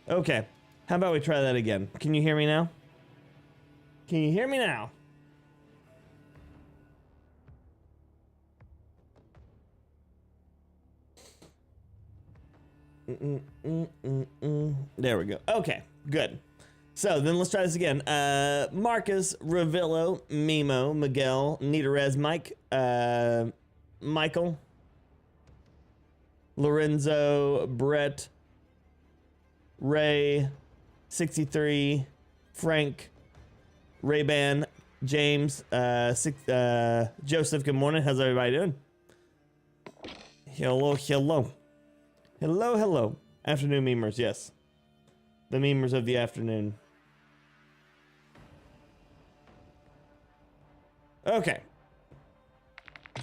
Okay, how about we try that again? Can you hear me now? Can you hear me now? There we go. Okay, good. So then let's try this again. Marcus, Ravillo, Mimo, Miguel, Nitarez, Mike, Michael, Lorenzo, Brett, Ray, 63, Frank, Ray-Ban, James, Joseph, good morning. How's everybody doing? Hello, hello. Hello, hello. Afternoon memers, yes. The memers of the afternoon. Okay.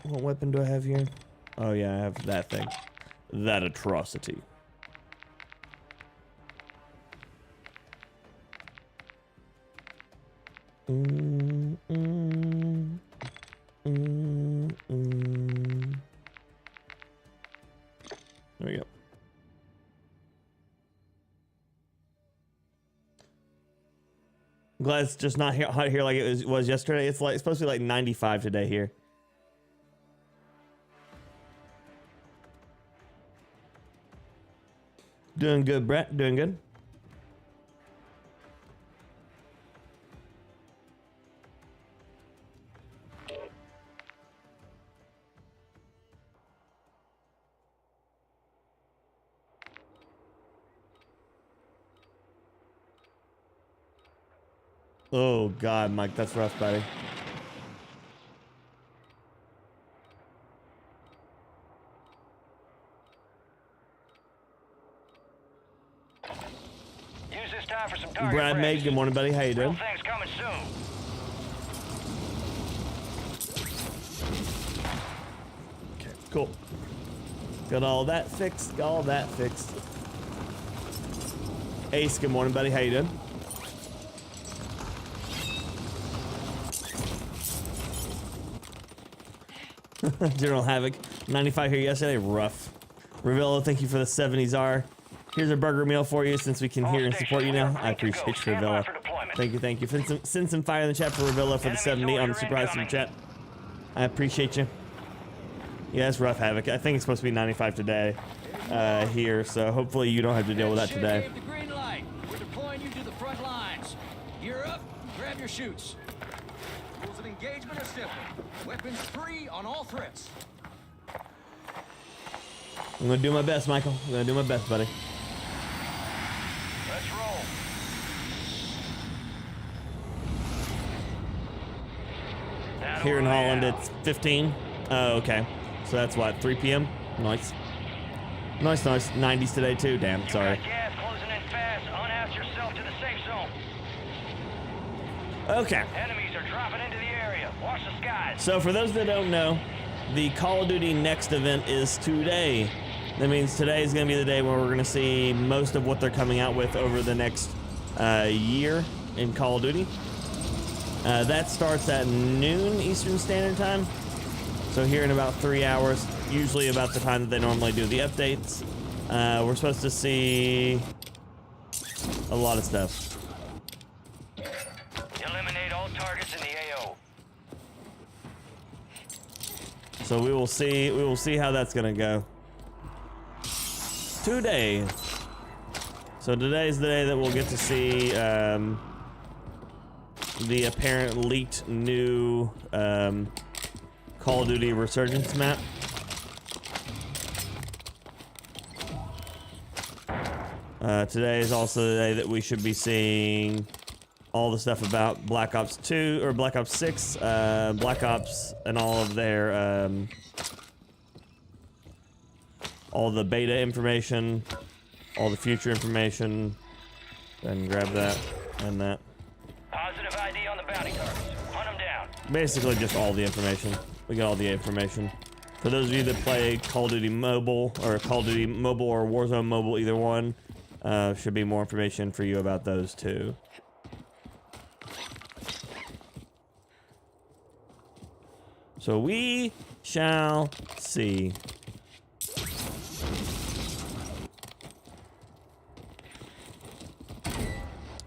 What weapon do I have here? Oh yeah, I have that thing. That atrocity. There we go. I'm glad it's just not hot here like it was yesterday. It's supposed to be like 95 today here. Doing good, Brett. Doing good. Oh God, Mike, that's rough, buddy. Use this time for some target Brad practice. May, good morning, buddy. How you doing? Real things coming soon. Okay, cool. Got all that fixed. Got all that fixed. Ace, good morning, buddy. How you doing? General Havoc, 95 here yesterday, rough. Ravillo, thank you for the 70s. Here's a burger meal for you since we can hear and support you now. I appreciate you, Ravillo. Thank you, thank you. Send some fire in the chat for Ravillo for the 70 on the surprise super chat. I appreciate you. Yeah, it's rough, Havoc. I think it's supposed to be 95 today here, so hopefully you don't have to deal with that today. The green light. We're deploying you to the front lines. Gear up, grab your chutes. Rules of engagement are simple. Weapons free on all threats. I'm gonna do my best, Michael. I'm gonna do my best, buddy. Let's roll. Here in Holland, it's 15. Oh, okay. So that's what, 3 p.m.? Nice. Nice, nice. 90s today, too. Damn, sorry. Gas closing in fast. Unass yourself to the safe zone. Okay. Enemies are dropping into the area. Watch the skies. So for those that don't know, the Call of Duty next event is today. That means today is going to be the day where we're going to see most of what they're coming out with over the next year in Call of Duty. That starts at noon Eastern Standard Time. So here in about 3 hours, usually about the time that they normally do the updates. We're supposed to see a lot of stuff. Eliminate all targets in the AO. So we will see how that's gonna go. Today. So today's the day that we'll get to see the apparent leaked new Call of Duty Resurgence map. Today is also the day that we should be seeing all the stuff about Black Ops 2 or Black Ops 6, Black Ops, and all of their all the beta information, all the future information. Then grab that and that. Positive ID on the bounty targets. Hunt them down. Basically just all the information. We got all the information. For those of you that play Call of Duty Mobile or Call of Duty Mobile or Warzone Mobile, either one, should be more information for you about those too. So we shall see.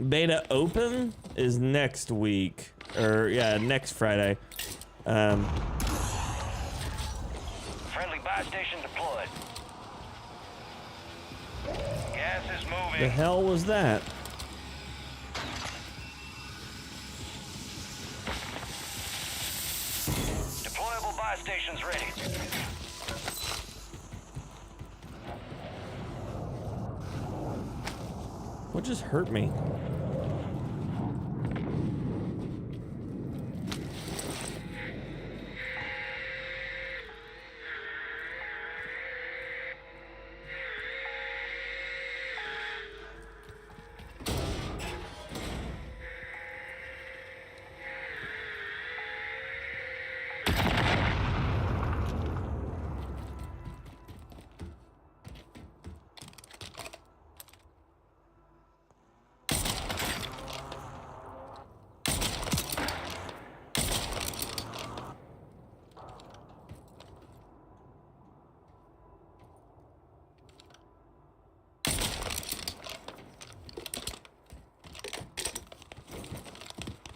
Beta open is next week, or yeah, next Friday. Friendly buy station deployed. Gas is moving. The hell was that? Deployable buy stations ready. What just hurt me?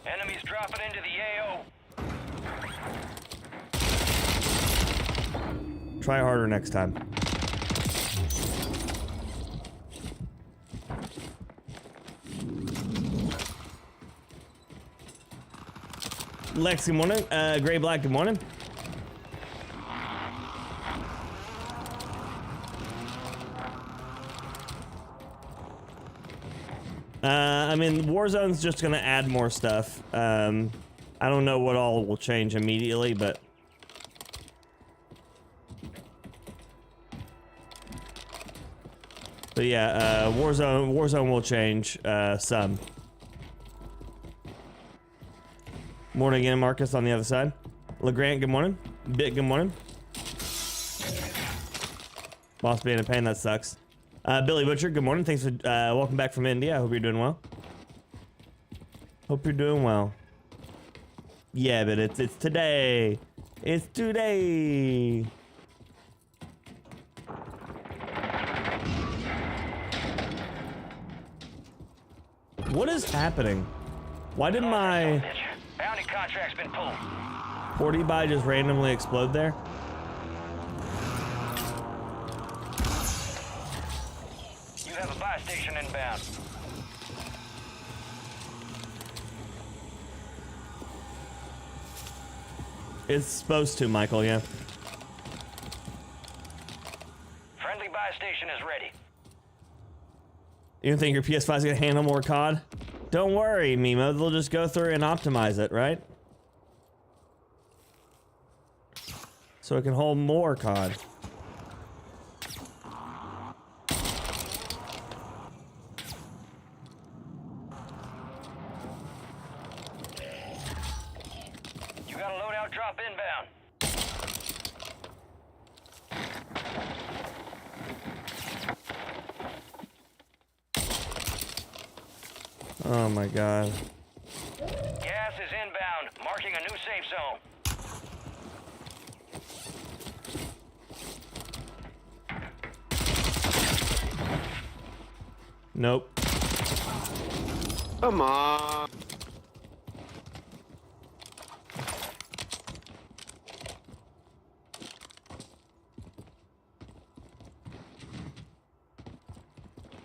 Enemies dropping into the AO. Try harder next time. Lex, good morning. Gray Black, good morning. I mean, Warzone's just gonna add more stuff. I don't know what all will change immediately, but yeah, Warzone will change some. Morning again, Marcus on the other side. Legrant, good morning. Bit, good morning. Boss being a pain, that sucks. Billy Butcher, good morning. Thanks for welcome back from India. I hope you're doing well. Hope you're doing well. Yeah, but it's today. It's today. What is happening? Why did my Bounty contract's been pulled. porty buy just randomly explode there? You have a buy station inbound. It's supposed to, Michael, yeah. Friendly buy station is ready. You don't think your PS5 is gonna handle more COD? Don't worry, Mimo. They'll just go through and optimize it, right? So it can hold more COD. You got a loadout drop inbound. Oh my god. Gas is inbound, marking a new safe zone. Nope. Come on.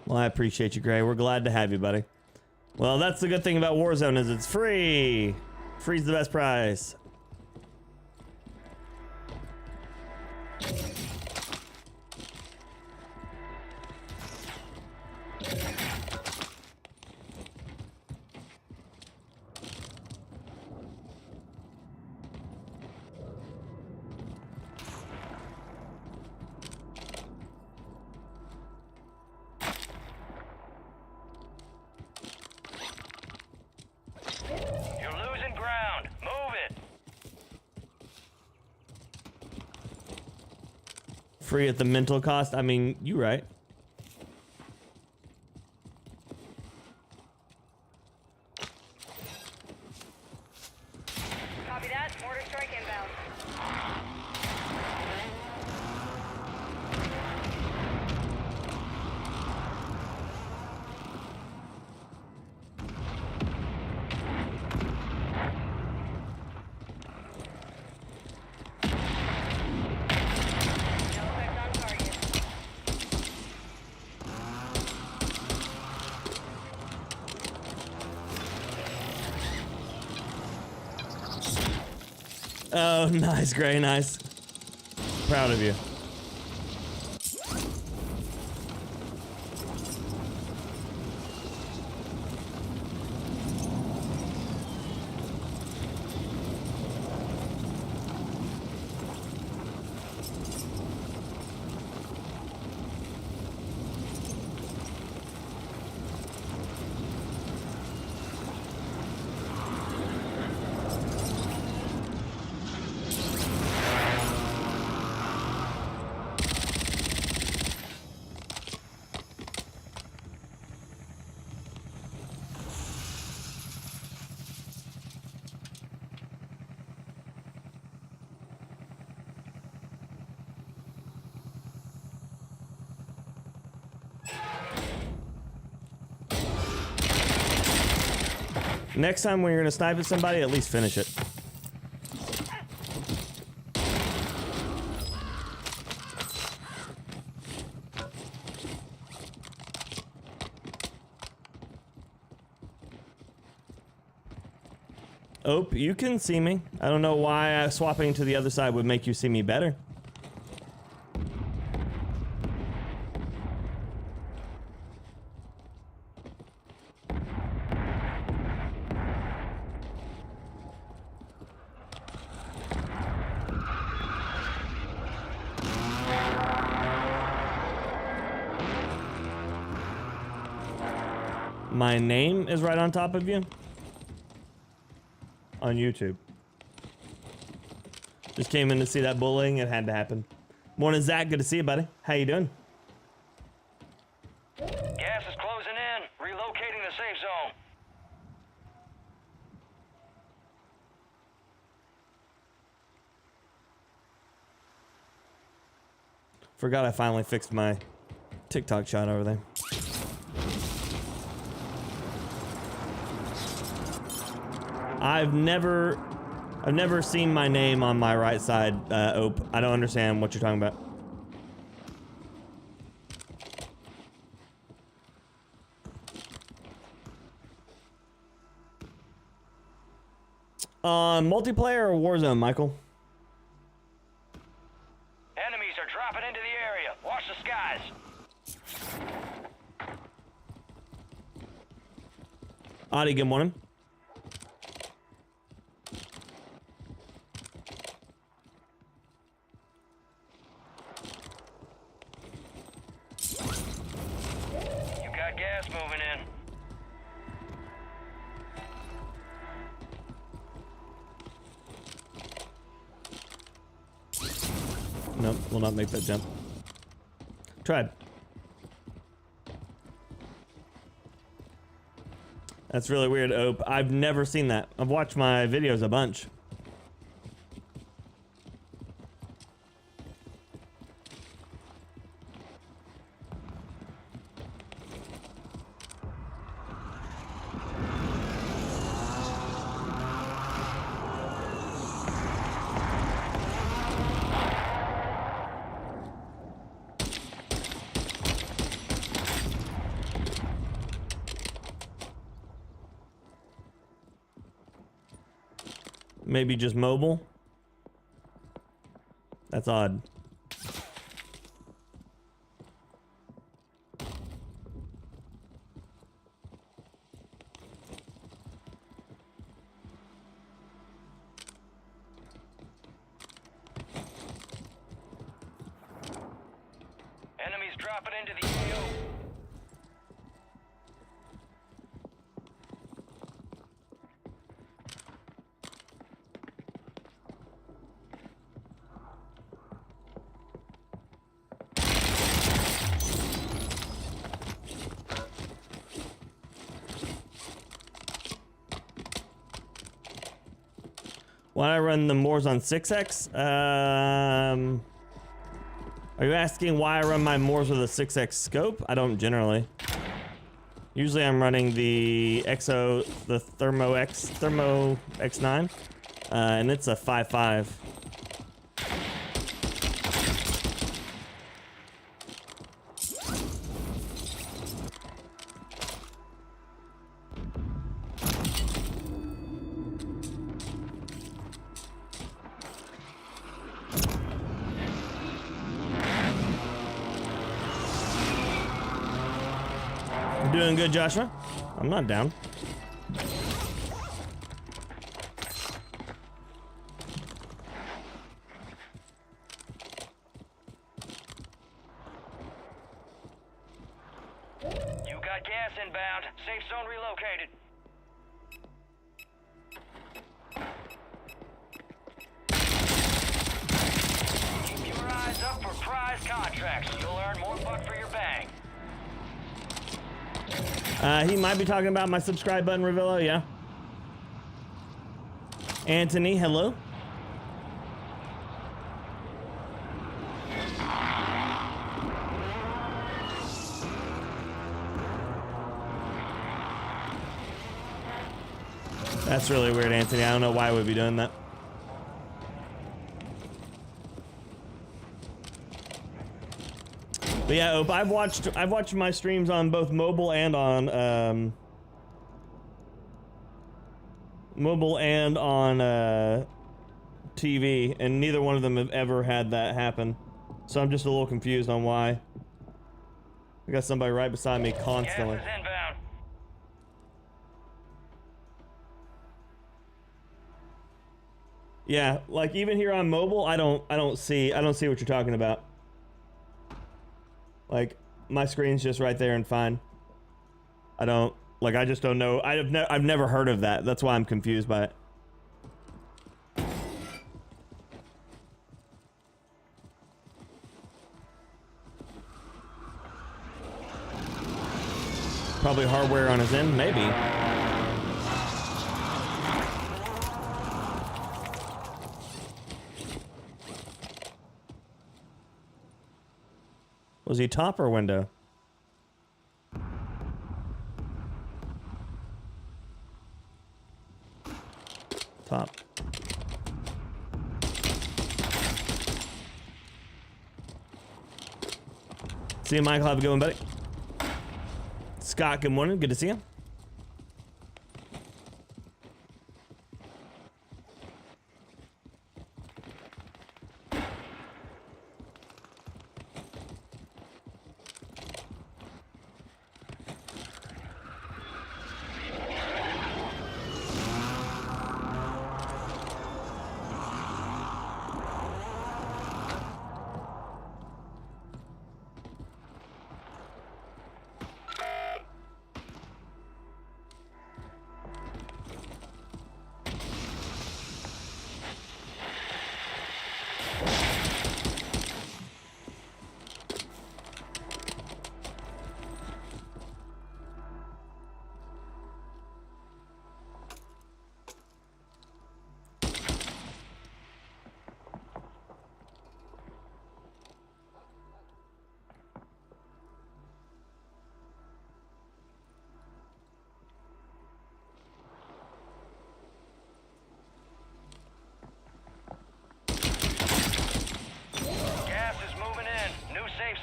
Well, I appreciate you, Gray. We're glad to have you, buddy. Well, that's the good thing about Warzone is it's free. Free's the best price. You're losing ground. Move it. Free at the mental cost. I mean, you right. Copy that. Mortar strike inbound. No effect on target. Oh, nice, Gray, nice. Proud of you. Next time when you're gonna snipe at somebody, at least finish it. Oh, you can see me. I don't know why swapping to the other side would make you see me better. My name is right on top of you? On YouTube. Just came in to see that bullying. It had to happen. Morning, Zach. Good to see you, buddy. How you doing? Gas is closing in. Relocating the safe zone. Forgot I finally fixed my TikTok shot over there. I've never seen my name on my right side, Ope. I don't understand what you're talking about. Multiplayer or Warzone, Michael? Enemies are dropping into the area. Watch the skies. Adi, good morning. You got gas moving in. Nope, will not make that jump. Tried. That's really weird, Ope. I've never seen that. I've watched my videos a bunch. Maybe just mobile? That's odd. Enemies dropping into the AO. Why I run the Moors on 6X? Are you asking why I run my Moors with a 6X scope? I don't generally. Usually I'm running the Thermo X9, and it's a 5.5. Doing good, Joshua? I'm not down. You got gas inbound. Safe zone relocated. Keep your eyes up for prize contracts. You'll earn more buck for your bang. He might be talking about my subscribe button, Ravillo, yeah. Anthony, hello. That's really weird, Anthony. I don't know why we'd be doing that. But yeah, Ope, I've watched my streams on both mobile and on TV, and neither one of them have ever had that happen. So I'm just a little confused on why. I got somebody right beside me constantly. Gas is inbound. Yeah, like even here on mobile, I don't see what you're talking about. Like my screen's just right there and fine. I just don't know. I've never heard of that. That's why I'm confused by it. Probably hardware on his end, maybe. Was he top or window? Top. See you, Michael. Have a good one, buddy. Scott, good morning. Good to see you.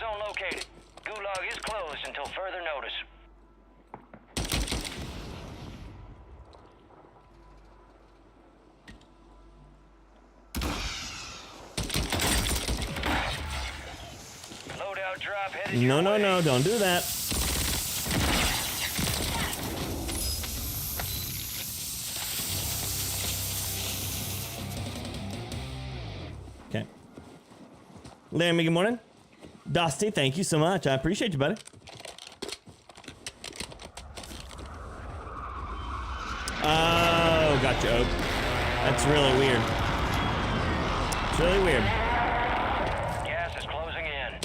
Zone located. Gulag is closed until further notice. Loadout drop headed your way. No, don't do that. Okay. Lammy, good morning. Dusty, thank you so much. I appreciate you, buddy. Oh, gotcha, Oak. That's really weird. It's really weird. Gas is closing in.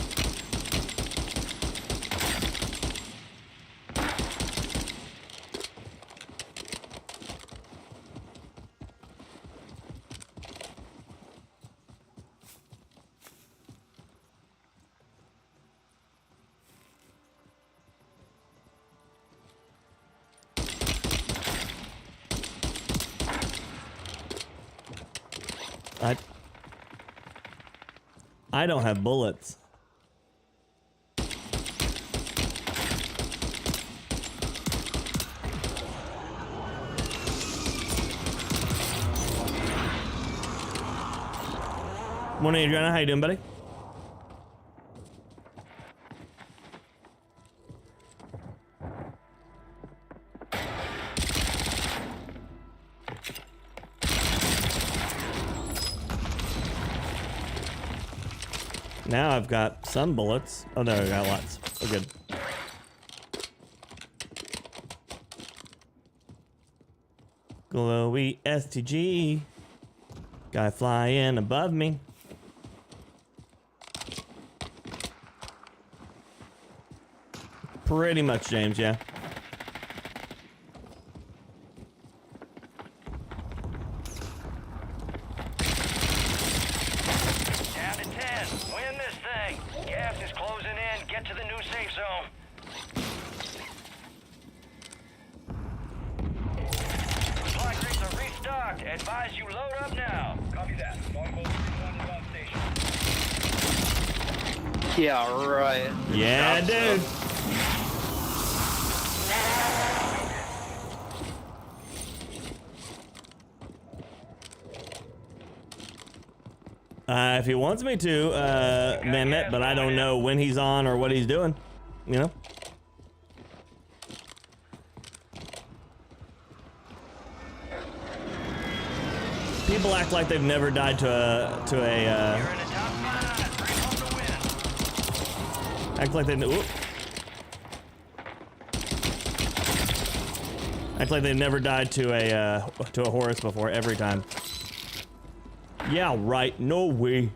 I don't have bullets. Morning, Adriana. How you doing, buddy? Now I've got some bullets. Oh, no, I got lots. We're good. Glowy STG. Guy flying above me. Pretty much, James, yeah. Down to 10. Win this thing. Gas is closing in. Get to the new safe zone. Supply crates are restocked. Advise you load up now. Copy that. Longbow 3-1 is on station. Yeah, right. Yeah, dude. If he wants me to, man it, but I don't know when he's on or what he's doing, you know? People act like they've never died to a You're in the top 5. Bring home the win. act like they act like they've never died to a horse before every time. Yeah, right. No way.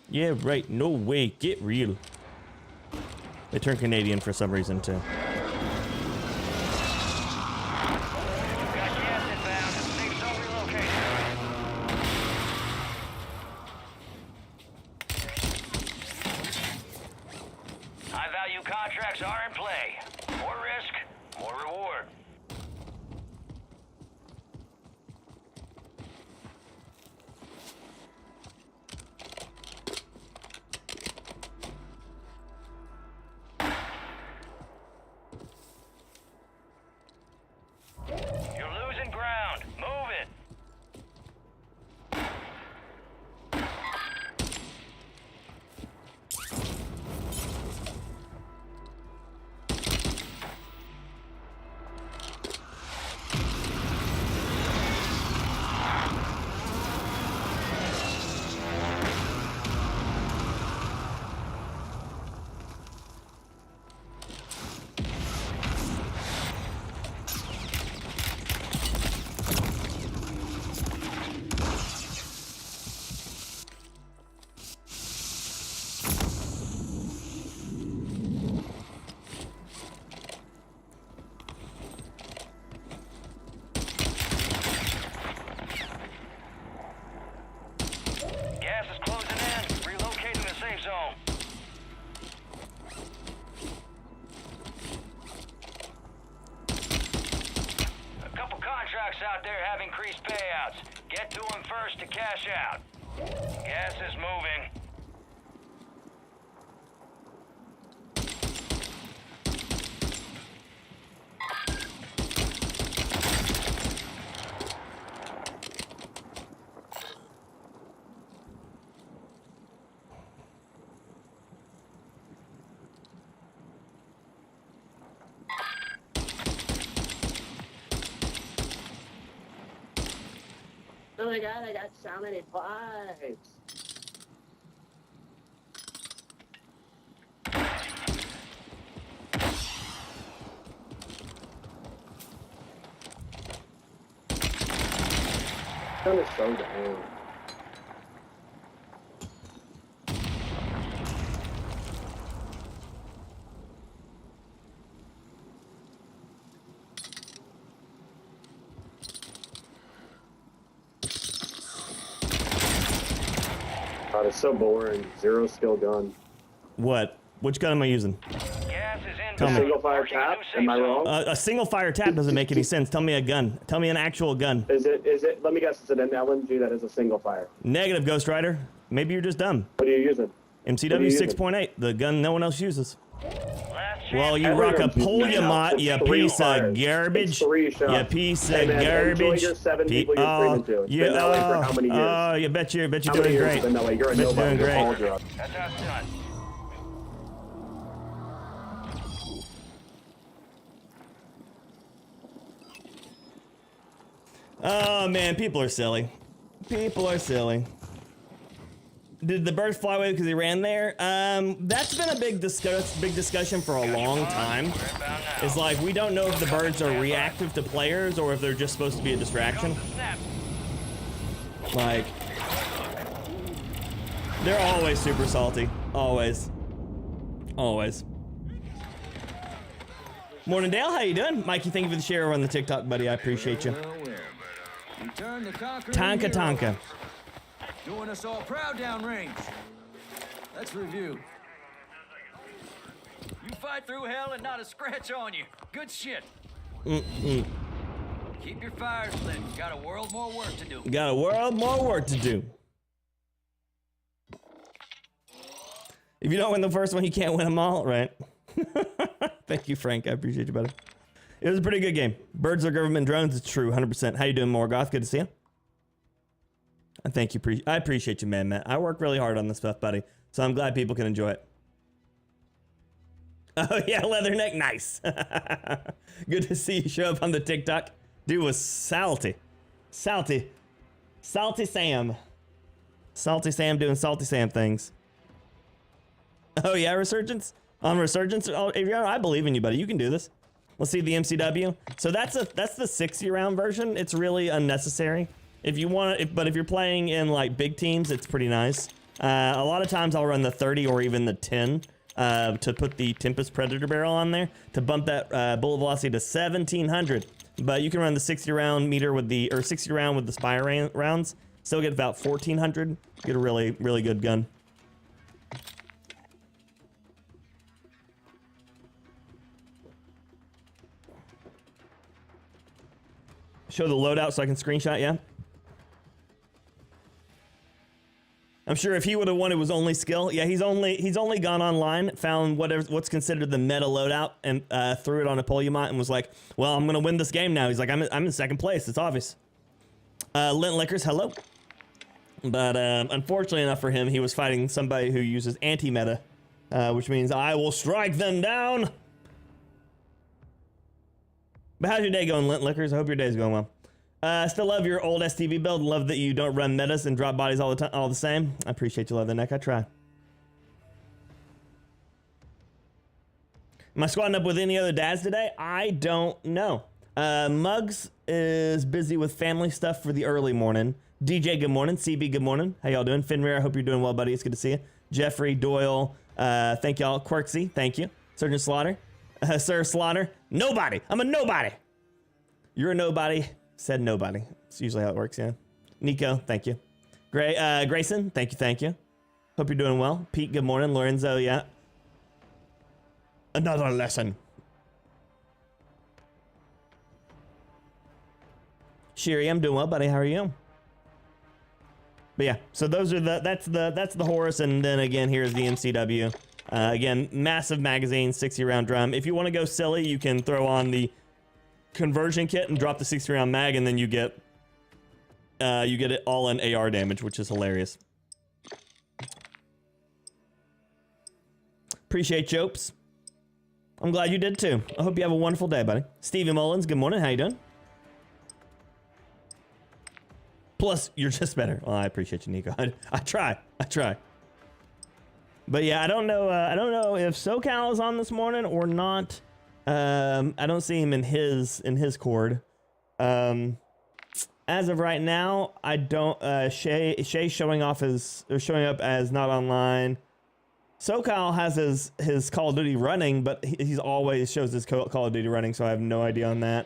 Yeah, right. No way. Get real. They turn Canadian for some reason, too. Got gas inbound. Safe zone relocation. High value contracts are in play. More risk, more reward. You're losing ground. Move it. Gas is closing in. Relocating the safe zone. A couple contracts out there have increased payouts. Get to them first to cash out. Gas is moving. Oh my god, I got so many flies. That is so down. God, it's so boring. 0 skill gun. What? Which gun am I using? Gas is in. Tell me. Single fire tap? Am I wrong? A single fire tap doesn't make any sense. Tell me a gun. Tell me an actual gun. Is it, let me guess, it's an LMG that is a single fire. Negative, Ghost Rider. Maybe you're just dumb. What are you using? MCW 6.8, the gun no one else uses. Last Well, you chance. rock a Everyone's using Polyamot, it. you It's 3 piece fires. of garbage. It's 3 shots. You piece Hey, of man, enjoy garbage. your 7 people you're streaming to. It's been that way for how many years? Oh, you bet you're How many doing years great. it's been that way? You're a Bet you're nobody. doing You're all great. drugs. That's how it's done. Oh man, people are silly. People are silly. Did the bird fly away because he ran there? That's been a big discussion for a long time. We're inbound now. It's like we don't know if the birds are reactive to players or if they're just supposed to be a distraction. Snap. Like, they're always super salty. Always. Always. Morning, Dale. How you doing? Mikey, thank you for the share on the TikTok, buddy. I appreciate you. Well, well. Return the conquering Tonka hero. Tonka. Doing us all proud downrange. Let's review. You fight through hell and not a scratch on you. Good shit. Keep your fires lit. Got a world more work to do. Got a world more work to do. If you don't win the first one, you can't win them all, right? Thank you, Frank. I appreciate you, buddy. It was a pretty good game. Birds are government drones. It's true, 100%. How you doing, Morgoth? Good to see you. And thank you. I appreciate you, man, Matt. I work really hard on this stuff, buddy. So I'm glad people can enjoy it. Oh, yeah, Leatherneck. Nice. Good to see you show up on the TikTok. Dude was salty. Salty. Salty Sam. Salty Sam doing Salty Sam things. Oh, yeah, Resurgence? On Resurgence? Oh, I believe in you, buddy. You can do this. Let's see the MCW. So that's the 60 round version. It's really unnecessary. If you want, but if you're playing in like big teams, it's pretty nice. A lot of times I'll run the 30 or even the 10 to put the Tempest Predator barrel on there to bump that bullet velocity to 1700. But you can run the 60 round meter with the 60 round with the Spire rounds. Still get about 1400. Get a really good gun. Show the loadout so I can screenshot, yeah? I'm sure if he would have won, it was only skill. Yeah, he's only gone online, found what's considered the meta loadout, and threw it on a Polyamot and was like, "Well, I'm gonna win this game now." He's like, "I'm in second place. It's obvious." Lint Liquors, hello. But unfortunately enough for him, he was fighting somebody who uses anti-meta, which means I will strike them down. But how's your day going, Lint Liquors? I hope your day's going well. Still love your old STV build. Love that you don't run metas and drop bodies all the time, all the same. I appreciate you, Leatherneck. I try. Am I squatting up with any other dads today? I don't know. Muggs is busy with family stuff for the early morning. DJ, good morning. CB, good morning. How y'all doing? Fenrir, I hope you're doing well, buddy. It's good to see you. Jeffrey, Doyle, thank y'all. Quirksy, thank you. Sergeant Slaughter. Sir Slaughter, nobody. I'm a nobody. You're a nobody. Said nobody. It's usually how it works, yeah. Nico, thank you. Grayson, thank you. Hope you're doing well. Pete, good morning. Lorenzo, yeah. Another lesson. Sherry, I'm doing well, buddy. How are you? But yeah, so those are that's the Horus, and then again here's the MCW. Again, massive magazine, 60 round drum. If you want to go silly, you can throw on the conversion kit and drop the 60 round mag, and then you get it all in AR damage, which is hilarious. Appreciate Jopes. I'm glad you did too. I hope you have a wonderful day, buddy. Stevie Mullins, good morning. How you doing? Plus, you're just better. Oh, I appreciate you, Nico. I try. But yeah, I don't know if SoCal is on this morning or not. I don't see him in his cord. As of right now, I don't. Shay's showing up as not online. SoCal has his Call of Duty running, but he's always shows his Call of Duty running, so I have no idea on that.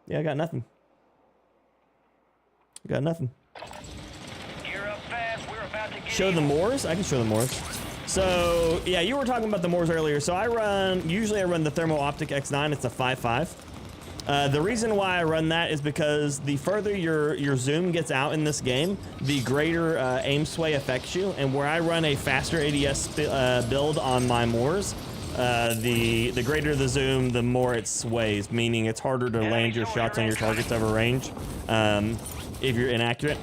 Yeah, I got nothing. show the Moors? I can show the Moors. So, yeah, you were talking about the Moors earlier. So usually I run the Thermo Optic X9. It's a 5.5. The reason why I run that is because the further your zoom gets out in this game, the greater aim sway affects you. And where I run a faster ADS build on my Moors, the greater the zoom, the more it sways, meaning it's harder to land your shots on your targets over range if you're inaccurate,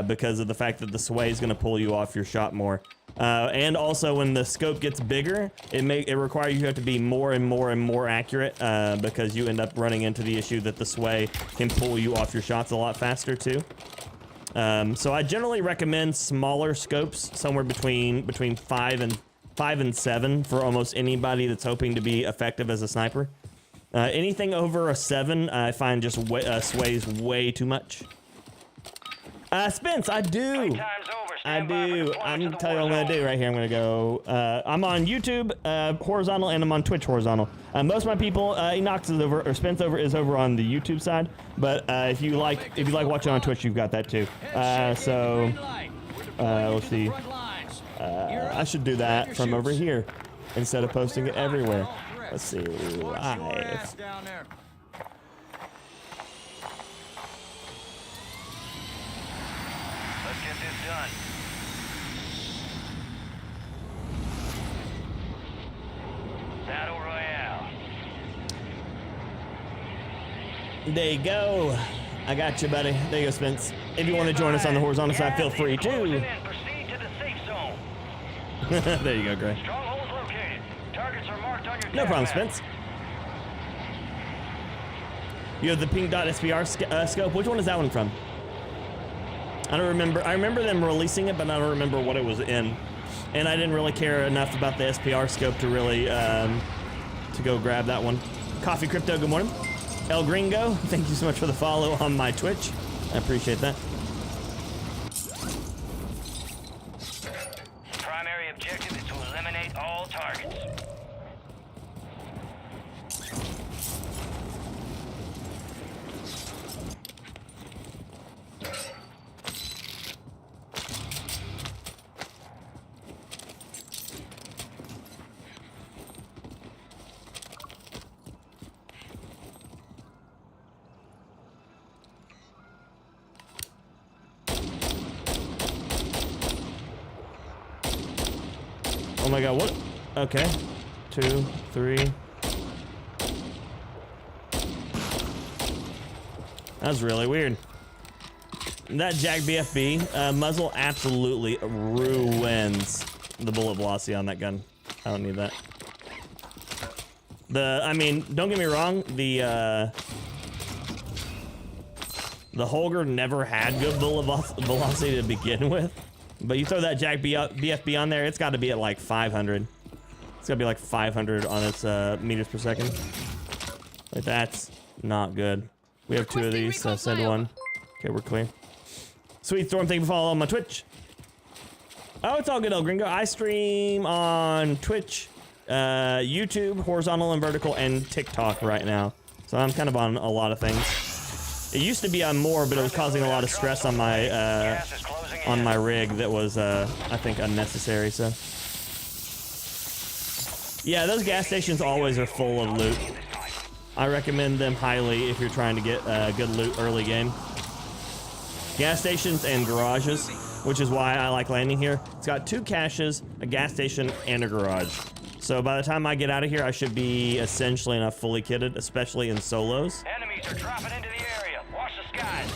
because of the fact that the sway is going to pull you off your shot more. And also when the scope gets bigger, it requires you have to be more and more accurate, because you end up running into the issue that the sway can pull you off your shots a lot faster too. So I generally recommend smaller scopes, somewhere between 5 and 7 for almost anybody that's hoping to be effective as a sniper. Anything over a 7, I find just sways way too much. Spence, I do. I'm telling you what I'm gonna do right here. I'm gonna go. I'm on YouTube horizontal, and I'm on Twitch horizontal. Most of my people, Enox is over, or Spence is over on the YouTube side. But if you like watching on Twitch, you've got that too. So let's see. I should do that from over here instead of posting it everywhere. Let's see, live. Let's get this done. Battle Royale. There you go. I got you, buddy. There you go, Spence. If you want to join us on the horizontal side, feel free to. Proceed to the safe zone. There you go, Gray. Strongholds located. Targets are marked on your No problem, map. Spence. You have the pink dot SPR scope. Which one is that one from? I don't remember. I remember them releasing it, but I don't remember what it was in. And I didn't really care enough about the SPR scope to really to go grab that one. Coffee Crypto, good morning. El Gringo, thank you so much for the follow on my Twitch. I appreciate that. Primary objective is to eliminate all targets. Oh my god, what? Okay. 2, 3. That was really weird. That Jack BFB muzzle absolutely ruins the bullet velocity on that gun. I don't need that. I mean, don't get me wrong, the Holger never had good bullet velocity to begin with. But you throw that Jack BFB on there, it's got to be at like 500. It's got to be like 500 on its meters per second. Like, that's not good. We have 2 of these, so send one. Okay, we're clear. Sweet Storm, thank you for following on my Twitch. Oh, it's all good, El Gringo. I stream on Twitch, YouTube, horizontal and vertical, and TikTok right now. So I'm kind of on a lot of things. It used to be on more, but it was causing a lot of stress on my rig that was, I think, unnecessary, so. Yeah, those gas stations always are full of loot. I recommend them highly if you're trying to get good loot early game. Gas stations and garages, which is why I like landing here. It's got 2 caches, a gas station, and a garage. So by the time I get out of here, I should be essentially enough fully kitted, especially in solos. Enemies are dropping into the area. Watch the skies.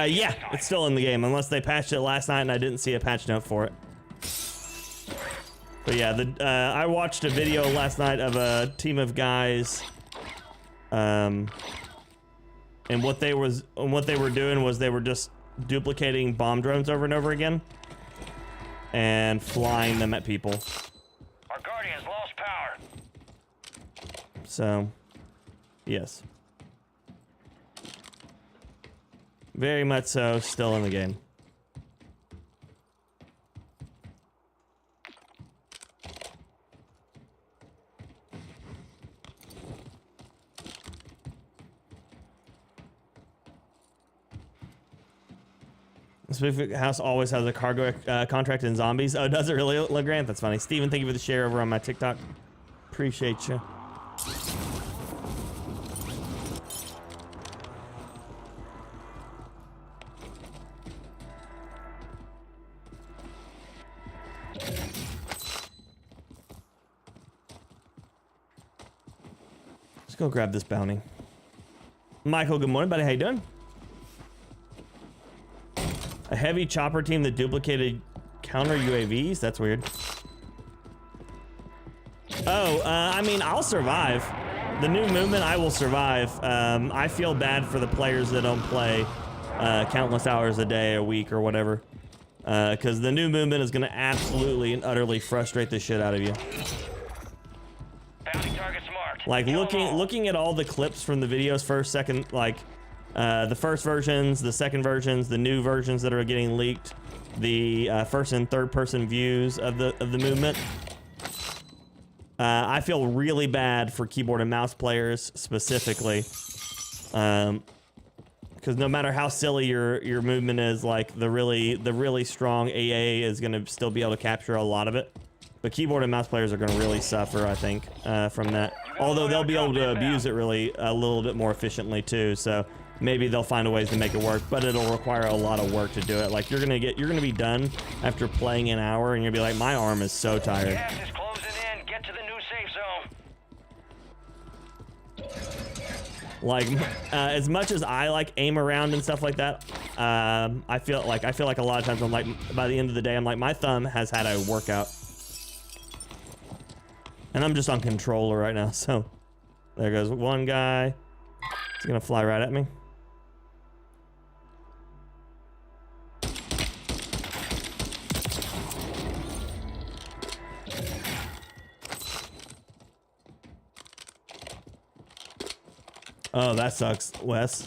Yeah, it's still in the game, unless they patched it last night and I didn't see a patch note for it. But yeah, I watched a video last night of a team of guys, and what they were doing was they were just duplicating bomb drones over and over again. and flying them at people. Our Guardians lost power. So, yes. Very much so, still in the game. Specific house always has a cargo contract in zombies. Oh, does it really, Legrant? That's funny. Steven, thank you for the share over on my TikTok. Appreciate you. Let's go grab this bounty. Michael, good morning, buddy. How you doing? A heavy chopper team that duplicated counter UAVs? That's weird. Oh, I mean, I'll survive. The new movement, I will survive. I feel bad for the players that don't play countless hours a day, a week, or whatever. Because the new movement is going to absolutely and utterly frustrate the shit out of you. Bounty targets marked. Like, looking at all the clips from the videos, first, second, like... the first versions, the second versions, the new versions that are getting leaked, the first and third person views of the movement. I feel really bad for keyboard and mouse players specifically, because no matter how silly your movement is, like the really strong AA is going to still be able to capture a lot of it. But keyboard and mouse players are going to really suffer, I think, from that. Although they'll be able to abuse it really a little bit more efficiently too. So. Maybe they'll find a ways to make it work, but it'll require a lot of work to do it. Like you're gonna be done after playing an hour, and you'll be like, my arm is so tired. Gas is closing in. Get to the new safe zone. Like, as much as I like aim around and stuff like that, I feel like a lot of times I'm like, by the end of the day, I'm like, my thumb has had a workout, and I'm just on controller right now. So there goes one guy. He's gonna fly right at me. Oh, that sucks, Wes.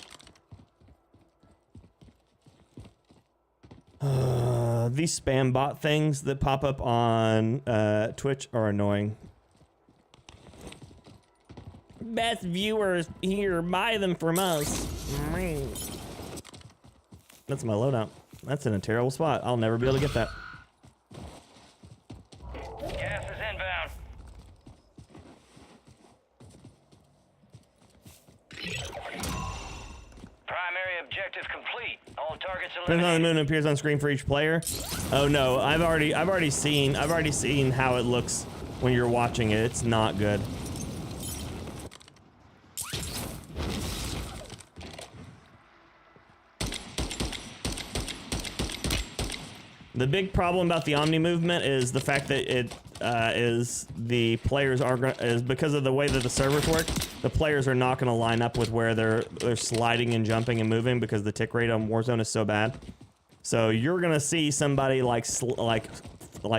These spam bot things that pop up on Twitch are annoying. Best viewers here, buy them from us. That's my loadout. That's in a terrible spot. I'll never be able to get that. Gas is inbound. Primary objective complete. All targets Depends on the eliminated. moon appears on screen for each player. Oh no, I've already seen how it looks when you're watching it. It's not good. The big problem about the Omni movement is the fact that it is the players is because of the way that the servers work. The players are not going to line up with where they're sliding and jumping and moving because the tick rate on Warzone is so bad. So you're going to see somebody like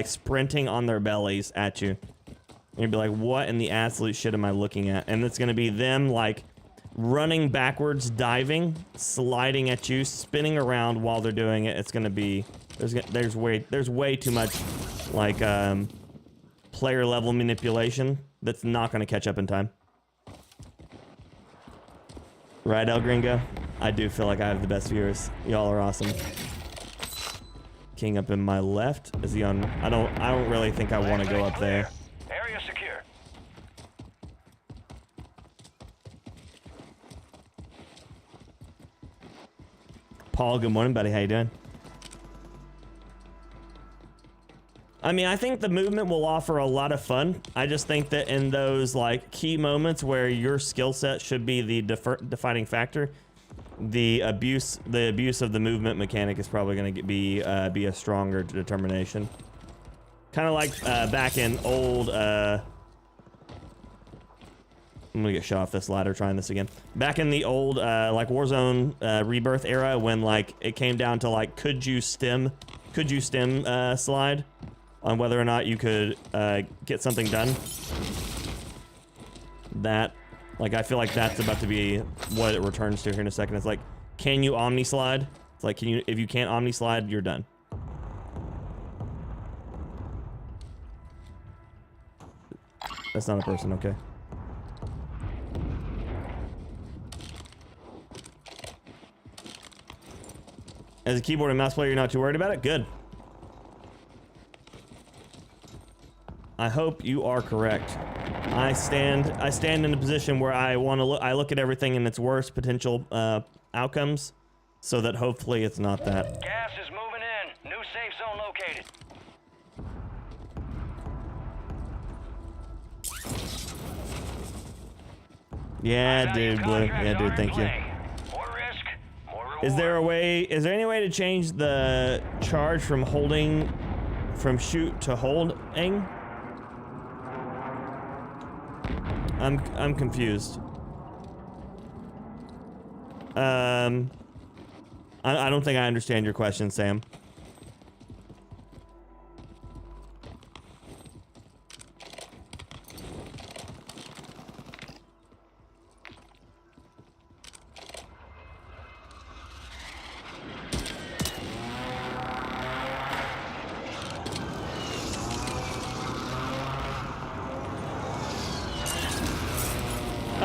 sprinting on their bellies at you. And you'll be like, what in the absolute shit am I looking at? And it's going to be them like running backwards, diving, sliding at you, spinning around while they're doing it. It's going to be there's way too much like player level manipulation that's not going to catch up in time. Right, El Gringo? I do feel like I have the best viewers. Y'all are awesome. King up in my left. Is he on? I don't really think I want to go up there. Area secure. Paul, good morning, buddy. How you doing? I mean, I think the movement will offer a lot of fun. I just think that in those like key moments where your skill set should be the defining factor, the abuse of the movement mechanic is probably going to be a stronger determination. Kind of like back in old. I'm gonna get shot off this ladder trying this again. Back in the old like Warzone Rebirth era, when like it came down to like, could you stim could you stem slide on whether or not you could get something done. That, like, I feel like that's about to be what it returns to here in a second. It's like, can you omni slide? It's like, if you can't omni slide, you're done. That's not a person, okay. As a keyboard and mouse player, you're not too worried about it? Good. I hope you are correct. I stand in a position where I want to I look at everything in its worst potential outcomes, so that hopefully it's not that. Gas is moving in. New safe zone located. Yeah, dude, Blue. Yeah, dude, thank you. More risk, more reward. Is there any way to change the charge from shoot to holding? I'm confused. I don't think I understand your question, Sam.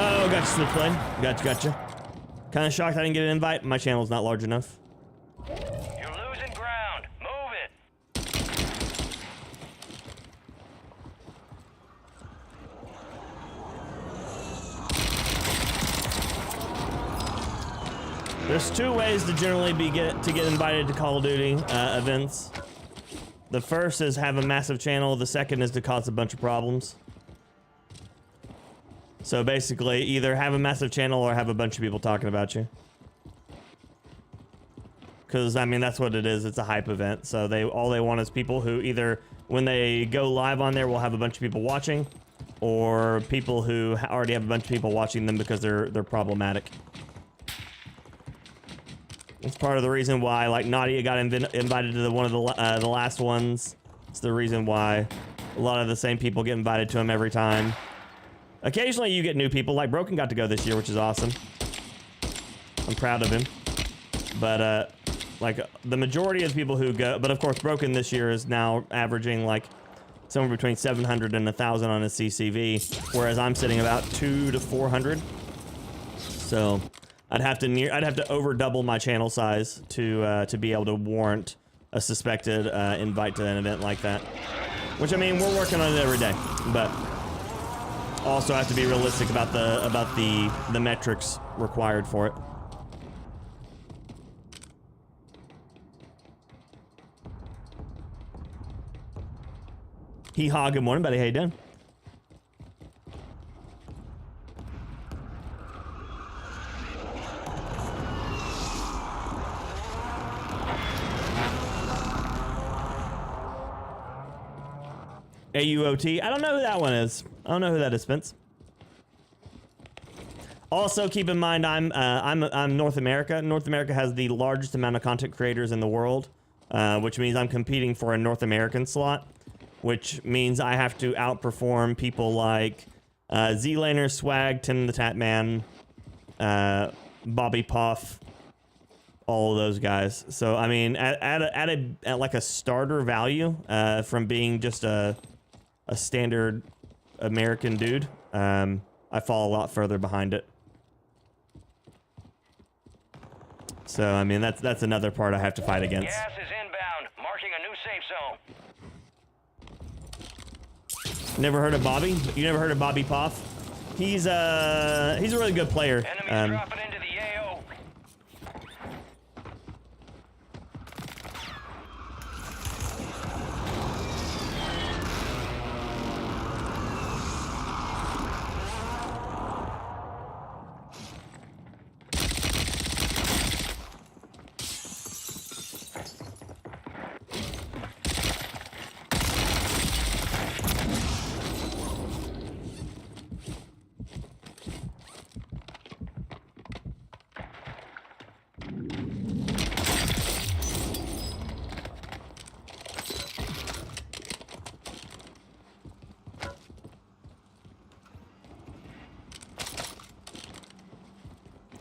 Oh, gotcha, Swift Plane. Gotcha. Kind of shocked I didn't get an invite. My channel's not large enough. You're losing ground. Move it. There's two ways to generally get invited to Call of Duty events. The first is have a massive channel. The second is to cause a bunch of problems. So basically, either have a massive channel or have a bunch of people talking about you. Because, I mean, that's what it is. It's a hype event. So all they want is people who either, when they go live on there, will have a bunch of people watching, or people who already have a bunch of people watching them because they're problematic. It's part of the reason why, like, Nadia got invited to one of the last ones. It's the reason why a lot of the same people get invited to him every time. Occasionally you get new people, like Broken got to go this year, which is awesome. I'm proud of him. But, like, the majority of the people who go, but of course Broken this year is now averaging, like, somewhere between 700 and 1,000 on his CCV, whereas I'm sitting about 200 to 400. So I'd have to over double my channel size to be able to warrant a suspected invite to an event like that. Which, I mean, we're working on it every day, but also have to be realistic about the metrics required for it. Hee-haw, good morning, buddy. How you doing? AUOT. I don't know who that one is. I don't know who that is, Spence. Also, keep in mind, I'm North America. North America has the largest amount of content creators in the world, which means I'm competing for a North American slot, which means I have to outperform people like Z-Laner, Swag, Tim the Tatman, Bobby Puff, all of those guys. So I mean, at like a starter value, from being just a standard American dude, I fall a lot further behind it. So I mean, that's another part I have to fight against. Gas is inbound, marking a new safe zone. Never heard of Bobby? You never heard of Bobby Puff? He's a really good player. Enemies dropping into the AO.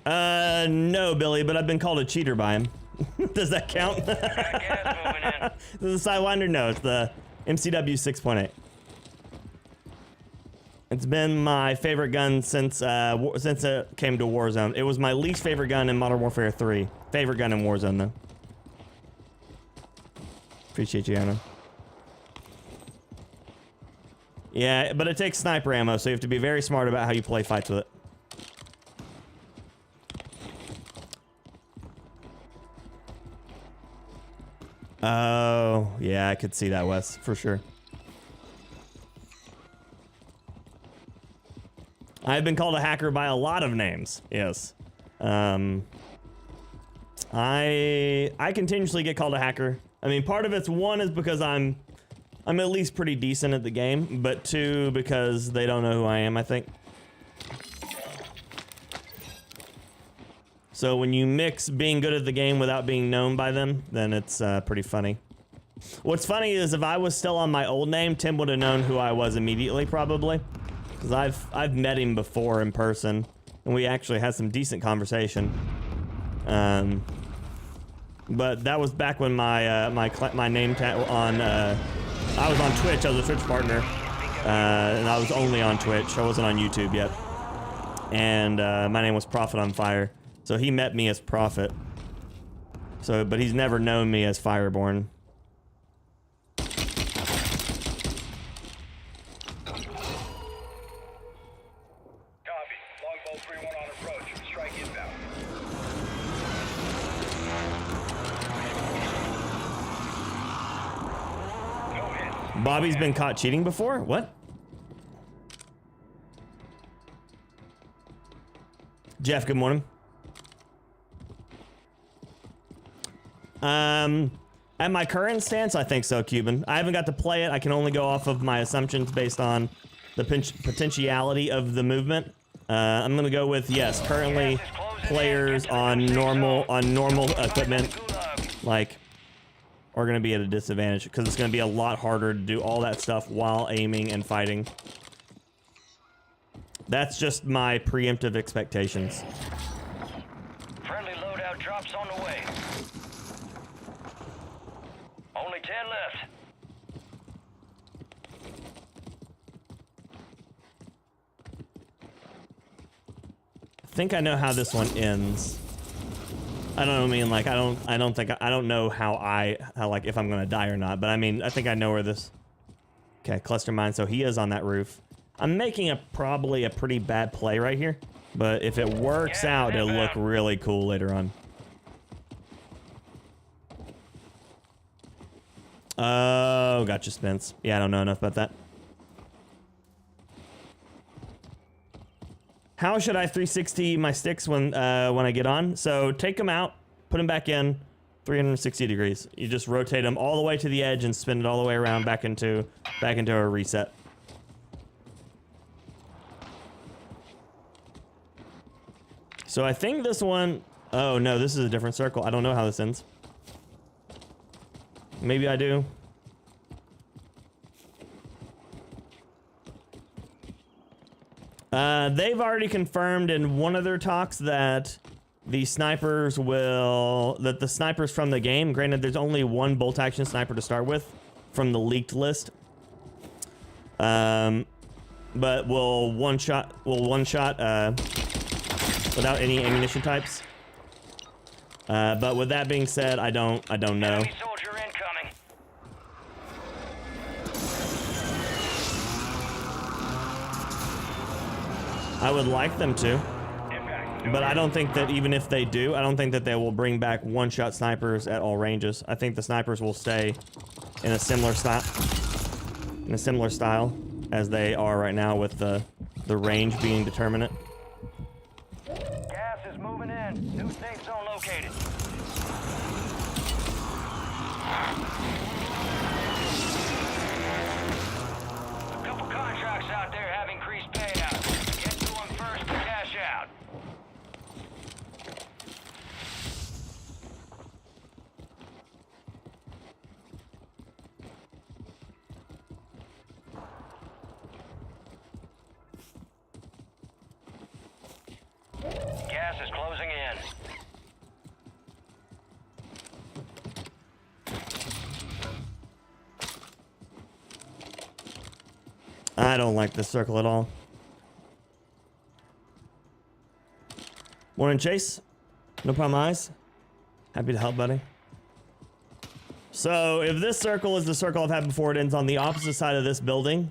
No, Billy, but I've been called a cheater by him. Does that count? Gas moving in. The Sidewinder? No, it's the MCW 6.8. It's been my favorite gun since it came to Warzone. It was my least favorite gun in Modern Warfare 3. Favorite gun in Warzone, though. Appreciate you, Anna. Yeah, but it takes sniper ammo, so you have to be very smart about how you play fights with it. Oh, yeah, I could see that, Wes, for sure. I've been called a hacker by a lot of names, yes. I continuously get called a hacker. I mean, part of it's one is because I'm at least pretty decent at the game, but two, because they don't know who I am, I think. So when you mix being good at the game without being known by them, then it's pretty funny. What's funny is if I was still on my old name, Tim would have known who I was immediately, probably. Because I've met him before in person, and we actually had some decent conversation. But that was back when my my name tag on I was on Twitch. I was a Twitch partner, and I was only on Twitch. I wasn't on YouTube yet. And my name was Prophet on Fire. So he met me as Prophet. So, but he's never known me as FyrBorne. Bobby's been caught cheating before? What? Jeff, good morning. At my current stance, I think so, Cuban. I haven't got to play it. I can only go off of my assumptions based on the potentiality of the movement. I'm gonna go with yes. Currently, players on normal equipment, like, are going to be at a disadvantage because it's going to be a lot harder to do all that stuff while aiming and fighting. That's just my preemptive expectations. Friendly loadout drops on the way. Only 10 left. I think I know how this one ends. I don't mean like I don't know how like if I'm gonna die or not, but I mean I think I know where this. Okay, cluster mine. So he is on that roof. I'm making probably a pretty bad play right here, but if it works out, it'll look really cool later on. Oh, gotcha, Spence. Yeah, I don't know enough about that. How should I 360 my sticks when I get on? So take them out, put them back in, 360 degrees. You just rotate them all the way to the edge and spin it all the way around back into a reset. So I think this one, oh no, this is a different circle. I don't know how this ends. Maybe I do. They've already confirmed in one of their talks that the snipers the snipers from the game, granted there's only one bolt action sniper to start with from the leaked list, but will one shot without any ammunition types. But with that being said, I don't know. Enemy soldier incoming. I would like them to, but I don't think that even if they do, I don't think that they will bring back one-shot snipers at all ranges. I think the snipers will stay in a similar style, as they are right now, with the range being determinate. Gas is moving in. New safe zone located. A couple contracts out there have increased payouts. Get to them first to cash out. Gas Gas is closing in. I don't like this circle at all. Morning, Chase. No problem, eyes. Happy to help, buddy. So, if this circle is the circle I've had before, it ends on the opposite side of this building.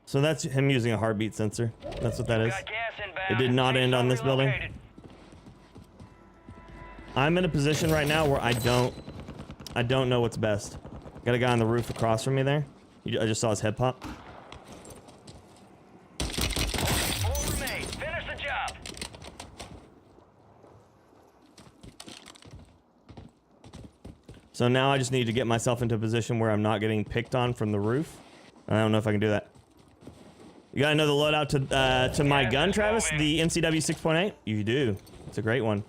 So that's him using a heartbeat sensor. That's what that is. Got gas inbound. It did not end on this building. Relocated. I'm in a position right now where I don't know what's best. Got a guy on the roof across from me there. I just saw his head pop. Four remain. Finish the job. So now I just need to get myself into a position where I'm not getting picked on from the roof. I don't know if I can do that. You gotta know the loadout to my gun, Travis? The MCW 6.8? You do. It's a great one.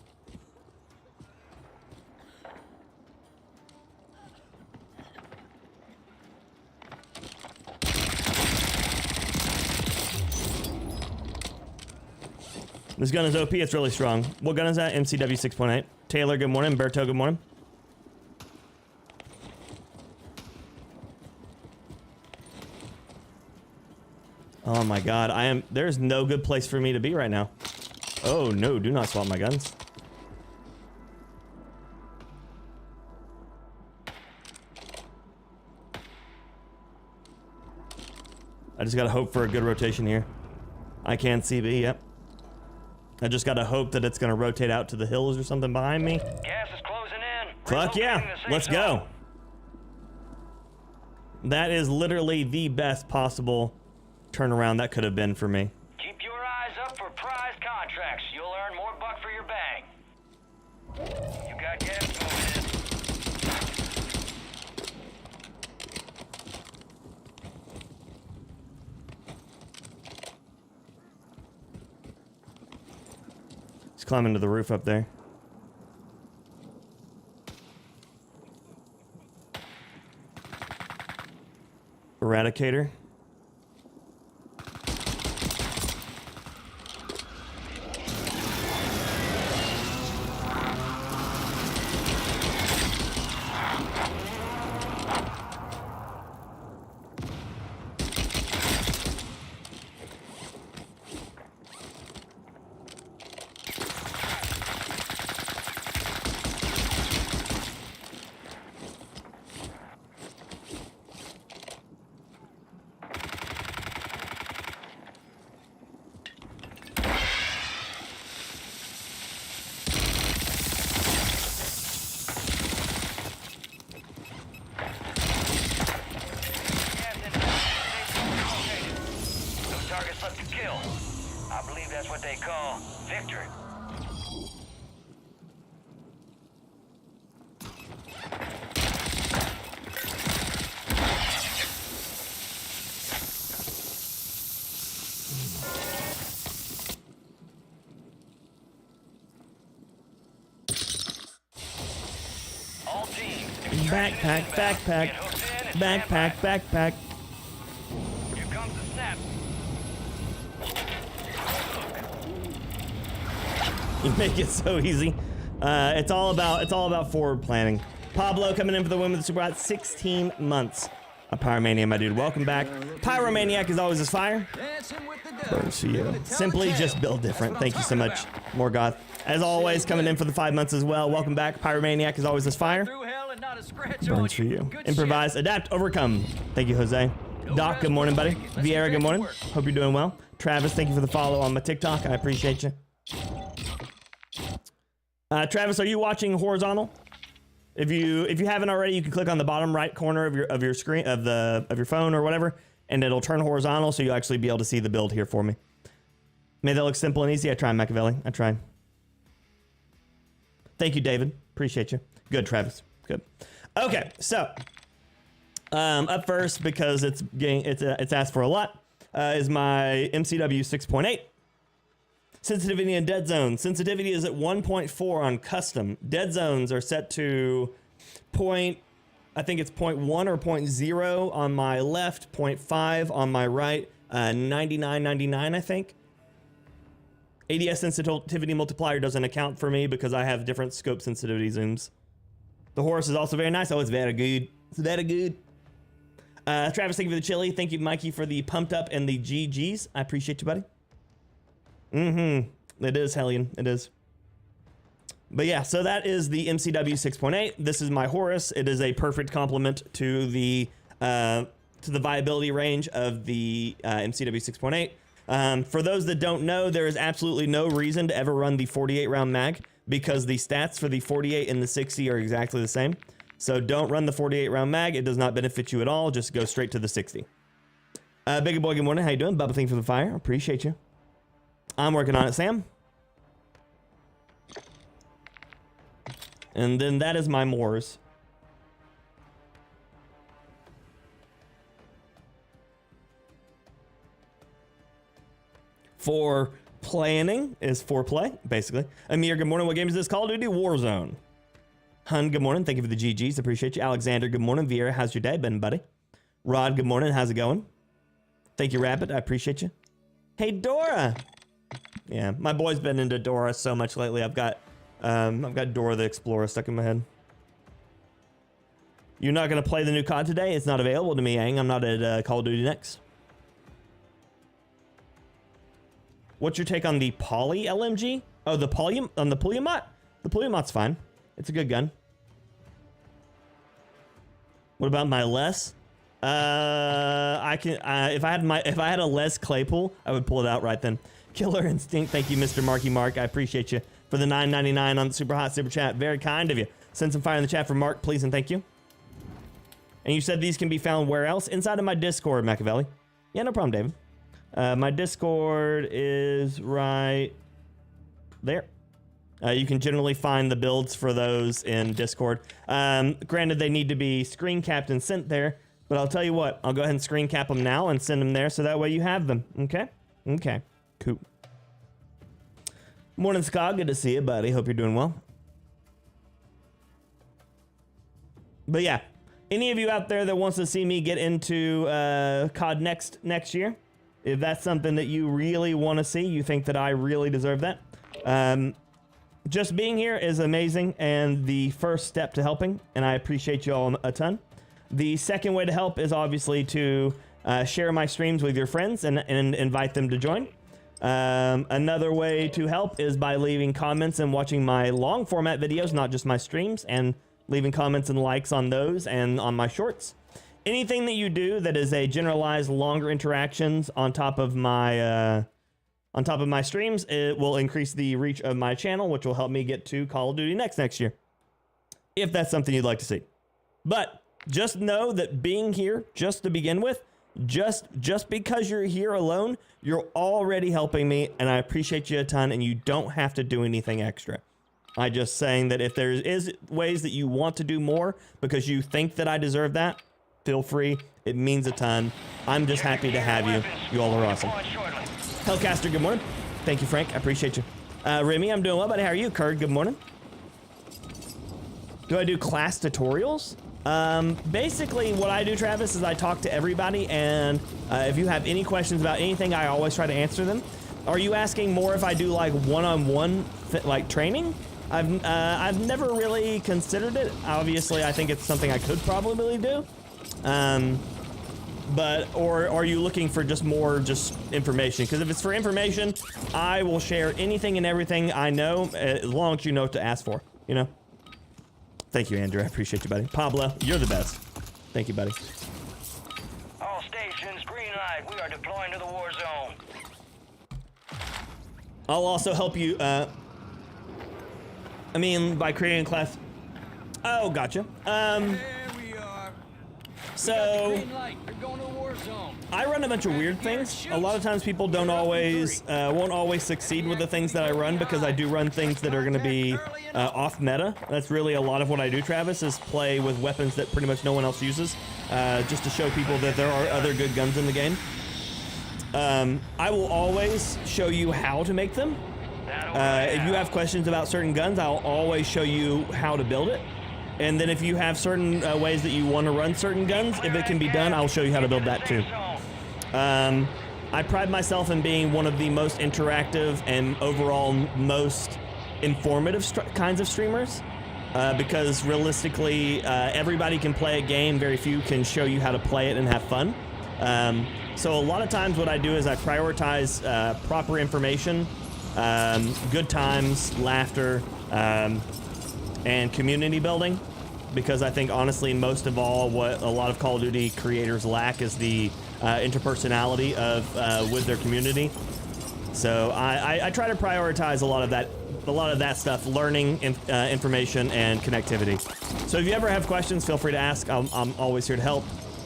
This gun is OP, it's really strong. What gun is that? MCW 6.8. Taylor, good morning. Berto, good morning. Oh my god, there's no good place for me to be right now. Oh no, do not swap my guns. I just gotta hope for a good rotation here. I can CB, yep. I just gotta hope that it's gonna rotate out to the hills or something behind me. Gas is closing in. Fuck yeah, Relocating the safe let's zone. go. That is literally the best possible turnaround that could have been for me. Keep your eyes up for prize contracts. You'll earn more buck for your bang. You got gas moving He's climbing to the roof up there. Eradicator. That's what they call victory. All teams. Backpack, backpack, backpack, backpack. Here comes the snap. You make it so easy. It's all about forward planning. Pablo coming in for the win with the super hot 16 months. A Pyromaniac, my dude. Welcome back. Pyromaniac is always as fire. Burns to you. Simply just build different. Thank you so much, Morgoth. As always, coming in for the 5 months as well. Welcome back. Pyromaniac is always as fire. Burns for you. Improvise, adapt, overcome. Thank you, Jose. Doc, good morning, buddy. Vieira, good morning. Hope you're doing well. Travis, thank you for the follow on my TikTok. I appreciate you. Travis, are you watching horizontal? If you haven't already, you can click on the bottom right corner of your screen of your phone or whatever, and it'll turn horizontal, so you'll actually be able to see the build here for me. May that look simple and easy. I try, Machiavelli. I try. Thank you, David. Appreciate you. Good, Travis. Good. Okay, so Up first, because it's asked for a lot, is my MCW 6.8. Sensitivity and dead zones. Sensitivity is at 1.4 on custom. Dead zones are set to I think it's 0.1 or 0.0 on my left, 0.5 on my right, 99.99 I think. ADS sensitivity multiplier doesn't account for me because I have different scope sensitivity zooms. The horse is also very nice. Oh, it's very good. It's very good. Travis, thank you for the chili. Thank you, Mikey, for the pumped up and the GGs. I appreciate you, buddy. It is Hellion. It is. But yeah, so that is the MCW 6.8. This is my Horus. It is a perfect complement to the viability range of the MCW 6.8. For those that don't know, there is absolutely no reason to ever run the 48 round mag because the stats for the 48 and the 60 are exactly the same. So don't run the 48 round mag. It does not benefit you at all. Just go straight to the 60. Big boy, good morning. How you doing? Bubba, thank you for the fire. Appreciate you. I'm working on it, Sam. And then that is my Moors. For planning is foreplay, basically. Amir, good morning. What game is this? Call of Duty Warzone. Hun, good morning. Thank you for the GGs. Appreciate you. Alexander, good morning. Vieira, how's your day been, buddy? Rod, good morning. How's it going? Thank you, Rabbit. I appreciate you. Hey, Dora. Yeah, my boy's been into Dora so much lately. I've got Dora the Explorer stuck in my head. You're not gonna play the new COD today? It's not available to me, Ang. I'm not at Call of Duty Next. What's your take on the Poly LMG? Oh, the Puliamot? The Puliamot's fine. It's a good gun. What about my Les? If I had a Les Claypool, I would pull it out right then. Killer Instinct, thank you, Mr. Marky Mark. I appreciate you for the $9.99 on the super hot super chat. Very kind of you. Send some fire in the chat for Mark, please, and thank you. And you said these can be found where else? Inside of my Discord, Machiavelli. Yeah, no problem, David. My Discord is right there. You can generally find the builds for those in Discord. Granted, they need to be screen capped and sent there, but I'll tell you what, I'll go ahead and screen cap them now and send them there so that way you have them. Okay? Okay. Cool. Morning, Scott. Good to see you, buddy. Hope you're doing well. But yeah, any of you out there that wants to see me get into COD next year, if that's something that you really want to see, you think that I really deserve that, just being here is amazing and the first step to helping, and I appreciate you all a ton. The second way to help is obviously to share my streams with your friends and invite them to join. Another way to help is by leaving comments and watching my long format videos, not just my streams, and leaving comments and likes on those and on my shorts. Anything that you do that is a generalized longer interactions on top of my streams, it will increase the reach of my channel, which will help me get to Call of Duty next year, if that's something you'd like to see. But just know that being here, just to begin with, just because you're here alone, you're already helping me, and I appreciate you a ton, and you don't have to do anything extra. I'm just saying that if there is ways that you want to do more because you think that I deserve that, feel free. It means a ton. I'm just happy to have you. You all are awesome. Hellcaster, good morning. Thank you, Frank. I appreciate you. Remy, I'm doing well, buddy. How are you? Kurd, good morning. Do I do class tutorials? Basically what I do, Travis, is I talk to everybody, and if you have any questions about anything, I always try to answer them. Are you asking more if I do like one-on-one like training? I've never really considered it. Obviously, I think it's something I could probably do. Or are you looking for just more information? Because if it's for information, I will share anything and everything I know as long as you know what to ask for, you know? Thank you, Andrew. I appreciate you, buddy. Pablo, you're the best. Thank you, buddy. All stations, green light. We are deploying to the war zone. I'll also help you, by creating a class. Oh, gotcha. There we are. So. Green light. You're going to the war zone. I run a bunch of weird things. A lot of times people don't always, won't always succeed with the things that I run because I do run things that are going to be off meta. That's really a lot of what I do, Travis, is play with weapons that pretty much no one else uses, just to show people that there are other good guns in the game. I will always show you how to make them. If you have questions about certain guns, I'll always show you how to build it. And then if you have certain ways that you want to run certain guns, if it can be done, I'll show you how to build that too. I pride myself in being one of the most interactive and overall most informative kinds of streamers, because realistically, everybody can play a game, very few can show you how to play it and have fun. So a lot of times what I do is I prioritize proper information, good times, laughter, and community building, because I think honestly most of all what a lot of Call of Duty creators lack is the interpersonality of with their community. So I try to prioritize a lot of that stuff, learning, information, and connectivity. So if you ever have questions, feel free to ask. I'm always here to help.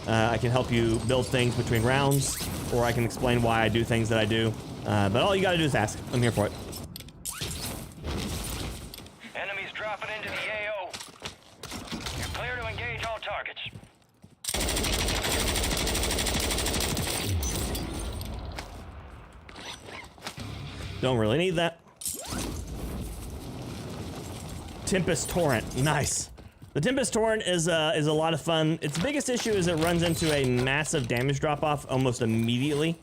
I can help you build things between rounds, or I can explain why I do things that I do. But all you gotta do is ask. I'm here for it. Enemies dropping into the AO. You're clear to engage all targets. Don't really need that. Tempest Torrent, nice. The Tempest Torrent is a lot of fun. Its biggest issue is it runs into a massive damage drop-off almost immediately.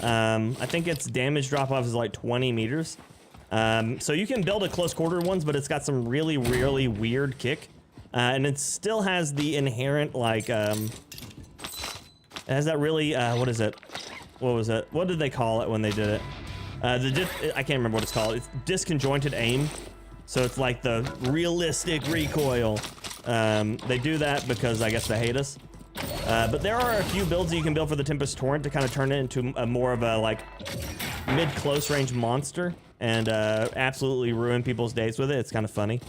I think its damage drop-off is like 20 meters. So you can build a close quarter ones, but it's got some really, really weird kick. And it still has the inherent, like, it has that really, what is it? What was it? What did they call it when they did it? I can't remember what it's called. It's disconjointed aim. So it's like the realistic recoil. They do that because I guess they hate us. But there are a few builds that you can build for the Tempest Torrent to kind of turn it into a more of a like mid-close range monster and absolutely ruin people's days with it. It's kind of funny.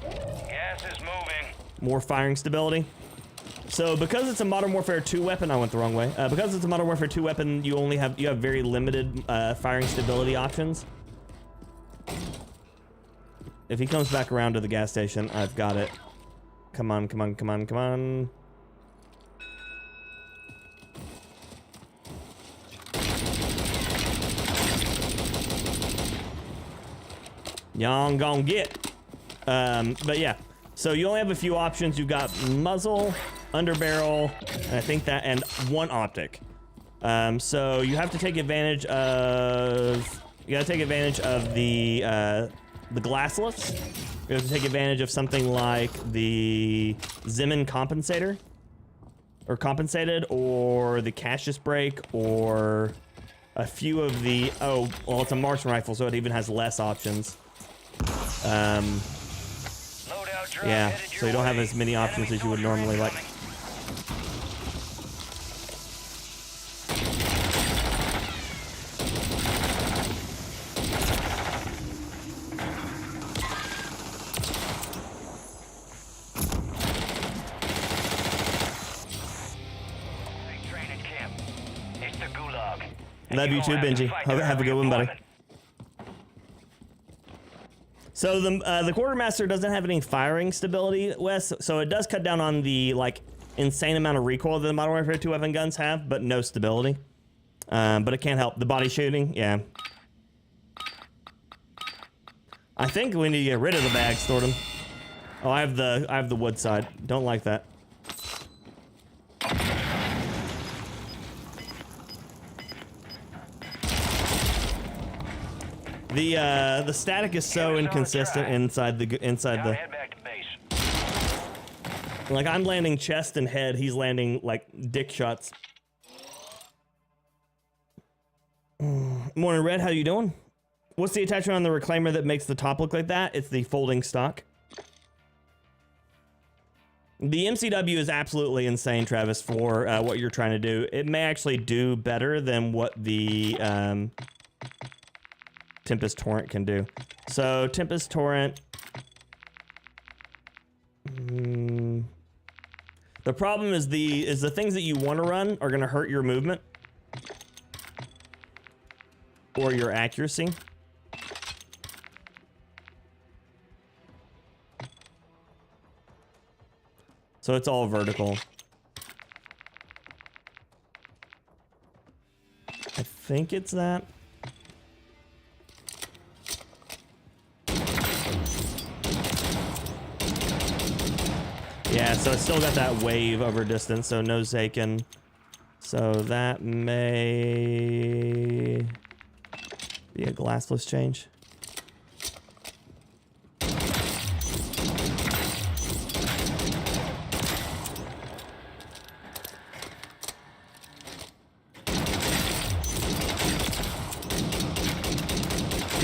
Gas is moving. More firing stability. So because it's a Modern Warfare 2 weapon, I went the wrong way. Because it's a Modern Warfare 2 weapon, you have very limited firing stability options. If he comes back around to the gas station, I've got it. Come on, come on, come on, come on. Y'all gon' get. But yeah, so you only have a few options. You've got muzzle, underbarrel, and I think that, and one optic. So you have to take advantage of. You gotta take advantage of the glassless. You have to take advantage of something like the Zeman compensator, or compensated, or the Cassius brake, or a few of the. Oh, well, it's a marksman rifle, so it even has less options. Yeah, so you don't have as many options as you would normally like. Love you too, Benji. Have a good one, buddy. So the Quartermaster doesn't have any firing stability, Wes, so it does cut down on the like insane amount of recoil that the Modern Warfare 2 weapon guns have, but no stability. But it can't help. The body shooting, yeah. I think we need to get rid of the bags, Thornton. Oh, I have the wood side. Don't like that. The static is so inconsistent inside the. Like I'm landing chest and head, he's landing like dick shots. Morning, Red. How you doing? What's the attachment on the reclaimer that makes the top look like that? It's the folding stock. The MCW is absolutely insane, Travis, for what you're trying to do. It may actually do better than what the Tempest Torrent can do. So Tempest Torrent. The problem is the things that you want to run are going to hurt your movement or your accuracy. So it's all vertical. I think it's that. Yeah, so it's still got that wave over distance, so no Zaken. So that may be a glassless change.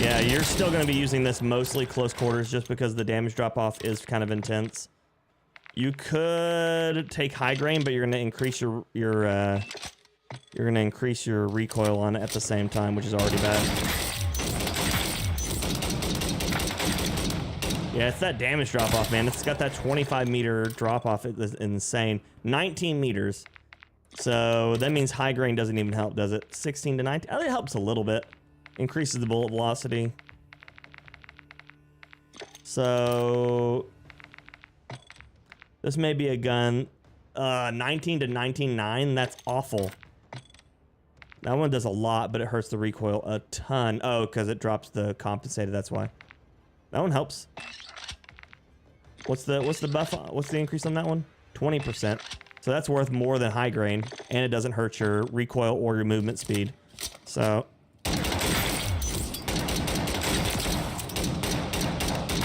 Yeah, you're still going to be using this mostly close quarters just because the damage drop-off is kind of intense. You could take high grain, but you're going to increase your recoil on it at the same time, which is already bad. Yeah, it's that damage drop-off, man. It's got that 25-meter drop-off. It's insane. 19 meters. So that means high grain doesn't even help, does it? 16 to 19. Oh, it helps a little bit. Increases the bullet velocity. So this may be a gun. 19 to 19.9. That's awful. That one does a lot, but it hurts the recoil a ton. Oh, because it drops the compensator. That's why. That one helps. What's the buff? What's the increase on that one? 20%. So that's worth more than high grain, and it doesn't hurt your recoil or your movement speed. So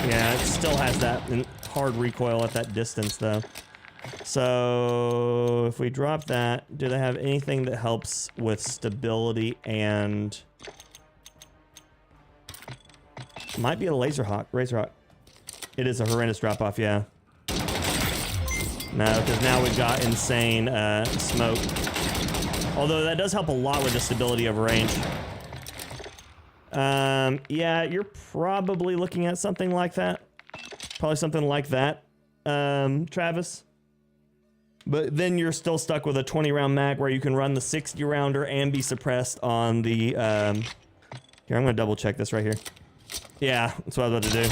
yeah, it still has that hard recoil at that distance, though. So if we drop that, do they have anything that helps with stability and... Might be a Razorhawk. It is a horrendous drop-off, yeah. No, because now we've got insane smoke. Although that does help a lot with the stability of range. Yeah, you're probably looking at something like that. Probably something like that, Travis. But then you're still stuck with a 20-round mag where you can run the 60-rounder and be suppressed on the... Here, I'm going to double-check this right here. Yeah, that's what I was about to do.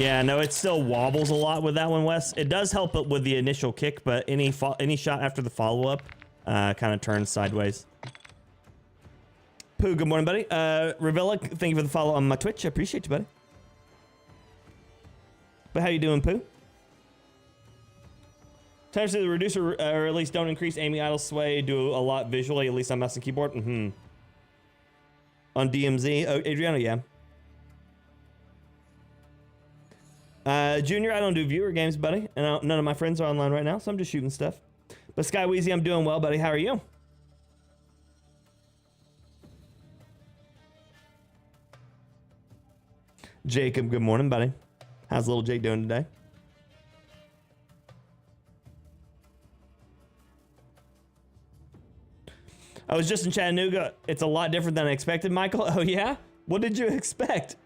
Yeah, no, it still wobbles a lot with that one, Wes. It does help it with the initial kick, but any shot after the follow-up kind of turns sideways. Pooh, good morning, buddy. Ravilla, thank you for the follow on my Twitch. I appreciate you, buddy. But how you doing, Pooh? Times to the reducer, or at least don't increase aiming, idle, sway, do a lot visually, at least on mouse and keyboard. Mm-hmm. On DMZ. Oh, Adriano, yeah. Junior, I don't do viewer games, buddy. And none of my friends are online right now, so I'm just shooting stuff. But Skyweezy, I'm doing well, buddy. How are you? Jacob, good morning, buddy. How's little Jake doing today? I was just in Chattanooga. It's a lot different than I expected, Michael. Oh, yeah? What did you expect?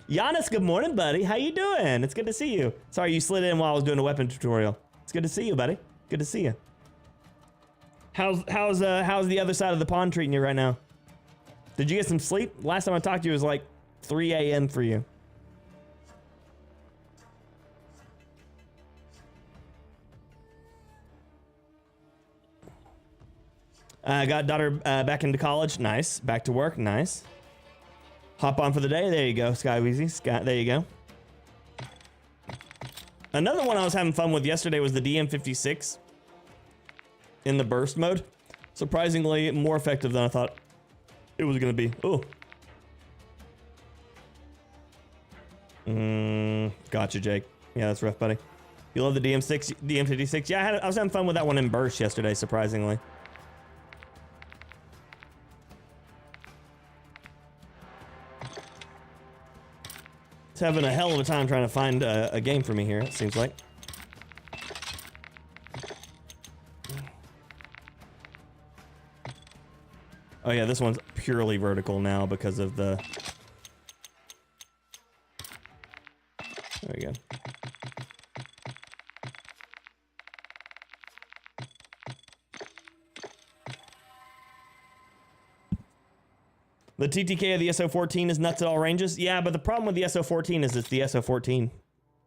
Giannis, good morning, buddy. How you doing? It's good to see you. Sorry, you slid in while I was doing a weapon tutorial. It's good to see you, buddy. Good to see you. How's the other side of the pond treating you right now? Did you get some sleep? Last time I talked to you, it was like 3 a.m. for you. Got daughter back into college. Nice. Back to work. Nice. Hop on for the day. There you go, Skyweezy. Scott, there you go. Another one I was having fun with yesterday was the DM56 in the burst mode. Surprisingly more effective than I thought it was going to be. Oh. Gotcha, Jake. Yeah, that's rough, buddy. You love the DM56? Yeah, I was having fun with that one in burst yesterday, surprisingly. It's having a hell of a time trying to find a game for me here, it seems like. Oh yeah, this one's purely vertical now because of the... The TTK of the SO14 is nuts at all ranges. Yeah, but the problem with the SO14 is it's the SO14.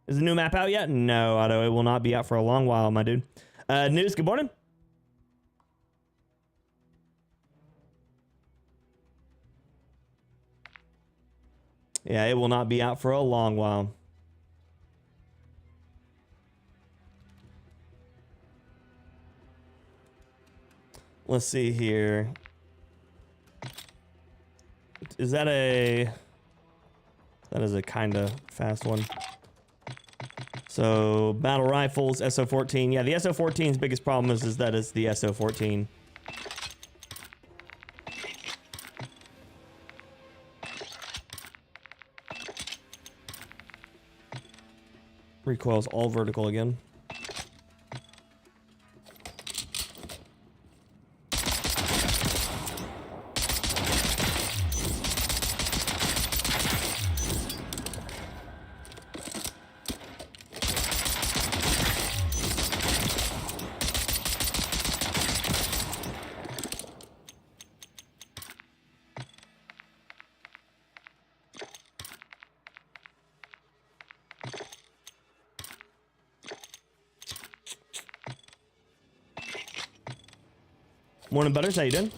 Is the new map out yet? No, Otto. It will not be out for a long while, my dude. News, good morning. Yeah, it will not be out for a long while. Let's see here. Is that a... That is a kind of fast one. So, battle rifles, SO14. Yeah, the SO14's biggest problem is that it's the SO14. Recoil's all vertical again. Morning, Butters. How you doing?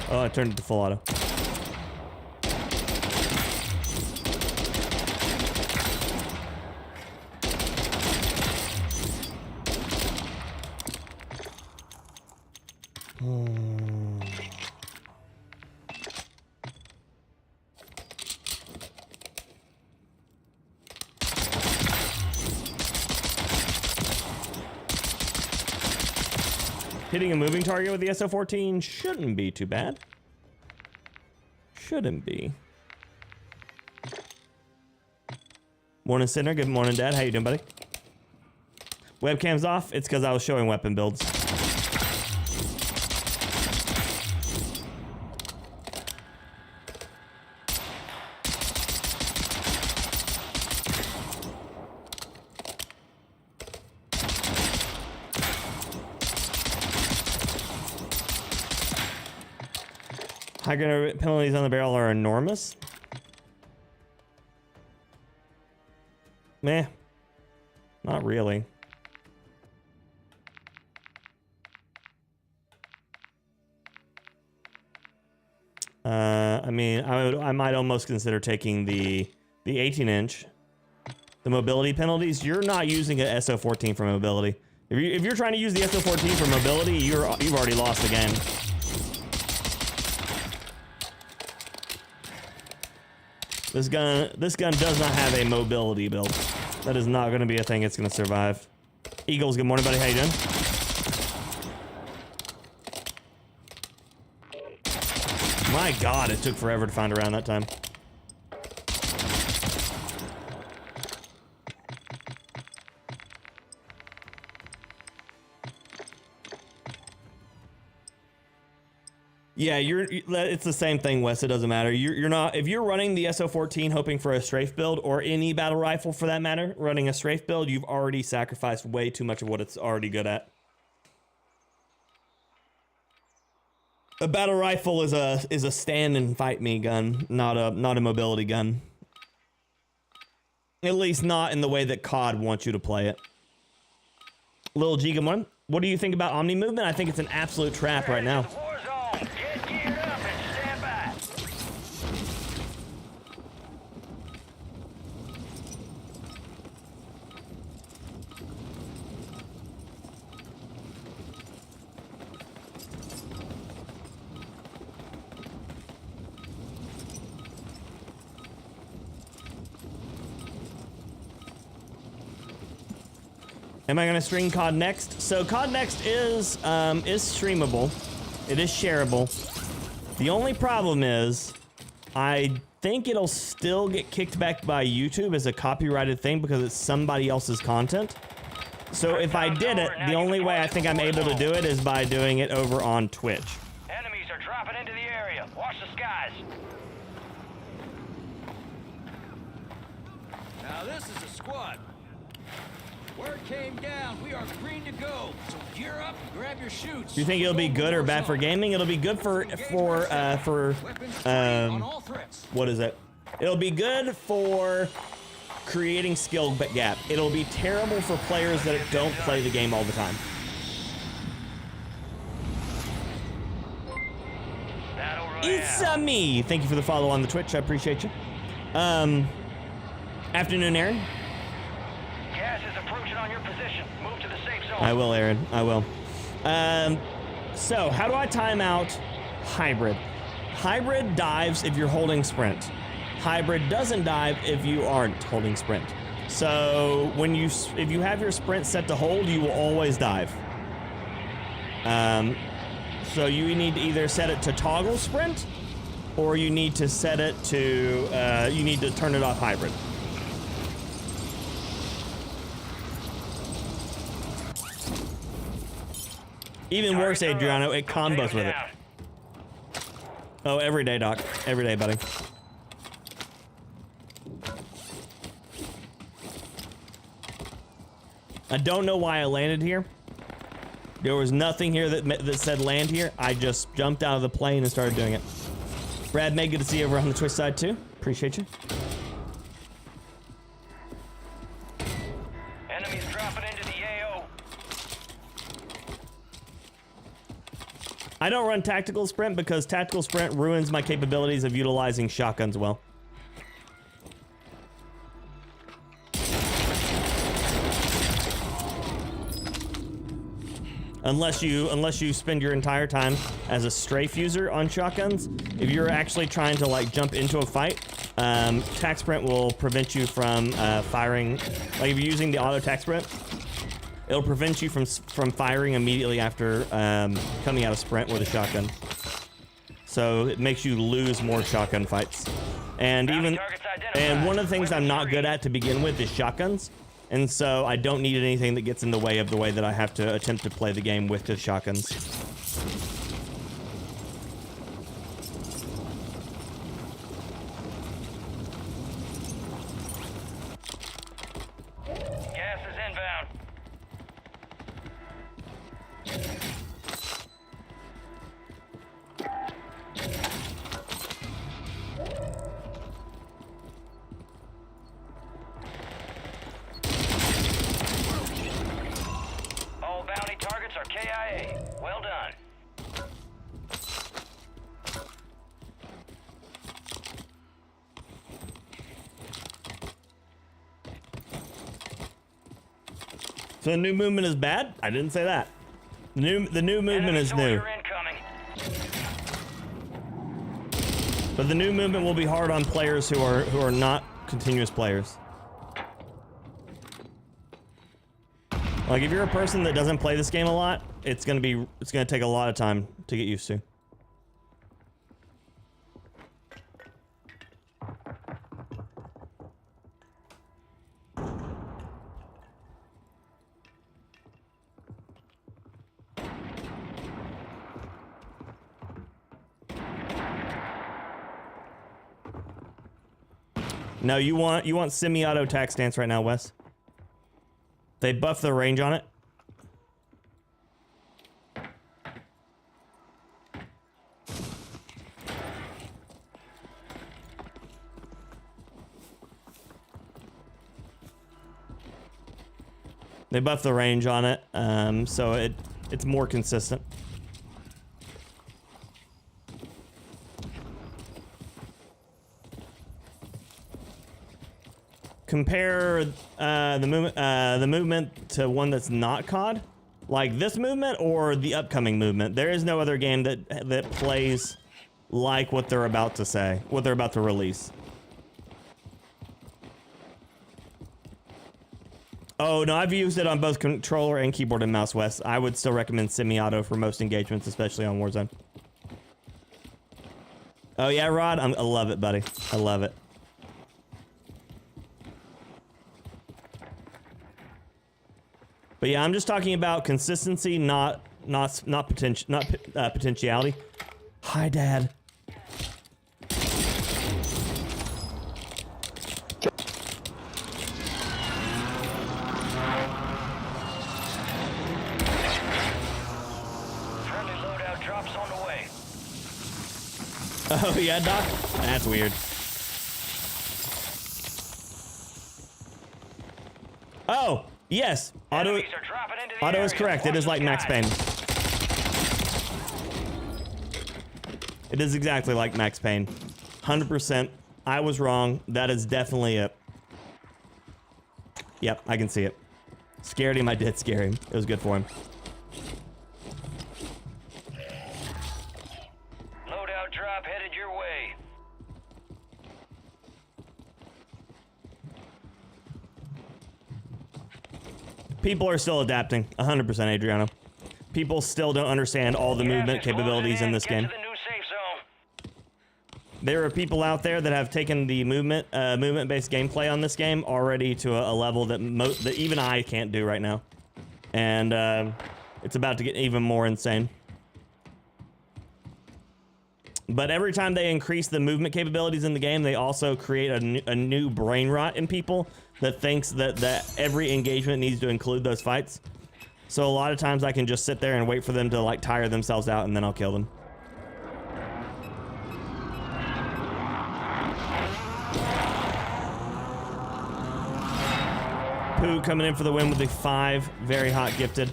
Oh, I turned it to full auto. Hitting a moving target with the SO14 shouldn't be too bad. Shouldn't be. Morning, Sinner. Good morning, Dad. How you doing, buddy? Webcam's off. It's because I was showing weapon builds. High ground penalties on the barrel are enormous. Meh. Not really. I mean, I might almost consider taking the 18-inch. The mobility penalties. You're not using a SO14 for mobility. If you're trying to use the SO14 for mobility, you've already lost the game. This gun does not have a mobility build. That is not going to be a thing it's going to survive. Eagles, good morning, buddy. How you doing? My God, it took forever to find around that time. Yeah, it's the same thing, Wes. It doesn't matter. You're not, if you're running the SO14 hoping for a strafe build, or any battle rifle for that matter, running a strafe build, you've already sacrificed way too much of what it's already good at. A battle rifle is a stand and fight me gun, not a mobility gun. At least not in the way that COD wants you to play it. Lil G, good morning. What do you think about Omni movement? I think it's an absolute trap right now. Warzone, get geared up and stand by. Am I gonna stream COD Next? So COD Next is streamable. It is shareable. The only problem is, I think it'll still get kicked back by YouTube as a copyrighted thing because it's somebody else's content. So if I did it, the only way I think I'm able to do it is by doing it over on Twitch. Enemies are dropping into the area. Watch the skies. Now this is a squad. Word came down. We are green to go. So gear up, grab your chutes. Do you think it'll be good or bad for gaming? It'll be good for what is it? It'll be good for creating skill gap. It'll be terrible for players that don't play the game all the time. It's me. Thank you for the follow on the Twitch. I appreciate you. Afternoon, Aaron. Gas is approaching on your position. Move to the safe zone. I will, Aaron. I will. So how do I time out hybrid? Hybrid dives if you're holding sprint. Hybrid doesn't dive if you aren't holding sprint. So if you have your sprint set to hold, you will always dive. So you need to either set it to toggle sprint, or you need to set it to, you need to turn it off hybrid. Even worse, Adriano, it combos with it. Oh, every day, Doc. Every day, buddy. I don't know why I landed here. There was nothing here that said land here. I just jumped out of the plane and started doing it. Brad May, good to see you over on the Twitch side too. Appreciate you. Enemies dropping into the AO. I don't run tactical sprint because tactical sprint ruins my capabilities of utilizing shotguns well. Unless you spend your entire time as a strafe user on shotguns. If you're actually trying to like jump into a fight, tac sprint will prevent you from firing. Like if you're using the auto tac sprint, it'll prevent you from firing immediately after coming out of sprint with a shotgun. So it makes you lose more shotgun fights. And one of the things I'm not good at to begin with is shotguns. And so I don't need anything that gets in the way of the way that I have to attempt to play the game with the shotguns. Gas is inbound. All bounty targets are KIA. Well done. So the new movement is bad? I didn't say that. The new movement is new. Incoming. But the new movement will be hard on players who are not continuous players. Like if you're a person that doesn't play this game a lot, it's gonna take a lot of time to get used to. No, you want semi-auto tac stance right now, Wes. They buffed the range on it. They buffed the range on it, so it's more consistent. Compare the movement to one that's not COD, like this movement or the upcoming movement. There is no other game that plays like what they're about to say, what they're about to release. Oh no, I've used it on both controller and keyboard and mouse, Wes. I would still recommend semi-auto for most engagements, especially on Warzone. Oh yeah, Rod, I love it, buddy. I love it. But yeah, I'm just talking about consistency, not potentiality. Hi, Dad. Oh, yeah, Doc? That's weird. Oh, yes. Auto Enemies are dropping into the is area. correct. It Watch is the like Max skies. Payne. It is exactly like Max Payne. 100%. I was wrong. That is definitely it. Yep, I can see it. Scared him. I did scare him. It was good for him. Loadout drop headed your way. People are still adapting. 100%, Adriano. People still don't understand all the movement Gas is capabilities closing in this Get game. to the new safe zone. There are people out there that have taken the movement-based gameplay on this game already to a level that even I can't do right now, and it's about to get even more insane. But every time they increase the movement capabilities in the game, they also create a new brain rot in people that thinks that every engagement needs to include those fights. So a lot of times I can just sit there and wait for them to like tire themselves out, and then I'll kill them. Pooh coming in for the win with the 5. Very hot gifted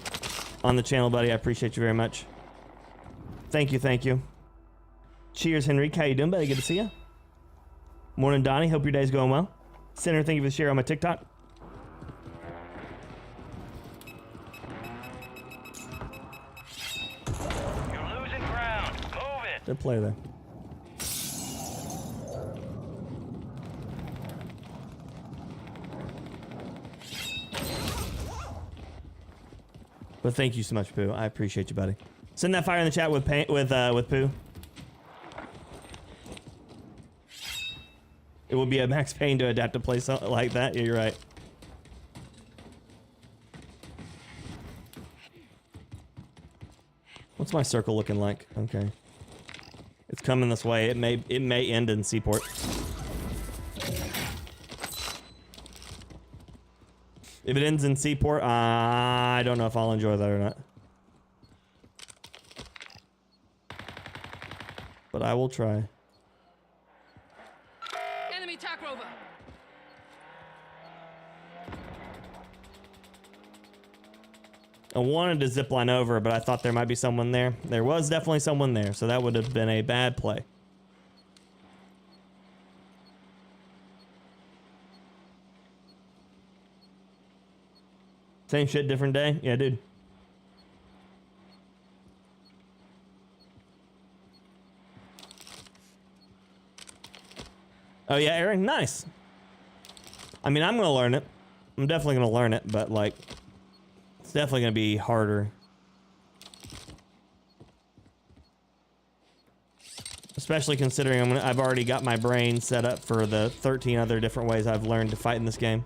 on the channel, buddy. I appreciate you very much. Thank you, thank you. Cheers, Henrique. How you doing, buddy? Good to see you. Morning, Donnie. Hope your day's going well. Sinner, thank you for the share on my TikTok. You're losing ground. Move it. Good play there. But thank you so much, Pooh. I appreciate you, buddy. Send that fire in the chat with Pooh. It would be a Max Payne to adapt to play something like that. Yeah, you're right. What's my circle looking like? Okay. It's coming this way. It may end in Seaport. If it ends in Seaport, I don't know if I'll enjoy that or not. But I will try. Enemy TAC rover. I wanted to zipline over, but I thought there might be someone there. There was definitely someone there, so that would have been a bad play. Same shit, different day? Yeah, dude. Oh yeah, Aaron, nice. I mean, I'm gonna learn it. I'm definitely gonna learn it, but like, it's definitely gonna be harder. Especially considering I've already got my brain set up for the 13 other different ways I've learned to fight in this game.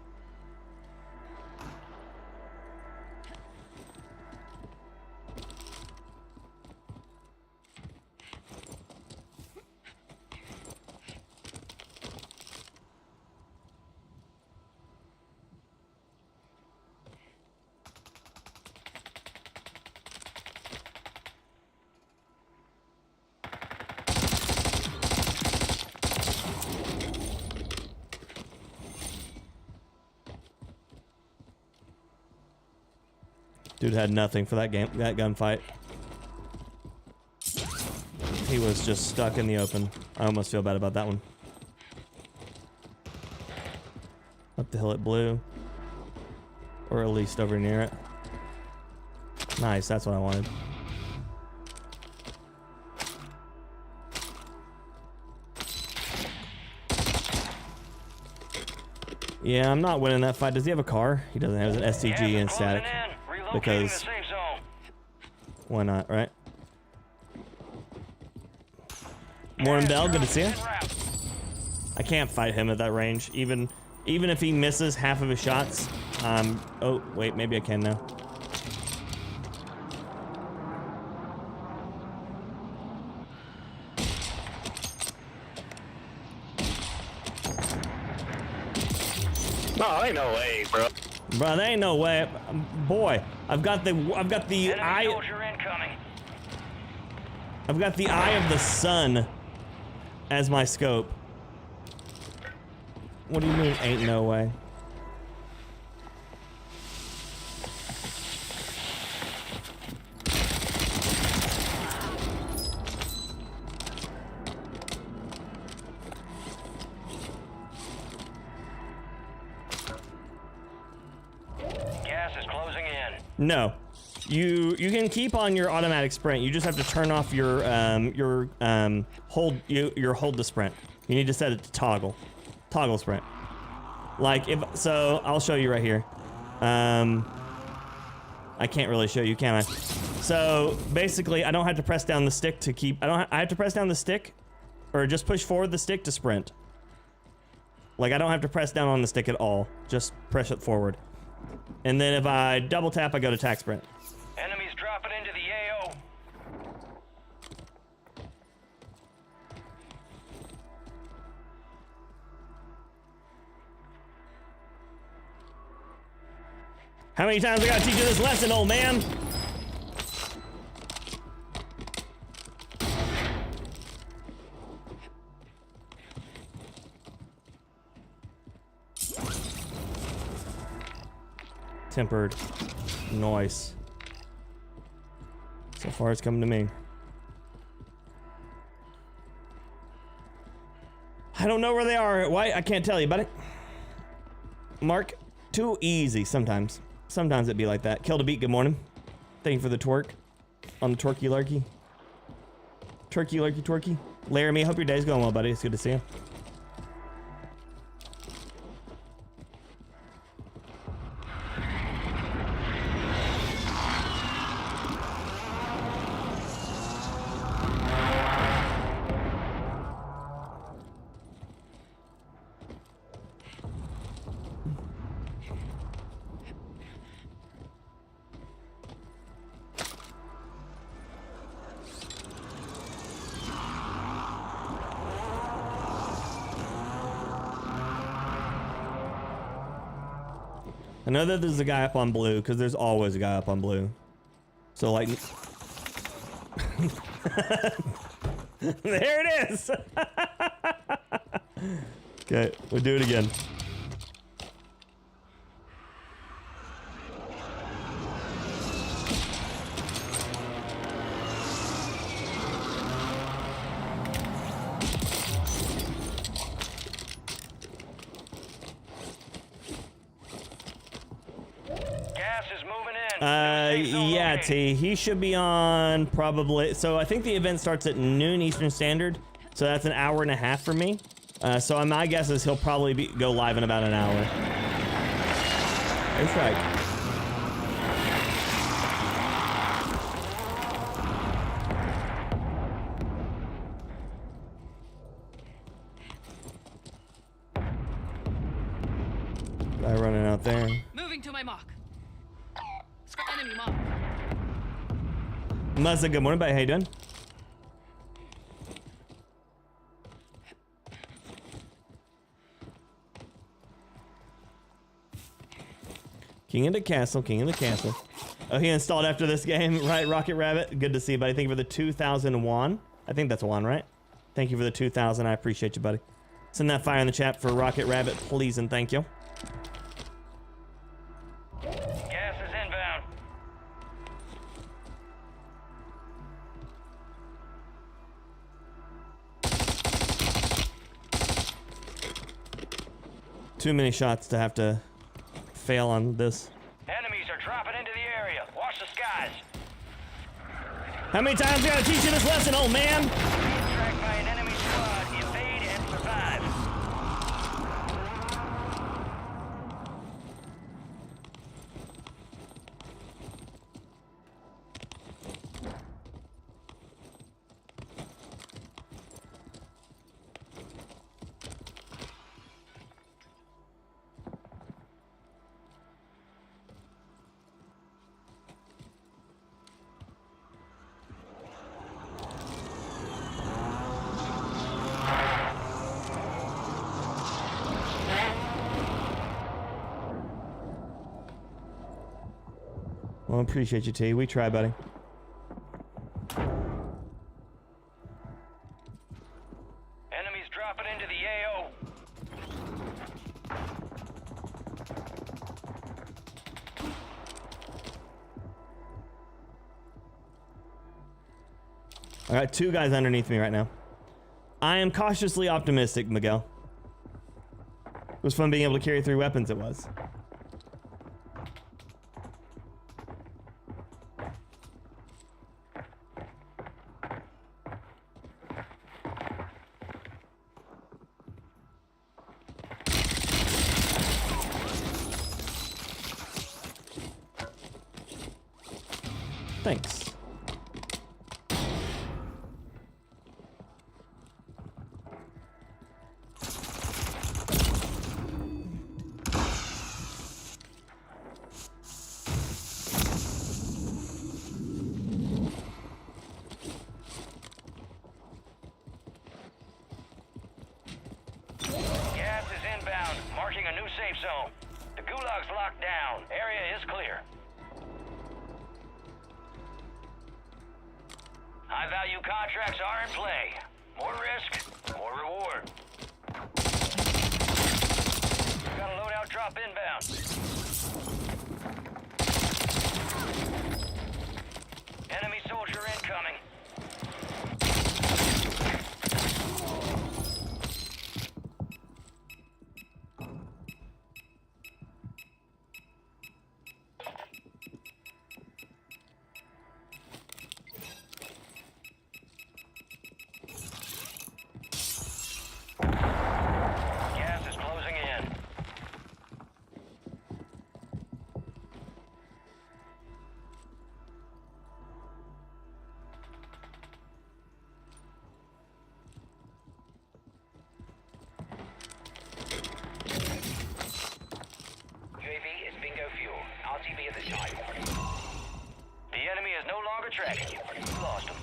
Dude had nothing for that gunfight. He was just stuck in the open. I almost feel bad about that one. Up the hill at blue. Or at least over near it. Nice, that's what I wanted. Yeah, I'm not winning that fight. Does he have a car? He doesn't have an STG and static. Because why not, right? Morning, Bell. Good to see you. I can't fight him at that range. Even if he misses half of his shots. Oh, wait. Maybe I can now. No, ain't no way, bro. Bro, there ain't no way. Boy, I've got the eye. Soldier incoming. I've got the eye of the sun as my scope. What do you mean, ain't no way? Gas is closing in. No. You can keep on your automatic sprint. You just have to turn off your hold to sprint. You need to set it to toggle sprint. Like if so, I'll show you right here. I can't really show you, can I? So basically, I don't have to press down the stick to keep. I have to press down the stick, or just push forward the stick to sprint. Like I don't have to press down on the stick at all. Just press it forward. And then if I double tap, I go to attack sprint. Enemies dropping into the AO. How many times I gotta teach you this lesson, old man? Tempered. Noise. So far it's coming to me. I don't know where they are. Why? I can't tell you, buddy. Mark, too easy sometimes. Sometimes it'd be like that. Kill to beat, good morning. Thank you for the twerk on the twerky larky. Turkey larky twerky. Laramie, hope your day's going well, buddy. It's good to see you. I know that there's a guy up on blue, because there's always a guy up on blue. So, like... There it is! Okay, we'll do it again. Yeah, T. He should be on probably. So I think the event starts at noon Eastern Standard. So that's an hour and a half for me. So my guess is he'll probably go live in about an hour. That's right. Guy running out there. Moving to my mark. Enemy mark. Muzza, good morning, buddy. How you doing? King of the castle, king of the castle. Oh, he installed after this game, right? Rocket Rabbit, good to see you, buddy. Thank you for the 2,000 won. I think that's one, right? Thank you for the 2,000. I appreciate you, buddy. Send that fire in the chat for Rocket Rabbit, please, and thank you. Gas is inbound. Too many shots to have to fail on this. Enemies are dropping into the area. Watch the skies. How many times I gotta teach you this lesson, old man? Tracked by an enemy squad. Evade and survive. Well, appreciate you, T. We try, buddy. Enemy I got 2 guys underneath me right now. I am cautiously optimistic, Miguel. It was fun being able to carry 3 weapons, it was. Thanks. Gas is inbound, marking a new safe zone. The gulag's locked down. Area is clear. High-value contracts are in play. More risk, more reward. We've got a loadout drop inbound. Enemy soldier incoming. Gas is closing in. UAV is bingo fuel. RTV at the time. The enemy is no longer tracking you. You lost him.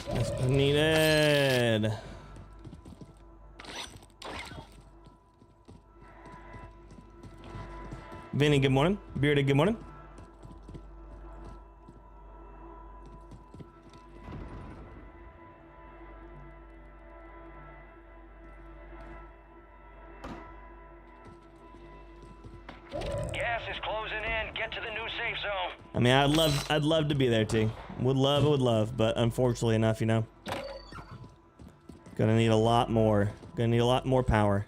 That's what needed. Vinny, good morning. Bearded, good morning. Gas is closing in. Get to the new safe zone. I mean, I'd love to be there, T. Would love, but unfortunately enough, you know. Gonna need a lot more. Gonna need a lot more power.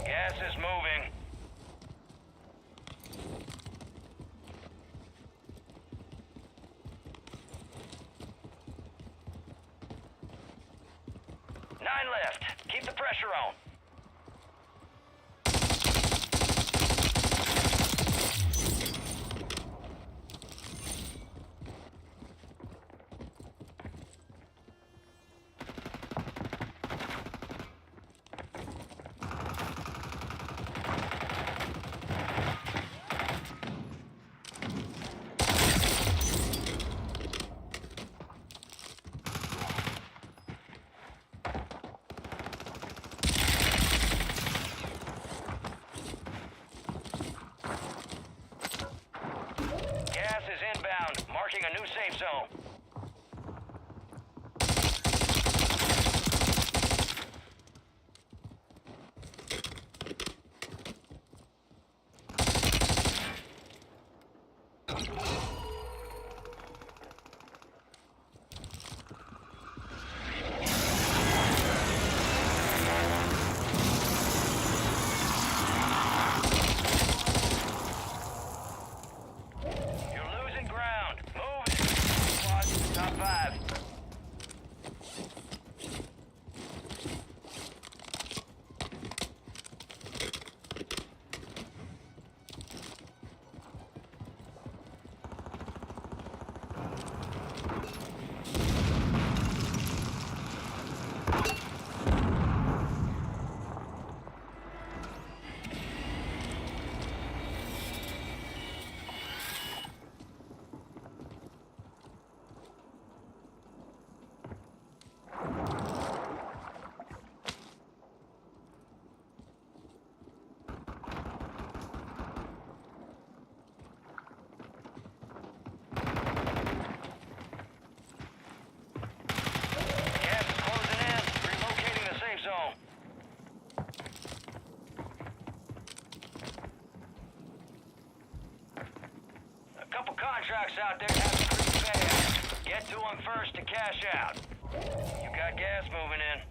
Gas is moving. Nine left. Keep the pressure on. Gas is inbound, marking a new safe zone. You're losing ground. Move it. Squad to the top 5. contracts out there have increased payouts. Get to them first to cash out. You got gas moving in.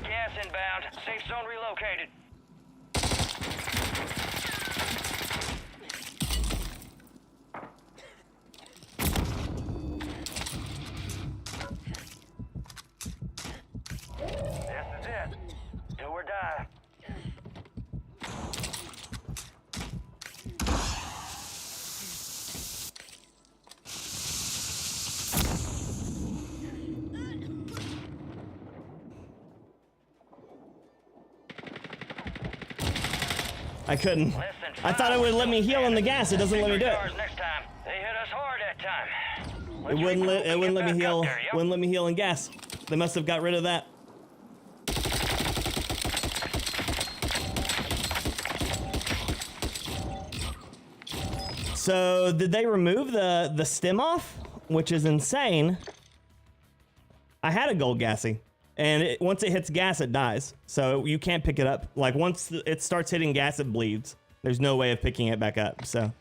Gas inbound. Safe zone relocated. This is it. Do or die. I couldn't. I thought it would let me heal on the gas. It doesn't let me do it. Next time. They hit us hard that time. It wouldn't let me heal. Wouldn't let me heal in gas. They must have got rid of that. So did they remove the stem off? Which is insane. I had a gold gassy. And once it hits gas, it dies. So you can't pick it up. Like, once it starts hitting gas, it bleeds. There's no way of picking it back up. So,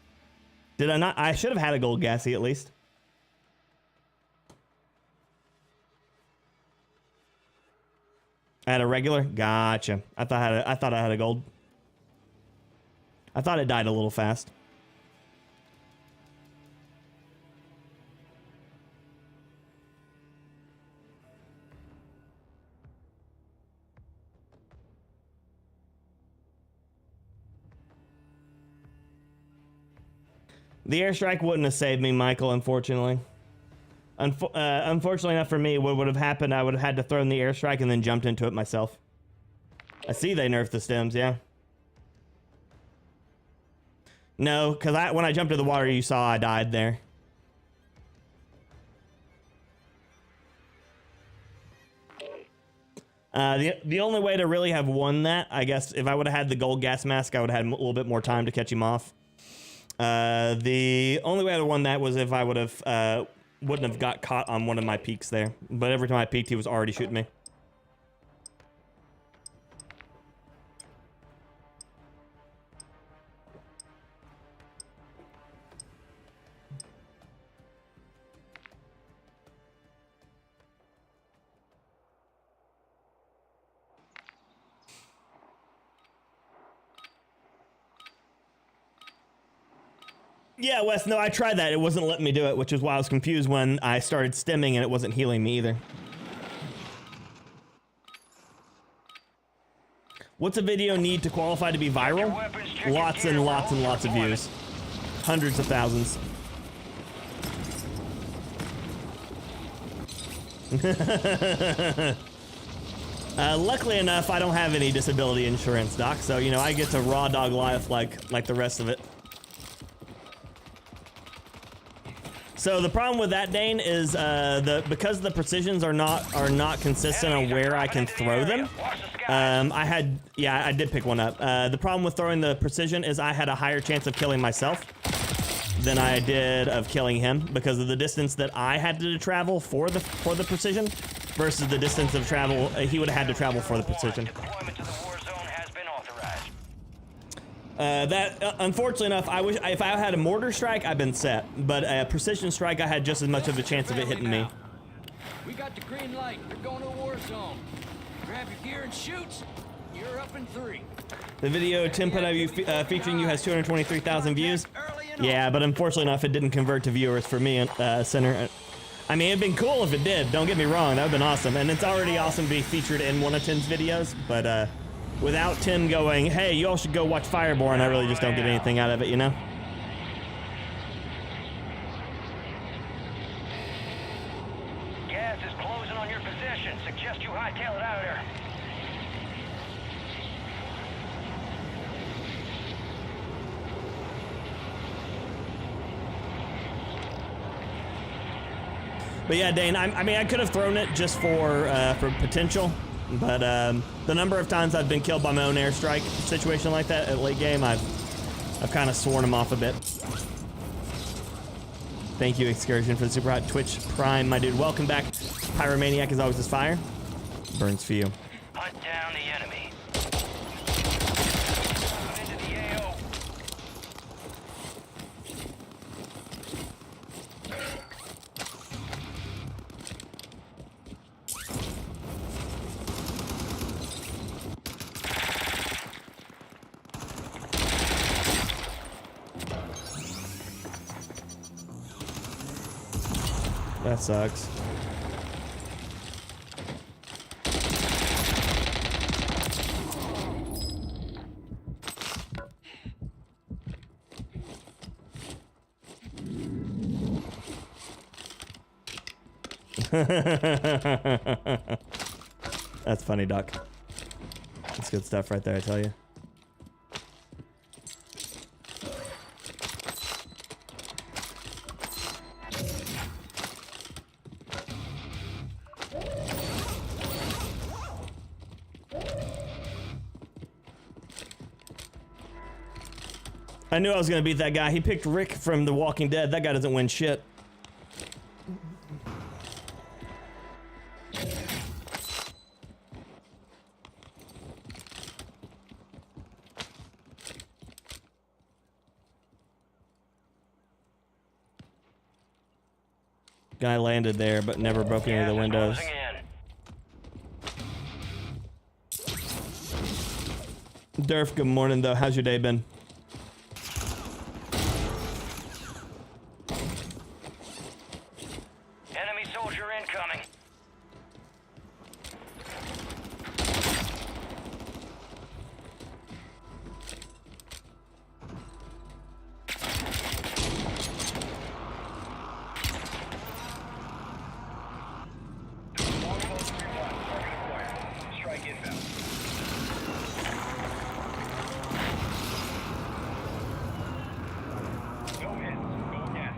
did I not? I should have had a gold gassy at least. I had a regular? Gotcha. I thought I had a gold. I thought it died a little fast. The airstrike wouldn't have saved me, Michael, unfortunately. Unfortunately enough for me, what would have happened, I would have had to throw in the airstrike and then jumped into it myself. I see they nerfed the stems, yeah. No, because when I jumped in the water, you saw I died there. The only way to really have won that, I guess, if I would have had the gold gas mask, I would have had a little bit more time to catch him off. The only way I would have won that was if I would have, wouldn't have got caught on one of my peaks there. But every time I peeked, he was already shooting me. Yeah, Wes, no, I tried that. It wasn't letting me do it, which is why I was confused when I started stemming and it wasn't healing me either. What's a video need to qualify to be viral? Lots and lots and lots of views. Hundreds of thousands. Luckily enough, I don't have any disability insurance, Doc, so, you know, I get to raw dog life like the rest of it. So the problem with that, Dane, is because the precisions are not consistent on where I can throw them. I did pick one up. The problem with throwing the precision is I had a higher chance of killing myself than I did of killing him because of the distance that I had to travel for the precision versus the distance of travel he would have had to travel for the precision. Unfortunately enough, I wish if I had a mortar strike, I'd been set. But a precision strike, I had just as much of a chance of it hitting me. We got the green light. You're going to the war zone. Grab your gear and shoot. You're up in 3. The video Tim put of you featuring you has 223,000 views. Yeah, but unfortunately enough, it didn't convert to viewers for me, Center. I mean, it'd been cool if it did. Don't get me wrong, that would've been awesome. And it's already awesome to be featured in one of Tim's videos, but without Tim going, hey, you all should go watch FyrBorne, I really just don't get anything out of it, you know? Gas is closing on your position. Suggest you hightail it out of there. But yeah, Dane, I mean, I could have thrown it just for potential, but the number of times I've been killed by my own airstrike situation like that at late game, I've kind of sworn him off a bit. Thank you, Excursion, for the super hot Twitch Prime, my dude. Welcome back. Pyromaniac is always this fire. Burns for you. Hunt down the enemy. Into the AO. That sucks. That's funny, Doc. That's good stuff right there, I tell you. I knew I was gonna beat that guy. He picked Rick from The Walking Dead. That guy doesn't win shit. Guy landed there, but never broke any of the windows. Durf, good morning though. How's your day been? Enemy soldier incoming. Strike inbound. Go ahead. Go again.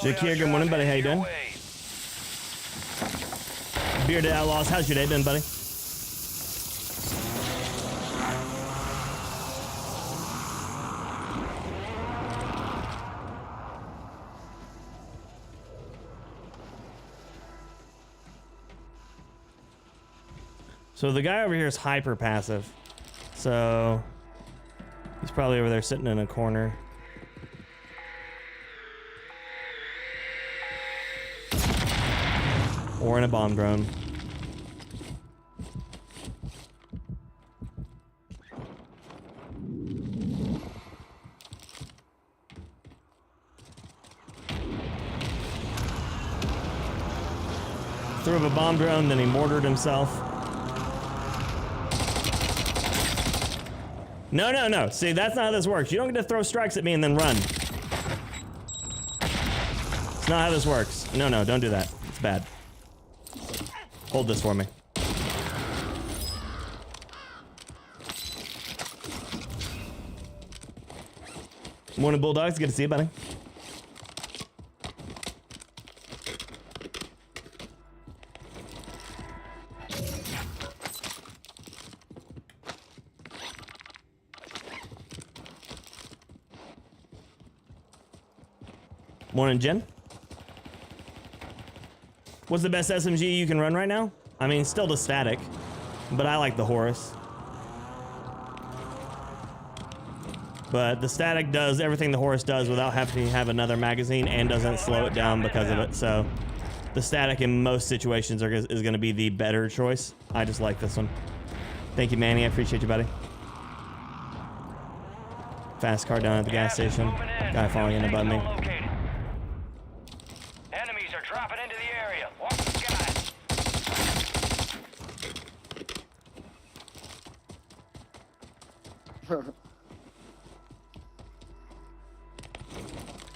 Jake here, good morning, buddy. How you doing? Bearded Outlaws, how's your day been, buddy? So the guy over here is hyper passive. So he's probably over there sitting in a corner. Or in a bomb drone. Threw up a bomb drone, then he mortared himself. No, no, no. See, that's not how this works. You don't get to throw strikes at me and then run. It's not how this works. No, no, don't do that. It's bad. Hold this for me. Morning, Bulldogs. Good to see you, buddy. Morning, Jen. What's the best SMG you can run right now? I mean, still the static, but I like the Horus. But the static does everything the Horus does without having to have another magazine and doesn't slow it down because of it. So the static in most situations is going to be the better choice. I just like this one. Thank you, Manny. I appreciate you, buddy. Fast car down at the gas station. Guy falling in above me. Enemies are dropping into the area. Watch the skies.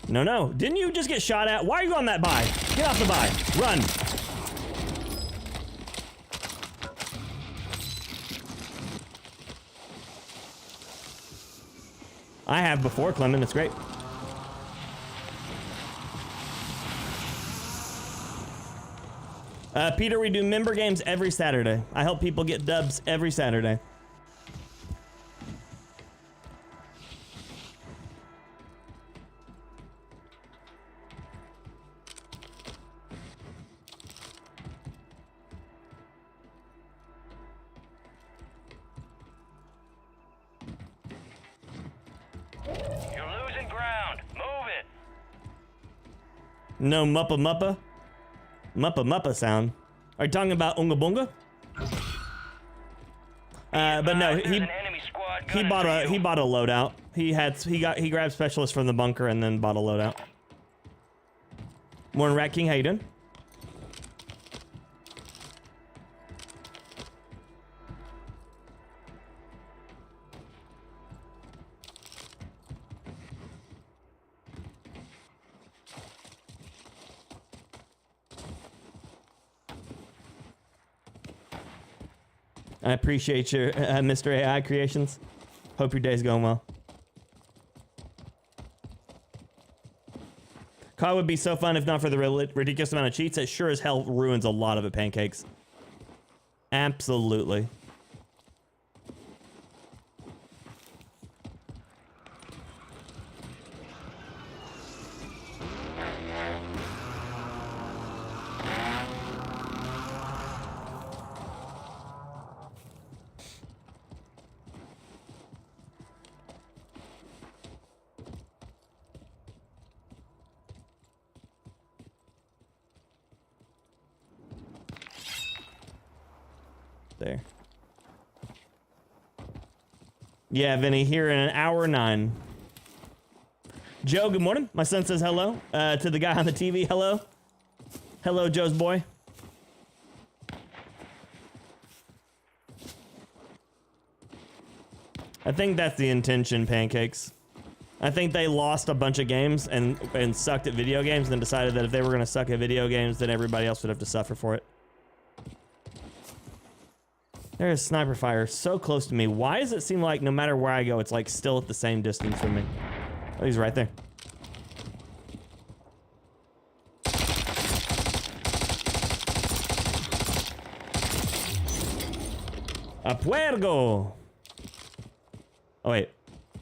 No, no. Didn't you just get shot at? Why are you on that buy? Get off the buy. Run. I have before, Clement. It's great. Peter, we do member games every Saturday. I help people get dubs every Saturday. No muppa muppa? Muppa muppa sound. Are you talking about Unga Bunga? But no, he bought a loadout. He grabbed specialist from the bunker and then bought a loadout. Morning, Rat King, how you doing? I appreciate your Mr. AI creations. Hope your day's going well. COD would be so fun if not for the ridiculous amount of cheats. It sure as hell ruins a lot of it, Pancakes. Absolutely. There. Yeah, Vinny, here in an hour 9. Joe, good morning. My son says hello. To the guy on the TV, hello. Hello, Joe's boy. I think that's the intention, Pancakes. I think they lost a bunch of games and sucked at video games and then decided that if they were going to suck at video games, then everybody else would have to suffer for it. There is sniper fire so close to me. Why does it seem like no matter where I go, it's like still at the same distance from me? Oh, he's right there. A puergo. Oh wait,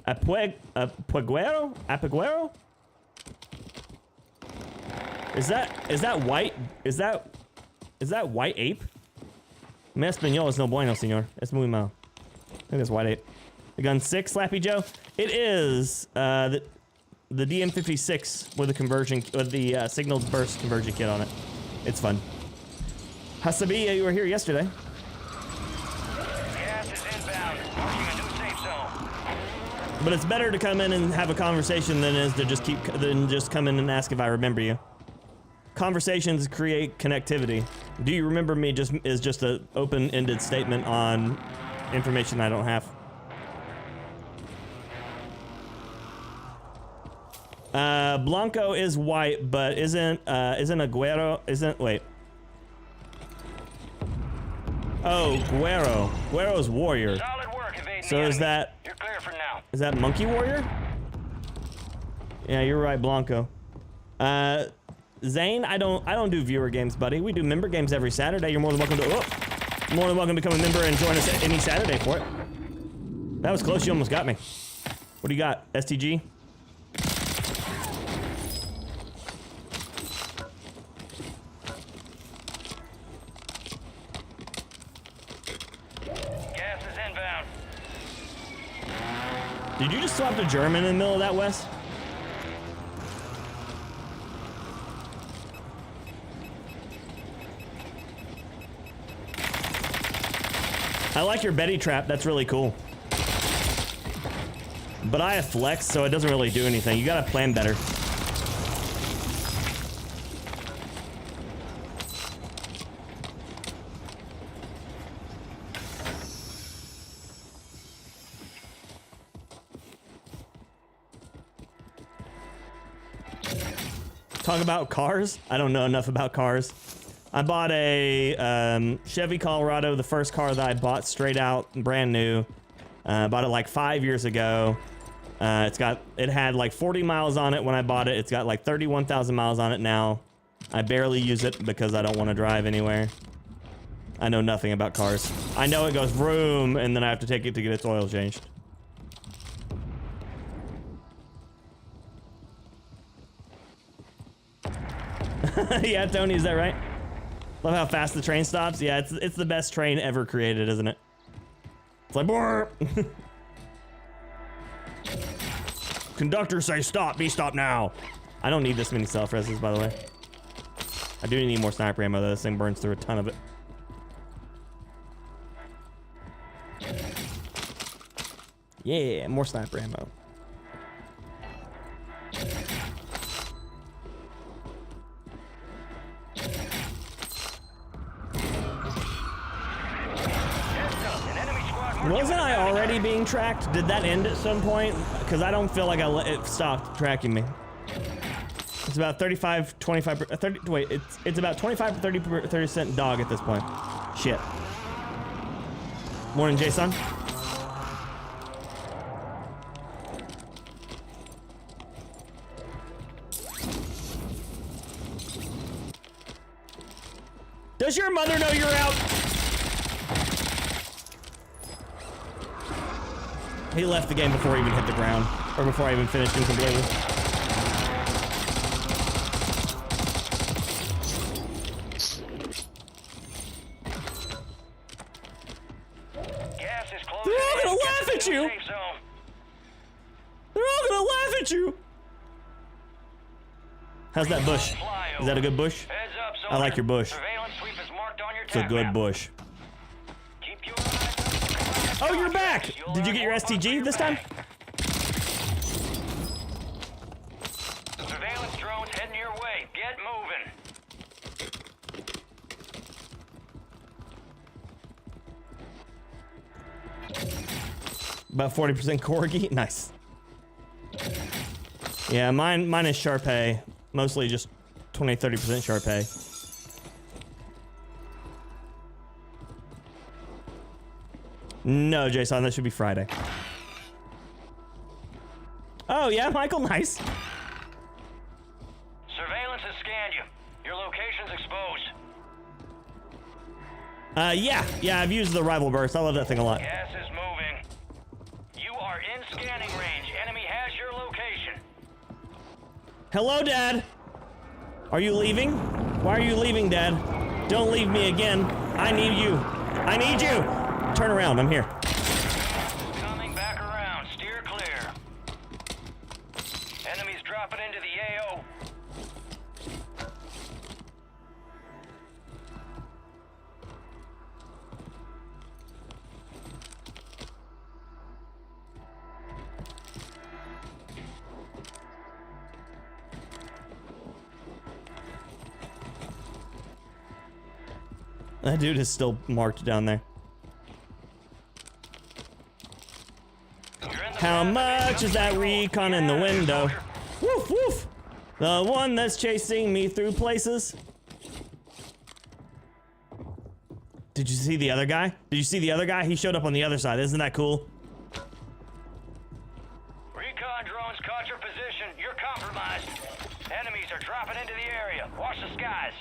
a pueguero? Apeguero? Is that white? Is that white ape? Mi español es no bueno, señor. Es muy mal. I think it's white ape. The gun 6, Slappy Joe. It is the DM56 with a conversion, with the signal burst conversion kit on it. It's fun. Hasabi, you were here yesterday. Gas is inbound. Marking a new safe zone. But it's better to come in and have a conversation than it is to just come in and ask if I remember you. Conversations create connectivity. Do you remember me is just an open-ended statement on information I don't have. Blanco is white, but isn't Aguero, wait. Oh, Guero. Guero's warrior. Solid work evading So the is enemy. that, You're clear for now. is that Monkey Warrior? Yeah, you're right, Blanco. Zane, I don't do viewer games, buddy. We do member games every Saturday. You're more than welcome to become a member and join us any Saturday for it. That was close. You almost got me. What do you got? STG? Gas is inbound. Did you just swap to German in the middle of that, Wes? I like your Betty trap. That's really cool. But I have flex, so it doesn't really do anything. You gotta plan better. Talk about cars? I don't know enough about cars. I bought a Chevy Colorado, the first car that I bought straight out, brand new. Bought it like 5 years ago. It had like 40 miles on it when I bought it. It's got like 31,000 miles on it now. I barely use it because I don't want to drive anywhere. I know nothing about cars. I know it goes vroom, and then I have to take it to get its oil changed. Yeah, Tony, is that right? Love how fast the train stops. Yeah, it's the best train ever created, isn't it? It's like, brrr. Conductor say stop, be stop now. I don't need this many self-reses, by the way. I do need more sniper ammo, though. This thing burns through a ton of it. Yeah, more sniper ammo. Wasn't I already being tracked? Did that end at some point? Because I don't feel like it stopped tracking me. It's about 35, 25, 30, wait, it's about 25 to 30% dog at this point. Shit. Morning, Jason. Does your mother know you're out? He left the game before he even hit the ground, or before I even finished him completely. Gas is closing. They're all gonna laugh at you. They're all gonna laugh at you. How's that bush? Is that a good bush? Heads up, I like your bush. Surveillance sweep is marked on your It's a good bush. Keep your eyes Oh, you're back! Did you get your STG this time? Surveillance drones heading your way. Get moving. About 40% corgi. Nice. Yeah, mine is Sharpay. Mostly just 20-30% Sharpay. No, Jason, that should be Friday. Oh, yeah, Michael, nice. Surveillance has scanned you. Your location's exposed. Yeah, I've used the rival burst. I love that thing a lot. Gas is moving. You are in scanning range. Enemy has your location. Hello, Dad. Are you leaving? Why are you leaving, Dad? Don't leave me again. I need you. I need you. Turn around. I'm here. Coming back around. Steer clear. Enemies dropping into the AO. That dude is still marked down there. How much is that recon in the window? Woof, woof. The one that's chasing me through places. Did you see the other guy? Did you see the other guy? He showed up on the other side. Isn't that cool? Recon drones caught your position. Attention, you're compromised. Enemies are dropping into the area. Watch the skies.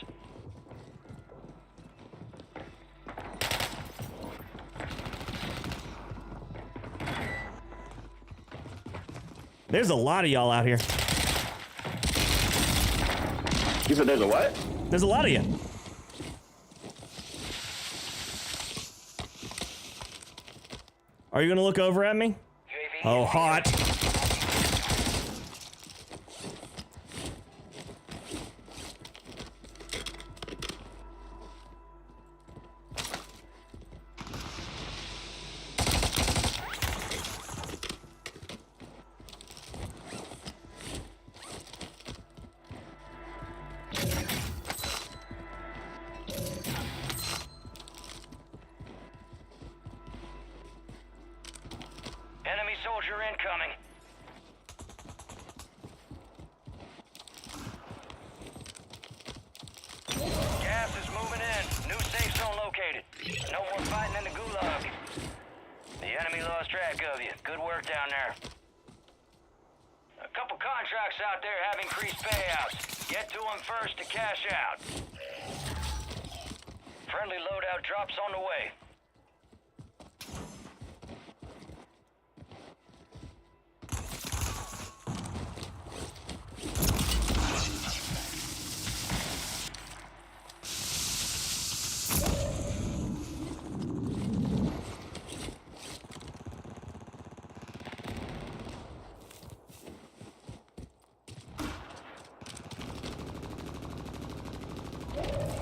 There's a lot of y'all out here. You said there's a what? There's a lot of you. Are you gonna look over at me? Oh, hot. Enemy soldier incoming. Gas is moving in. New safe zone located. No more fighting in the gulag. The enemy lost track of you. Good work down there. A couple contracts out there have increased payouts. Get to them first to cash out. Friendly loadout drops on the way.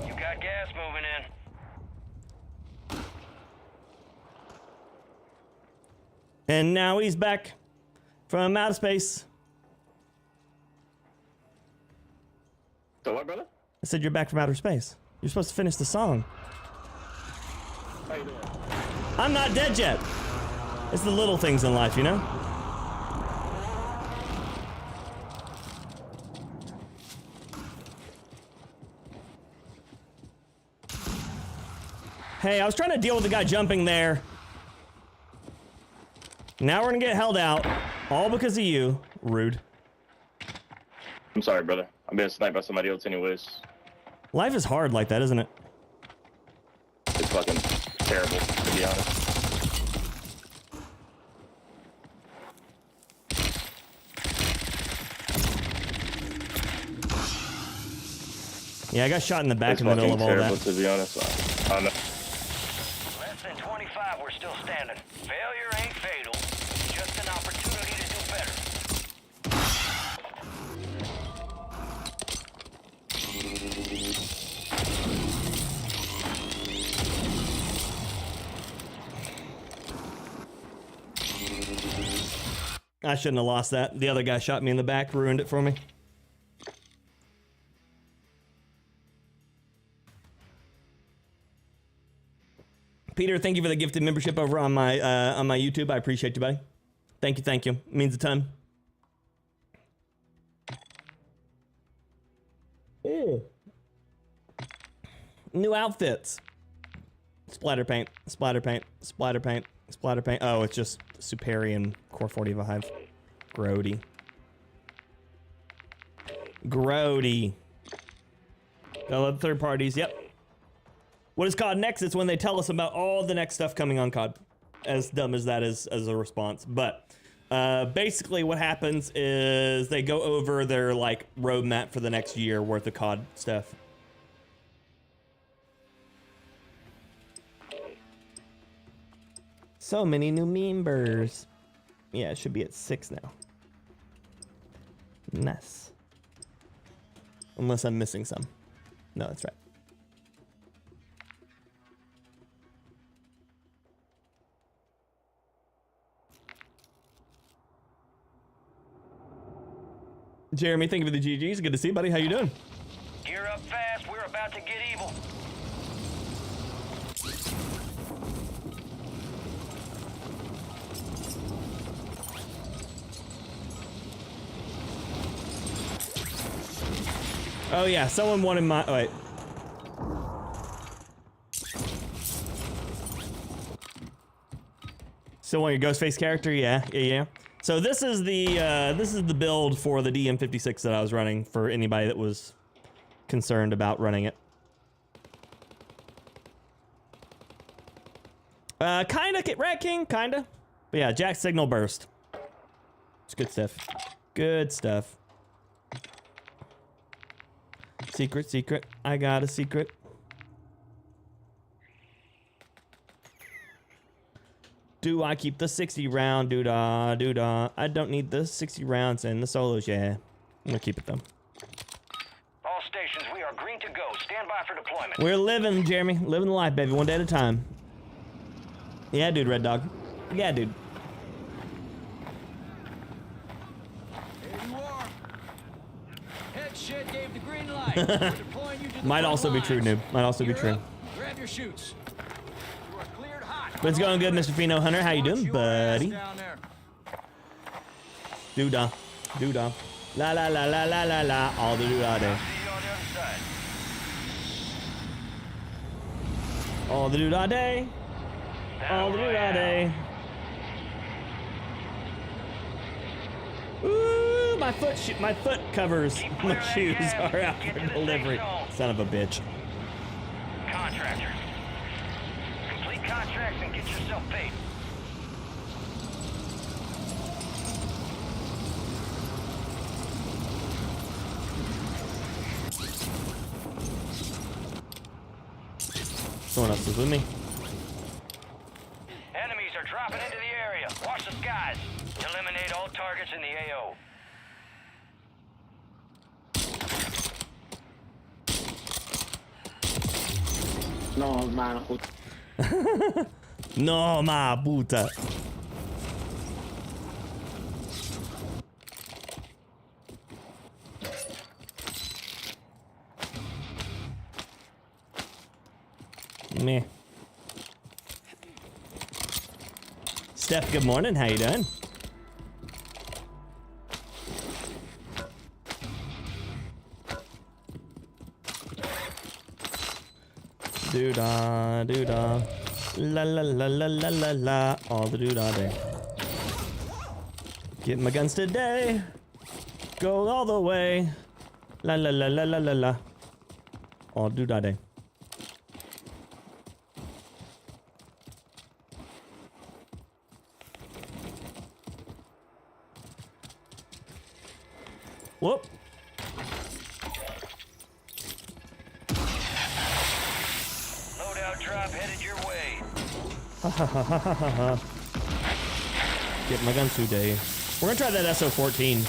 You got gas moving in. And now he's back from outer space. So what, brother? I said you're back from outer space. You're supposed to finish the song. How you doing? I'm not dead yet. It's the little things in life, you know? Hey, I was trying to deal with the guy jumping there. Now we're gonna get held out, all because of you. Rude. I'm sorry, brother. I'm being sniped by somebody else anyways. Life is hard like that, isn't it? It's fucking terrible, to be honest. Yeah, I got shot in the back It's in the middle fucking of all terrible, that. to be honest. I don't know. Less than 25, we're still standing. Failure ain't fatal. Just an opportunity to do better. I shouldn't have lost that. The other guy shot me in the back, ruined it for me. Peter, thank you for the gifted membership over on my YouTube. I appreciate you, buddy. Thank you, thank you. It means a ton. Ew. New outfits. Splatter paint, splatter paint, splatter paint, splatter paint. Oh, it's just Superior Core 40 Hive. Grody. Grody. Gotta love third parties, yep. What is COD next? It's when they tell us about all the next stuff coming on COD. As dumb as that is as a response. But basically what happens is they go over their like roadmap for the next year worth of COD stuff. So many new members. Yeah, it should be at 6 now. Nice. Unless I'm missing some. No, that's right. Jeremy, thank you for the GGs. Good to see you, buddy. How you doing? Gear up fast. We're about to get evil. Oh yeah, someone wanted my. Oh, wait. Still want your Ghostface character? Yeah. So this is the build for the DM56 that I was running for anybody that was concerned about running it. Kinda, Rat King, kinda. But yeah, Jack Signal Burst. It's good stuff. Good stuff. Secret, secret. I got a secret. Do I keep the 60 round? Doo-dah, doo-dah. I don't need the 60 rounds in the solos, yeah. I'm gonna keep it though. All stations, we are green to go. Stand by for deployment. We're living, Jeremy. Living the life, baby. One day at a time. Yeah, dude, Red Dog. Yeah, dude. There you are. Head shed gave the green light. We're deploying you to the Might front also be lines. true, noob. Might also be Gear true. up, grab your chutes. You are cleared hot. But it's going good, Mr. Fino Hunter. How you Watch doing, your ass buddy? down there. Doo-dah. Doo-dah. La la la la la la la. All the doo-dah day. See you on the other side. All the doo-dah day. All the doo-dah day. Ooh, my foot covers. My shoes are out for delivery. Son of a bitch. Contractors. Complete contracts and get yourself paid. Someone else is with me. Enemies are dropping into the area. Watch the skies. Eliminate all targets in the AO. No, man. No, ma puta. Meh. Steph, good morning. How you doing? Doo-dah, doo-dah. La la la la la la la. All the doo-dah day. Get my guns today. Go all the way. La la la la la la la. All doo-dah day. Whoop. Loadout drop headed your way. Get my guns today. We're gonna try that SO14.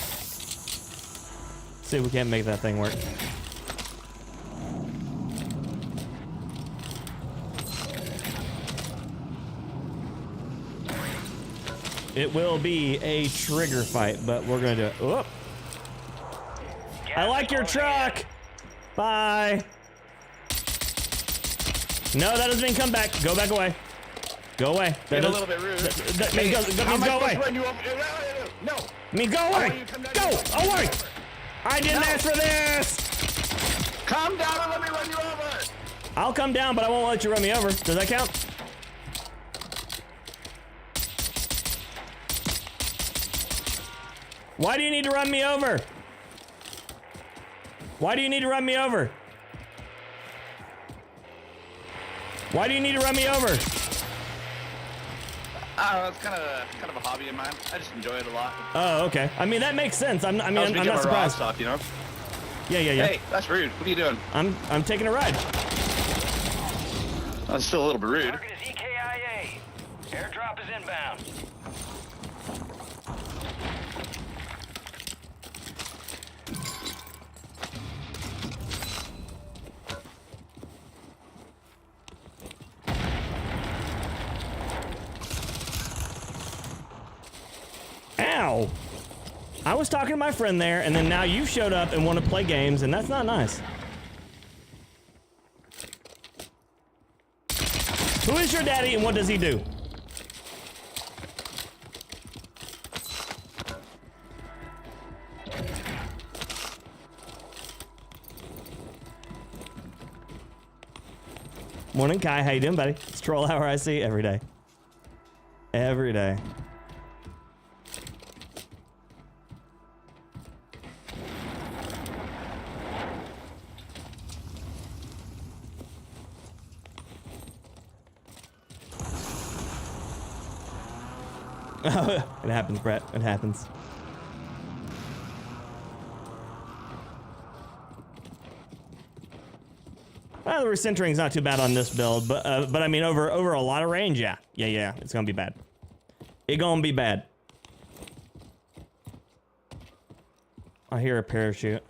See if we can't make that thing work. It will be a trigger fight, but we're gonna do it. Whoop. I like your truck. Bye. No, that doesn't mean come back. Go back away. Go away. Get a little bit rude. That means go away. No. Me go away. Go away. I didn't ask for this. Calm down and let me run you over. I'll come down, but I won't let you run me over. Does that count? Why do you need to run me over? Why do you need to run me over? Why do you need to run me over? It's kind of a hobby of mine. I just enjoy it a lot. Oh, okay. I mean, that makes sense. I'm not surprised. Stuff, you know? Yeah. Hey, that's rude. What are you doing? I'm taking a ride. That's still a little bit rude. Target is EKIA. Airdrop is inbound. Ow! I was talking to my friend there, and then now you showed up and want to play games, and that's not nice. Who is your daddy, and what does he do? Morning, Kai. How you doing, buddy? It's Troll Hour I see every day. Every day. It happens, Brett. It happens. Well, the recentering's not too bad on this build, but I mean over a lot of range, yeah, it's gonna be bad. It gonna be bad. I hear a parachute.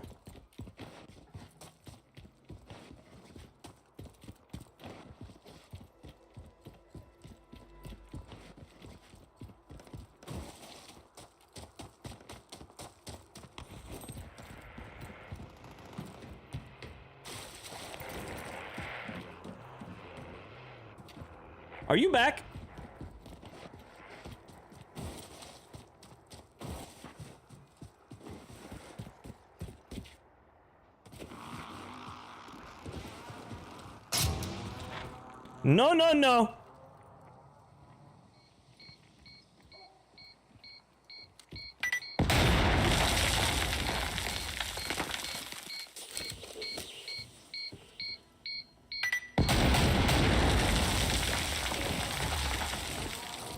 Are you back? No, no, no.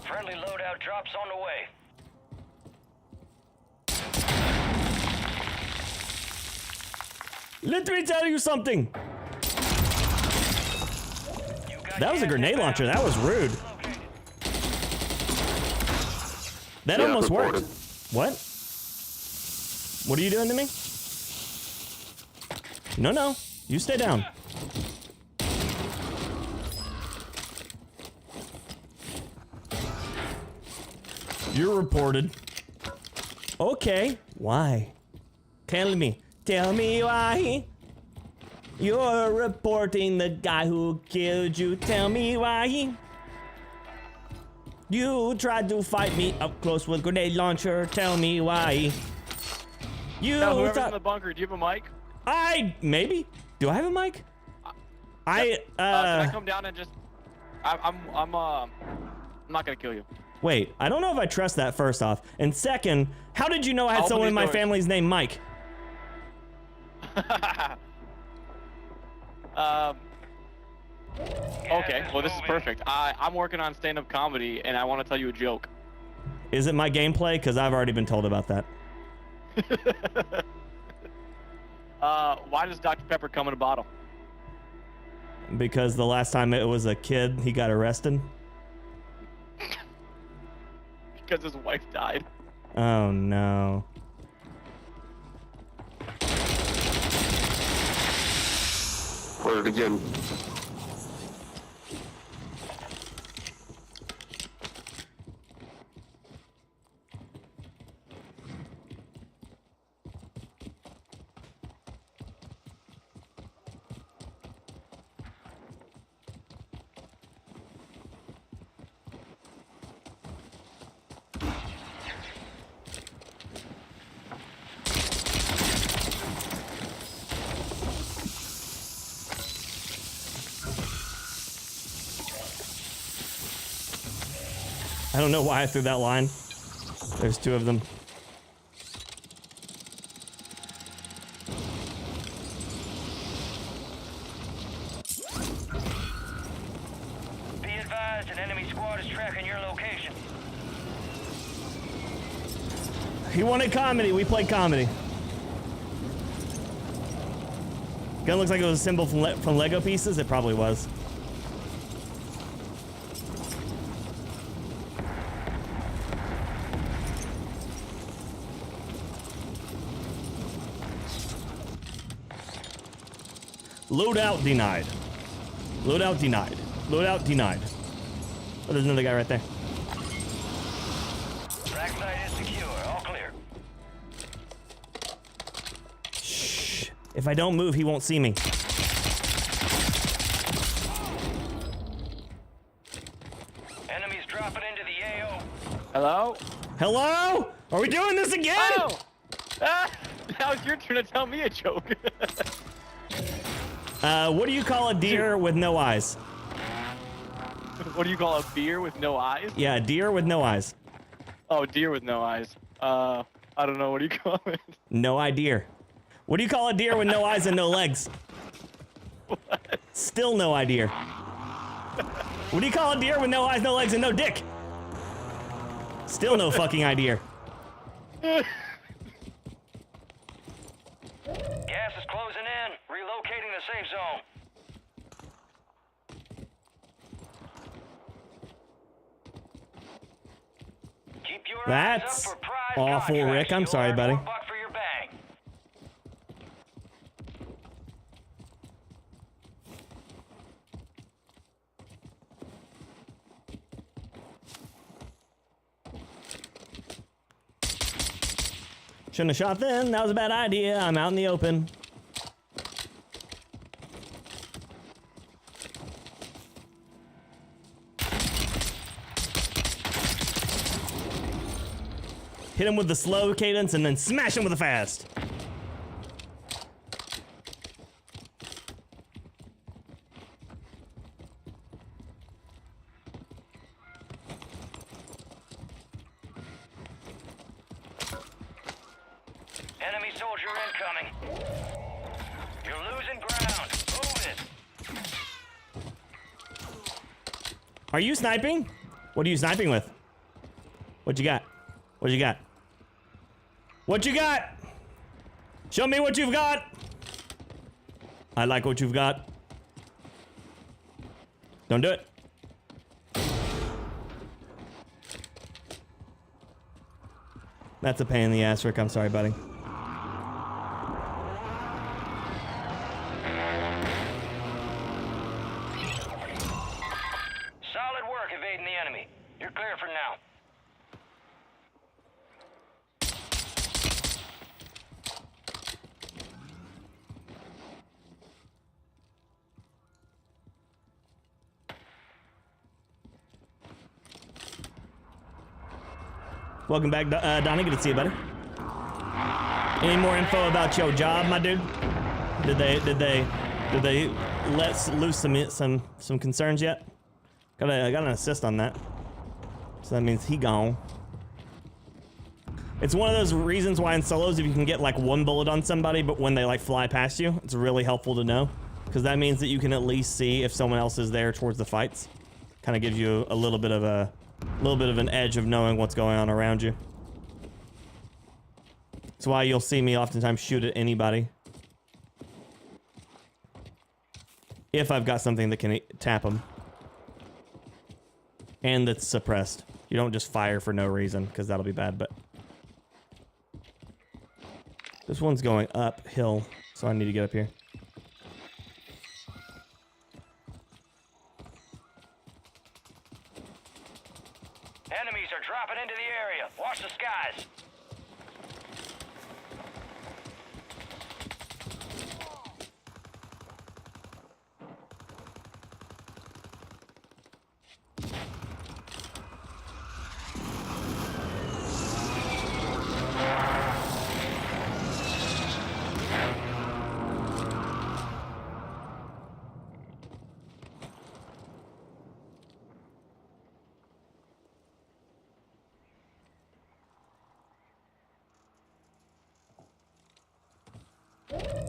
Friendly loadout drops on the way. Let me tell you something. That was a grenade launcher. That was rude. That Yeah, almost worked. reported. What? What are you doing to me? No, no. You stay down. You're reported. Okay. Why? Tell me. Tell me why. You're reporting the guy who killed you. Tell me why. You tried to fight me up close with grenade launcher. Tell me why. You Now, whoever's thought in the bunker, do you have a mic? maybe. Do I have a mic? Can I come down and just? I'm not gonna kill you. Wait, I don't know if I trust that first off. And second, how did you know I had I'll someone open in my these doors. family's name Mike? Okay, well this is perfect. I'm working on stand-up comedy, and I want to tell you a joke. Is it my gameplay? Because I've already been told about that. Why does Dr. Pepper come in a bottle? Because the last time it was a kid, he got arrested. Because his wife died. Oh no. Put it again. I don't know why I threw that line. There's two of them. Be advised, an enemy squad is tracking your location. He wanted comedy. We played comedy. Gun looks like it was a symbol from Lego pieces. It probably was. Loadout denied. Loadout denied. Loadout denied. Oh, there's another guy right there. Track site is secure. All clear. Shh. If I don't move, he won't see me. Enemies dropping into the AO. Hello? Hello? Are we doing this again? Oh! Now it's your turn to tell me a joke. What do you call a deer with no eyes? What do you call a beer with no eyes? Yeah, a deer with no eyes. Oh, deer with no eyes. I don't know. What do you call it? No idea. What do you call a deer with no eyes and no legs? What? Still no idea. What do you call a deer with no eyes, no legs, and no dick? Still no fucking idea. Gas is closing in. Relocating the safe zone. Keep your eyes That's up for prize awful, contracts. Rick. I'm You'll sorry, earn buddy. more buck for your bang. Shouldn't have shot then. That was a bad idea. I'm out in the open. Hit him with the slow cadence and then smash him with the fast. Enemy soldier incoming. You're losing ground. Move it. Are you sniping? What are you sniping with? What you got? What you got? What you got? Show me what you've got. I like what you've got. Don't do it. That's a pain in the ass, Rick. I'm sorry, buddy. Solid work evading the enemy. You're clear for now. Welcome back, Donnie. Good to see you, buddy. Any more info about your job, my dude? Did they let loose some concerns yet? Got an assist on that, so that means he gone. It's one of those reasons why in solos, if you can get like one bullet on somebody, but when they like fly past you, it's really helpful to know, because that means that you can at least see if someone else is there towards the fights. Kind of gives you a little bit of an edge of knowing what's going on around you. That's why you'll see me oftentimes shoot at anybody if I've got something that can tap them and that's suppressed. You don't just fire for no reason, because that'll be bad. But this one's going uphill, so I need to get up here. Enemies are dropping into the area. Watch the skies.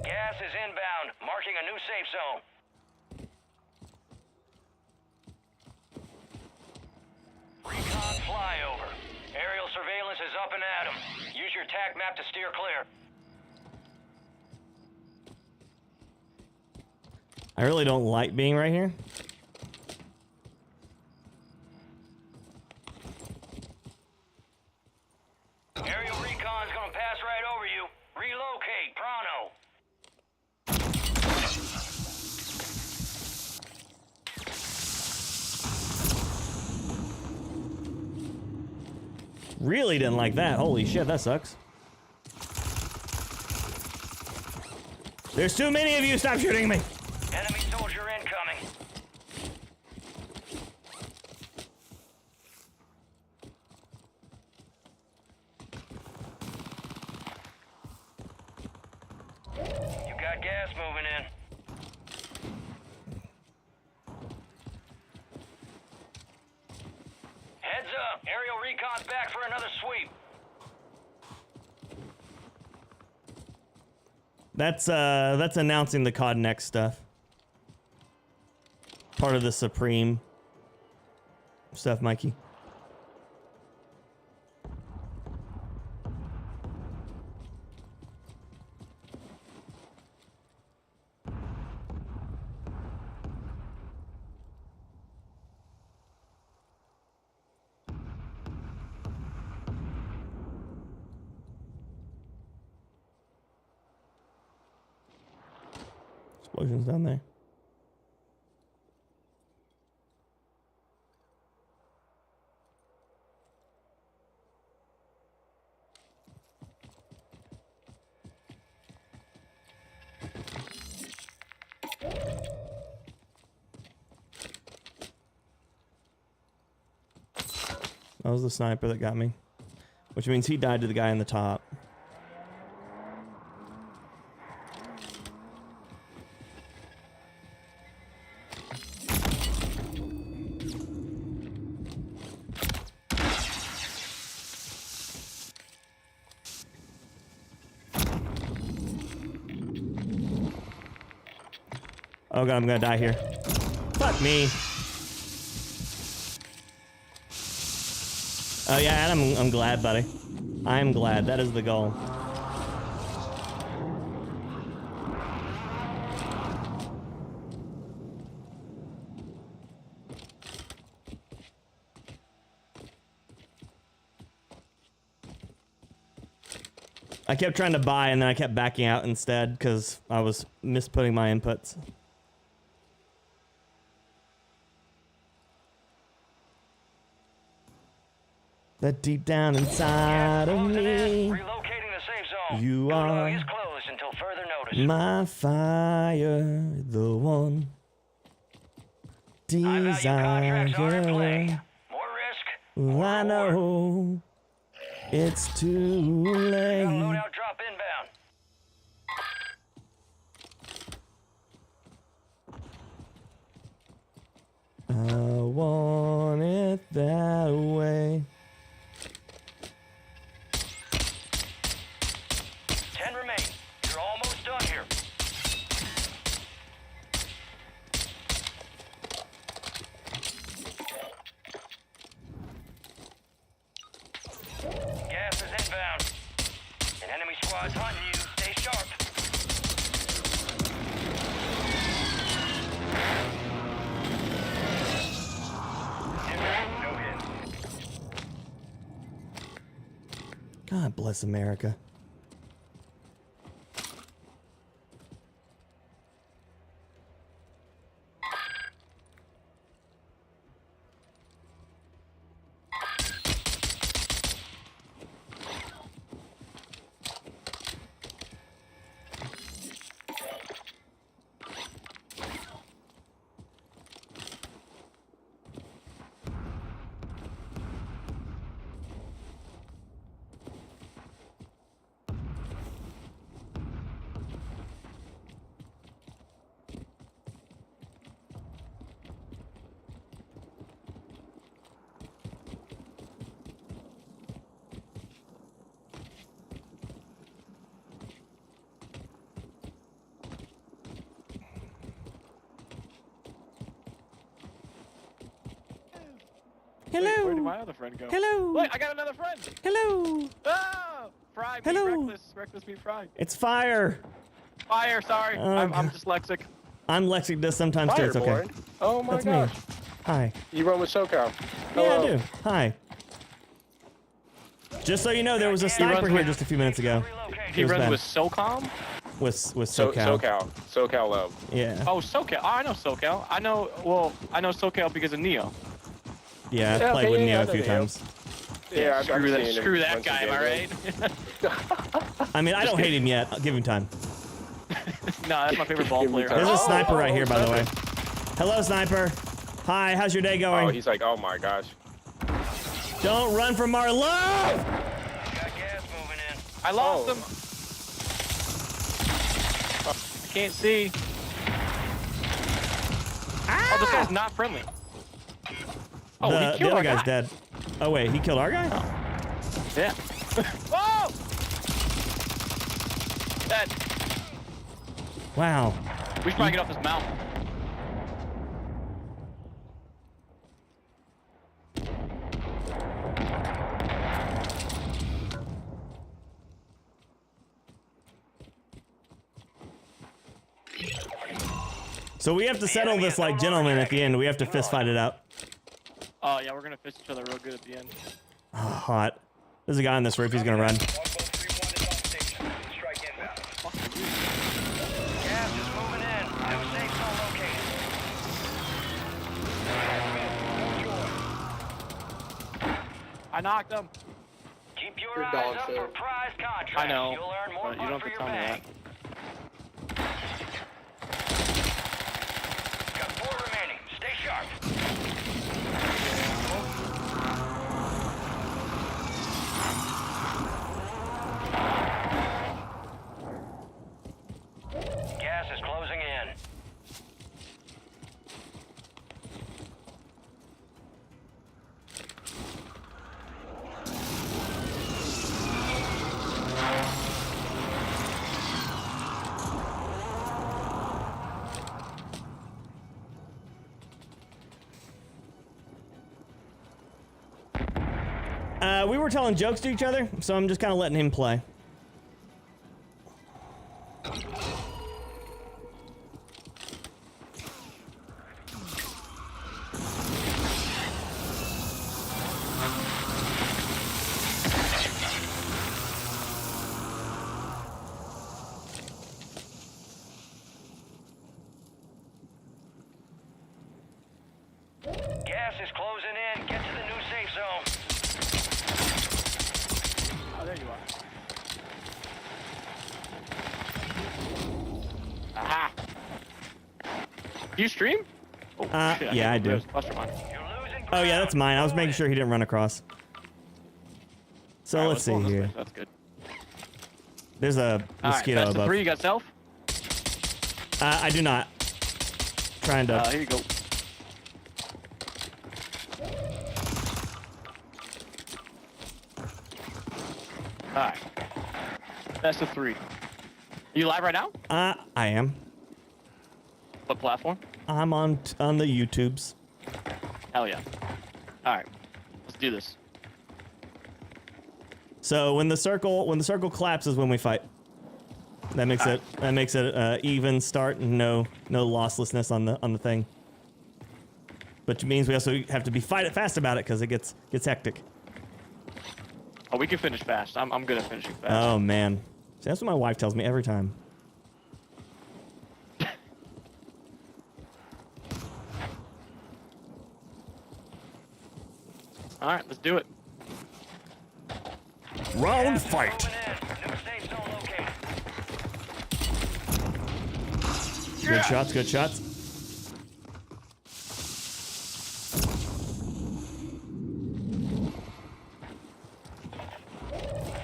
Gas is inbound, marking a new safe zone. Recon flyover. Aerial surveillance is up and at 'em. Use your TAC map to steer clear. I really don't like being right here. Aerial recon's gonna pass right over you. Relocate, pronto. Really didn't like that. Holy shit, that sucks. There's too many of you. Stop shooting me. Enemy soldier incoming. You got gas moving in. Heads up. Aerial recon's back for another sweep. That's announcing the COD Next stuff. Part of the Supreme stuff, Mikey. explosions down there. That was the sniper that got me. Which means he died to the guy in the top. Oh god, I'm gonna die here. Fuck me. Oh yeah, and I'm glad, buddy. I'm glad. That is the goal. I kept trying to buy and then I kept backing out instead because I was misputting my inputs. That deep down inside of me, Relocating the safe zone. you are Is closed until further notice. my fire, the one High-value contracts are in play. desire. More risk. Well, I know it's too Got a late. loadout drop inbound. I want it that way. 10 remain. You're almost done here. Gas is inbound. An enemy squad's hunting you. Stay sharp. No hit. God bless America. Hello. Where did my other friend go? Hello. Wait, I got another friend. Hello. Oh, Fry. Hello. Reckless meet Fry. It's fire. Fire. Sorry, Oh, I'm God. dyslexic. I'm Lexi this sometimes too. It's okay. FyrBorne? Oh my That's gosh. me. Hi. You run with SoCal. Yeah, Hello. I do. Hi. Just so you know, there was a sniper runs here with- just a few minutes ago. He was runs bad. with SOCOM. With So, SoCal. SoCal Love. Yeah. Oh, SoCal. Oh, I know SoCal. I know SoCal because of Neo. Yeah, I've Yeah, played okay, with yeah, Neo I a know few Neo. times. Yeah, I've Screw seen that. him Screw that once guy. Am I again. right? I mean, I don't hate him yet. I'll give him time. No, that's my favorite ball Give me player. time. There's a Oh, sniper right here, by the way. sniper. Hello, sniper. Hi, how's your day going? Oh, he's like, oh my gosh. Don't run from our love! Got gas moving in. I lost Oh. him. I can't see. Oh, this guy's not friendly. Oh, he The killed other our guy's guy. dead. Oh, wait, he killed our guy? Yeah. Whoa! Dead. Wow. We should probably get off this mountain. So we have to settle this like gentlemen at the end. We have to fist fight it out. Oh, yeah, we're going to fist each other real good at the end. Oh, hot. There's a guy on this roof. He's gonna run. Longbow 3-1 is on station. Strike inbound. Gas is moving in. I knocked him. Keep your Good eyes dog, up sir. for prize contracts. I know, You'll earn more but you don't for have to your tell me bag. Got 4 remaining. Stay sharp. Gas is closing in. We were telling jokes to each other, so I'm just kind of letting him play. Gas is closing in. Get to the new safe zone. Oh, there you are. Aha. Do you stream? Oh, shit, yeah, I do. Cluster mine. You're losing Oh yeah, that's ground. mine. I was making sure he didn't run across. So Alright, let's see go this here. way. That's good. There's a mosquito Alright, best of above. 3, you got self? I do not. Trying to. Here you go. Alright. Best of 3. Are you live right now? I am. What platform? I'm on the YouTubes. Hell yeah. Alright. Let's do this. So when the circle claps is when we fight. That makes it even start and no losslessness on the thing. Which means we also have to be fast about it because it gets hectic. Oh, we can finish fast. I'm good at finishing fast. Oh man, see, that's what my wife tells me every time. All right, let's do it. Round Gas is fight. moving in. New safe zone located. Good shots. Good shots.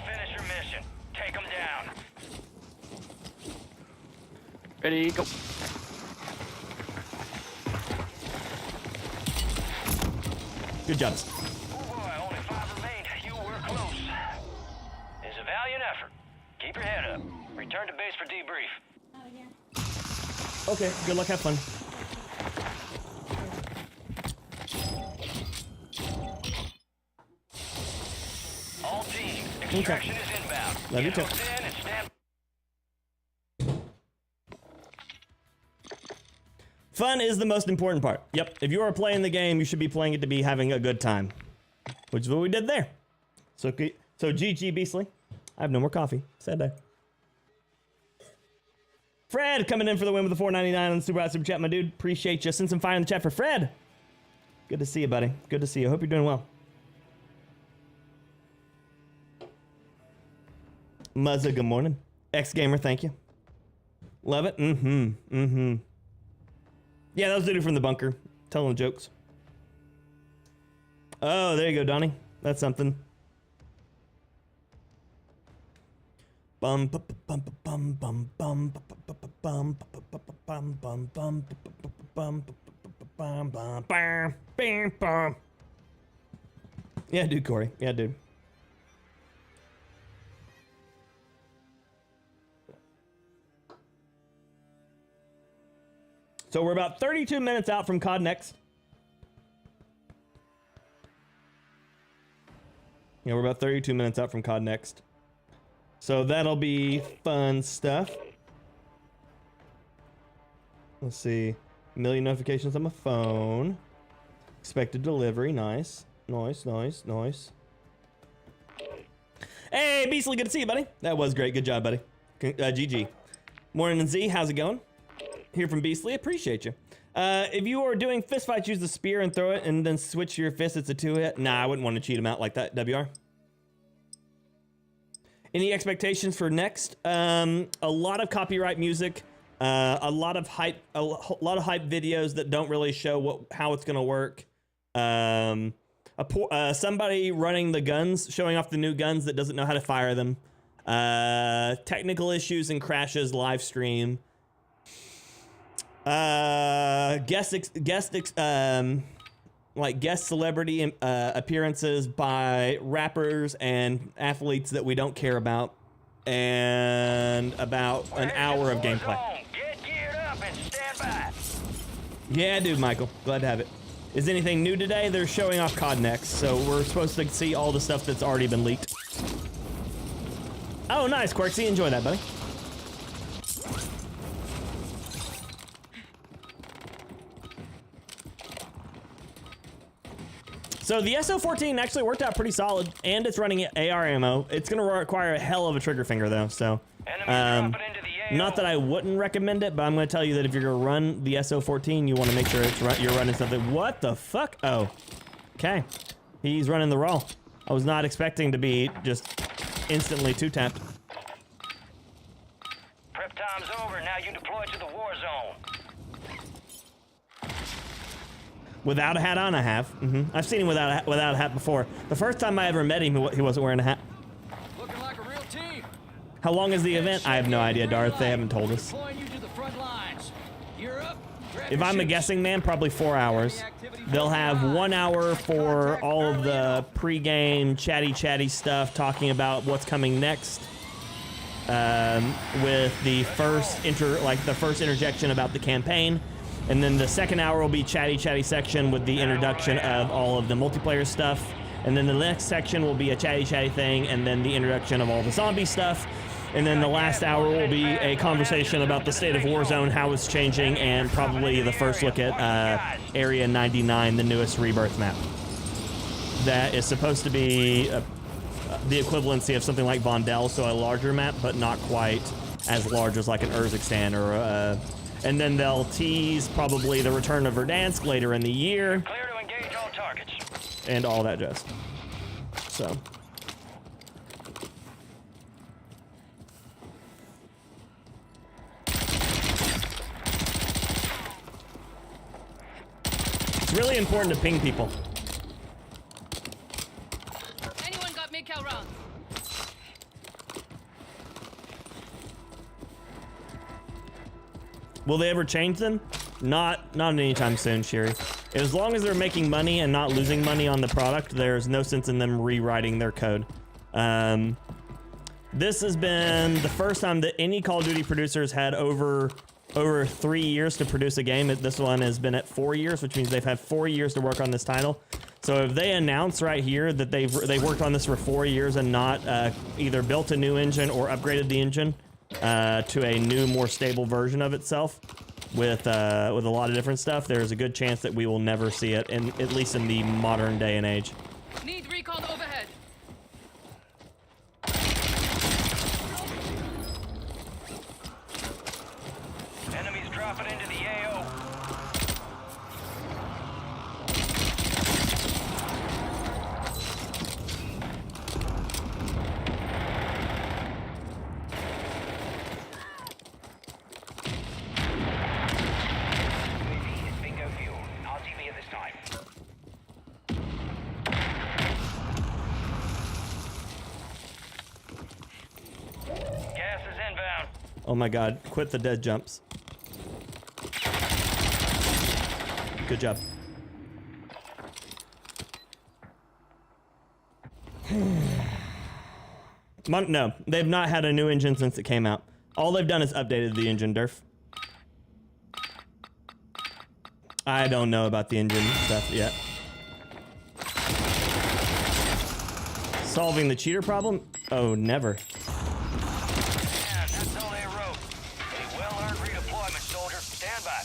Finish your mission. Take them down. Ready, go. Good jobs. Oh boy, only 5 remain. You were close. It's a valiant effort. Keep your head up. Return to base for debrief. Okay. Good luck. Have fun. All teams, extraction is inbound. Love you Get too. hooked in and stand. Fun is the most important part. Yep. If you are playing the game, you should be playing it to be having a good time, which is what we did there. So GG Beastly. I have no more coffee. Sad day. Fred coming in for the win with the $4.99 on the super chat, my dude. Appreciate you. Send some fire in the chat for Fred. Good to see you, buddy. Good to see you. Hope you're doing well. Muzza, good morning. X-Gamer, thank you. Love it. Yeah, that was the dude from the bunker. Telling jokes. Oh, there you go, Donnie. That's something. Bum bum bum bum bum bum bum bum bum bum bum bum bum. Yeah, dude, Corey. Yeah, dude. So we're about 32 minutes out from COD Next. Yeah, we're about 32 minutes out from COD Next. So that'll be fun stuff. Let's see. 1 million notifications on my phone. Expected delivery. Nice. Nice. Hey, Beastly, good to see you, buddy. That was great. Good job, buddy. GG. Morning, Z. How's it going? Here from Beastly. Appreciate you. If you are doing fist fights, use the spear and throw it and then switch your fist. It's a 2-hit. Nah, I wouldn't want to cheat him out like that, WR. Any expectations for next? A lot of copyright music, a lot of hype videos that don't really show how it's gonna work. Somebody running the guns, showing off the new guns that doesn't know how to fire them. Technical issues and crashes live stream. Guest celebrity appearances by rappers and athletes that we don't care about, and about an hour of gameplay. Get geared up and stand by. Yeah, dude, Michael. Glad to have it. Is anything new today? They're showing off COD next, so we're supposed to see all the stuff that's already been leaked. Oh, nice, Quirksy. Enjoy that, buddy. So the SO14 actually worked out pretty solid, and it's running AR ammo. It's going to require a hell of a trigger finger, though, so... not that I wouldn't recommend it, but I'm going to tell you that if you're going to run the SO14, you want to make sure you're running something... What the fuck? Oh. Okay. He's running the roll. I was not expecting to be just instantly two-tapped. Prep time's over. Now you deploy to the war zone. Without a hat on, I have. I've seen him without a hat before. The first time I ever met him, he wasn't wearing a hat. Looking like a real team. How long is the event? I have no idea, Darth. They haven't told us. Deploying you to the front lines. You're up. Grab If your I'm a shoes. guessing man, probably 4 hours. They'll have 1 hour for all of the pre-game chatty stuff, talking about what's coming next. With the first interjection about the campaign. And then the second hour will be chatty section with the introduction of all of the multiplayer stuff. And then the next section will be a chatty thing, and then the introduction of all the zombie stuff. And then the last hour will be a conversation about the state of Warzone, how it's changing, and probably the first look at Area 99, the newest Rebirth map. That is supposed to be the equivalency of something like Vondel, so a larger map, but not quite as large as like an Urzikstan or and then they'll tease probably the return of Verdansk later in the year. Clear to engage all targets. And all that jazz. So. It's really important to ping people. Anyone got mid-cal rounds? Will they ever change them? Not anytime soon, Sherry. As long as they're making money and not losing money on the product, there's no sense in them rewriting their code. This has been the first time that any Call of Duty producers had over 3 years to produce a game. This one has been at 4 years, which means they've had 4 years to work on this title. So if they announce right here that they've worked on this for 4 years and not either built a new engine or upgraded the engine to a new, more stable version of itself with a lot of different stuff, there's a good chance that we will never see it, at least in the modern day and age. Need recon overhead. Enemies dropping into the AO. UAV is bingo fuel. RTV at this time. Gas is inbound. Oh my god, quit the dead jumps. Good job. No, they've not had a new engine since it came out. All they've done is updated the engine, Durf. I don't know about the engine stuff yet. Solving the cheater problem? Oh, never. Yeah, that's all they wrote. A well-earned redeployment, soldier. Stand by.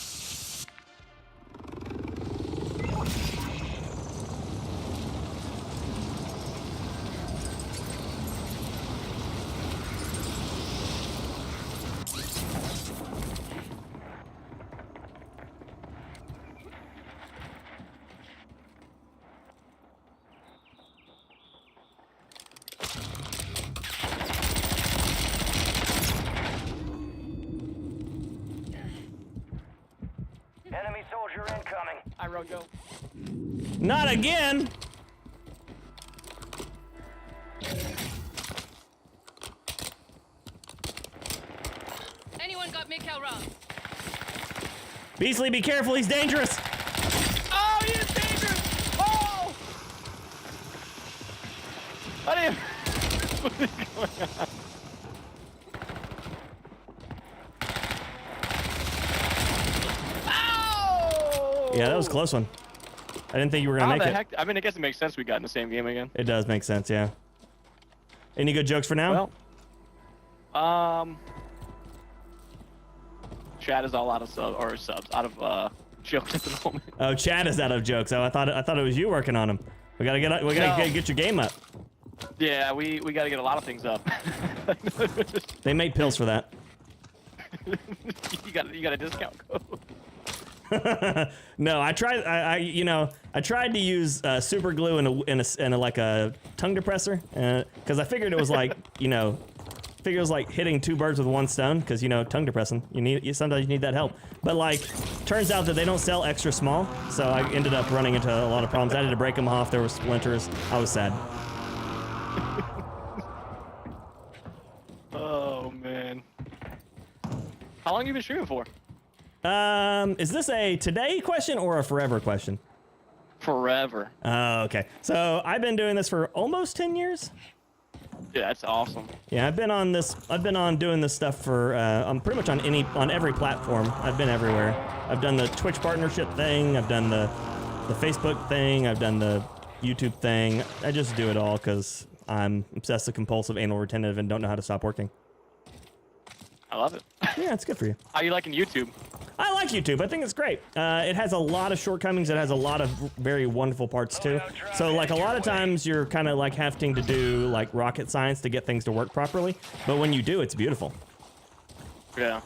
Enemy soldier incoming. I run go. Not again! Anyone got Mikhail round? Beasley, be careful, he's dangerous! Oh, he is dangerous! Oh! I didn't. What is going on? Ow! Yeah, that was a close one. I didn't think you were gonna How make the it. heck? I mean, I guess it makes sense we got in the same game again. It does make sense, yeah. Any good jokes for now? Well, Chad is all out of subs, out of jokes at the moment. Oh, Chad is out of jokes. Oh, I thought it was you working on them. We gotta get your game up. Yeah, we gotta get a lot of things up. They make pills for that. you got a discount code. No, I tried. I tried to use super glue in a like a tongue depressor, because I figured it was like figured it was like hitting two birds with one stone. Because tongue depressing, sometimes you need that help. But like, turns out that they don't sell extra small, so I ended up running into a lot of problems. I had to break them off. There were splinters. I was sad. Oh man. How long have you been streaming for? Is this a today question or a forever question? Forever. Oh, okay. So I've been doing this for almost 10 years. Yeah, that's awesome. Yeah, I've been on doing this stuff for I'm pretty much on every platform. I've been everywhere. I've done the Twitch partnership thing. I've done the Facebook thing. I've done the YouTube thing. I just do it all because I'm obsessive compulsive anal retentive and don't know how to stop working. I love it. Yeah, it's good for you. How you liking YouTube? I like YouTube. I think it's great. It has a lot of shortcomings. It has a lot of very wonderful parts too. So like a lot of times you're kind of like having to do like rocket science to get things to work properly. But when you do, it's beautiful. Yeah.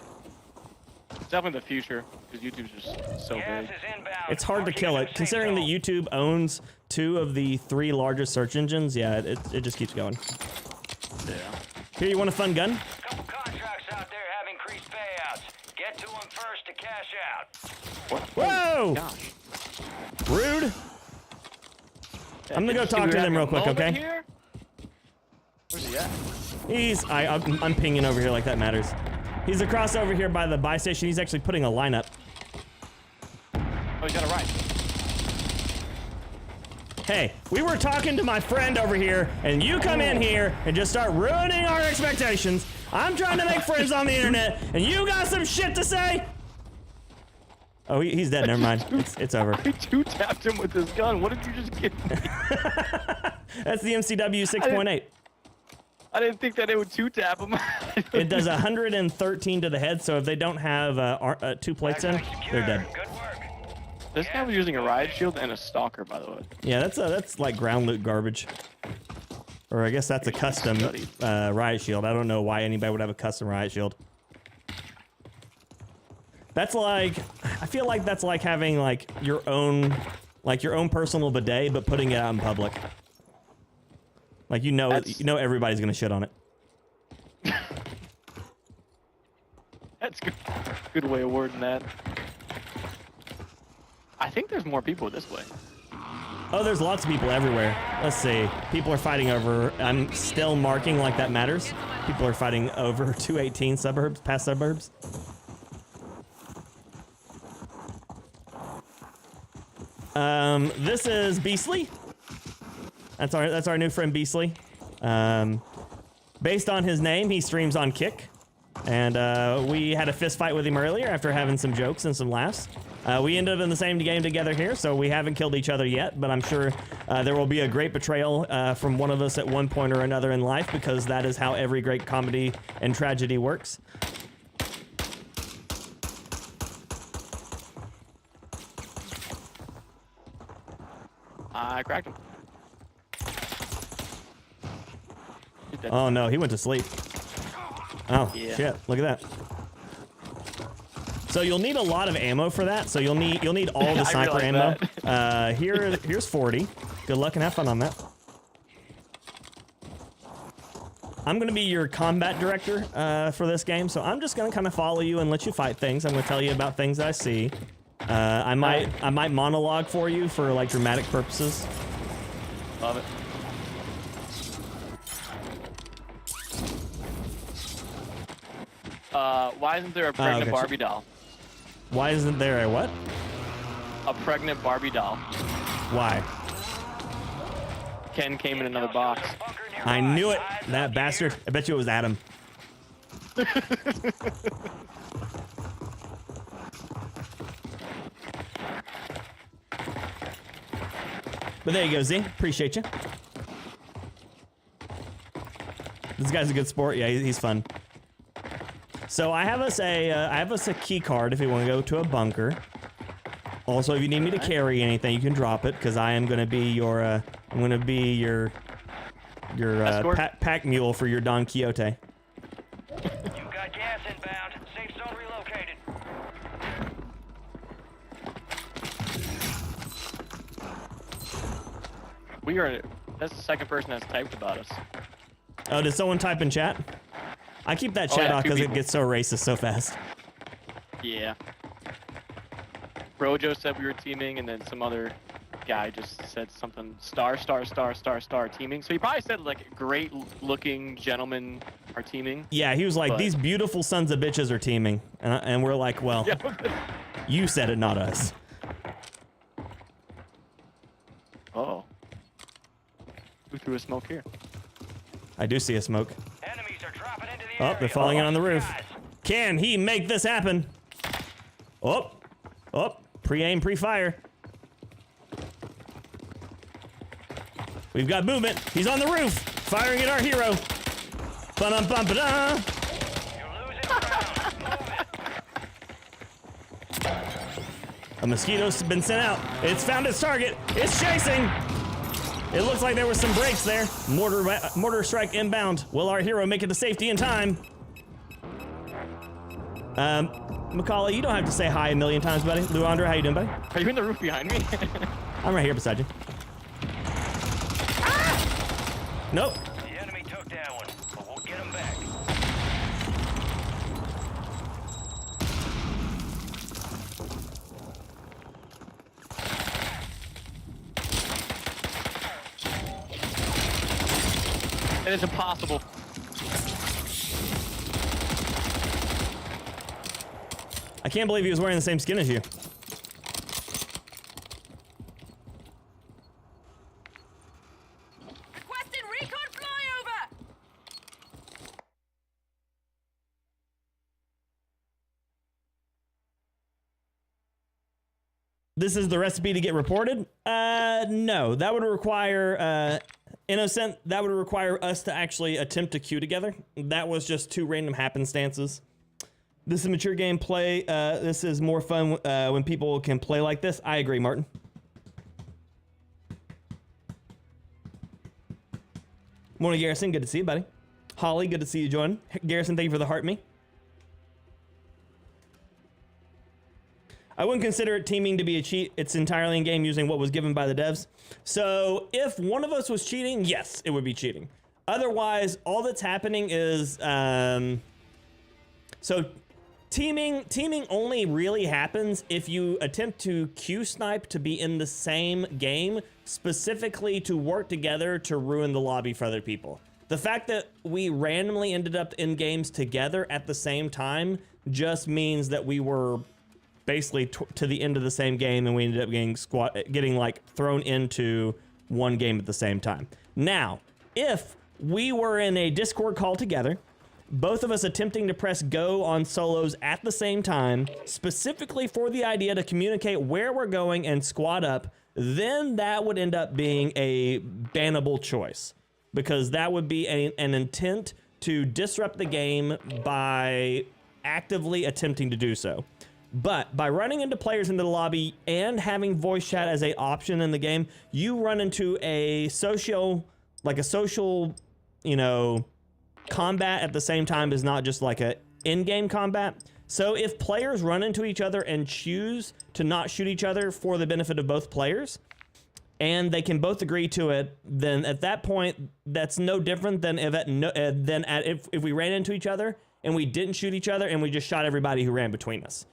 It's definitely the future because YouTube's just so Gas big. is inbound. It's hard to kill it. Safe Considering that zone. YouTube owns 2 of the 3 largest search engines, yeah, it just keeps going. Yeah. Here, you want a fun gun? Couple contracts out there have increased payouts. Get to them first to cash out. What? Whoa! Gosh. Rude. I'm gonna go Did talk we to have them a real quick, moment okay? here? Where's he at? I'm pinging over here like that matters. He's across over here by the buy station. He's actually putting a line up. Oh, he's got a right. Hey, we were talking to my friend over here, and you come in here and just start ruining our expectations. I'm trying to make friends on the internet, and you got some shit to say? Oh, he's dead. Never mind. It's over. I two-tapped him with this gun. What did you just get? That's the MCW 6.8. I didn't think that it would two-tap him. It does 113 to the head, so if they don't have 2 plates in, they're dead. Good work. This guy was using a riot shield and a stalker, by the way. Yeah, that's like ground loot garbage. Or I guess that's a custom riot shield. I don't know why anybody would have a custom riot shield. That's like, I feel like that's like having like your own personal bidet, but putting it out in public. Like you know everybody's gonna shit on it. That's good. Good way of wording that. I think there's more people this way. Oh, there's lots of people everywhere. Let's see. People are fighting over. I'm still marking like that matters. People are fighting over 218 suburbs, past suburbs. This is Beastly. That's our new friend Beastly. Based on his name, he streams on Kick, and we had a fist fight with him earlier after having some jokes and some laughs. We ended up in the same game together here, so we haven't killed each other yet, but I'm sure there will be a great betrayal from one of us at one point or another in life, because that is how every great comedy and tragedy works. I cracked him. Oh no, he went to sleep. Oh, Yeah. shit, look at that. So you'll need a lot of ammo for that, so you'll need all the I sniper realized ammo. Here's 40. Good luck and have fun on that. I'm gonna be your combat director for this game, so I'm just gonna kind of follow you and let you fight things. I'm gonna tell you about things that I see, I might monologue for you for like dramatic purposes. Love it. Why isn't there a pregnant okay. Barbie doll? Why isn't there a what? A pregnant Barbie doll. Why? Ken came in another box. I knew it, that bastard. I bet you it was Adam. But there you go, Z. Appreciate you. This guy's a good sport. Yeah, he's fun. So I have us a key card if you want to go to a bunker. Also, if you need me to carry anything, you can drop it because I am going to be your I'm going to be your pack mule for your Don Quixote. You've got gas inbound. Safe zone relocated. That's the second person that's typed about us. Oh, did someone type in chat? I keep that chat off because it gets so racist so fast. Yeah. Brojo said we were teaming, and then some other guy just said something star teaming. So he probably said like great looking gentlemen are teaming. Yeah, he was like, these beautiful sons of bitches are teaming. And we're like, well, you said it, not us. Oh. Who threw a smoke here? I do see a smoke. Enemies are dropping into the Oh, area. they're falling in on the roof. Guys. Can he make this happen? Oh, pre-aim, pre-fire. We've got movement. He's on the roof, firing at our hero. Ba-dum-bum-ba-da. You're losing ground. Move it. A mosquito's been sent out. It's found its target. It's chasing. It looks like there was some breaks there. Mortar strike inbound. Will our hero make it to safety in time? Macaulay, you don't have to say hi a million times, buddy. Luandra, how you doing, buddy? Are you in the roof behind me? I'm right here beside you. Ah! Nope. The enemy took that one, but we'll get him back. It is impossible. I can't believe he was wearing the same skin as you. Requesting recon flyover! This is the recipe to get reported? No. That would require, Innocent, that would require us to actually attempt to queue together. That was just two random happenstances. This is mature gameplay. This is more fun when people can play like this. I agree, Martin. Morning, Garrison. Good to see you, buddy. Holly, good to see you join. Garrison, thank you for the heart me. I wouldn't consider it teaming to be a cheat. It's entirely in game using what was given by the devs. So if one of us was cheating, yes, it would be cheating. Otherwise, all that's happening is so teaming only really happens if you attempt to Q snipe to be in the same game, specifically to work together to ruin the lobby for other people. The fact that we randomly ended up in games together at the same time just means that we were basically to the end of the same game, and we ended up getting like thrown into one game at the same time. Now, if we were in a Discord call together, both of us attempting to press go on solos at the same time, specifically for the idea to communicate where we're going and squad up, then that would end up being a bannable choice, because that would be an intent to disrupt the game by actively attempting to do so. But by running into players into the lobby and having voice chat as an option in the game, you run into a social, you know, combat at the same time is not just like a in-game combat. So if players run into each other and choose to not shoot each other for the benefit of both players, and they can both agree to it, then at that point, that's no different than if we ran into each other and we didn't shoot each other and we just shot everybody who ran between us.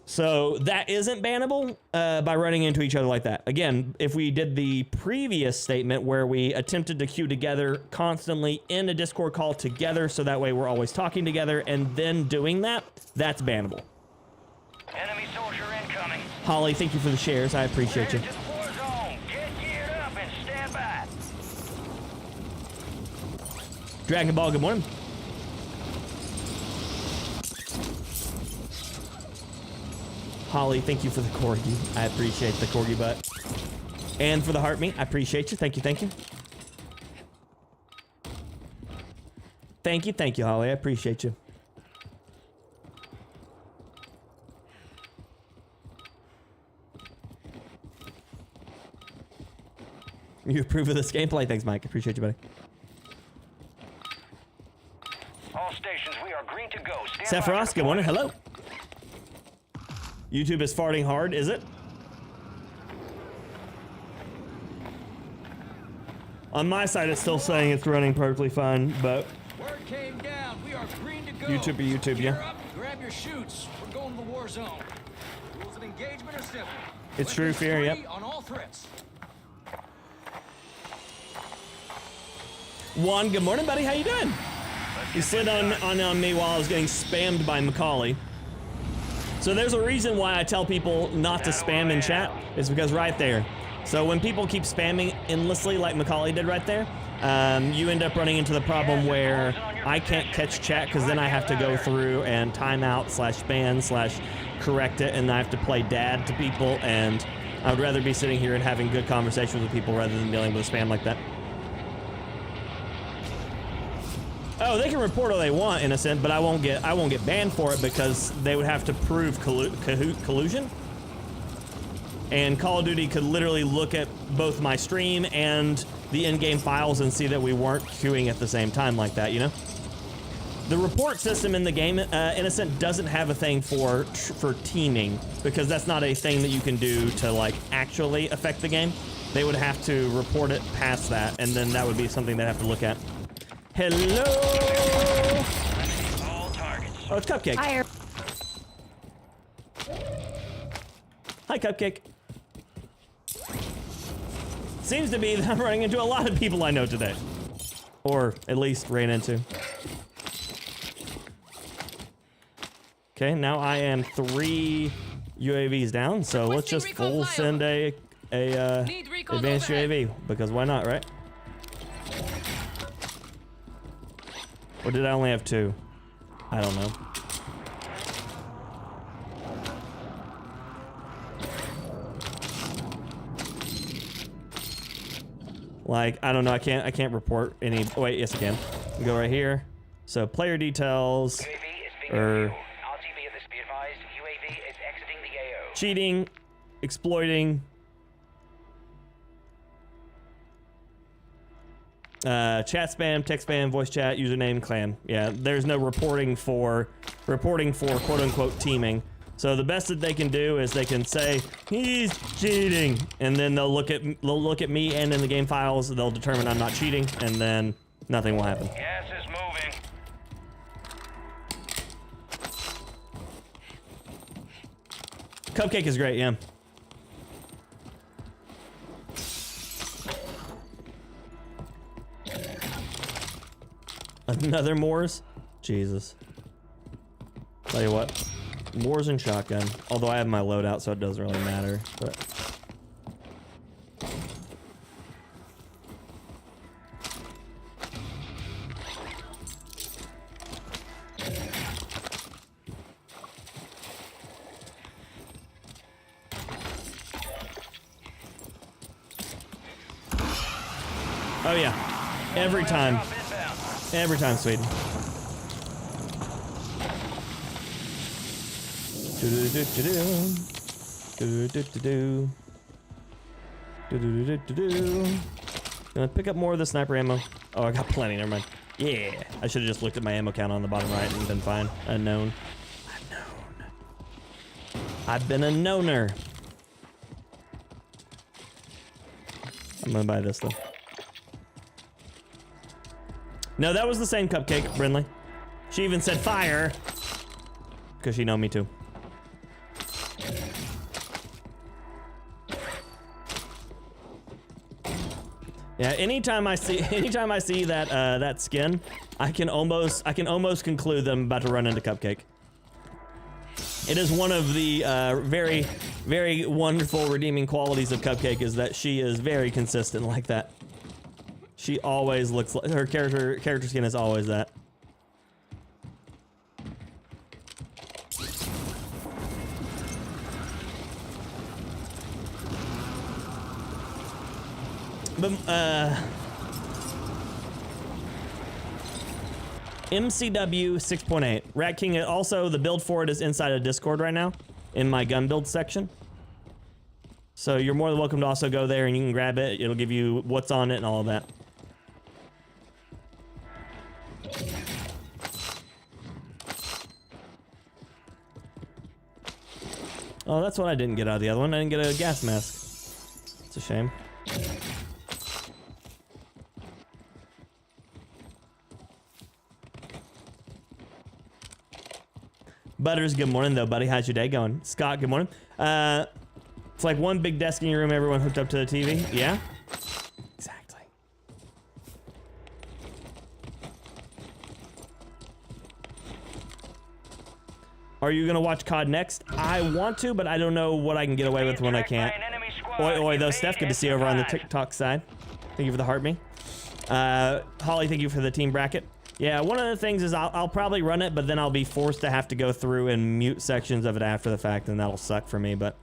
So that isn't bannable by running into each other like that. Again, if we did the previous statement where we attempted to queue together constantly in a Discord call together, so that way we're always talking together, and then doing that, that's bannable. Enemy soldier incoming. Holly, thank you for the shares. I appreciate you. Headed to the war zone. Get geared up and stand by. Dragon Ball, good morning. Holly, thank you for the corgi. I appreciate the corgi butt. And for the heart meat, I appreciate you. Thank you, thank you. Thank you, Holly. I appreciate you. You approve of this gameplay? Thanks, Mike. Appreciate you, buddy. All stations, we are green to go. Stand by Sephiroth, for good morning. deployment. Hello. YouTube is farting hard, is it? On my side, it's still saying it's running perfectly fine, but Word came down. We are green to go. YouTube, Gear yeah. up, grab your chutes. We're going to the war zone. Rules of engagement are simple. It's true, Weapons Fear, yep. free on all threats. Juan, good morning, buddy. How you doing? You slid on me while I was getting spammed by Macaulay. So there's a reason why I tell people not to spam in chat. Is because right there. So when people keep spamming endlessly like Macaulay did right there, you end up running into the problem where I can't catch chat because then I have to go through and timeout / ban / correct it, and I have to play dad to people, and I would rather be sitting here and having good conversations with people rather than dealing with spam like that. Oh, they can report all they want, innocent, but I won't get banned for it because they would have to prove collusion. And Call of Duty could literally look at both my stream and the in-game files and see that we weren't queuing at the same time like that, you know? The report system in the game, Innocent, doesn't have a thing for teaming because that's not a thing that you can do to like actually affect the game. They would have to report it past that, and then that would be something they'd have to look at. Hello! All targets. Oh, it's Cupcake. Fire. Hi, Cupcake. Seems to be that I'm running into a lot of people I know today. Or at least ran into. Okay, now I am 3 UAVs down, so let's just full send a advanced UAV, because why not, right? Or did I only have 2? I don't know. Like, I don't know, I can't report any. Oh, wait, yes I can. Go right here. So player details. UAV is being reviewed. RTV is be advised. UAV is exiting the AO. Cheating, exploiting. Chat spam, text spam, voice chat, username, clan. Yeah, there's no reporting for quote unquote teaming. So the best that they can do is they can say he's cheating, and then they'll look at me and in the game files they'll determine I'm not cheating, and then nothing will happen. Gas is moving. Cupcake is great, yeah. Another Moors? Jesus. Tell you what, Moors and shotgun. Although I have my loadout, so it doesn't really matter. But oh yeah, every time. Every time, Sweden. Gonna pick up more of the sniper ammo. Oh, I got plenty, never mind. Yeah, I should have just looked at my ammo count on the bottom right and been fine. Unknown. I've been a knower. I'm gonna buy this though. No, that was the same Cupcake, Brindley. She even said fire. Because she know me too. Yeah, anytime I see that that skin, I can almost conclude that I'm about to run into Cupcake. It is one of the very, very wonderful redeeming qualities of Cupcake is that she is very consistent like that. She always looks like her character skin is always that. But MCW 6.8 Rat King. Also, the build for it is inside of Discord right now in my gun build section. So you're more than welcome to also go there and you can grab it. It'll give you what's on it and all of that. Oh, that's what I didn't get out of the other one. I didn't get a gas mask. It's a shame. Butters, good morning though, buddy. How's your day going? Scott, good morning. It's like one big desk in your room, everyone hooked up to the TV. Yeah? Exactly. Are you gonna watch COD next? I want to, but I don't know what I can get away with when I can't. Oi, oi, though, Steph, good to see you over on the TikTok side. Thank you for the heart me. Holly, thank you for the team bracket. Yeah, one of the things is I'll probably run it, but then I'll be forced to have to go through and mute sections of it after the fact, and that'll suck for me, but...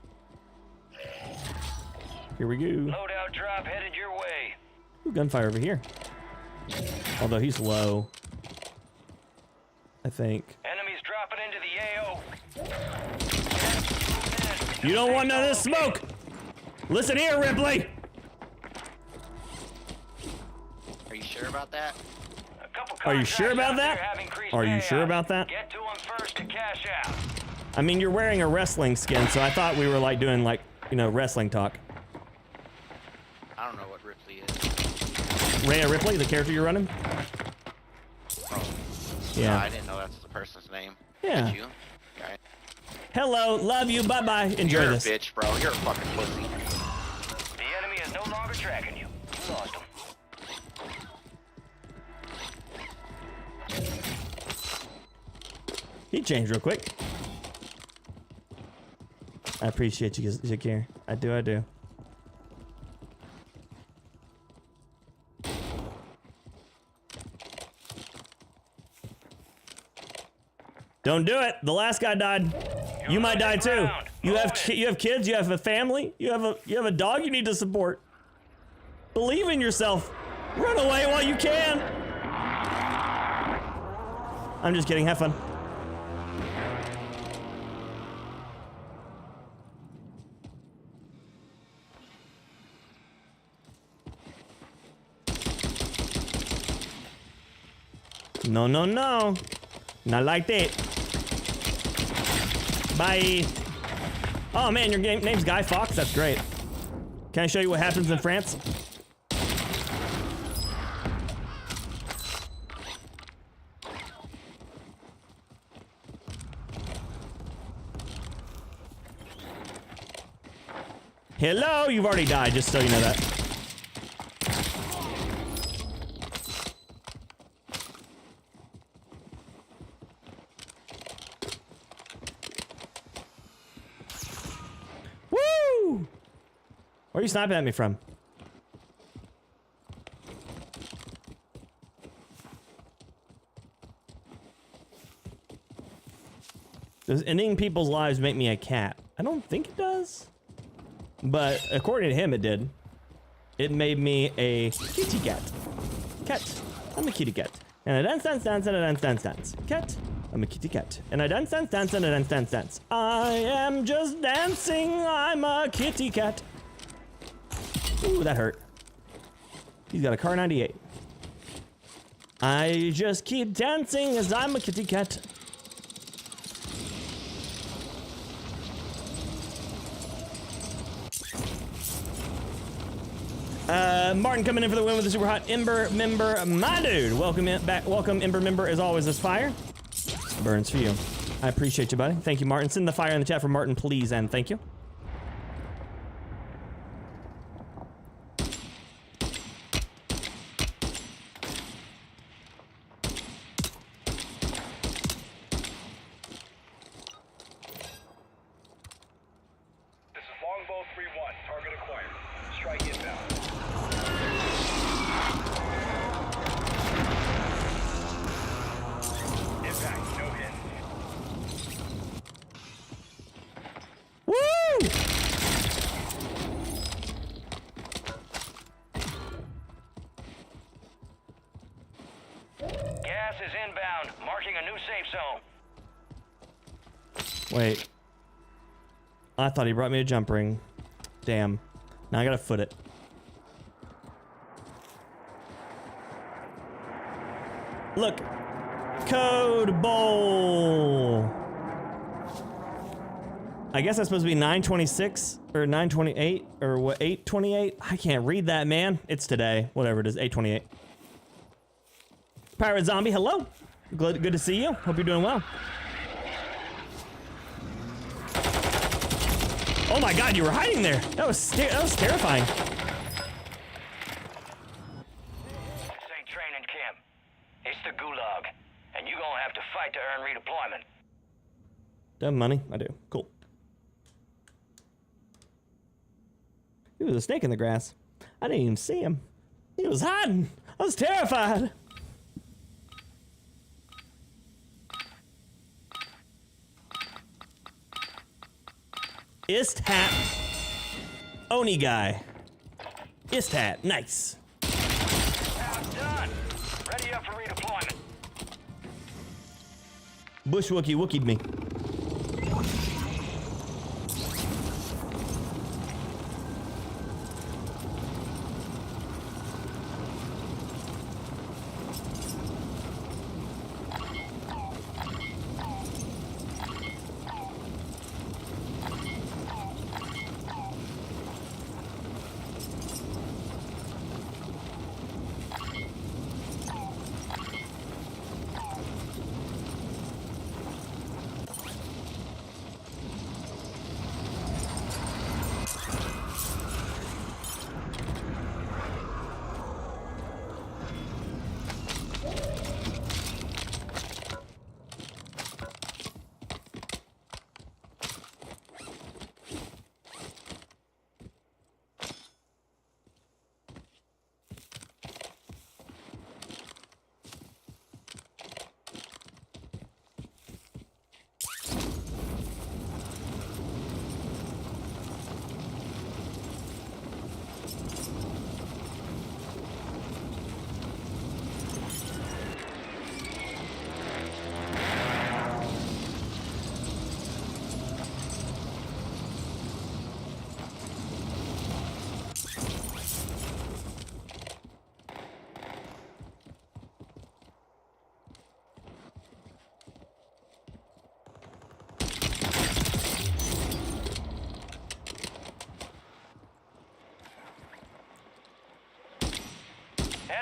Here we go. Loadout drop headed your way. Ooh, gunfire over here. Although he's low. I think. Enemies dropping into the AO. You don't want none of this smoke! Listen here, Ripley! Are you sure about that? Are you sure about that? Are you sure about that? Get to them first to cash out. I mean, you're wearing a wrestling skin, so I thought we were like doing like, you know, wrestling talk. I don't know what Ripley is. Rhea Ripley, the character you're running? Oh. Yeah. No, I didn't know that's the person's name. Yeah. Did you? Okay. Hello, love you, bye-bye. Enjoy You're this. a bitch, bro. You're a fucking pussy. The enemy is no longer tracking you. You lost them. He changed real quick. I appreciate you, Zakir. I do, I do. Don't do it. The last guy died. You might die too. You have kids. You have a family. You have a dog you need to support. Believe in yourself. Run away while you can. I'm just kidding. Have fun. No, no, no. Not like that. Bye. Oh man, your name's Guy Fawkes? That's great. Can I show you what happens in France? Hello, you've already died, just so you know that. Woo! Where are you sniping at me from? Does ending people's lives make me a cat? I don't think it does. But according to him, it did. It made me a kitty cat. Cat. I'm a kitty cat. And I dance, dance, dance, and I dance, dance, dance. Cat. I'm a kitty cat. And I dance, dance, dance, and I dance, dance, dance. I am just dancing. I'm a kitty cat. Ooh, that hurt. He's got a car 98. I just keep dancing as I'm a kitty cat. Martin coming in for the win with the super hot Ember member, my dude. Welcome in, back. Welcome Ember member as always. This fire burns for you. I appreciate you, buddy. Thank you, Martin. Send the fire in the chat for Martin, please, and thank you. strike inbound. Impact, no hit. Woo! Gas is inbound, marking a new safe zone. Wait. I thought he brought me a jump ring. Damn. Now I gotta foot it. Look. Code Bowl. I guess that's supposed to be 926 or 928 or what, 828? I can't read that, man. It's today. Whatever it is, 828. Pirate Zombie, hello. Good to see you. Hope you're doing well. Oh my God, you were hiding there. That was terrifying. This ain't training camp. It's the gulag, and you gonna have to fight to earn redeployment. Do I have money? I do. Cool. He was a snake in the grass. I didn't even see him. He was hiding. I was terrified. Ist-hat. Oni guy. Ist-hat. Nice. Job done. Ready up for redeployment. Bush Wookie Wookie'd me.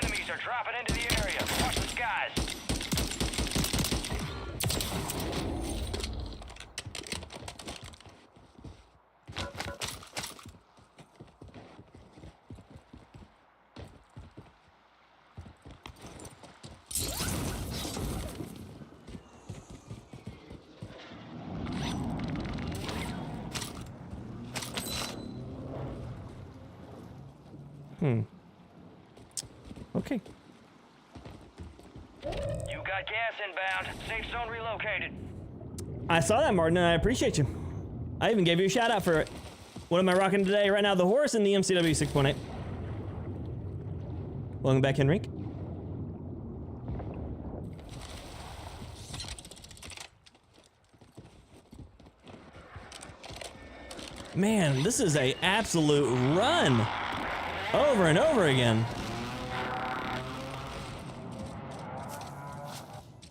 Enemies are dropping into the area. Watch the skies. Okay. You got gas inbound. Safe zone relocated. I saw that, Martin, and I appreciate you. I even gave you a shout out for it. What am I rocking today? Right now, the horse and the MCW 6.8. Welcome back, Henrique. Man, this is a absolute run. Over and over again.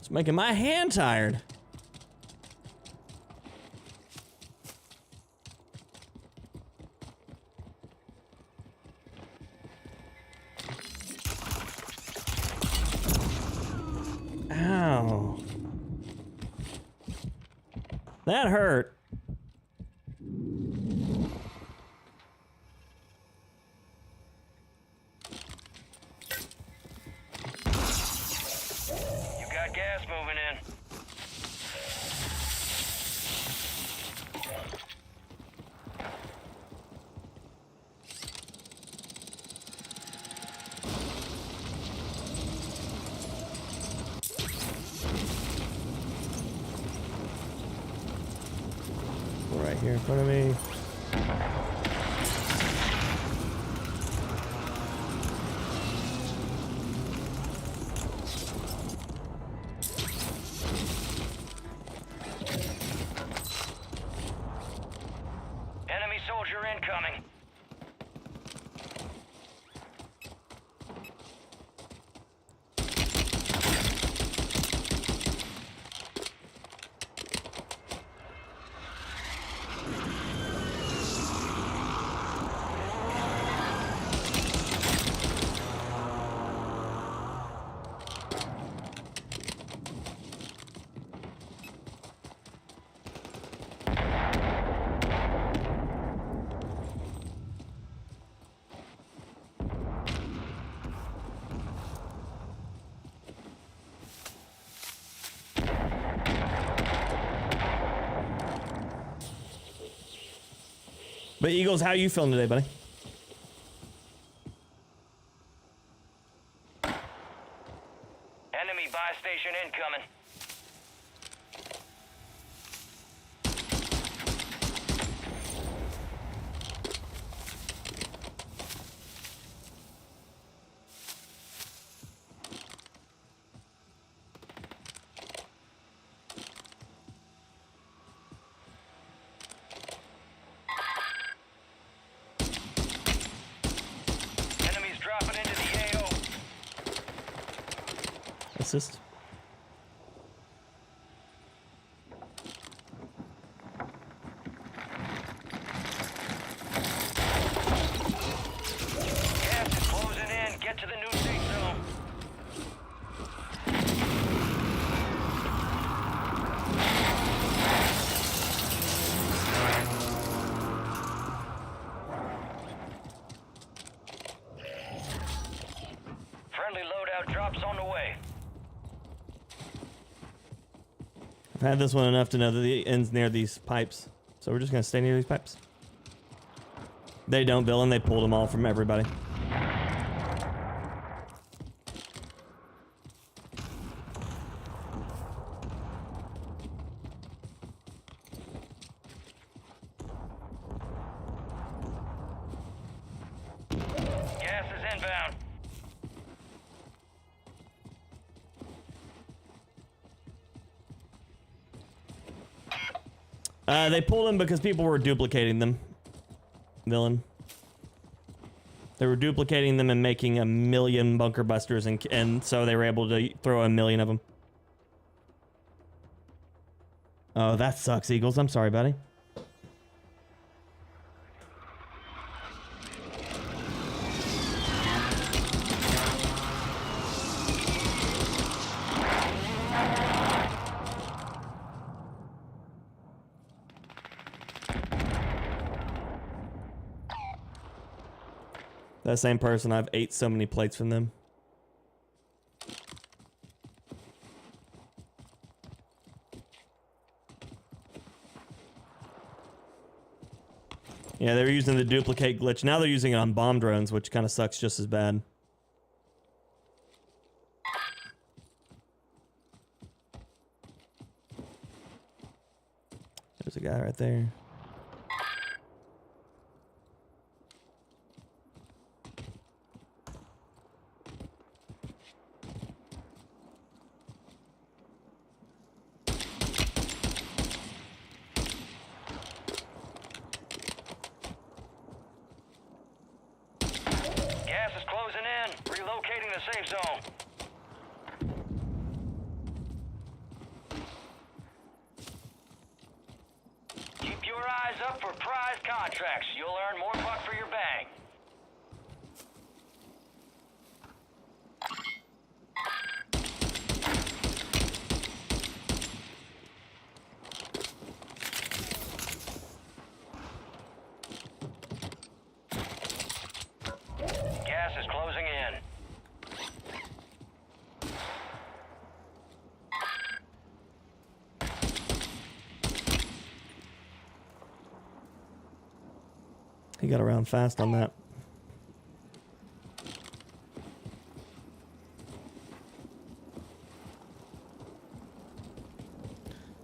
It's making my hand tired. Ow. That hurt. Gas moving in. here in front of me. Enemy soldier incoming. But Eagles, how are you feeling today, buddy? Enemy buy station incoming. Enemies dropping into the AO. Assist. Gas is closing in. Get to the new safe zone. Friendly loadout drops on the way. I've had this one enough to know that the end's near these pipes. So we're just gonna stay near these pipes. They don't, Villain. They pulled them all from everybody. Gas is inbound. They pulled them because people were duplicating them. Villain. They were duplicating them and making 1,000,000 bunker busters, and so they were able to throw 1,000,000 of them. Oh, that sucks, Eagles. I'm sorry, buddy. That same person, I've ate so many plates from them. Yeah, they were using the duplicate glitch. Now they're using it on bomb drones, which kind of sucks just as bad. There's a guy right there. Gas is closing in. Relocating the safe zone. Keep your eyes up for prize contracts. You'll earn more buck for your bang. Gas is closing in. He got around fast on that.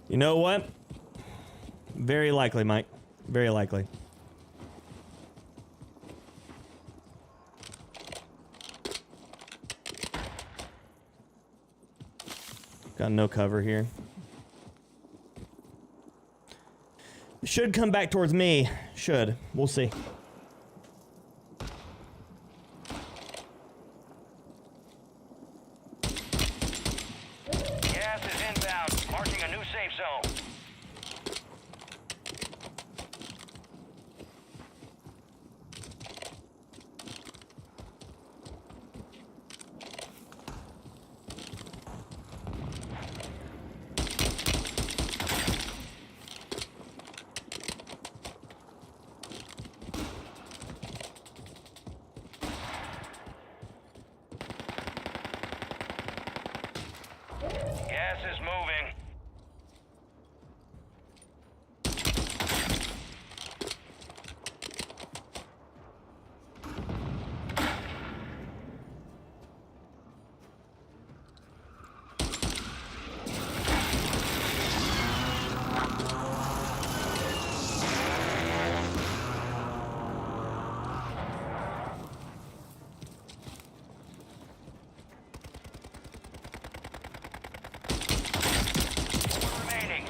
You know what? Very likely, Mike. Very likely. Got no cover here. Should come back towards me. Should. We'll see. Gas is inbound, marking a new safe zone. Gas is moving. Remaining.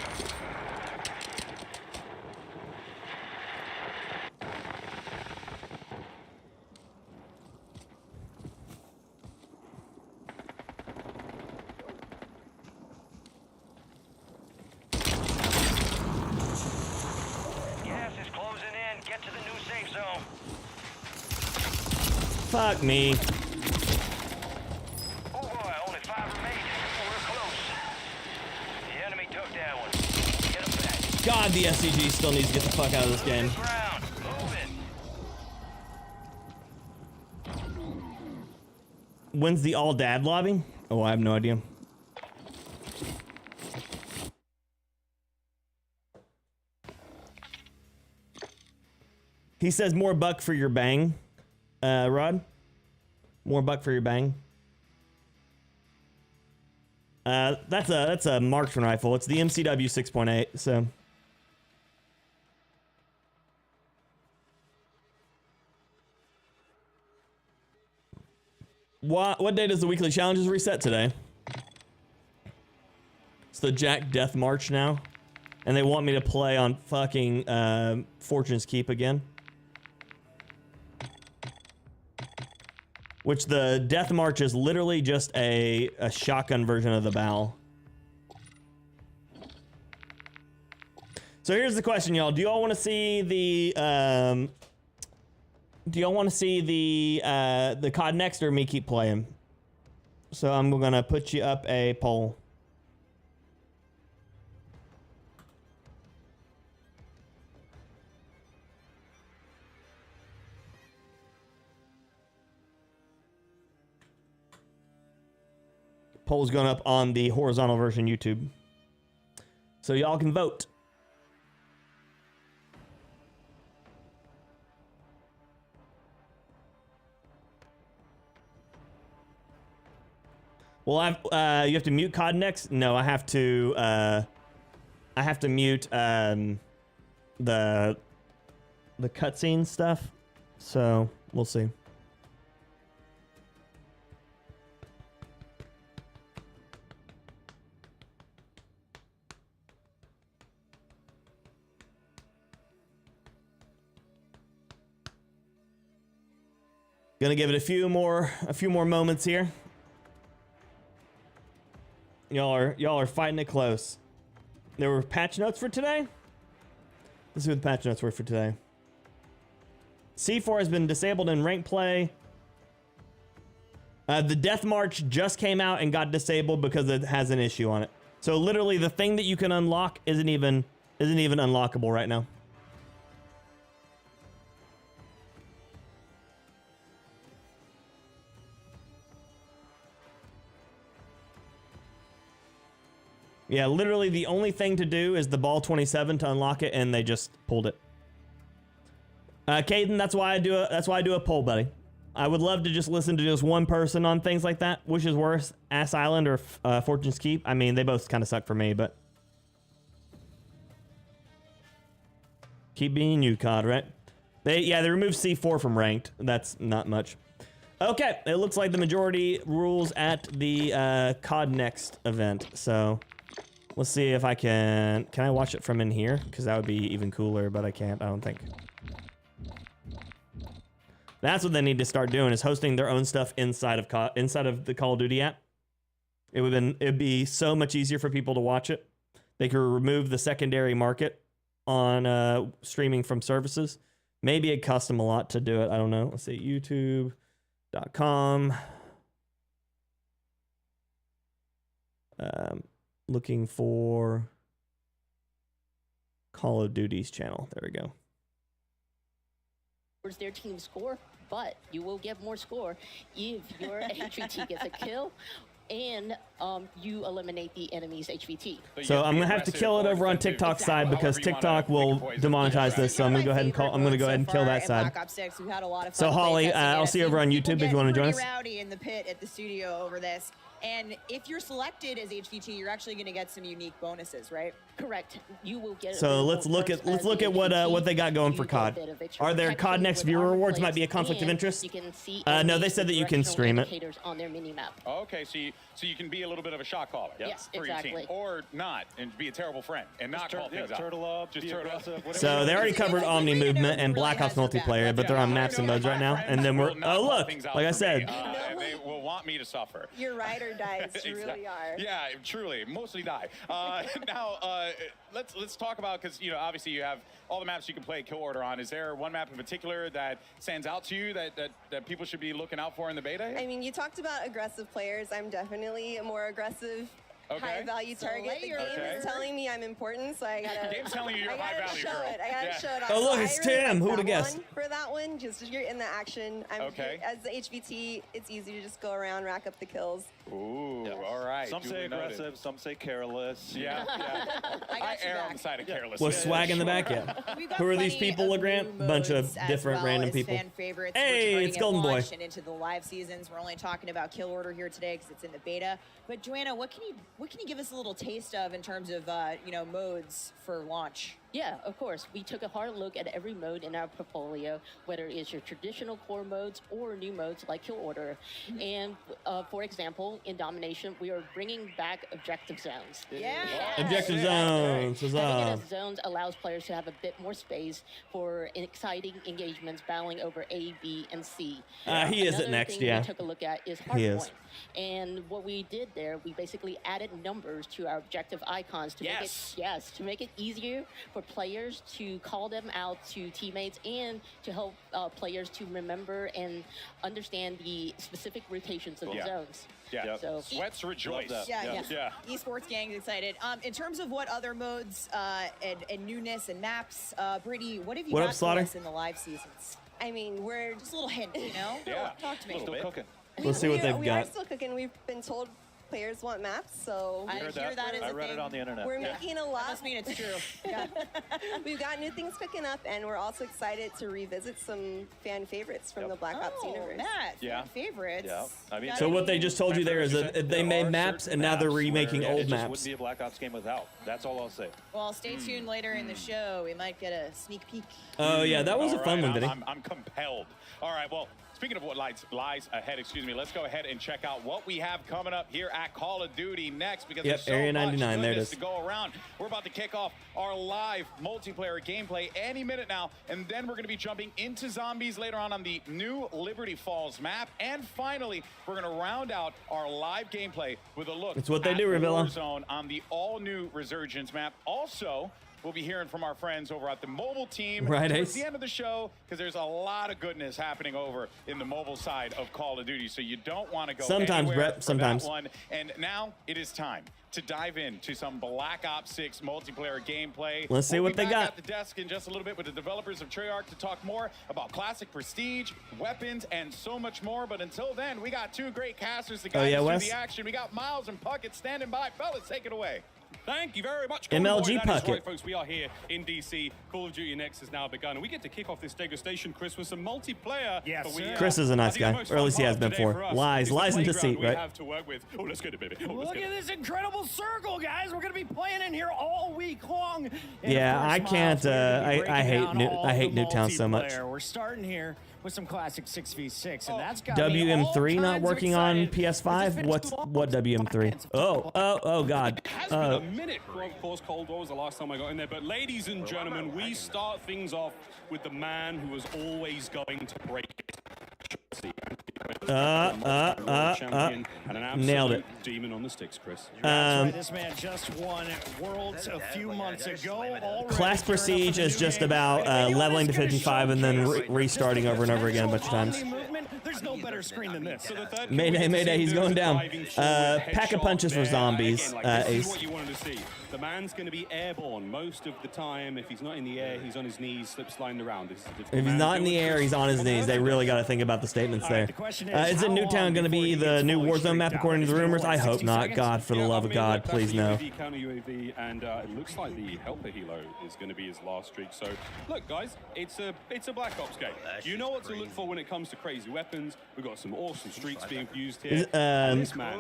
Gas is closing in. Get to the new safe zone. Fuck me. Oh boy, only 5 remaining. We're close. The enemy took that one. Get him back. God, the SCG still needs to get the fuck out of this game. Ground. Move it. When's the all dad lobby? Oh, I have no idea. He says more buck for your bang, Rod. More buck for your bang. That's a marksman rifle. It's the MCW 6.8. So. What day does the weekly challenges reset today? It's the Jack Death March now. And they want me to play on fucking Fortune's Keep again. Which the Death March is literally just a shotgun version of the Bow. So here's the question, y'all. Do y'all want to see the the COD next, or me keep playing? So I'm gonna put you up a poll. Poll's going up on the horizontal version YouTube. So y'all can vote. Well, you have to mute COD next? No, I have to mute the cutscene stuff. So we'll see. Gonna give it a few more moments here. Y'all are fighting it close. There were patch notes for today. Let's see what the patch notes were for today. C4 has been disabled in ranked play. The Death March just came out and got disabled because it has an issue on it. So literally the thing that you can unlock isn't even unlockable right now. Yeah, literally the only thing to do is the ball 27 to unlock it, and they just pulled it. Caden, that's why I do a poll, buddy. I would love to just listen to just one person on things like that. Which is worse, Ass Island or Fortune's Keep? I mean, they both kind of suck for me, but Keep being you, COD, right? They removed C4 from ranked. That's not much. Okay, it looks like the majority rules at the COD Next event. So let's see if I can I watch it from in here? Because that would be even cooler, but I can't, I don't think. That's what they need to start doing, is hosting their own stuff inside of the Call of Duty app. It'd be so much easier for people to watch it. They could remove the secondary market on streaming from services. Maybe it cost them a lot to do it. I don't know. Let's see, youtube.com. Looking for Call of Duty's channel. There we go. Their team score, but you will get more score if your HVT gets a kill and you eliminate the enemy's HVT. So I'm gonna have to kill it over on TikTok side because TikTok will demonetize this. So I'm gonna go ahead and kill that side. So Holly, I'll see you over on YouTube if you want to join us. Rowdy in the pit at the studio over this. And if you're selected as HVT, you're actually going to get some unique bonuses, right? Correct. You will get. So let's look at what they got going for COD. Are there COD Next viewer rewards? Might be a conflict of interest. You can see no, they said that you can stream it. On their mini map. Okay, so you can be a little bit of a shot caller. Yes, for exactly. your team, or not, and be a terrible friend and not call things out. Turtle up, just turtle up. So they already covered Omni movement and Black Ops multiplayer, but they're on maps and modes right now. And then we're look, like I said. And they will want me to suffer. Your ride or dies really are. Yeah, truly, mostly die. Now, let's talk about, because obviously you have all the maps you can play kill order on. Is there one map in particular that stands out to you that people should be looking out for in the beta? I mean, you talked about aggressive players. I'm definitely a more aggressive, high-value target. The game is telling me I'm important, so I gotta. The game's telling you you're high value, girl. I gotta show it off. Oh look, it's Tim. Who'd have guessed? For that one, just you're in the action. As the HVT, it's easy to just go around, rack up the kills. Ooh, all right. Some say aggressive, some say careless. Yeah. I err on the side of careless. Was swag in the back yet? Who are these people, Legrant? Bunch of different random people. Hey, it's Golden Boy. And into the live seasons, we're only talking about kill order here today because it's in the beta. But Joanna, what can you give us a little taste of in terms of modes for launch? Yeah, of course. We took a hard look at every mode in our portfolio, whether it's your traditional core modes or new modes like Kill Order. And for example, in Domination, we are bringing back objective zones. Yeah. Objective zones. Having it as zones allows players to have a bit more space for exciting engagements battling over A, B, and C. He is it next, yeah. We took a look at is hardpoint. And what we did there, we basically added numbers to our objective icons to make it easier for players to call them out to teammates and to help players to remember and understand the specific rotations of the zones. Yeah. So Sweats rejoice. Yeah. Esports gang's excited. In terms of what other modes and newness and maps, Brittany, what have you got for us in the live seasons? I mean, we're just a little hint, Yeah. Talk to me. Still cooking. Let's see what they've got. We are still cooking. We've been told players want maps, so I hear that as I read it on the internet. We're making a lot. That must mean it's true. We've got new things cooking up, and we're also excited to revisit some fan favorites from the Black Ops universe. Fan favorites. Yeah. I mean, So what they just told you there is that they made maps and now they're remaking old it just maps. wouldn't be a Black Ops game without. That's all I'll say. Well, stay tuned later in the show. We might get a sneak peek. Oh yeah, that was a fun one, Vinny. I'm compelled. All right, well, speaking of what lies ahead, let's go ahead and check out what we have coming up here at Call of Duty next, because there's so Area much 99, there it goodness is. to go around. We're about to kick off our live multiplayer gameplay any minute now, and then we're going to be jumping into zombies later on the new Liberty Falls map, and finally, we're going to round out our live gameplay with a look It's what they at do, Revilla. Warzone on the all-new Resurgence map. Also, we'll be hearing from our friends over at the mobile team Right, towards Ace? the end of the show, because there's a lot of goodness happening over in the mobile side of Call of Duty, so you don't want to go Sometimes, anywhere Brett, for sometimes. that one. And now it is time to dive into some Black Ops 6 multiplayer gameplay. Let's see We'll what be they back got. at the desk in just a little bit with the developers of Treyarch to talk more about classic prestige, weapons, and so much more. But until then, we got two great casters to guide us through Wes? the action. We got Miles and Puckett standing by. Fellas, take it away. Thank you very much. MLG That is Pucket. right, folks. We are here in DC. Call of Duty Next has now begun, and we get to kick off this degustation, Chris, with some multiplayer. Yes, But we, sir. Chris is a nice I think the guy, most or at least he fun has been part today for. us Lies is the in playground deceit, we right? have to work with. Oh, let's get it, baby. Oh, let's Look get at it. this incredible circle, guys. We're gonna be playing in here all week long. And Yeah, of course, I can't, Miles, we're gonna be I breaking hate down New- all I hate the Newtown so much. multiplayer. We're starting here with some classic 6v6, and that's got WM3 not working on PS5. This is What WM3? Oh God. It has been a minute. Well, of course, Cold War was the last time I got in there. But ladies and gentlemen, we start things off with the man who was always going to break it. Champion and an absolute Nailed it. demon on the sticks, Chris. That's right, this man just won Worlds a few months ago. Already Class Prestige is just about leveling to 55 and then restarting over and over again a bunch of times. There's no better screen than this. Mayday, Mayday, he's going down. Pack of punches for zombies, This is Ace. what you wanted to see. The man's going to be airborne most of the time. If he's not in the air, he's on his knees, slip sliding around. This is a difficult If he's man not to in deal the with, air, Chris. he's on his knees. They really got to think about the statements there. The question is, Isn't how Newtown long going to be before he the gets new fully Warzone map streaked according out? to the Is it rumors? I 60 hope not. seconds? God, for the love of God, That's please the no. UAV, counter UAV, and it looks like the helper helo is going to be his last streak. So, look, guys, it's a Black Ops game. You know what to look for when it comes to crazy weapons. We've got some awesome streaks being used here. And this man,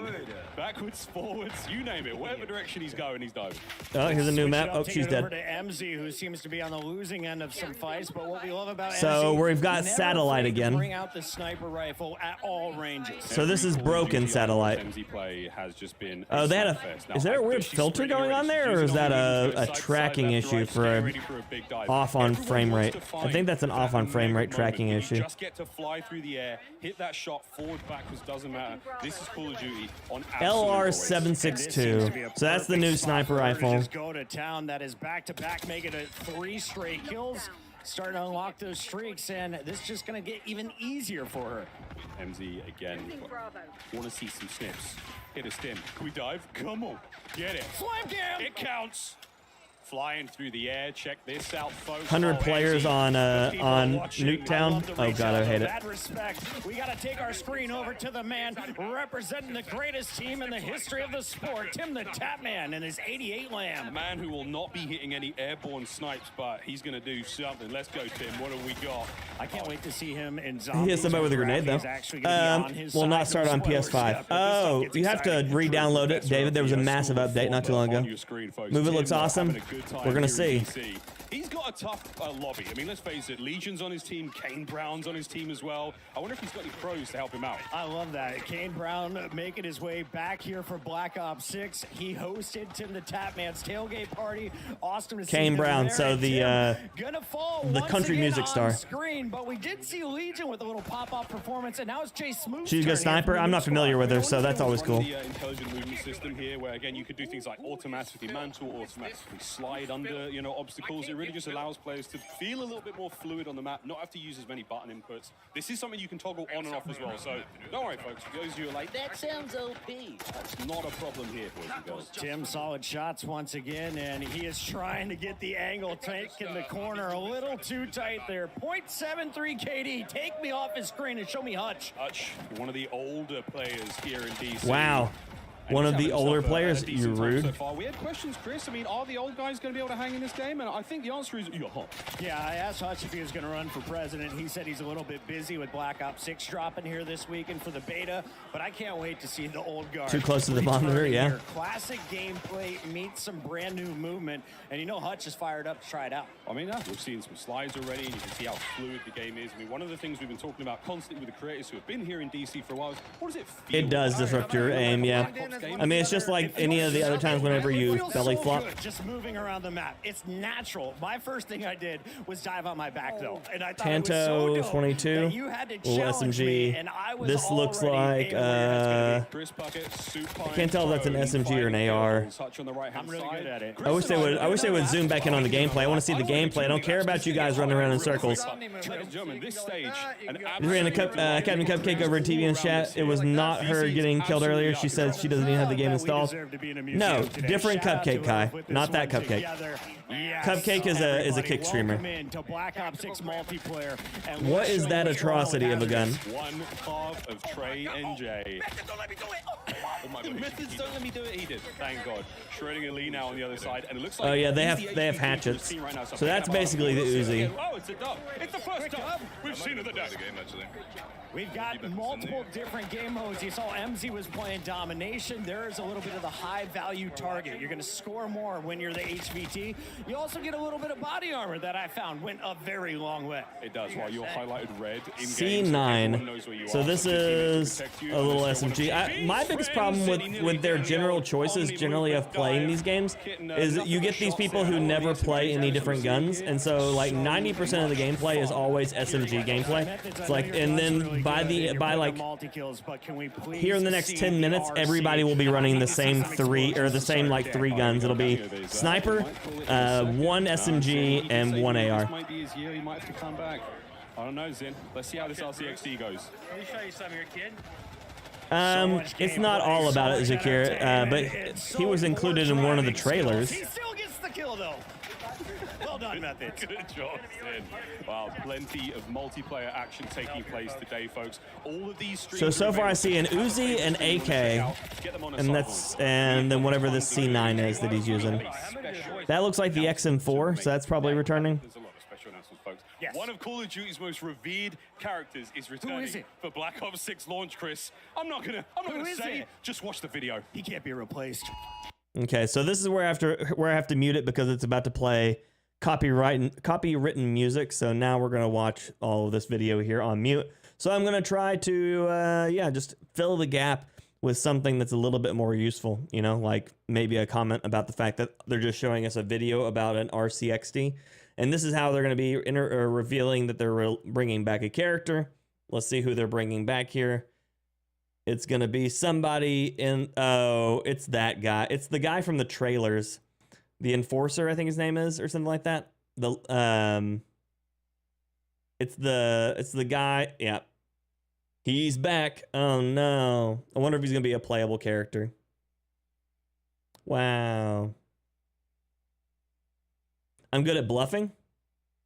backwards, forwards, you name it, whatever direction he's going, he's diving. Oh, here's a new map. Oh, Take she's it over dead. to MZ, who seems to be on the losing end of some fights. But what we love about So MZ, we've got never satellite afraid to again. Bring out the sniper rifle at all ranges. So this is broken satellite. MZ play has just been Oh, they had a. Is there a weird filter going on there, or is that a tracking issue for off on frame rate? I think that's an off on frame rate tracking issue. Just get to fly through the air, hit that shot, forward, backwards, doesn't matter. This is Call of Duty on LR762. So that's the new sniper rifle. Just go to town. That is back-to-back, making it 3 straight kills. Starting to unlock those streaks, and this is just going to get even easier for her. MZ again. Want to see some snips. Hit a stim. Can we dive? Come on. Get it. Slam cam! It counts. Flying through the air. Check this out, folks. 100 players on Nuketown. Oh God, I hate it. That respect, we got to take our screen over to the man representing the greatest team in the history of the sport, Tim the Tapman, and his 88 A lamb. man who will not be hitting any airborne snipes, but he's going to do something. Let's go, Tim. What have we got? I can't wait to see him in He zombies. hit somebody with a grenade though. Will not start on PS5. Oh, you have to re-download it, David. There was a massive update not too long ago. Move it looks awesome. We're gonna see. He's got a tough lobby. I mean, let's face it. Legion's on his team. Kane Brown's on his team as well. I wonder if he's got any pros to help him out. I love that. Kane Brown making his way back here for Black Ops 6. He hosted Tim the Tapman's tailgate party. Awesome to see Kane him Brown, there. so the gonna fall the once country again music on star. Screen, but we did see Legion with a little pop-off performance, and now it's Chase Smooth. She's a good sniper. I'm not familiar with her, so that's always cool. The intelligent movement system here, where again you could do things like automatically mantle, automatically slide under, obstacles. It really just allows players to feel a little bit more fluid on the map, not have to use as many button inputs. This is something you can toggle on and off as well. So don't worry, folks. For those of you who are like, That sounds OP. that's not a problem here, boys and girls. Tim, solid shots once again, and he is trying to get the angle, taking the corner a little too tight there. 0.73 KD, take me off his screen and show me Hutch. Hutch, one of the older players here in DC. Wow. One of the older players, you're rude. So far. We had questions, Chris. I mean, are the old guys going to be able to hang in this game? And I think the answer is Yeah, I asked Hutch if he was going to run for president. He said he's a little bit busy with Black Ops 6 dropping here this weekend for the beta, but I can't wait to see the old guard. Too close to the monitor, yeah. Here. Classic gameplay meets some brand new movement, and Hutch is fired up to try it out. I mean, we've seen some slides already, and you can see how fluid the game is. I mean, one of the things we've been talking about constantly with the creators who have been here in DC for a while is, what does it feel? It does disrupt your aim, yeah. I mean, it's just like any of the other times whenever you belly flop. Good just moving around the map. It's natural. My first thing I did was dive on my back, though, and I thought it was so Tanto dope 22. that you had to Ooh, challenge me, SMG. and I was This looks like Chris Bucket, I can't tell if that's an SMG or an AR. I'm really good at it. I wish they would zoom back in on the gameplay. I want to see the gameplay. I don't care about you guys running around in circles. Ladies and gentlemen, this stage, Captain Cupcake over at TV in chat. It was not her getting killed earlier. She said she doesn't didn't even have the game installed. No, different Cupcake, Kai. Not that Cupcake. Cupcake is a kick streamer. What is that atrocity of a gun? One half of Trey and Jay. Oh my God. Methods don't let me do it. He did. Thank God. Shredding and Lee now on the other side, and it looks like Oh yeah, they have hatchets. So that's basically the Uzi. Oh, it's a dub. It's the first dub we've seen of the day. We've got multiple different game modes. You saw MZ was playing domination. There is a little bit of the high value target. You're going to score more when you're the HVT. You also get a little bit of body armor that I found went a very long way. It does. While you're highlighted red in C9. So this is a little SMG. My biggest problem with their general choices generally of playing these games is that you get these people who never play any different guns, and so like 90% of the gameplay is always SMG gameplay. It's like, and then by like here in the next 10 minutes, everybody will be running the same three guns. It'll be sniper, one SMG, and one AR. Might be his year. He might have to come back. I don't know, Zin. Let's see how this RCXD goes. Let me show you some of your kid. It's not all about it, Zakir, but he was included in one of the trailers. He still gets the kill though. Well done, Methods. Good job, Zin. Wow, plenty of multiplayer action taking place today, folks. All of these streams. So far I see an Uzi, an AK, and then whatever this C9 is that he's using. That looks like the XM4, so that's probably returning. There's a lot of special announcements, folks. Yes. One of Call of Duty's most revered characters is returning for Black Ops 6 launch, Chris. I'm not gonna say. Just watch the video. He can't be replaced. Okay, so this is where I have to mute it because it's about to play copywritten music. So now we're gonna watch all of this video here on mute. So I'm gonna try to just fill the gap with something that's a little bit more useful. You know, like maybe a comment about the fact that they're just showing us a video about an RCXD, and this is how they're gonna be revealing that they're bringing back a character. Let's see who they're bringing back here. It's gonna be somebody in. Oh, it's that guy. It's the guy from the trailers. The Enforcer, I think his name is, or something like that. It's the guy. Yeah, he's back. Oh no! I wonder if he's gonna be a playable character. Wow. I'm good at bluffing.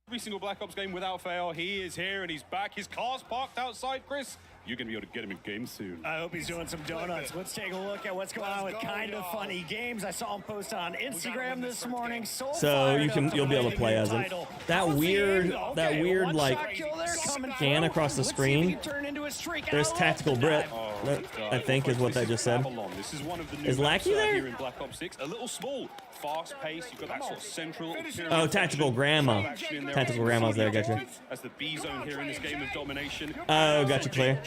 Every single Black Ops game without fail, he is here and he's back. His car's parked outside, Chris. You're going to be able to get him in game soon. I hope he's doing some donuts. Let's take a look at what's going on with Kinda Funny Games. I saw him post on Instagram this morning. So you'll be able to play as him. That weird like scan across the screen. There's Tactical Brit. I think is what that just said. Is Lackey there? Here in Black Ops 6, a little small, fast pace. You've got that sort of central. Oh, Tactical Grandma. Tactical Grandma's there. Gotcha. As the B zone here in this game of domination. Oh, gotcha, clear.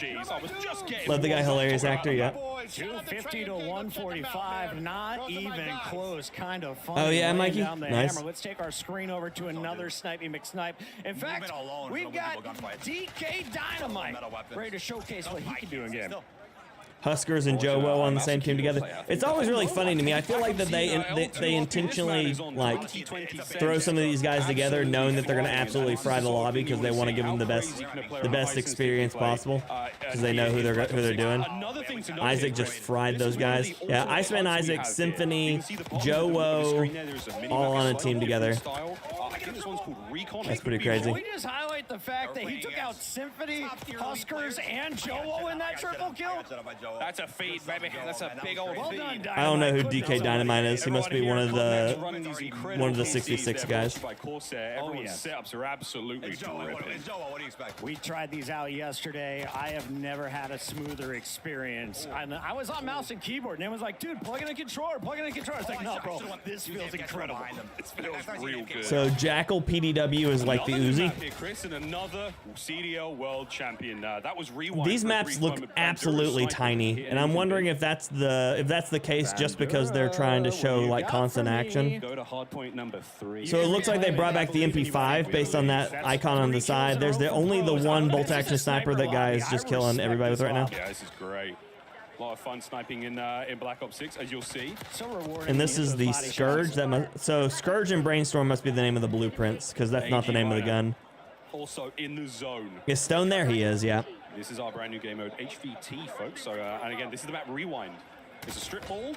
Love the guy, hilarious actor, yeah. 250 to 145, not even close. Kind of fun. Oh yeah, Mikey, nice. Let's take our screen over to another Snipey McSnipe. In fact, we've got DK Dynamite ready to showcase what he can do again. Huskers and Joe Woe on the same team together. It's always really funny to me. I feel like that they intentionally like throw some of these guys together, knowing that they're going to absolutely fry the lobby because they want to give them the best experience possible because they know who they're doing. Isaac just fried those guys. Yeah, Iceman, Isaac, Symphony, Joe Woe, all on a team together. That's pretty crazy. Can we just highlight the fact that he took out Symphony, Huskers, and Joe Woe in that triple kill? That's a feat, baby. That's a big old feat. I don't know who DK Dynamite is. He must be one of the 66 guys. Everyone's setups are absolutely dripping. We tried these out yesterday. I have never had a smoother experience. I was on mouse and keyboard, and it was like, dude, plug in a controller, plug in a controller. I was like, no, bro, this feels incredible. It feels real good. So Jackal PDW is like the Uzi. Chris, and another CDL world champion. That was Rewind. These maps look absolutely tiny, and I'm wondering if that's the case just because they're trying to show like constant action. Go to hardpoint number 3. So it looks like they brought back the MP5 based on that icon on the side. There's only the one bolt action sniper that guy is just killing everybody with right now. Yeah, this is great. A lot of fun sniping in Black Ops 6, as you'll see. So rewarding. And this is the Scourge. So Scourge and Brainstorm must be the name of the blueprints, because that's not the name of the gun. Also in the zone. Is Stone there? He is, yeah. This is our brand new game mode, HVT, folks. So, and again, this is the map Rewind. It's a strip mall,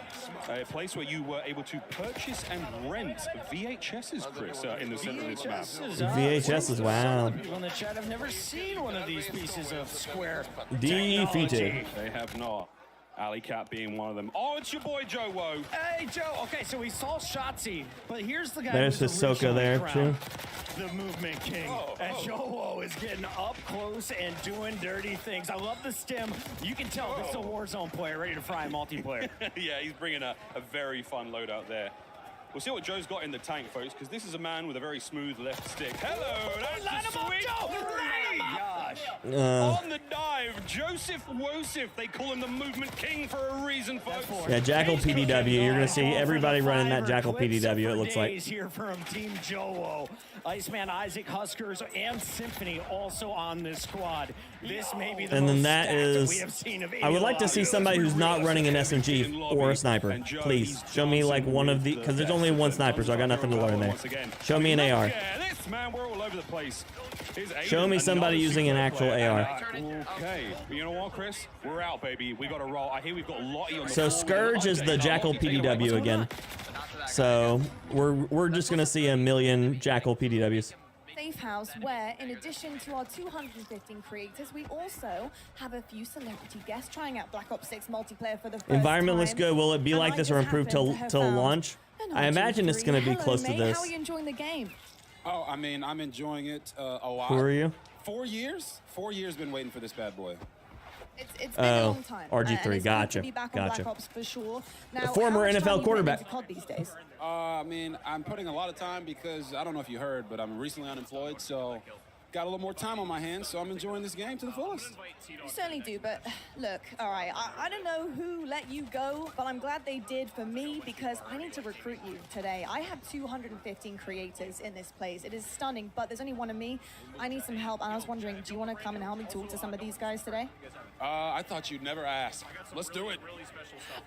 a place where you were able to purchase and rent VHSs, Chris, in the center of this map. VHSs, wow. People in the chat have never seen one of these pieces of square Defeated. technology. They have not. Alley Cat being one of them. Oh, it's your boy Joe Woe. Hey, Joe. Okay, so we saw Shotzi, but here's the guy There's who's Hisoka originally there, crowned too. the Movement King. And Joe is getting up close and doing dirty things. I love the stim. You can tell this is a Warzone player ready to fry multiplayer. Yeah, he's bringing a very fun loadout there. We'll see what Joe's got in the tank, folks, because this is a man with a very smooth left stick. Hello, that's the sweet three! On the dive, Joseph Wosif. They call him the Movement King for a reason, folks. Yeah, Jackal PDW. You're going to see everybody running that Jackal PDW, it looks like. Here from Team Joe. Iceman, Isaac, Huskers, and Symphony also on this squad. This may be the And then most that stacked is... we have seen of I would like to see somebody who's not running an SMG or a sniper. Please, show me like one of the... Because there's only one sniper, so I got nothing to learn there. Show me an AR. This man, we're all over the place. Show me somebody using an actual AR. Okay, you know what, Chris? We're out, baby. We got to roll. I hear we've got Lottie on the So Scourge is the Jackal PDW again. So we're just gonna see a million Jackal PDWs. Safe house where, in addition to our 215 creators, we also have a few celebrity guests trying out Black Ops 6 multiplayer for the first Environment time. looks good. Will it be like this or improve till launch? I imagine it's gonna be close to this. How are you enjoying the game? Oh, I mean, I'm enjoying it a lot. Who are you? 4 years? 4 years been waiting for this bad boy. It's been a long time. RG3, and it's gotcha. good to be back on Black Ops for sure. Now, The former how much time NFL you quarterback. put into COD these days? I mean, I'm putting a lot of time because I don't know if you heard, but I'm recently unemployed, so got a little more time on my hands, so I'm enjoying this game to the fullest. You certainly do, but look, all right, I don't know who let you go, but I'm glad they did for me because I need to recruit you today. I have 215 creators in this place. It is stunning, but there's only one of me. I need some help, and I was wondering, do you want to come and help me talk to some of these guys today? I thought you'd never ask. Let's do it.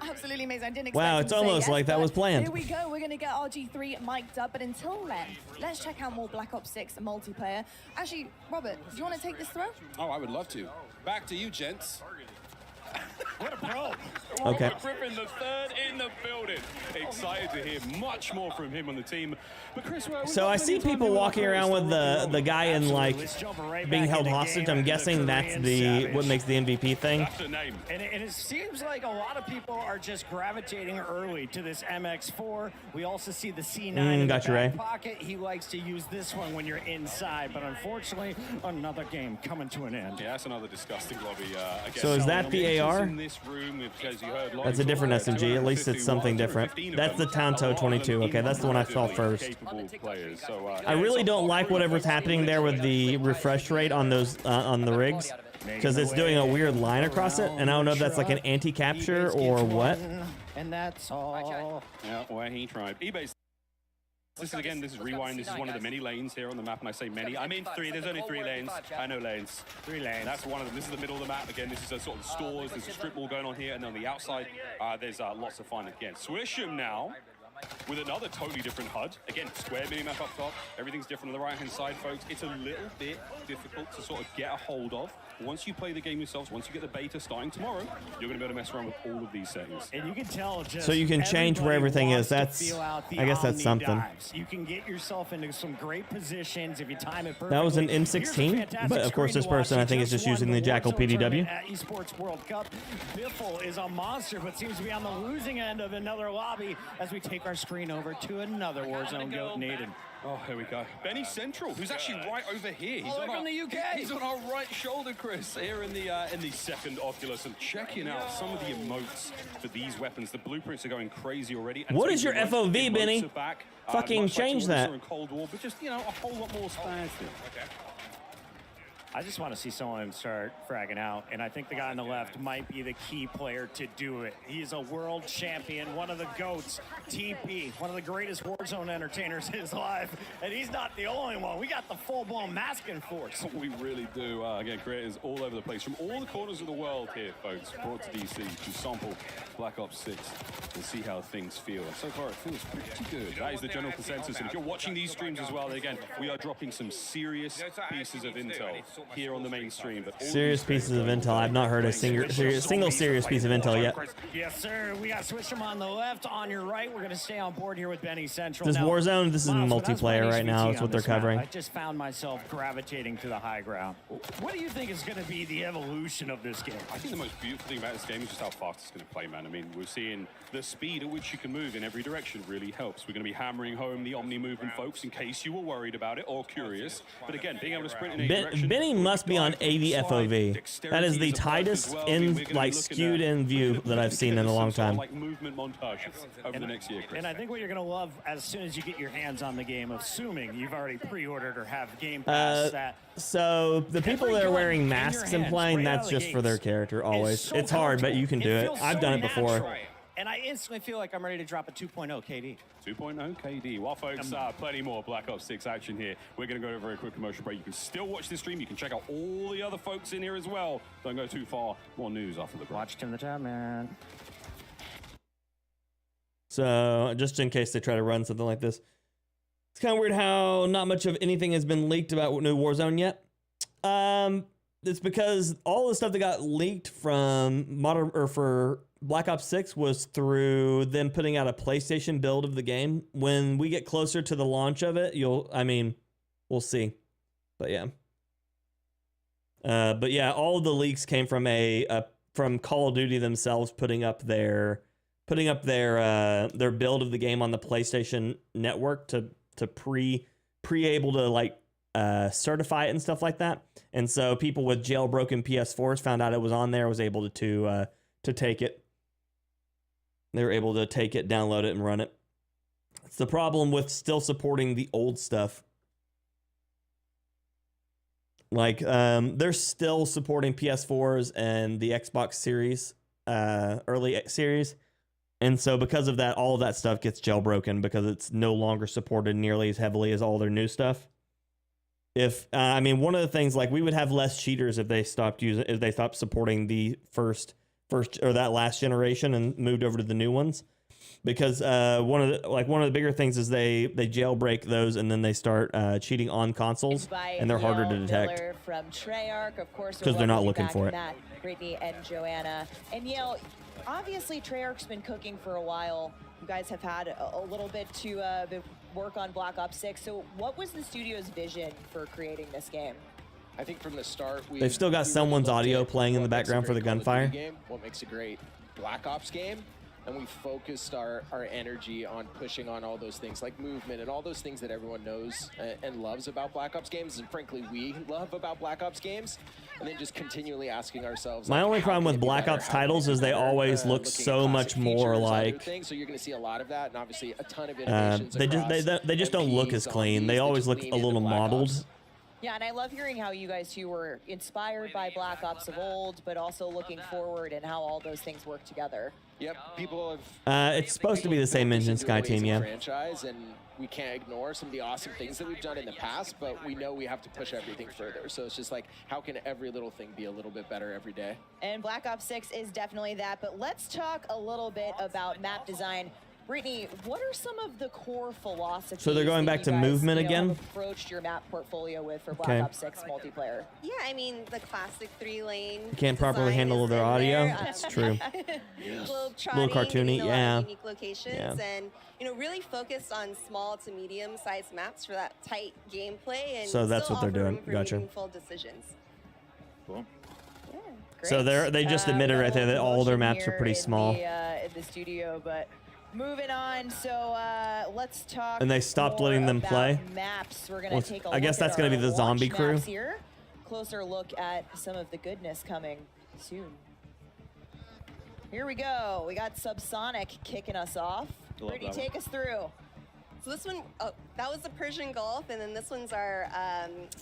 Absolutely amazing. I didn't expect Wow, him it's to say almost yes, like that but was planned. Here we go. We're going to get RG3 mic'd up, but until then, let's check out more Black Ops 6 multiplayer. Actually, Robert, do you want to take this throw? Oh, I would love to. Back to you, gents. What a pro. Okay. Robert Griffin, the third in the building. Excited to hear much more from him on the team. But Chris, So I see people walking around with the guy in like being held hostage. I'm guessing that's what makes the MVP thing. That's the name. And it seems like a lot of people are just gravitating early to this MX4. We also see the C9 in the back pocket. He likes to use this one when you're inside, but unfortunately, another game coming to an end. Yeah, that's another disgusting lobby. So is that the AR? In this room, as you heard, That's a different SMG. At least it's something different. That's the Tanto 22. Okay, that's the one I saw first. I really don't like whatever's happening there with the refresh rate on those on the rigs, because it's doing a weird line across it, and I don't know if that's like an anti-capture or what. And that's all. Yeah, well, he tried. eBay's. This is Rewind. This is one of the many lanes here on the map, and I say many. I mean 3. There's only 3 lanes. I know lanes. 3 lanes. That's one of them. This is the middle of the map. Again, this is a sort of stores. There's a strip mall going on here, and on the outside, there's lots of fun again. Swisham now with another totally different HUD. Again, square minimap up top. Everything's different on the right-hand side, folks. It's a little bit difficult to sort of get a hold of. Once you play the game yourselves, once you get the beta starting tomorrow, you're going to be able to mess around with all of these settings. And you can tell just so you can change where everything is. That's, I guess that's something. Dives. You can get yourself into some great positions if you time it perfectly. That was an M16, but of course this person I think is just using the Jackal PDW. At Esports World Cup, Biffle is a monster, but seems to be on the losing end of another lobby as we take our screen over to another Warzone goat, Naden. Oh, here we go. Benny Central, who's actually right over here. He's from the UK. He's on our right shoulder, Chris, here in the second Oculus, and checking out some of the emotes for these weapons. The blueprints are going crazy already. And what is your FOV, Benny? Back, fucking change that. In Cold War, but just, you know, a whole lot more spans there. Okay. I just want to see someone start fragging out, and I think the guy on the left might be the key player to do it. He's a world champion, one of the GOATs, TP, one of the greatest Warzone entertainers in his life, and he's not the only one. We got the full-blown masking force. We really do. Again, creators all over the place, from all the corners of the world here, folks, brought to DC to sample Black Ops 6 and see how things feel. And so far, it feels pretty good. That is the general consensus, and if you're watching these streams as well, again, we are dropping some serious pieces of intel here on the main stream. But all Serious these pieces of intel. I've not heard a single serious piece of intel yet. Yes, sir. We got Switch'em on the left, on your right. We're going to stay on board here with Benny Central. This Warzone, this is multiplayer right now. It's what they're covering. I just found myself gravitating to the high ground. What do you think is going to be the evolution of this game? I think the most beautiful thing about this game is just how fast it's going to play, man. I mean, we're seeing the speed at which you can move in every direction really helps. We're going to be hammering home the Omni movement, folks, in case you were worried about it or curious. But again, being able to sprint in any direction. Benny must be on AVFOV. That is the tightest in like skewed in view that I've seen in a long time. Like movement montages over the next year, Chris. And I think what you're going to love as soon as you get your hands on the game, assuming you've already pre-ordered or have Game Pass, that so the people that are wearing masks and playing, that's just for their character always. It's hard, but you can do it. I've done it before. And I instantly feel like I'm ready to drop a 2.0 KD. 2.0 KD. Well, folks, plenty more Black Ops 6 action here. We're going to go to a very quick commercial break. You can still watch the stream. You can check out all the other folks in here as well. Don't go too far. More news after the break. Watch Tim the Tab, man. So, just in case they try to run something like this. It's kind of weird how not much of anything has been leaked about new Warzone yet. It's because all the stuff that got leaked from for Black Ops 6 was through them putting out a PlayStation build of the game. When we get closer to the launch of it, we'll see. But yeah. All of the leaks came from from Call of Duty themselves putting up their build of the game on the PlayStation network to able to like certify it and stuff like that. And so people with jailbroken PS4s found out it was on there, was able to take it. They were able to take it, download it, and run it. It's the problem with still supporting the old stuff. Like, they're still supporting PS4s and the Xbox Series, early series. And so because of that, all of that stuff gets jailbroken because it's no longer supported nearly as heavily as all their new stuff. One of the things, like, we would have less cheaters if they stopped supporting the first or that last generation and moved over to the new ones, because one of the bigger things is they jailbreak those and then they start cheating on consoles, and they're harder to detect from Treyarch, of course, because they're not looking for it. Matt, Brittany, and Joanna. And Yale, obviously Treyarch's been cooking for a while. You guys have had a little bit to work on Black Ops 6. So what was the studio's vision for creating this game? I think from the start, they've still got someone's audio playing in the background for the gunfire. What makes a great Black Ops game, and we focused our energy on pushing on all those things like movement and all those things that everyone knows and loves about Black Ops games, and frankly we love about Black Ops games, and then just continually asking ourselves. My only problem with Black Ops titles is they always look so much more like. So you're going to see a lot of that, and obviously a ton of innovations. They just don't look as clean. They always look a little modeled. Yeah, and I love hearing how you guys two were inspired by Black Ops of old, but also looking forward and how all those things work together. Yep, people have. It's supposed to be the same engine, Sky Team, yeah. Franchise, and we can't ignore some of the awesome things that we've done in the past, but we know we have to push everything further. So it's just like, how can every little thing be a little bit better every day? And Black Ops 6 is definitely that, but let's talk a little bit about map design. Brittany, what are some of the core philosophies? So they're going back to movement again? Have approached your map portfolio with for Black Ops 6 multiplayer. Yeah, I mean the classic 3-lane. You can't properly handle their audio. That's true. Little cartoony, yeah. Unique locations, and really focused on small to medium-sized maps for that tight gameplay, and so that's what they're doing. Gotcha. Meaningful decisions. Cool. Yeah, great. So they just admitted right there that all their maps are pretty small. In the studio, but. Moving on, so let's talk. And they stopped letting them play. Maps. We're gonna take a look I guess that's at gonna be the zombie crew. Here. Closer look at some of the goodness coming soon. Here we go. We got Subsonic kicking us off. Brittany, take us through. So this one, that was the Persian Gulf, and then this one's our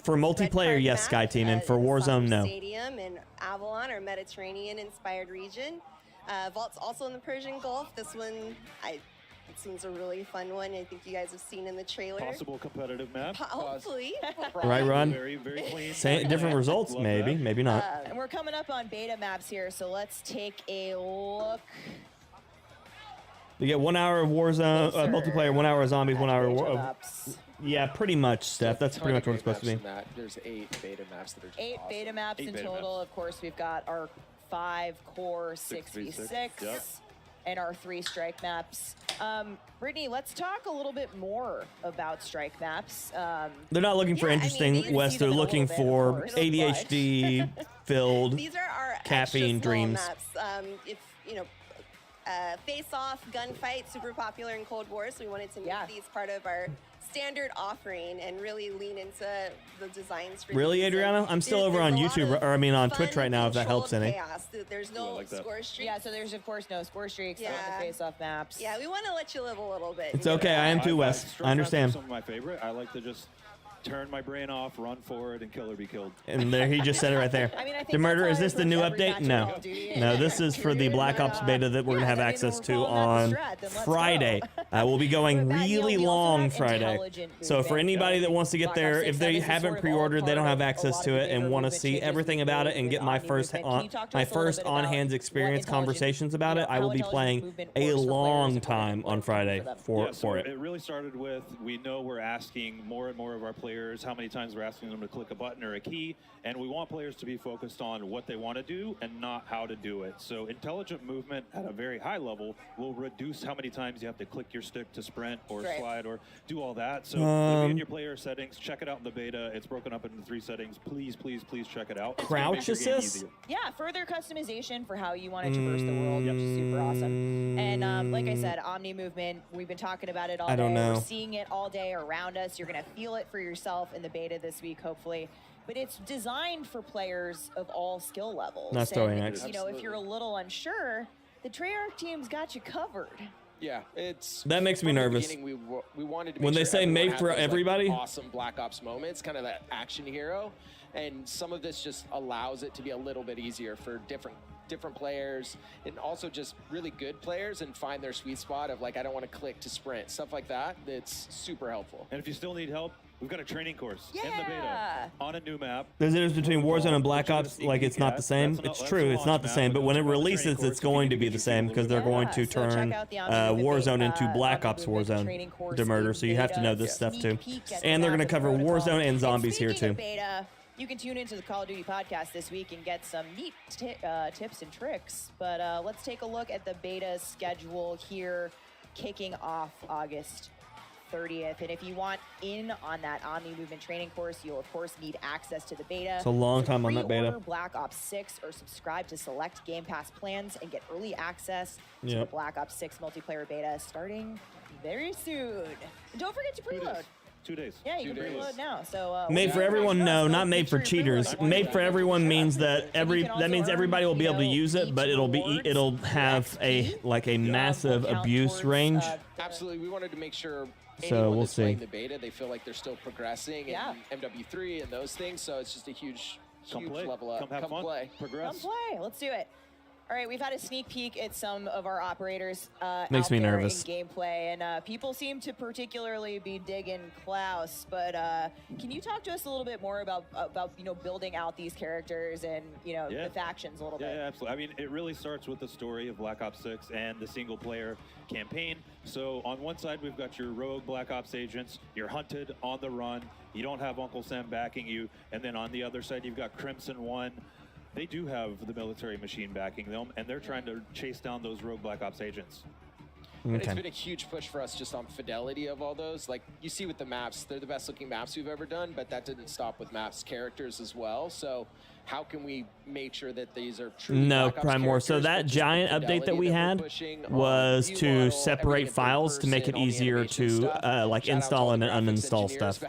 for multiplayer, yes, Sky Team, and for Warzone, no. Stadium in Avalon, our Mediterranean-inspired region. Vault's also in the Persian Gulf. This one, it seems a really fun one. I think you guys have seen in the trailer. Possible competitive map. Hopefully. Right, Ron? Very, very clean. Same, different results, maybe, maybe not. And we're coming up on beta maps here, so let's take a look. You get 1 hour of Warzone multiplayer, 1 hour of zombies, 1 hour of Yeah, pretty much, Steph. That's pretty much what it's supposed to be. There's 8 beta maps that are just 8 awesome. beta maps in total. Of course, we've got our 5 core 6v6 Yep. and our 3 strike maps. Brittany, let's talk a little bit more about strike maps. They're not looking for Yeah, I mean, interesting, you can Wes. see They're them in a looking little bit, of for course, ADHD-filled These are our caffeine extra small dreams. maps. If you know, face-off, gunfight, super popular in Cold War, so we wanted to make these part of our standard offering and really lean into the designs. For Really, these. Adriana? I'm still over on YouTube, or I mean on Twitch right now, if that helps any. Chaos. There's no score streaks. Yeah, so there's of course no score streaks on the face-off maps. Yeah, we want to let you live a little bit. It's okay. I am too, Wes. Strike I understand. maps are some of my favorite. I like to just turn my brain off, run forward, and kill or be killed. And there, he just said it right there. I mean, I think The murder, that's is how I this the new approach every update? match in No. Call of Duty. No, this is for the Black Ops beta that we're going to have access to on Friday. We'll be going really long Friday. So for anybody that wants to get there, if they haven't pre-ordered, they don't have access to it, and want to see everything about it and get my first on-hands experience conversations about it, I will be playing a long time on Friday for it. It really started with, we know we're asking more and more of our players how many times we're asking them to click a button or a key, and we want players to be focused on what they want to do and not how to do it. So intelligent movement at a very high level will reduce how many times you have to click your stick to sprint or slide or do all that. So in your player settings, check it out in the beta. It's broken up into 3 settings. Please, please, please check it out. Crouch assist? Yeah, further customization for how you want to traverse the world, which is super awesome. And like I said, Omni movement, we've been talking about it all day. I don't know. We're seeing it all day around us. You're going to feel it for yourself in the beta this week, hopefully. But it's designed for players of all skill levels. That's totally And, nice. you know, if you're a little unsure, the Treyarch team's got you covered. Yeah, it's That makes me from the nervous. beginning, we wanted to When make they sure say everyone made had for those, like, everybody? awesome Black Ops moments, kind of that action hero, and some of this just allows it to be a little bit easier for different players, and also just really good players, and find their sweet spot of, like, I don't want to click to sprint, stuff like that. That's super helpful. And if you still need help, we've got a training course in the beta on a new map. There's a difference between Warzone and Black Ops. Like, it's not the same. It's true, it's not the same. But when it releases, it's going to be the same because they're going to turn Warzone into Black Ops Warzone to murder. So you have to know this stuff too. And they're going to cover Warzone and zombies here too. Beta, you can tune into the Call of Duty podcast this week and get some neat tips and tricks. But let's take a look at the beta schedule here, kicking off August 30th. And if you want in on that Omni Movement training course, you'll of course need access to the beta. It's a long time on that beta. Pre-order Black Ops 6 or subscribe to select Game Pass plans and get early access to the Black Ops 6 multiplayer beta starting very soon. And don't forget to preload. 2 days. Yeah, you can preload now. So Made for everyone? No, not made for cheaters. Made for everyone means that everybody will be able to use it, but it'll have a massive abuse range. Absolutely, we wanted to make sure So anyone we'll that's playing see. the beta, they feel like they're still progressing and MW3 and those things. So it's just a huge level up. Come have fun. Play. Progress. Come play. Let's do it. All right, we've had a sneak peek at some of our operators Makes out me there nervous. in gameplay, and people seem to particularly be digging Klaus. But can you talk to us a little bit more about building out these characters and the factions a little bit? Yeah, absolutely. I mean, it really starts with the story of Black Ops 6 and the single-player campaign. So on one side, we've got your rogue Black Ops agents. You're hunted, on the run. You don't have Uncle Sam backing you. And then on the other side, you've got Crimson One. They do have the military machine backing them, and they're trying to chase down those rogue Black Ops agents. And it's been a huge push for us just on fidelity of all those. Like you see with the maps, they're the best looking maps we've ever done, but that didn't stop with maps characters as well. So how can we make sure that these are true? No, Prime War. So that giant update that we had was to separate files to make it easier to install and uninstall stuff.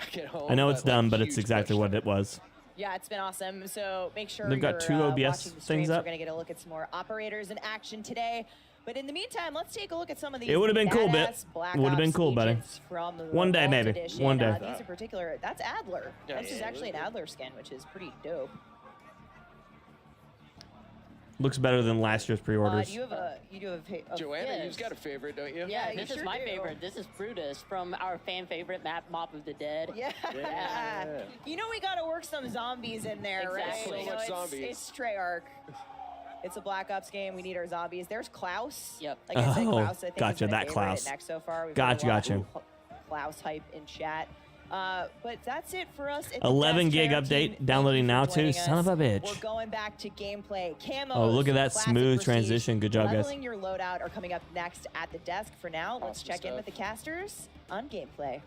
I know it's dumb, but it's exactly what it was. Yeah, it's been awesome. So make sure They've got 2 OBS watching the things streams. up. We're going to get a look at some more operators in action today. But in the meantime, let's take a look at some of these. It would have been cool, badass Black Would have been Ops cool, buddy. agents from the One day, Vault maybe. Edition. One day. These in particular, that's Adler. Yeah, This is actually an Adler skin, which is pretty dope. Looks better than last year's pre-orders. You have a Joanna, you've got a favorite, don't you? Yeah, you this sure is my do. favorite. This is Brutus from our fan favorite map, Mob of the Dead. Yeah. You know we got to work some zombies in there, Exactly. right? So much It's zombies. Treyarch. It's a Black Ops game. We need our zombies. There's Klaus. Yep. Like I said, Oh, Klaus, I think gotcha, is my that favorite Klaus. at Next so far. We've Gotcha, got a lot gotcha. of Klaus hype in chat. But that's it for us. At the 11 Desk gig Treyarch update team. downloading now Thank you too. for Son of a joining us. bitch. We're going back to gameplay. Camos, Oh, look at that classic smooth prestige, transition. Good job, guys. Leveling your loadout are coming up next at the desk. For now, let's Awesome check in stuff. with the casters on gameplay.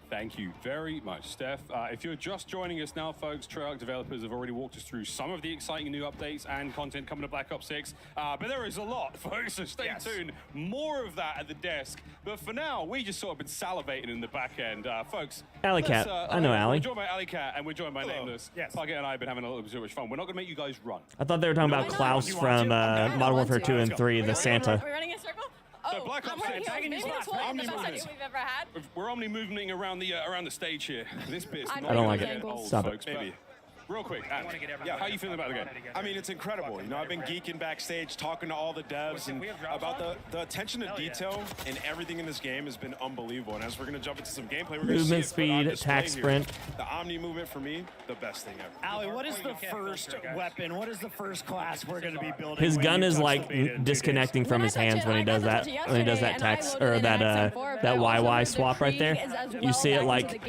Thank you very much, Steph. If you're just joining us now, folks, Treyarch developers have already walked us through some of the exciting new updates and content coming to Black Ops 6. But there is a lot, folks, so stay tuned. More of that at the desk. But for now, we just sort of been salivating in the back end. Folks, Alley Cat. I know Alley. We're joined by Alley Cat, and we're joined by Nameless. Target and I have been having a little bit too much fun. We're not going to make you guys run. I thought they were talking about Klaus from Modern Warfare 2 and 3, the Santa. Are we running in a circle? So Black Ops 6, maybe that's what the best idea we've ever had. we're omni moving around the stage here. This bit's I not don't like gonna it. get old, Stop it. folks, maybe. Real quick, how are you feeling about the game? I mean, it's incredible. You know, I've been geeking backstage, talking to all the devs, and about the attention to detail and everything in this game has been unbelievable. And as we're going to jump into some gameplay, we're going to see Movement it put on speed, display attack here. sprint. The Omni movement for me, the best thing ever. Allie, what is the first weapon? What is the first class we're going to be building? His when gun you is touch like the beta in 2 disconnecting days? from his hands when he does that. When he does that text or that YY swap right there. You see it like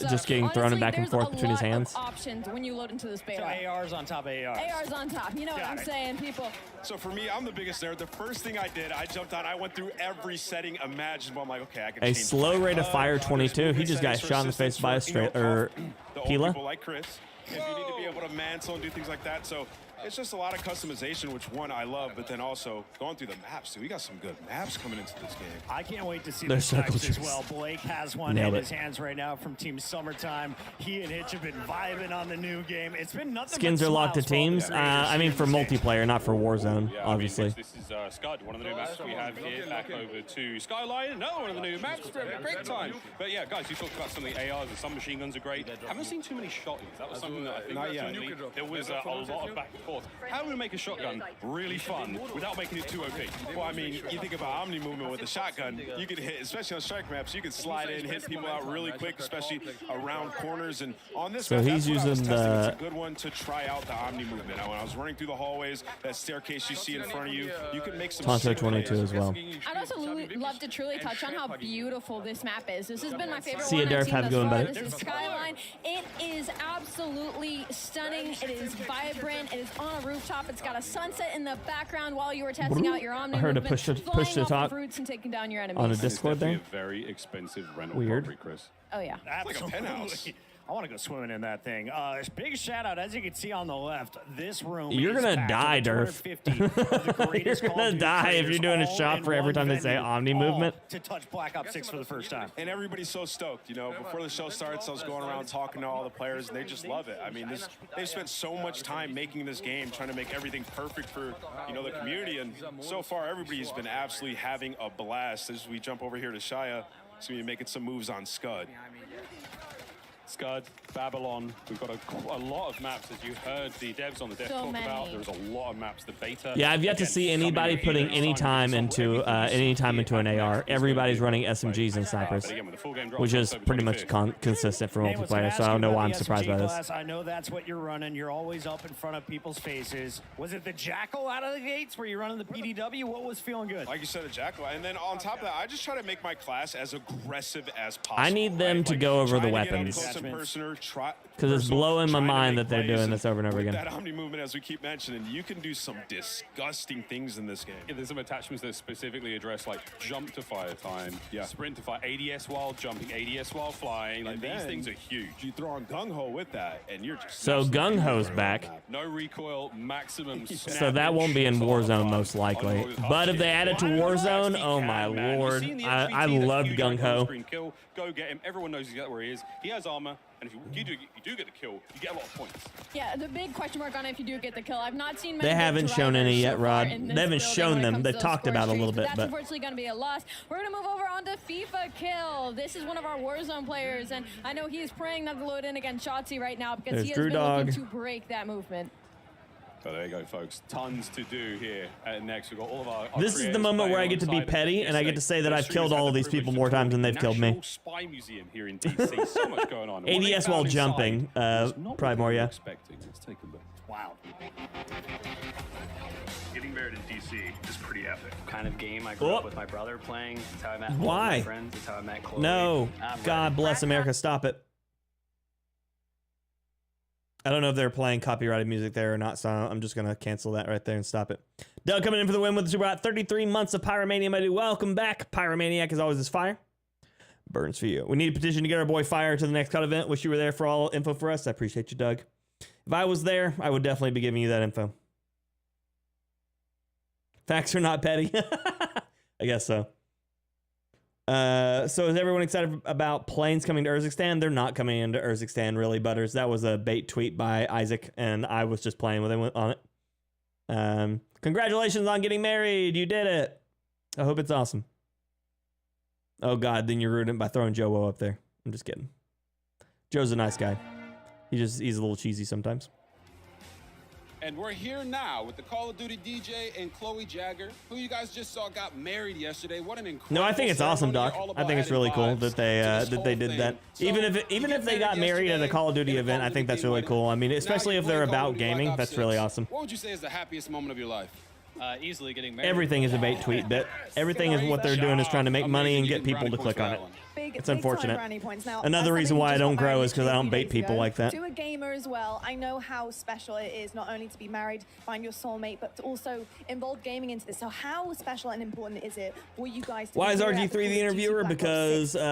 just getting thrown it back and forth between his hands. Options when you load into this beta. So ARs on top of ARs. ARs on top. You know what I'm saying, people? So for me, I'm the biggest nerd. The first thing I did, I jumped on, I went through every setting imaginable. I'm like, okay, I can A change slow rate of fire 22. He just got shot in the face by a straight or the old Pila. people like Chris. If you need to be able to mantle and do things like that. So it's just a lot of customization, which one I love, but then also going through the maps, dude. We got some good maps coming into this game. I can't wait to see They're the circle specs as jerks. well. Blake has one Nailed in it. his hands right now from Team Summertime. He and Hitch have been vibing on the new game. It's been nothing Skins but are locked to smiles teams. for all the creators I mean, for here in this game. multiplayer, not for Warzone, Yeah, obviously. I mean, this is Scud, one of the new maps we have here. Back over to Skyline, another one of the new maps. We're having a great time. But yeah, guys, you talked about some of the ARs and some machine guns are great. Haven't seen too many shotguns. That was something that I think Not yet. recently there was a lot of back and forth. How do we make a shotgun really fun without making it too OP? Well, I mean, you think about Omni movement with the shotgun, you could hit, especially on strike maps, you could slide in, hit people out really quick, especially around corners. And on this So map, he's that's what I was using testing. the- It's a good one to try out the Omni movement. Now, when I was running through the hallways, that staircase you see in front of you, you can make some Tonto sick 22 plays. as well. I'd also love to truly touch on how beautiful this map is. This has been my favorite See you, one Derek. I've seen Have a thus good one, far. buddy. This is Skyline. It is absolutely stunning. It is vibrant. It is on a rooftop. It's got a sunset in the background while you were testing out your Omni I heard a movement, push to flying off talk the roots and taking down your enemies. on a It's Discord definitely there. a very expensive rental Weird. property, Chris. Oh yeah. Absolutely. Like a penthouse. I want to go swimming in that thing. Big shout out, as you can see on the left, this room. You're is gonna packed die, with Durf. 250 of the greatest You're Call gonna of Duty die if creators you're doing a all shot in for every one time they say venue, Omni all movement. to touch Black Ops 6 for the first time. And everybody's so stoked, you know. Before the show starts, I was going around talking to all the players, and they just love it. I mean, they've spent so much time making this game, trying to make everything perfect for, you know, the community. And so far, everybody's been absolutely having a blast. As we jump over here to Shia, so we're making some moves on Scud. Scud, Babylon, we've got a lot of maps, as you heard the devs on the desk So talk many. about. There's a lot of maps, the beta. Yeah, I've yet to Again, see anybody coming putting in any time into an AR. Everybody's running SMGs and snipers, But again, with the full game drop which on is October pretty much 25th. consistent for Hey, what's gonna multiplayer. ask So I don't you know about why I'm the surprised by SMG this. class. I know that's what you're running. You're always up in front of people's faces. Was it the Jackal out of the gates? Were you running the PDW? What was feeling good? Like you said, a Jackal. And then on top of that, I just try to make my class as aggressive as possible. I need them right? to Like, go over the trying to get up weapons. close and personal, Because it's blowing my mind that they're doing this over and over with again. that Omni movement, as we keep mentioning, you can do some disgusting things in this game. Yeah, there's some attachments that specifically address like jump to fire time, sprint to fire, ADS while jumping, ADS while flying. Like, And these then things are huge. You throw on Gung Ho with that, and you're just So Gung Ho's back. No recoil, maximum. So that won't be in Warzone most likely. But if they add it to Warzone, oh my lord. I loved Gung Ho. Kill, go get him. Everyone knows exactly where he is. He has armor, and if you do get the kill, you get a lot of points. Yeah, the big question mark on it if you do get the kill. I've not seen many They good haven't shown drivers any so yet, far Rod. in this They haven't building shown when it them. comes They to those talked score about it a little streaks, bit, That's but unfortunately going to be a loss. We're going to move over on to FIFA Kill. This is one of our Warzone players, and I know he is praying not to load in against Shotzi right now because There's he has Drew been Dog. looking to break that movement. So there you go, folks. Tons to do here. Next, we've got all of our this is the moment where I get to be petty and I get to say that I've killed all of these people more times than they've killed me. National Spy Museum here in DC. So much going on. What they ADS found while inside jumping, was not probably what more, we were yeah. expecting. Let's take a look. Wow. Getting married in DC is pretty epic. Kind of game I grew up with my brother playing. That's how I met all Why? my friends. That's how I met Chloe. No. I'm God ready. bless America. Stop it. I don't know if they're playing copyrighted music there or not, so I'm just going to cancel that right there and stop it. Doug coming in for the win with the Super Hot 33 months of PyroMania, my dude. Welcome back. Pyromaniac, as always, is fire. Burns for you. We need a petition to get our boy Fire to the next COD event. Wish you were there for all info for us. I appreciate you, Doug. If I was there, I would definitely be giving you that info. Facts are not petty. I guess so. So is everyone excited about planes coming to Urzikstan? They're not coming into Urzikstan, really, Butters. That was a bait tweet by Isaac, and I was just playing with him on it. Congratulations on getting married. You did it. I hope it's awesome. Oh, God, then you ruined it by throwing Joe up there. I'm just kidding. Joe's a nice guy. He's a little cheesy sometimes. And we're here now with the Call of Duty DJ and Chloe Jagger, who you guys just saw got married yesterday. What an incredible No, I think it's awesome, ceremony. Doc. All I about think it's adding really cool vibes that to they this did whole that. thing. Even if they got married at a Call of Duty event, I think that's really cool. I mean, especially if they're about gaming, that's really awesome. What would you say is the happiest moment of your life? Easily getting married. Everything is a bait tweet bit. Everything is what they're doing is trying to make money and get people to click on it. It's unfortunate. Another reason why I don't grow is because I don't bait people like that. To a gamer as well, I know how special it is not only to be married, find your soulmate, but to also involve gaming into this. So how special and important is it for you guys to Why is be here at RG3 the Call of interviewer? Duty Black Ops Because 6,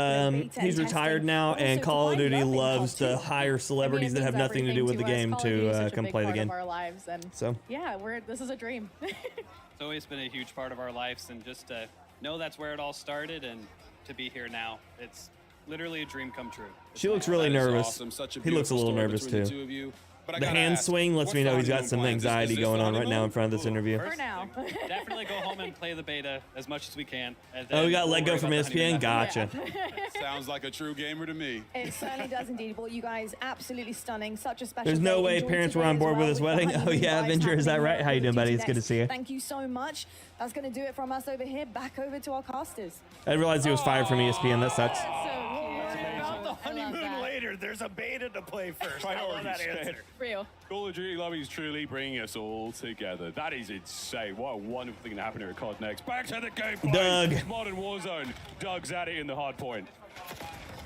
beta he's and retired testing, now, but and also Call of to Duty find love in loves COD to 2. hire celebrities that have nothing to do with the game Call of Duty is to such a come big play the part game. of our lives, and So yeah, this is a dream. It's always been a huge part of our lives, and just to know that's where it all started and to be here now, it's literally a dream come true. she looks really That is nervous. awesome. Such a He looks a little beautiful nervous story too. between the two of you. But I The gotta hand ask, swing lets what's me know the he's got honeymoon some plan? anxiety Is this going the on right now in honeymoon? front of this interview. For now. Definitely go home and play the beta as much as we can. And Oh, we then got let we'll go worry from about the honeymoon ESPN. after. Gotcha. Sounds like a true gamer to me. It certainly does indeed. Well, you guys, absolutely stunning. Such a special There's no day. way Enjoy parents today were on as board with well his the wedding. Oh honeymoon yeah, vibes Avenger, is that happening right? here How you at doing, buddy? Call It's of good to Duty see you. Thank you so much. That's going to do it from us over here. Back over to our casters. I didn't realize he was fired from ESPN. That sucks. About the honeymoon later, there's a beta to play first. I love that answer. Real. Call of Duty Lobby is truly bringing us all together. That is insane. What a wonderful thing to happen here at COD Next. Back to the gameplay. Doug. Modern Warzone. Doug's at it in the hard point.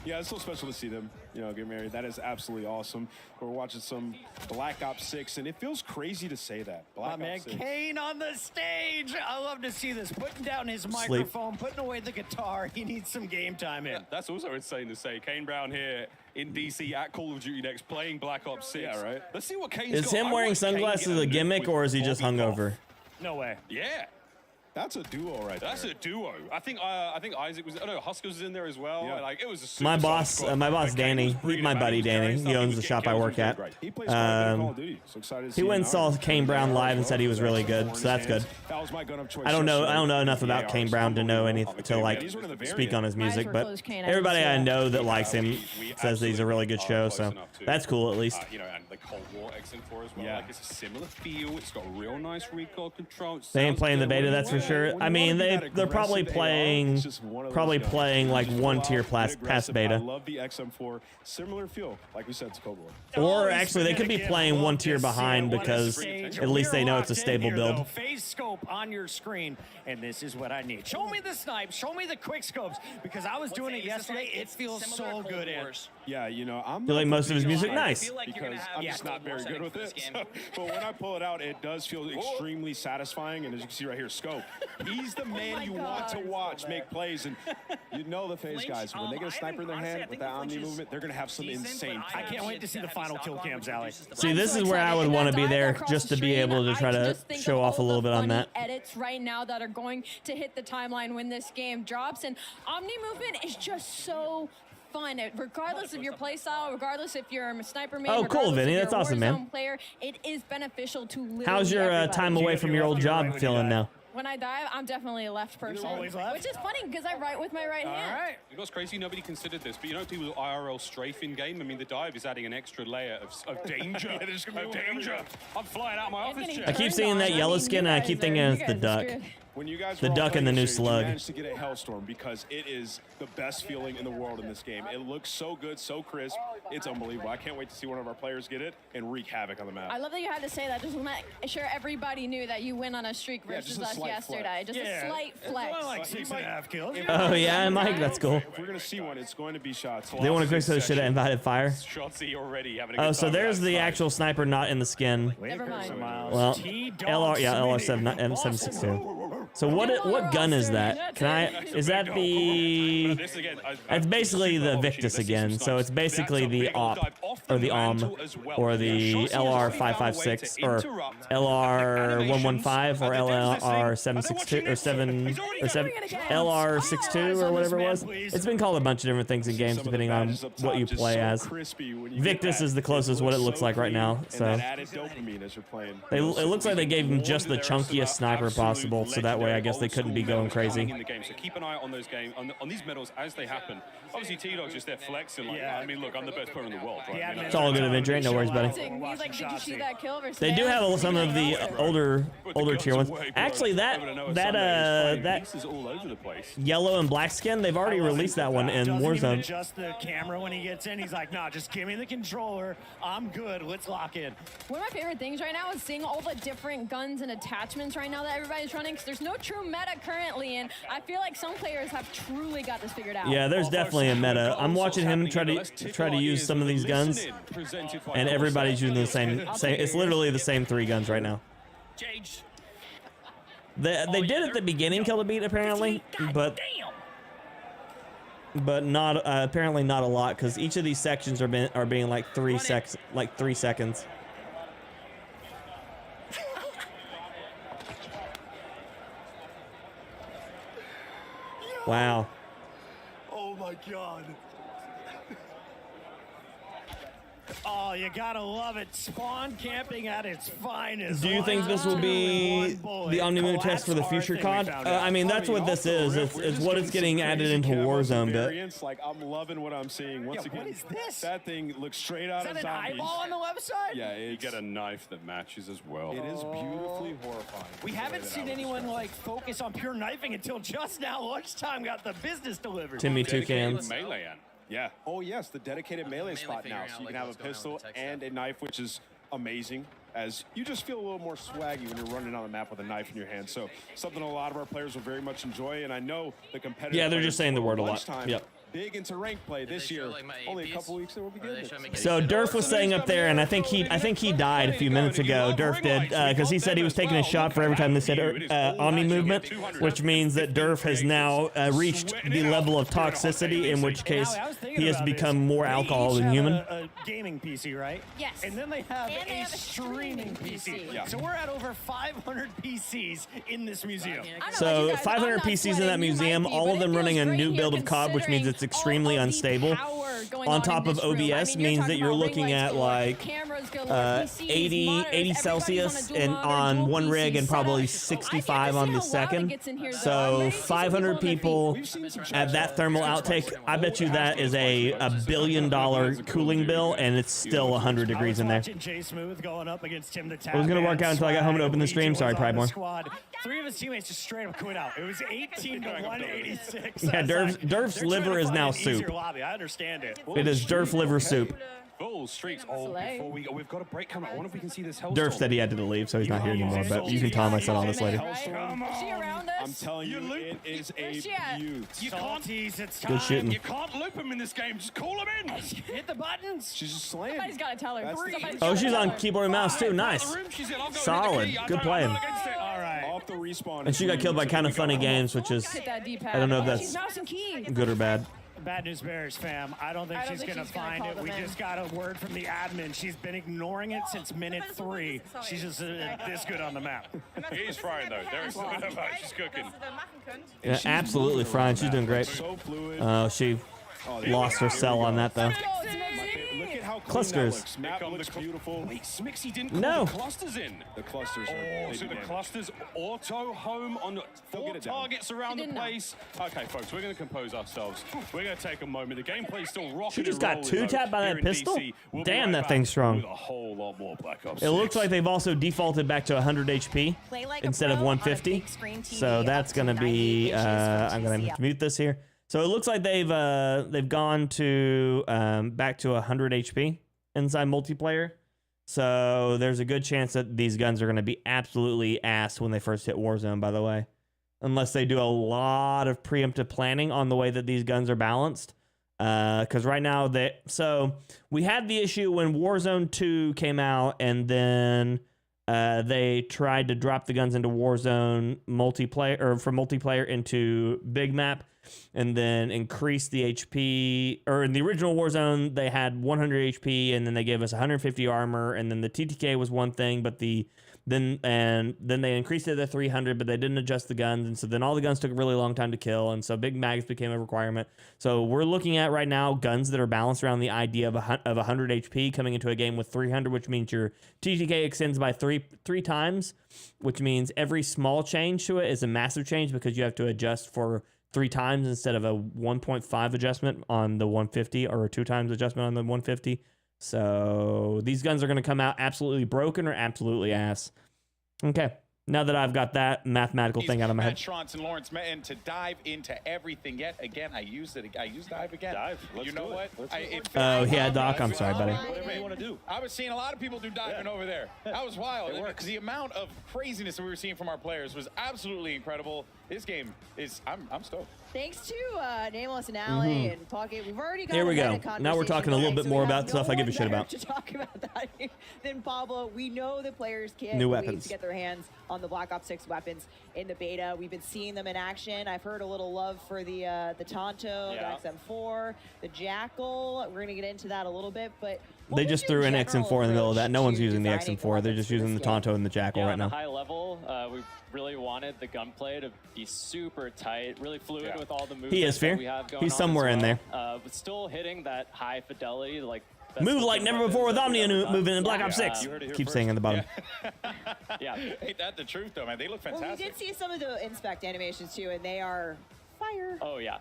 Yeah, it's so special to see them, get married. That is absolutely awesome. We're watching some Black Ops 6, and it feels crazy to say that. Black My man Ops 6. Kane on the stage. I love to see this. Putting down his microphone, putting away the guitar. He needs some game time in. That's also insane to say. Kane Brown here in DC at Call of Duty Next playing Black Ops 6. Yeah, right. Let's see what Kane's Is got. him I wearing watched Kane sunglasses get a a gimmick, look or is he with just Bobby hungover? No way. Yeah. That's a duo right there. That's a duo. I think Isaac was. Oh no, Huskers was in there as well. Yeah. Like it was a super My solid boss, squad. my boss But Kane Danny, was bringing my it back. buddy He was Danny. carrying He stuff. owns was the getting shop I kills, work he was at. doing great. He plays quite a bit of Call of Duty, so excited to see He him went and out saw here. Kane Brown live and said he was really good, so that's good. That was my gun of choice. I don't know yesterday. enough about Yeah, Kane Brown to know anything to like He's one of the speak on his My eyes music, were but closed, Kane. everybody I know that likes him We says that he's a really good show, close so enough to, that's cool at least. And the Cold War XM4 as well. Yeah. Like it's a similar feel. It's got a real nice recoil control. They ain't Sounds playing the good. beta, that's for sure. I mean, they're probably playing like one tier past beta. I love the XM4. Similar feel, like we said, to Cold War. Or actually, they could be playing one tier behind because at least they know it's a stable build. Phase scope on your screen, and this is what I need. Show me the snipes, show me the quick scopes, because I was doing it yesterday. It feels so good. Yeah, I'm. You like most of his music? not Nice. Because I'm just not very good with it. So, but when I pull it out, it does feel extremely satisfying. And as you can see right here, Scope. He's the man you want to watch make plays, and the phase guys. When they get a sniper in their hand with that omni movement, they're gonna have some insane. I can't wait to see the final kill cams, Allie. See, this is where I would want to be there, just to be able to try to show off a little bit on that. Edits right now that are going to hit the timeline when this game drops, and omni movement is just so fun. Regardless of your playstyle, regardless if you're a sniper main, Oh, cool, regardless Vinny. if That's you're a awesome, Warzone man. player, it is beneficial to literally How's your everybody. time away from your old job feeling now? When I dive, I'm definitely a left person, always left? which is funny because I write with my right hand. All right. You know what's crazy? Nobody considered this, but people IRL strafe in game. I mean, the dive is adding an extra layer of danger. Of danger. I'm flying out of my office chair. I keep seeing that yellow skin, and I keep thinking it's the duck. when you guys The were all duck and playing the new yesterday, slug. you managed to get a Hellstorm because it is the best feeling in the world in this game. It looks so good, so crisp. It's unbelievable. I can't wait to see one of our players get it and wreak havoc on the map. I love that you had to say that just to make sure everybody knew that you win on a streak Yeah, versus just a us slight yesterday. flex. Just a slight flex. Well, like 6.5 kills. Oh yeah, Mike, that's cool. If we're gonna see one, it's going to be shots. They want to quick, so should have invited fire. Shotzi already having a Oh, good so time there's with that the snipe. actual sniper not in the skin. Never mind. Well, LR, yeah, LR7, not M762. So what gun is that? Can I? Is that the? It's basically the Victus again. So it's basically the OP or the or the LR556 or LR115 or LR762 or 7 LR62 or whatever it was. It's been called a bunch of different things in games depending on what you play as. Victus is the closest what it looks like right now. So it looks like they gave him just the chunkiest sniper possible, so that way I guess they couldn't be going crazy. In the game, so keep an eye on those games, on these medals as they happen. Obviously, T-Dog's just there flexing like, I mean, look, I'm the best player in the world, right? It's all good adventure, ain't no worries, buddy. He's like, did you see that kill versus They do have some of the older tier ones. Actually, that yellow and black skin, they've already released that one in Warzone. Adjust the camera when he gets in. He's like, nah, just give me the controller. I'm good. Let's lock in. One of my favorite things right now is seeing all the different guns and attachments right now that everybody's running, because there's no true meta currently, and I feel like some players have truly got this figured out. Yeah, there's definitely a meta. I'm watching him try to use some of these guns, and everybody's using the same. It's literally the same 3 guns right now. They did at the beginning kill the beat apparently, but not apparently not a lot, because each of these sections are being like 3 seconds. Wow. Oh my god. Oh, you gotta love it. Spawn camping at its finest. Do you think this will be the Omni-Move test for the future COD? I mean, that's what this is. It's what it's getting added into Warzone. But like, I'm loving what I'm seeing. Once again, what is this? That thing looks straight out of Is that Zombies. an eyeball on the left side? Yeah, You get a knife that matches as well. It is beautifully horrifying. We haven't seen anyone like focus on pure knifing until just now. Lunchtime got the business delivered. Timmy 2 cans. Yeah. Oh yes, the dedicated melee spot now, so you can have a pistol and a knife, which is amazing. As you just feel a little more swaggy when you're running on the map with a knife in your hand. So something a lot of our players will very much enjoy, and I know the competitive. Yeah, they're just saying the word a lot. Yep. Big into rank play this year. Only a couple weeks and we'll be good. So Durf was saying up there, and I think he died a few minutes ago. Durf did, because he said he was taking a shot for every time they said Omni movement, which means that Durf has now reached the level of toxicity, in which case he has become more alcohol than human. A gaming PC, right? Yes. And then they have a streaming PC. Yeah. So we're at over 500 PCs in this museum. So 500 PCs in that museum, all of them running a new build of COD, which means it's extremely unstable. On top of OBS means that you're looking at like 80 Celsius and on one rig and probably 65 on the second. So 500 people at that thermal outtake, I bet you that is a $1 billion cooling bill, and it's still 100 degrees in there. It was gonna work out until I got home and opened the stream. Sorry, Pridemore. 3 of his teammates just straight up quit out. It was 18 to 186. Yeah, Durf's liver is now soup. Lobby. I understand it. It is Durf liver soup. Full streaks. Oh, before we've got a break coming. I wonder if we can see this. Durf said he had to leave, so he's not here anymore. But you can tell him I said all this later. Is she around us? I'm telling you, it is a beaut. You can't tease. It's Good shooting. You can't loop him in this game. Just call him in. Hit the buttons. She's just slaying. Somebody's got to tell her. Oh, she's on keyboard and mouse too. Nice. Solid. Good playing. All right. Off the respawn. And she got killed by Kind of Funny Games, which is, Hit that D-pad. I don't know if that's She's mouse and key. good or bad. Bad news bears, fam. I don't think she's gonna find it. We just got a word from the admin. She's been ignoring it since minute 3. She's just this good on the map. He's frying though. There is no doubt. She's cooking. Yeah, absolutely frying. She's doing great. So fluid. Oh, she lost her cell on that though. Look at how clean Clusters. that looks. Map looks beautiful. Wait, Smixy didn't call No. the clusters in. The clusters are Oh, so the damage. clusters auto home on They'll 4 get it down. targets around the didn't know. place. Okay, folks, we're going to compose ourselves. We're going to take a moment. The gameplay's still rocking. She just and got rolling, two though, tapped by here that in pistol? DC. We'll be Damn, right that back thing's strong. With a whole lot more Black Ops It looks 6. like they've also defaulted back to 100 HP Play like a instead of pro on a 150. big screen TV So that's up going to to be. 90 inches from I'm going to TCL. mute this here. So it looks like they've gone to back to 100 HP inside multiplayer. So there's a good chance that these guns are going to be absolutely ass when they first hit Warzone. By the way, unless they do a lot of preemptive planning on the way that these guns are balanced. Because right now we had the issue when Warzone 2 came out, and then they tried to drop the guns into Warzone multiplayer, or from multiplayer into big map, and then increase the HP. Or in the original Warzone, they had 100 HP, and then they gave us 150 armor, and then the TTK was one thing, but then they increased it to 300, but they didn't adjust the guns, and so then all the guns took a really long time to kill, and so big mags became a requirement. So we're looking at right now guns that are balanced around the idea of 100 HP coming into a game with 300, which means your TTK extends by three times, which means every small change to it is a massive change because you have to adjust for 3 times instead of a 1.5 adjustment on the 150 or a 2 times adjustment on the 150. So these guns are going to come out absolutely broken or absolutely ass. Okay, now that I've got that mathematical thing out of my head. Trance and Lawrence Metten to dive into everything yet again. I used dive again. Dive. Let's you know do it. what? Let's Oh, yeah, Doc, I'm sorry, buddy. Whatever you want to do. I was seeing a lot of people do diving over there. That was wild. It works. The amount of craziness that we were seeing from our players was absolutely incredible. This game is, I'm stoked. Thanks to Nameless and Alley and Pocket. We've already got Here we go. Now we're talking a little bit more about stuff I give a shit about. To talk about that than Pablo. We know the players can't New wait weapons. to get their hands on the Black Ops 6 weapons in the beta. We've been seeing them in action. I've heard a little love for the Tonto, the XM4, the Jackal. We're gonna get into that a little bit, but They just threw an XM4 in the middle of that. No one's using the XM4. They're just using the Tonto and the Jackal right on now. a high level, we really wanted the gunplay to be super tight, really fluid with all the movement He is, that Fear. we have going He's on somewhere as in well. there. But still hitting that high fidelity, like Move like never before with Omnia moving in Black Ops 6. Keep saying in the bottom. Yeah. Ain't that the truth though, man? They look well, we fantastic. did see some of the inspect animations too, and they are fire. Oh yeah,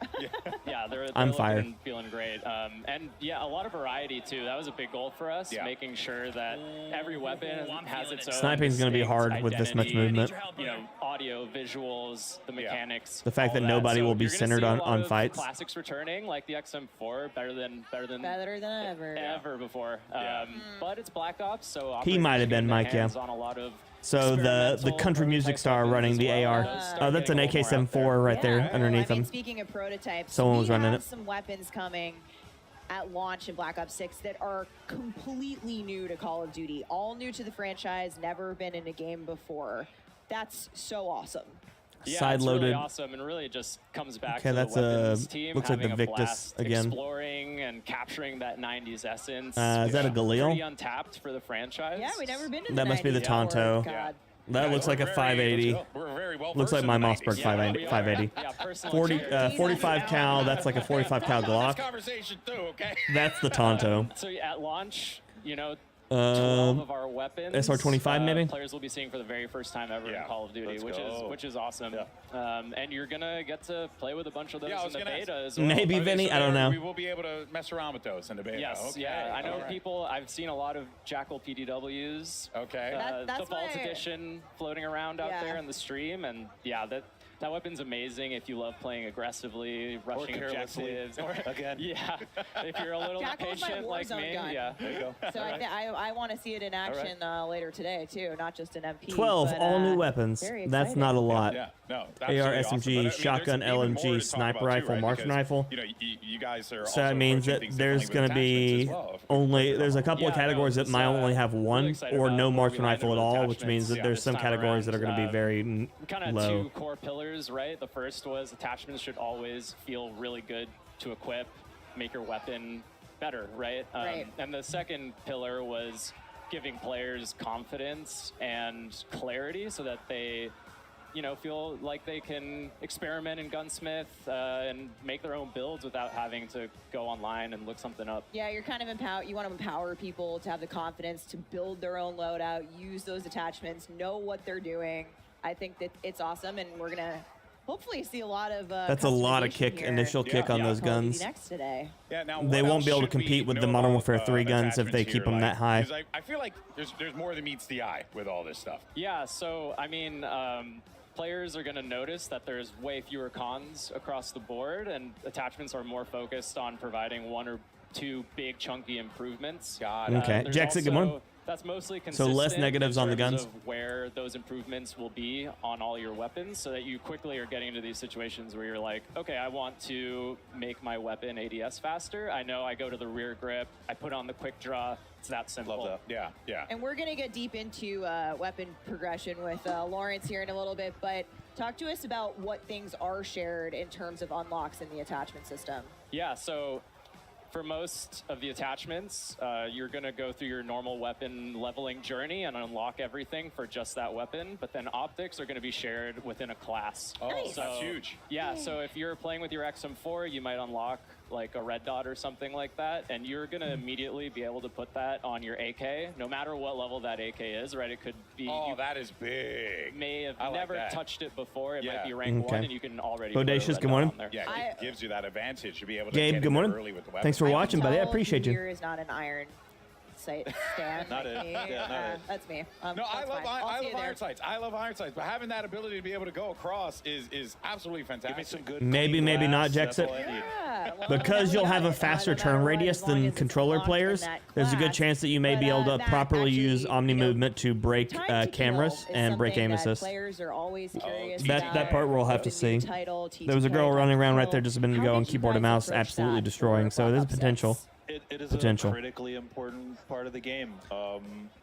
yeah, they're I'm looking fire. and feeling great, and yeah, a lot of variety too. That was a big goal for us, making sure that every weapon has its own. Sniping's gonna be distinct hard with this much identity, movement. You know, audio, visuals, the mechanics. The fact all that nobody will be you're gonna centered see a on- lot on of fights. Classics returning, like the XM4, better than ever before. But it's Black Ops, so He might have been Mike, yeah. On a lot of So the country music star running the AR. Oh, that's an AK-74 right there underneath I mean, him. speaking of prototypes, Someone was we running have it. some weapons coming at launch in Black Ops 6 that are completely new to Call of Duty, all new to the franchise, never been in a game before. That's so awesome. Yeah, Side it's loaded. really awesome, and really it just comes back Okay, to that's the weapons team looks like the having a Victus blast again. exploring and capturing that 90s essence. Is that a Galil? Pretty untapped for the franchise. Yeah, we never been to the That must be the 90s Tonto. before. God. That looks like a 580. Looks like my Mossberg 580. 45 cal. That's like a 45 cal Glock. That's the Tonto. So at launch, you know, 12 of our weapons, SR25 maybe? players will be seeing for the very first time ever in Call of Duty, which is awesome. And you're gonna get to play with a bunch of those in the beta as well. Maybe, Vinny, I don't know. We will be able to mess around with those in the beta. Yes, Okay. yeah. I know All right. people. I've seen a lot of Jackal PDWs. Okay. That's the Vault why- Edition floating around out Yeah. there in the stream, and yeah, that weap's amazing if you love playing aggressively, rushing carelessly. objectives. Or, Again. Yeah, if you're a little Jackal's my impatient like Warzone me, gun. yeah. There you go. So I want to see it in action later today too, not just an MP. 12 but, all new weapons. very That's exciting. not a lot. Yeah, no. AR, SMG, shotgun, LMG, sniper rifle, Martian rifle. You know, you guys are. So that means that there's going to be there's a couple of categories that might only have one or no marksman rifle at all, which means that there's some categories that are going to be very kind of low. two core pillars, right? The first was attachments should always feel really good to equip, make your weapon better, right? And the second pillar was giving players confidence and clarity so that they, you know, feel like they can experiment in gunsmith and make their own builds without having to go online and look something up. Yeah, you're kind of you want to empower people to have the confidence to build their own loadout, use those attachments, know what they're doing. I think that it's awesome, and we're gonna hopefully see a lot of That's a lot of initial kick on those guns. Next today. Yeah, now They what won't else be able to should we compete with the know Modern about, Warfare 3 guns if they attachments keep here? them that high. 'cause I feel like there's more than meets the eye with all this stuff. Yeah, so I mean, players are going to notice that there's way fewer cons across the board, and attachments are more focused on providing 1 or 2 big chunky improvements. Okay, Jackson, good morning. That's mostly So consistent. less negatives in on the terms guns? of where those improvements will be on all your weapons, so that you quickly are getting into these situations where you're like, okay, I want to make my weapon ADS faster. I know I go to the rear grip, I put on the quick draw. It's that simple. Love that. Yeah, yeah. And we're going to get deep into weapon progression with Lawrence here in a little bit, but talk to us about what things are shared in terms of unlocks in the attachment system. Yeah, so for most of the attachments, you're going to go through your normal weapon leveling journey and unlock everything for just that weapon, but then optics are going to be shared within a class. Oh, Nice. that's huge. Yeah, so if you're playing with your XM4, you might unlock like a red dot or something like that, and you're going to immediately be able to put that on your AK, no matter what level that AK is, right? It could be... Oh, you that is big. may have I like never that. touched it before. It Yeah. might be rank Okay. 1, and you can already put a Bodacious, red good dot morning. on there. Yeah, it gives you that advantage to be able to Gabe, get good in morning. there early with the weapon. Thanks for watching, buddy. I appreciate you. Here is not an iron sight stand. Not like it. me. Yeah, not it. That's me. No, I that's love fine. I'll I see love you there. iron sights. I love iron sights, but having that ability to be able to go across is absolutely fantastic. Give me some good. Maybe, maybe not, Jackson. Because you'll have a faster turn radius than controller players, there's a good chance that you may be able to properly use Omni movement to break cameras and break aim assist. Players are always curious That part we'll have to see. There was a girl running around right there just a minute ago on keyboard and mouse, absolutely destroying. So there's potential. It is Potential. a critically important part of the game.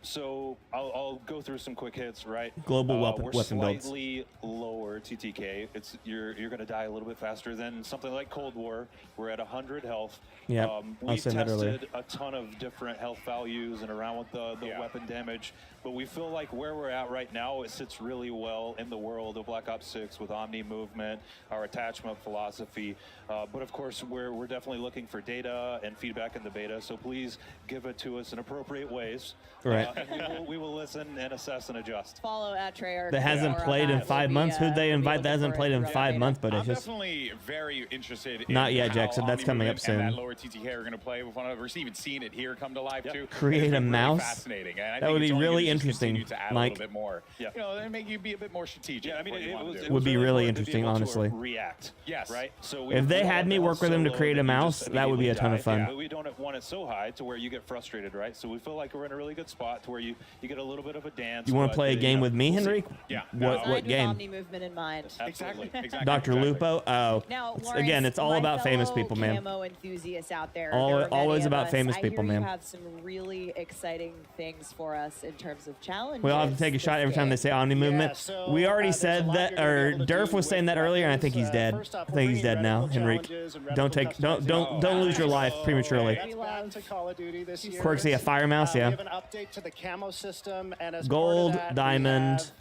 So I'll go through some quick hits, right? Global we're weapon builds. slightly lower TTK. You're going to die a little bit faster than something like Cold War. We're at 100 health. Yeah, I we was saying that earlier. tested a ton of different health values and around with the weapon damage, but we feel like where we're at right now, it sits really well in the world of Black Ops 6 with Omni movement, our attachment philosophy. But of course, we're definitely looking for data and feedback in the beta, so please give it to us in appropriate ways. Right. And we will listen and assess and adjust. Follow at Treyarch. That hasn't played in 5 months. Who'd they invite that hasn't played in 5 months? But I'm it's just definitely very interested in Not yet, how Jackson. That's Omni coming up movement and soon. that lower TTK are going to play with one another. We've even seen it here come to life too. Create It's a been really mouse? fascinating. And I That think would it's be only really gonna just interesting, continue to add Mike. a little bit more. Yeah. You know, and make you be a bit more strategic. Yeah, I mean, with what you wanna do. Would be really important to interesting, able to honestly. React. Yes. Right. So If they had me work with them to create a mouse, that would be a ton of fun. But we don't want it so high to where you get frustrated, right? So we feel like we're in a really good spot to where you get a little bit of a dance. You want to but, play a game with me, we'll see. Henrik? Yeah. What Designed with game? Omni movement in mind. Exactly. Dr. Lupo? Oh, Now, again, it's all my about famous fellow people, man. Camo enthusiasts out there. Always- there are many always of about us. famous I people, hear man. You have some really exciting things for us in terms of challenges. We all have to take a shot every time they say Omni movement. so, We already there's a said lot that, you're gonna be or able to Durf do was saying that earlier, and I think he's dead. I think he's dead now, Henrik. Don't lose your life prematurely. That's back to Call of Duty this year. Quirksy, a fire mouse, We yeah. have an update to the camo system, and as Gold, part of that, diamond.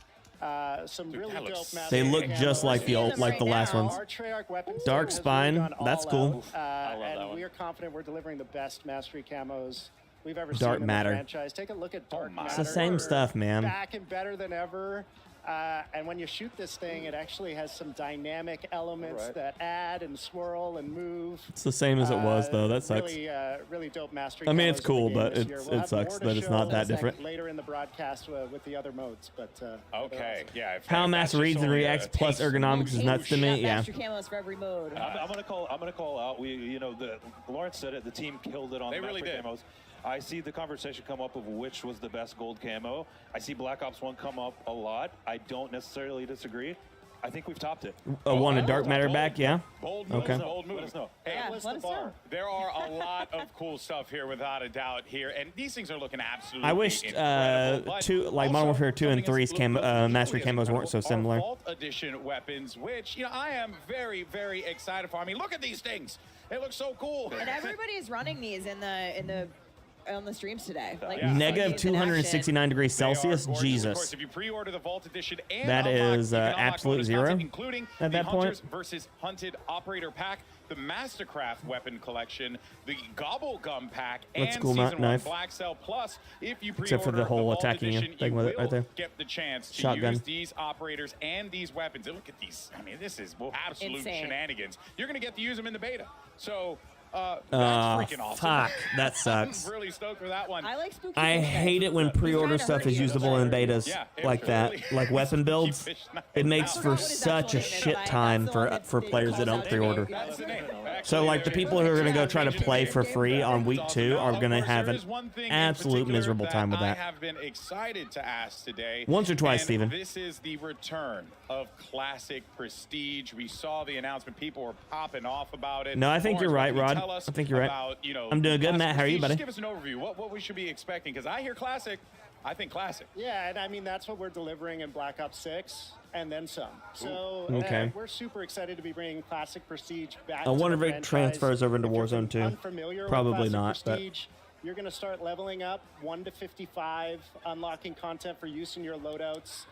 we have, some really dope master They look camos. just like the old, like the last ones. Our Treyarch weapon Dark system has spine, really gone that's all cool. out, love that and one. we are confident we're delivering the best mastery camos we've ever Dark seen in matter. the franchise. Take a look at Dark Matter. It's the same stuff, man. Back and better than ever. And when you shoot this thing, it actually has some dynamic elements that add and swirl and move. It's the same as it was, though. That sucks. Really, really dope mastery. I mean, it's camos in the cool, game but this year. We'll it have sucks more to that it's show not that different. later in the broadcast with the other modes, but Okay, yeah. if How that's Mass just reads and only a reacts plus taste. ergonomics is nuts to me. Yeah. Master camos for every mode. I'm gonna call out. Lawrence said it. The team killed it on They the really master did. camos. I see the conversation come up of which was the best gold camo. I see Black Ops 1 come up a lot. I don't necessarily disagree. I think we've topped it. Want a dark matter back? Yeah. Bold move, Okay. bold move. Let us know. Hey, Yeah, let us know. there are a lot of cool stuff here, without a doubt. Here, and these things are looking absolutely. I wished incredible, but two like also Modern Warfare 2 and something 3's mastery camos weren't so are similar. Vault Edition weapons, which I am very, very excited for. I mean, look at these things. They look so cool. And everybody is running these in the on the streams today. Like Negative 269 degrees Celsius. Of Jesus. course, if you pre-order the Vault Edition and That unlock, is you can unlock absolute bonus zero content, including at the that Hunters point. versus Hunted Operator Pack, the Mastercraft Weapon Collection, the Gobble Gum Pack, Let's and school Season 1 knife. Black Cell Plus. If you pre-order Except for the whole Vault attacking you Edition, thing you with it will right there. get the chance to Shotgun. use these operators and these weapons. And look at these. I mean, this is absolute Insane. shenanigans. You're going to get to use them in the beta. So that's Oh, freaking awesome. fuck. That sucks. I'm really stoked for that one. I like spooky. I fish hate it when pre-order stuff is usable in betas like that, like weapon builds. It makes for such a shit time for players that don't pre-order. So like the people who are gonna go try to play for free on week 2 are gonna have an absolute miserable time with I that. have been excited to ask today. Once or twice, and Steven. This is the return of Classic Prestige. We saw the announcement; people were popping off about it. No, I think you're right, Lawrence, what Rod. can you tell us I think you're right. about, you know, I'm doing good, Classic Matt. How are you, Prestige? buddy? Just give us an overview. What we should be expecting? Because I hear Classic, I think Classic. Yeah, and I mean, that's what we're delivering in Black Ops 6 and then some. So Okay. we're super excited to be bringing Classic Prestige back. I wonder to the if it franchise. transfers over into If you're Warzone too. unfamiliar with Probably Classic not, but Prestige, you're going to start leveling up 1 to 55, unlocking content for use in your loadouts.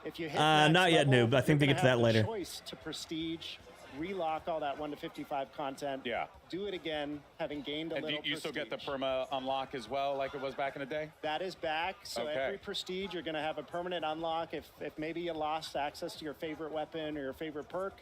If you hit max not yet, level, noob. I think you're they get to gonna that have the later. Choice to Prestige, relock all that 1 to 55 content. Yeah. Do it again, having gained a And little. you still get the prestige. perma unlock as well, like it was back in the day? That is back. So Okay. every prestige, you're going to have a permanent unlock. If maybe you lost access to your favorite weapon or your favorite perk,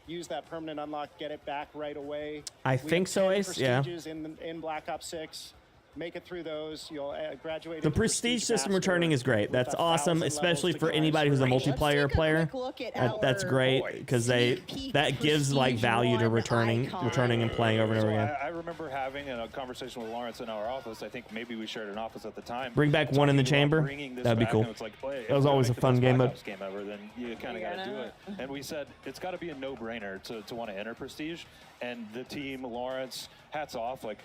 use that permanent unlock, get it back right away. I We think have so, 10 Ace. Yeah. prestiges in Black Ops 6. Make it through those. You'll graduate. The into prestige system master returning is great. with That's 1,000 awesome, especially levels to for climb. anybody who's a Let's multiplayer player. Look at That's our great because that gives like value to returning and playing over and over So again. I remember having a conversation with Lawrence in our office. I think maybe we shared an office at the time. Bring back one in the talking about chamber. bringing this That'd be back, cool. and it's like, hey, That was if we're always a gonna make fun the game best mode. Black Ops game ever, then you kind of got to do it. And we said it's got to be a no-brainer to want to enter Prestige. And the team, Lawrence, hats off, like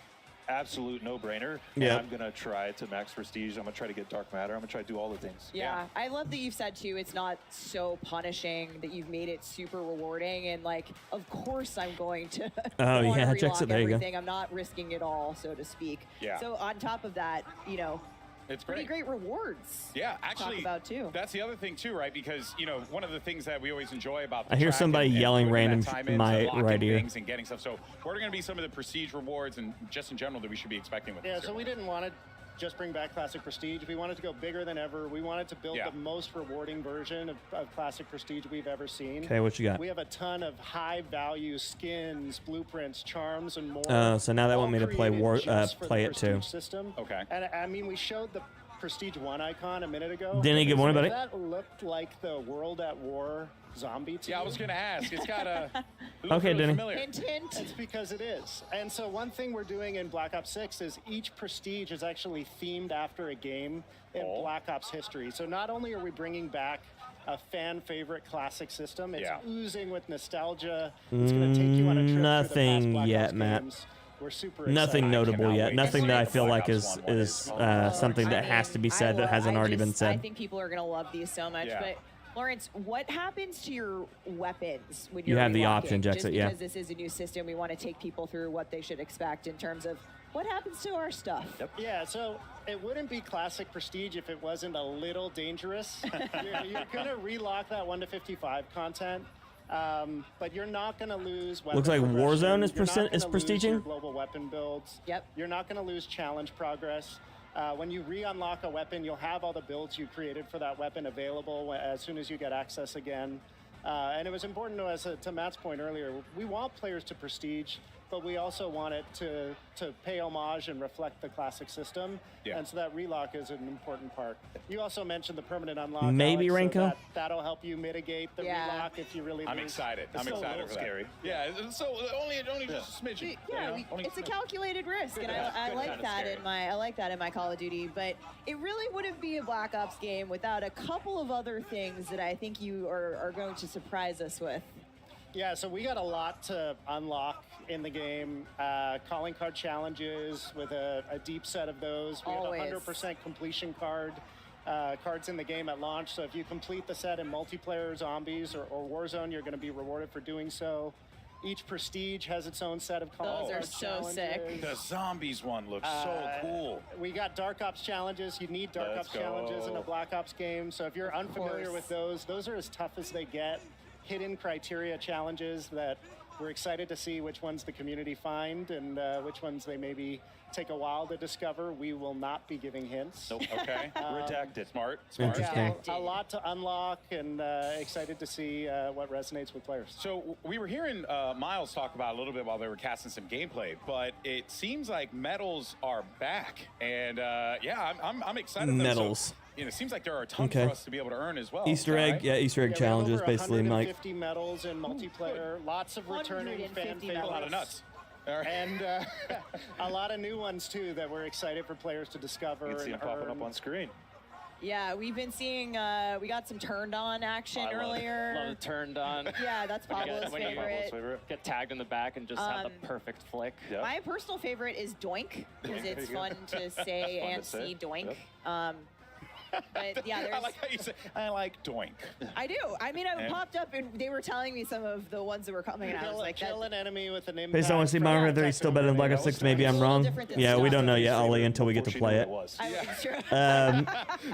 absolute no-brainer. And Yeah. I'm gonna try to max Prestige. I'm gonna try to get Dark Matter. I'm gonna try to do all the things. Yeah, I love that you've said too, it's not so punishing, that you've made it super rewarding, and like, of course I'm going to Oh, wanna yeah, checks relock it. There you go. everything. I'm not risking it all, so to speak. Yeah. So on top of that, you know, It's pretty great rewards. Yeah, to actually, talk about too. that's the other thing too, right? Because you know, one of the things that we always enjoy about the I hear track somebody and yelling putting that random time in into my unlocking right ear. things and getting stuff. So, what are going to be some of the prestige rewards and just in general that we should be expecting with Yeah, this? so we didn't want to just bring back Classic Prestige. We wanted to go bigger than ever. We wanted to build Yeah. the most rewarding version of Classic Prestige we've ever seen. Okay, what you got? We have a ton of high-value skins, blueprints, charms, and more. Oh, so now they want me to play created just for the play it too. Prestige System. Okay. And I mean, we showed the Prestige 1 icon a minute ago. Denny, good morning, buddy. That looked like the World at War zombie team. Yeah, I was going to ask. It's got a. Okay, Denny. Hint, hint. It's because it is. And so one thing we're doing in Black Ops 6 is each prestige is actually themed after a game in Black Ops history. So not only are we bringing back a fan favorite classic system, it's oozing with nostalgia. It's going to take you on a trip through the past Nothing Black yet, Ops Matt. games. We're super Nothing excited. notable yet. Nothing that I feel like is something that I has mean, to be said that hasn't already been I said. think people are going to love these so much, Yeah. but Lawrence, what happens to your weapons when You you're have the relocking? option, Just Jackson, yeah. because this is a new system, we want to take people through what they should expect in terms of what happens to our stuff. Yeah, so it wouldn't be Classic Prestige if it wasn't a little dangerous. you're going to relock that 1 to 55 content. But you're not going to lose weapon Looks like progression. Warzone is You're not gonna lose prestiging? your global weapon builds. Yep. You're not going to lose challenge progress. When you re-unlock a weapon, you'll have all the builds you created for that weapon available as soon as you get access again. And it was important to us, to Matt's point earlier, we want players to prestige, but we also want it to pay homage and reflect the classic system. Yeah. And so that relock is an important part. You also mentioned the permanent unlock. Maybe, Alex, so Renko? that'll help you mitigate the relock if you really I'm lose. excited. It's I'm still a excited little for that. scary. Yeah, so only just a smidgen. Yeah, only it's a smidgen. calculated risk, and Yeah, I good like kinda that scary. I like that in my Call of Duty. But it really wouldn't be a Black Ops game without a couple of other things that I think you are going to surprise us with. Yeah, so we got a lot to unlock in the game. Calling card challenges with a deep set of those. We Always. have 100% completion cards in the game at launch. So if you complete the set in multiplayer, zombies, or Warzone, you're going to be rewarded for doing so. Each prestige has its own set of Those are so sick. The zombies one looks so cool. We got Dark Ops challenges. You need Dark Ops challenges in a Black Ops game. So if you're unfamiliar with those are as tough as they get. Hidden criteria challenges that we're excited to see which ones the community find and which ones they maybe take a while to discover. We will not be giving hints. Nope. Okay. Redacted. Smart. Interesting. A lot to unlock, and excited to see what resonates with players. So we were hearing Miles talk about a little bit while they were casting some gameplay, but it seems like medals are back, and yeah, I'm excited. Medals. So, you know, it seems like there are a ton for us to be able to earn as well. Easter egg, yeah, Easter egg challenges, basically, Mike. 150 medals in multiplayer, lots of returning fan favorites. A lot of nuts. And a lot of new ones too that we're excited for players to discover. You can see them popping up on screen. Yeah, we've been seeing, we got some turned on action earlier. Love the turned on. Yeah, that's Pablo's favorite. Get tagged in the back and just have the perfect flick. My personal favorite is Doink, because it's fun to say and see Doink. But yeah, I like how you say, I like Doink. I do. I mean, it popped up and they were telling me some of the ones that were coming out. I was like, kill an enemy with an impact. Based on what I see, Mahar 3 still better than Black Ops 6. Maybe I'm wrong. Yeah, we don't know yet, Ollie, until we get to play it. She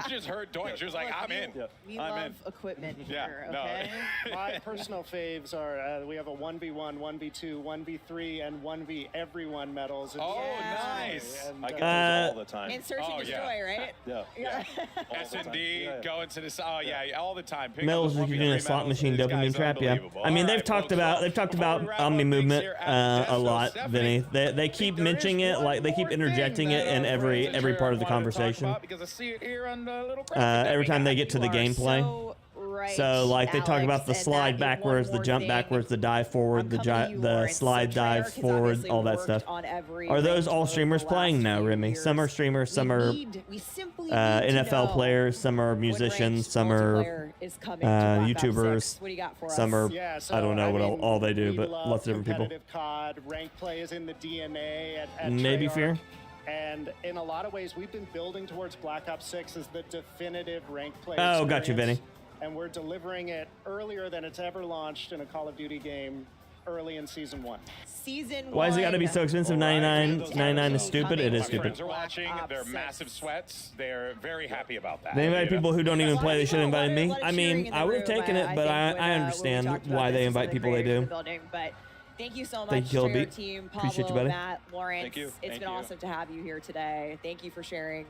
just heard Doink. She was like, I'm in. We love equipment here, okay? My personal faves are, we have a 1v1, 1v2, 1v3, and 1v everyone medals. Nice. I get those all the time. And search and destroy, right? Yeah. S&D, going to this, all the time. Mills is using a slot machine dopamine trap, yeah. I mean, they've talked about Omni movement a lot, Vinny. They keep mentioning it, like they keep interjecting it in every part of the conversation. Because I see it here on the little every time they get to the gameplay. So like they talk about the slide backwards, the jump backwards, the dive forward, the slide dive forward, all that stuff. Are those all streamers playing now, Remy? Some are streamers, some are NFL players, some are musicians, some are YouTubers, some are I don't know what all they do, but lots of different people. COD, rank play is in the DNA at Maybe Treyarch. Fear. And in a lot of ways, we've been building towards Black Ops 6 as the definitive rank play. Oh, got you, Vinny. And we're delivering it earlier than it's ever launched in a Call of Duty game early in Season 1. Season 1. Why is it got to be so expensive? 99 is stupid. It is stupid. Friends are watching. They're massive sweats. They're very happy about that. They invite people who don't even play. They should have invited me. I mean, I would have taken it, but I understand why they invite people they do. But thank you so much, Thank you, Treyarch team, Pablo, Appreciate you, buddy. Matt, Lawrence. Thank you. It's been awesome to have you here today. Thank you for sharing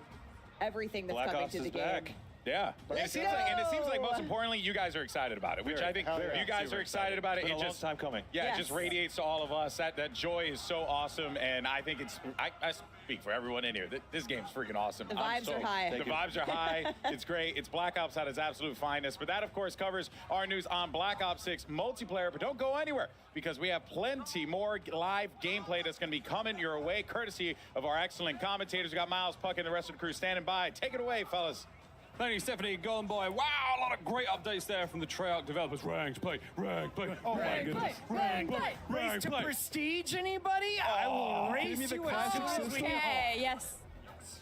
everything that's Black coming Ops to the is game. back. Yeah, and it seems like most importantly, you guys are excited about it, which I think you guys are excited about it. It's been It a long just time coming. Yeah, it just radiates to all of us. That joy is so awesome, and I think I speak for everyone in here. This game's freaking awesome. The vibes are high. The vibes are high. It's great. It's Black Ops at its absolute finest. But that, of course, covers our news on Black Ops 6 multiplayer. But don't go anywhere, because we have plenty more live gameplay that's going to be coming your way, courtesy of our excellent commentators. We got Miles, Puck, and the rest of the crew standing by. Take it away, fellas. Thank you, Stephanie. Gone by. Wow, a lot of great updates there from the Treyarch developers. Ranked play, ranked play. Oh my goodness. Ranked play, Race ranked to play. prestige, anybody? I will race you as soon as we Okay, yes.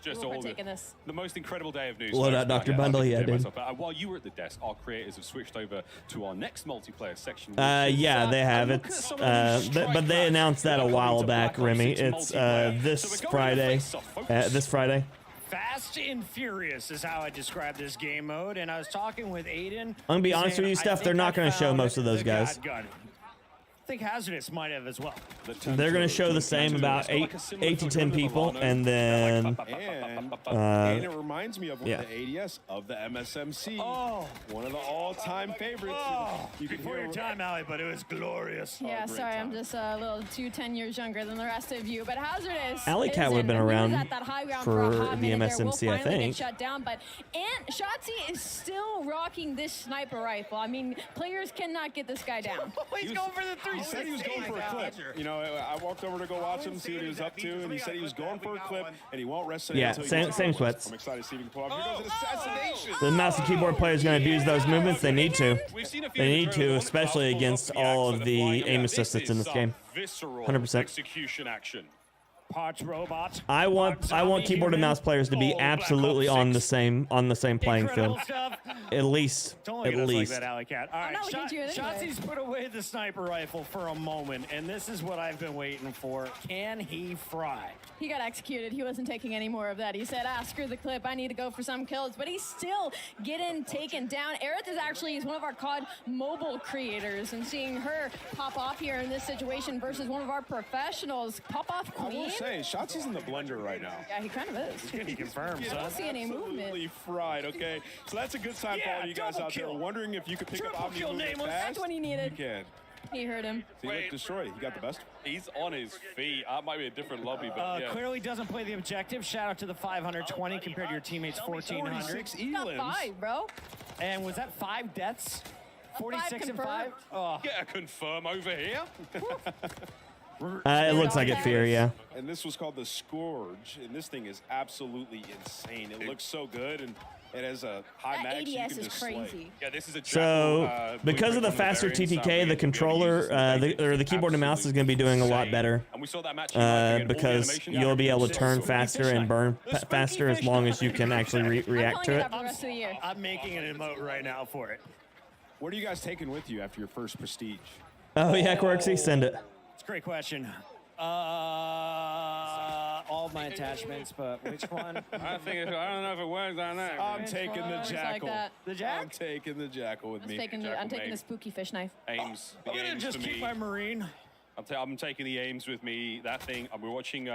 Just We're all taking this. the most incredible day of news. Loadout Dr. Bundle, yeah, dude. While you were at the desk, our creators have switched over to our next multiplayer section. Yeah, they have. It's but they announced that a while back, Remy. It's this Friday. This Friday. Fast and furious is how I describe this game mode, and I was talking with Aiden. I'm gonna be honest with you, Steph. They're not gonna show most of those guys. I think Hazardous might have as well. They're gonna show the same about 8 to 10 people, and then And it reminds me of the ADS of the MSMC. Oh, one of the all-time favorites. Oh, before your time, Allie, but it was glorious. Yeah, sorry, I'm just a little too 10 years younger than the rest of you. But Hazardous. Alley Cat would have been around for the MSMC, I think. Shut down, and Shotzi is still rocking this sniper rifle. I mean, players cannot get this guy down. He's going for the 360. He said he was going for a clip. You know, I walked over to go watch him, see what he was up to, and he said he was going for a clip, and he won't rest it until he gets same sweats. I'm excited to see if he can pull off. Here goes an assassination. The mouse and keyboard player is going to abuse those movements. They need to. They need to, especially against all of the aim assists that's in this game. 100%. Execution action. Parts robot. I want keyboard and mouse players to be absolutely on the same playing field. At least. Don't look At at us least. like that, Alley Cat. All right, no, we hit you anyway. Shotzi's put away the sniper rifle for a moment, and this is what I've been waiting for. Can he fry? He got executed. He wasn't taking any more of that. He said, screw the clip. I need to go for some kills. But he's still getting taken down. Aerith is actually one of our COD mobile creators. And seeing her pop off here in this situation versus one of our professionals. Pop off queen. I will say, Shotzi's in the blender right now. Yeah, he kind of is. Can you confirm, I don't see any movement. Absolutely fried, okay? So that's a good sign for all you guys out there wondering if you could pick up Omni movement fast. That's what he needed. You can. He heard him. See, look, destroyed. He got the best. He's on his feet. That might be a different lobby, but yeah. Clearly doesn't play the objective. Shout out to the 520 compared to your teammates' 1,400. 46 Got elims. 5, bro. And was that 5 deaths? 46 and 5? Oh. Get a confirm over here. It looks like it, Fear, yeah. And this was called the Scourge, and this thing is absolutely insane. It looks so good, and it has a high max. ADS you can is just slay. crazy. Yeah, this is a So, because of the faster TTK, the controller, or the keyboard and mouse is going to be doing a lot better. And we saw that match because you'll be able to turn faster and burn faster as long as you can actually react to it. The rest of the year. I'm making an emote right now for it. What are you guys taking with you after your first Prestige? Oh, yeah, Quirksy, send it. It's a great question. All of my attachments, but which one? I don't know if it works on that. I'm taking the Like Jackal. that. The Jack? I'm taking the Jackal with me. I'm taking the spooky fish knife. Aims. I'm gonna just keep my Marine. I'm taking the aims with me. That thing. We're watching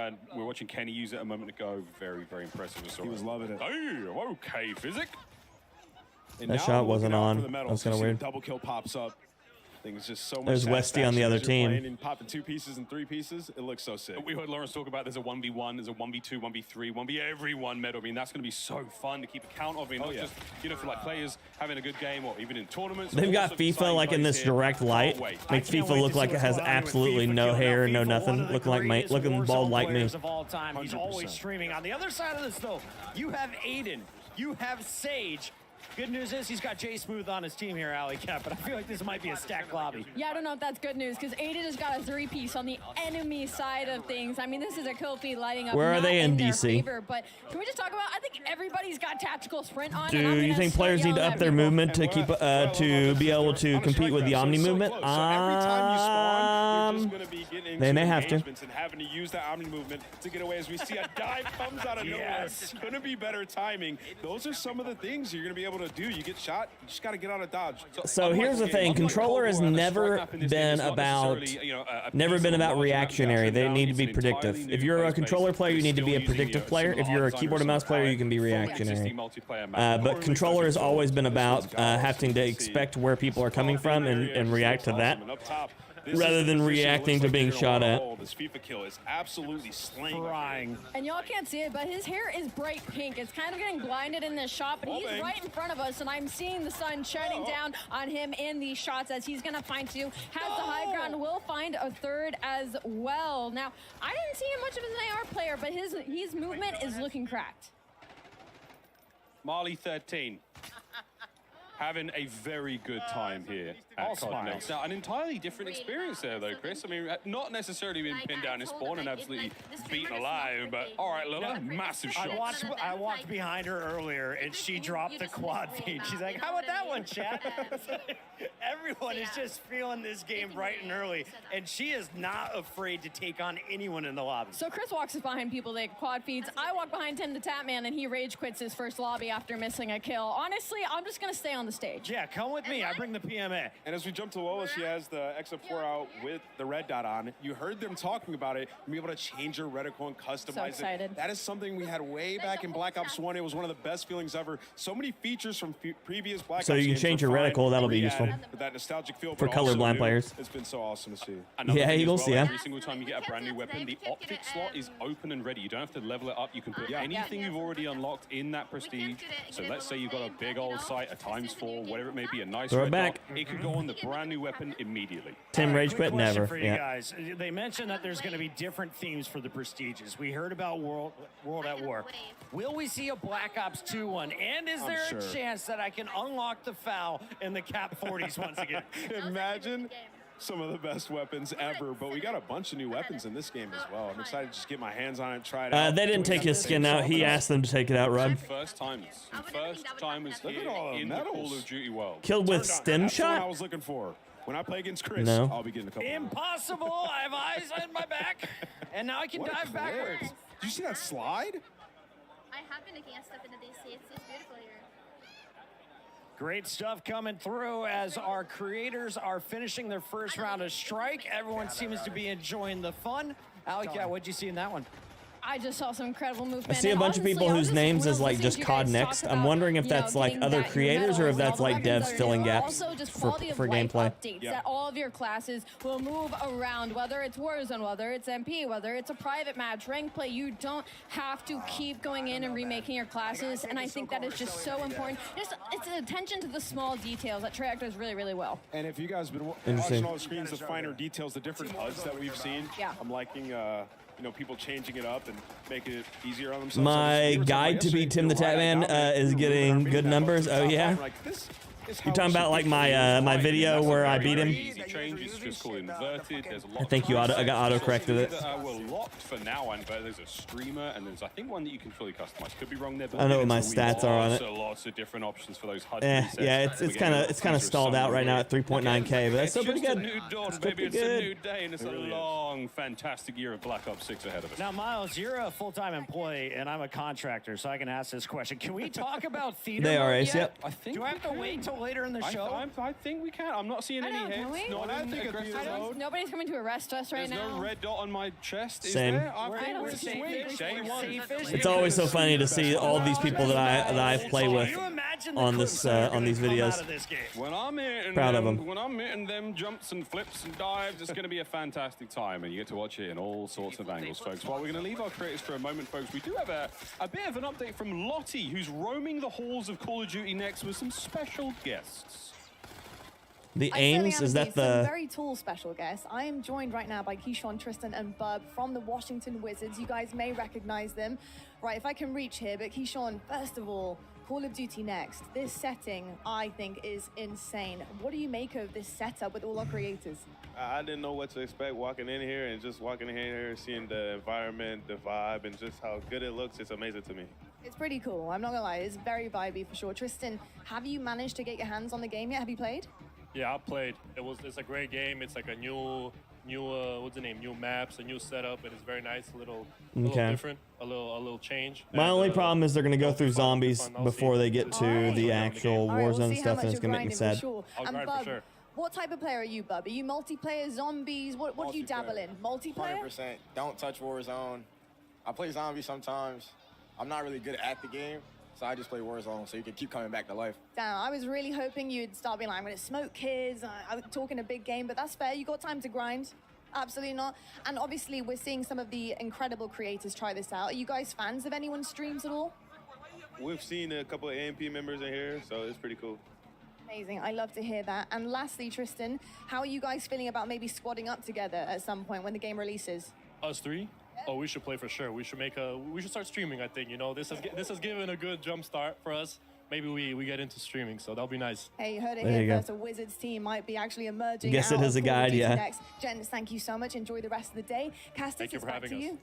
Kenny use it a moment ago. Very, very impressive. He was loving it. Hey, okay, physic. And That now shot we're wasn't looking out on. for the medals. That was kinda You see weird. the double kill pops up. Things just so much. There's Westy on the satisfaction other as you're team. playing and popping 2 pieces and 3 pieces. It looks so sick. We heard Lawrence talk about there's a 1v1, there's a 1v2, 1v3, 1v everyone medal. I mean, that's going to be so fun to keep a count of. I mean, not just, for like players having a good game or even in tournaments. They've got FIFA like in this direct light. Make FIFA look like it has absolutely no hair, no nothing. Looking bald like me. Of all time. He's always streaming. On the other side of this, though, you have Aiden, you have Sage. Good news is he's got Jay Smooth on his team here, Alley Cat, but I feel like this might be a stacked lobby. Yeah, I don't know if that's good news because Aiden has got a 3-piece on the enemy side of things. I mean, this is a kill feed lighting up. Where are they in their DC? favor, but can we just talk about? I think everybody's got tactical sprint on. Do you think players need to up their movement to keep to be able to compete with the Omni movement? They may have to. And having to use that Omni movement to get away as we see a dive comes out of nowhere. Couldn't be better timing. Those are some of the things you're going to be able to do. You get shot, you just got to get out of dodge. So here's the thing: controller has never been about reactionary. They need to be predictive. If you're a controller player, you need to be a predictive player. If you're a keyboard and mouse player, you can be reactionary. But controller has always been about having to expect where people are coming from and react to that, rather than reacting to being shot at. This FIFA kill is absolutely slaying. And y'all can't see it, but his hair is bright pink. It's kind of getting blinded in this shot, but he's right in front of us, and I'm seeing the sun shining down on him in these shots as he's going to find 2. Has the high ground, will find a 3rd as well. Now, I didn't see him much of as an AR player, but his movement is looking cracked. Marley 13. Having a very good time here at COD Next. Now, an entirely different experience there, though, Chris. I mean, not necessarily being pinned down in spawn and absolutely beaten alive, but all right, Lola, massive shots. I walked behind her earlier, and she dropped the quad feed. She's like, how about that one, chat? Everyone is just feeling this game bright and early, and she is not afraid to take on anyone in the lobby. So Chris walks behind people that quad feeds. I walk behind Tim the Tapman, and he rage quits his first lobby after missing a kill. Honestly, I'm just going to stay on the stage. Yeah, come with me. I bring the PMA. And as we jump to Lola, she has the XF4 out with the red dot on. You heard them talking about it. Be able to change your reticle and customize it. That is something we had way back in Black Ops 1. It was one of the best feelings ever. So many features from previous Black Ops. So you can change your reticle. That'll be useful. With that nostalgic feel for colorblind players. It's been so awesome to see. Yeah, Eagles. Yeah. Every single time you get a brand new weapon, the optic slot is open and ready. You don't have to level it up. You can put anything you've already unlocked in that prestige. So let's say you've got a big old sight, a ×4, whatever it may be, a nice Throw it red back. dot. It can go on the brand new weapon immediately. Tim rage quit never. For you guys. They mentioned that there's going to be different themes for the prestiges. We heard about World at War. Will we see a Black Ops 2 one? And is there a chance that I can unlock the foul in the Cap 40s once again? Imagine some of the best weapons ever, but we got a bunch of new weapons in this game as well. I'm excited to just get my hands on it, try it out. They didn't take his skin out. He asked them to take it out, Rub. First timers Look at all the in the medals. Call of Duty world. Killed with stem That's what I shot? was looking for. When I play against Chris, No. I'll be getting a couple. Impossible! I have eyes on my back, and now I can What a dive clip. backwards. Did you see that slide? I have been looking at stuff in the DC. It's beautiful here. Great stuff coming through as our creators are finishing their first round of strike. Everyone seems to be enjoying the fun. Alec, yeah, what'd you see in that one? I just saw some incredible movement. I see a bunch of people whose names is like just COD Next. I'm wondering if that's like other creators or if that's like devs filling gaps Also, just for quality of life gameplay. updates that all of your classes will move around, whether it's Warzone, whether it's MP, whether it's a private match, rank play. You don't have to keep going in and remaking your classes, and I think that is just so important. Just it's an attention to the small details that Treyarch does really, really well. And if you guys have been Interesting. watching all the screens, the finer details, the different HUDs that we've seen, Yeah. I'm liking, you know, people changing it up and making it easier on themselves. My guide to beat Tim the Tatman is getting good numbers. Oh yeah. You're talking about like my my video where I beat him. Easy change, it's just called inverted. There's a lot I think you I got auto corrected it. We're locked for now, but there's a streamer, and there's I think one that you can fully customize. Could be wrong there. But I know what my stats are on it. Lots of different options for those HUD Yeah, presets. it's kind of stalled out right now at 3.9K, but that's still pretty good. It's just a new dawn, Still baby. pretty It's a good. new day, and it's a long, fantastic year of Black Ops 6 ahead of us. Now, Miles, you're a full-time employee, and I'm a contractor, so I can ask this question. Can we talk about theater They are mode Ace, yet? yep. Do I have to wait till later in the show? I think we can. I'm not seeing any hits. Not in aggressive mode. Nobody's coming to arrest us right There's now. no red dot on my chest, is Same. there? I I think don't we're see sweet. it. Day one. It's always so funny to see all these people that I play with on this on these videos. When I'm hitting Proud of them, them. when I'm hitting them jumps and flips and dives, it's going to be a fantastic time, and you get to watch it in all sorts of angles, folks. While we're going to leave our creators for a moment, folks, we do have a bit of an update from Lottie, who's roaming the halls of Call of Duty Next with some special guests. The I aims certainly is am that some the very tall special guests. I am joined right now by Keyshawn, Tristan, and Bub from the Washington Wizards. You guys may recognize them. Right, if I can reach here, but Keyshawn, first of all, Call of Duty Next. This setting, I think, is insane. What do you make of this setup with all our creators? I didn't know what to expect walking in here, and just walking in here, seeing the environment, the vibe, and just how good it looks, it's amazing to me. It's pretty cool. I'm not gonna lie, it's very vibey for sure. Tristan, have you managed to get your hands on the game yet? Have you played? Yeah, I played. It's a great game. It's like a new what's the name? New maps, a new setup, and it's very nice. A little different, a little change. my And, only problem is they're gonna go through zombies before they get to the actual All right, we'll Warzone see how stuff, much and it's you're gonna make me grinding for sad. sure. I'll And grind for Bub, sure. what type of player are you, Bub? Are you multiplayer, zombies? What do you dabble in? Multiplayer? 100%. Don't touch Warzone. I play zombies sometimes. I'm not really good at the game, so I just play Warzone so you can keep coming back to life. Damn, I was really hoping you'd start being like, I'm gonna smoke kids. I was talking a big game, but that's fair. You got time to grind. Absolutely not. And obviously, we're seeing some of the incredible creators try this out. Are you guys fans of anyone's streams at all? We've seen a couple of AMP members in here, so it's pretty cool. Amazing. I love to hear that. And lastly, Tristan, how are you guys feeling about maybe squadding up together at some point when the game releases? Us three? Oh, we should play for sure. We should start streaming. I think this has given a good jump start for us. Maybe we get into streaming, so that'll be nice. Hey, you heard it There you here go. first. A Wizards team might be actually emerging. Guess out it is of a Call of guide, Duty yeah. Next. Gents, thank you so much. Enjoy the rest of the day. Castis, Thank you it's for back having to us. you.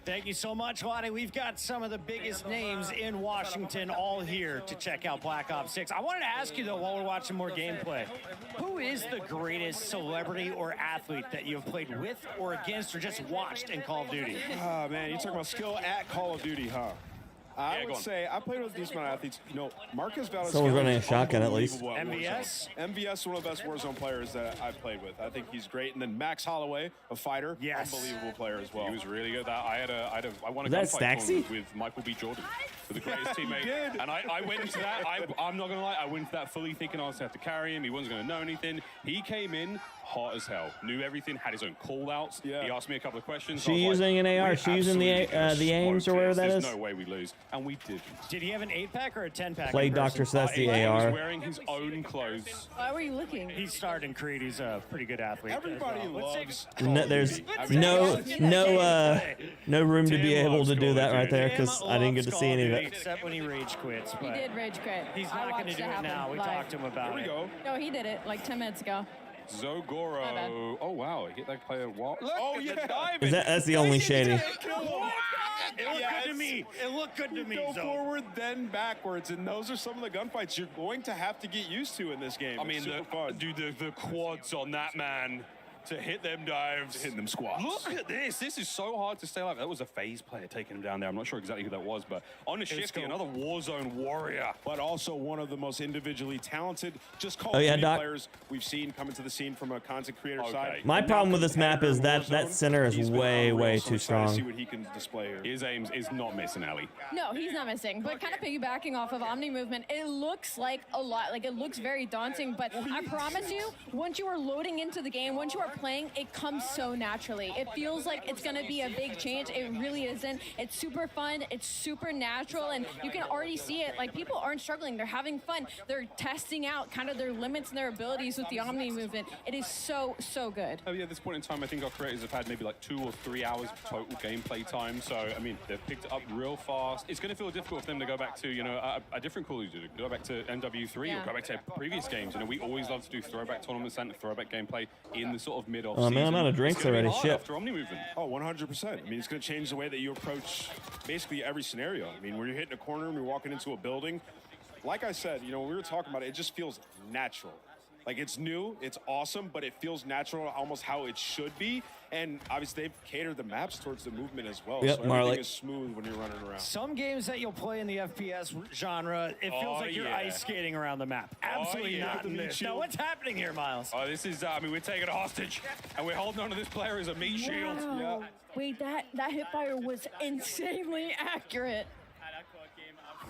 Thank you so much, Lottie. We've got some of the biggest names in Washington all here to check out Black Ops 6. I wanted to ask you, though, while we're watching more gameplay, who is the greatest celebrity or athlete that you've played with or against or just watched in Call of Duty? Oh, man, you're talking about skill at Call of Duty, huh? I would say I played with a decent amount of athletes. You know, Marcus Valdez. Someone's running a shotgun at least. MVS? MVS is one of the best Warzone players that I've played with. I think he's great. And then Max Holloway, a fighter, unbelievable player as well. He was really good. I won a Is that gunfight Staxi? tournament with Michael B. Jordan, with the greatest teammate. did. And I went into that. I'm not gonna lie. I went into that fully thinking I was gonna have to carry him. He wasn't gonna know anything. He came in hot as hell, knew everything, had his own call outs. He asked me a couple of questions. She I was using like, an AR, "We're she using the absolutely gonna aims or smoke whatever this. that There's is." no way we lose, and we did. Did he have an 8-pack or a 10-pack? Play Doctor, so that's the He AR. was wearing his own clothes. Why were you looking? He's starting Creed. He's a pretty good athlete. Everybody loves. No, there's no room to be able to do that right there because I didn't get to see any of it. Except when he rage quits. He did rage quit. He's I not going to watched do it it happen now. We live. talked to him about it. No, he did it like 10 minutes ago. Zogoro. Oh wow, he hit that player. Look at the diving. That's the only shady. It looked good to me. It looked good to me. Go Zo. forward, then backwards, and those are some of the gunfights you're going to have to get used to in this game. I mean, the quads on that man to hit them dives. Hitting them squats. Look at this. This is so hard to stay alive. That was a phase player taking him down there. I'm not sure exactly who that was, but on a shifty, another Warzone warrior. But also one of the most individually talented, just Call Oh, of yeah, Duty Doc. players we've seen come into the scene from a content creator side. My problem with this map is that that center is way too strong. See what he can display here. His aims is not missing, Ellie. No, he's not missing. But kind of piggybacking off of Omni movement, it looks like a lot. Like, it looks very daunting. But I promise you, once you are loading into the game, once you are playing, it comes so naturally. It feels like it's going to be a big change. It really isn't. It's super fun. It's super natural. And you can already see it. Like, people aren't struggling. They're having fun. They're testing out kind of their limits and their abilities with the Omni movement. It is so good. Oh, yeah, at this point in time, I think our creators have had maybe like 2 or 3 hours of total gameplay time. So, I mean, they've picked it up real fast. It's going to feel difficult for them to go back to, you know, a different Call of Duty, go back to NW3 or go back to previous games. You know, we always love to do throwback tournaments and throwback gameplay in the sort of mid-off season. Oh, man, I'm out of drinks already. Shit. After Omni movement. Oh, 100%. I mean, it's going to change the way that you approach basically every scenario. I mean, when you're hitting a corner and you're walking into a building, like I said, you know, when we were talking about it, it just feels natural. Like, it's new, it's awesome, but it feels natural, almost how it should be. And obviously, they've catered the maps towards the movement as well. Yep, so everything is smooth when you're running around. Some games that you'll play in the FPS genre, it feels like you're ice skating around the map. Absolutely not in this. Now, what's happening here, Miles? Oh, this is, I mean, we're taking a hostage, and we're holding on to this player as a meat shield. Wow. Wait, that hipfire was insanely accurate.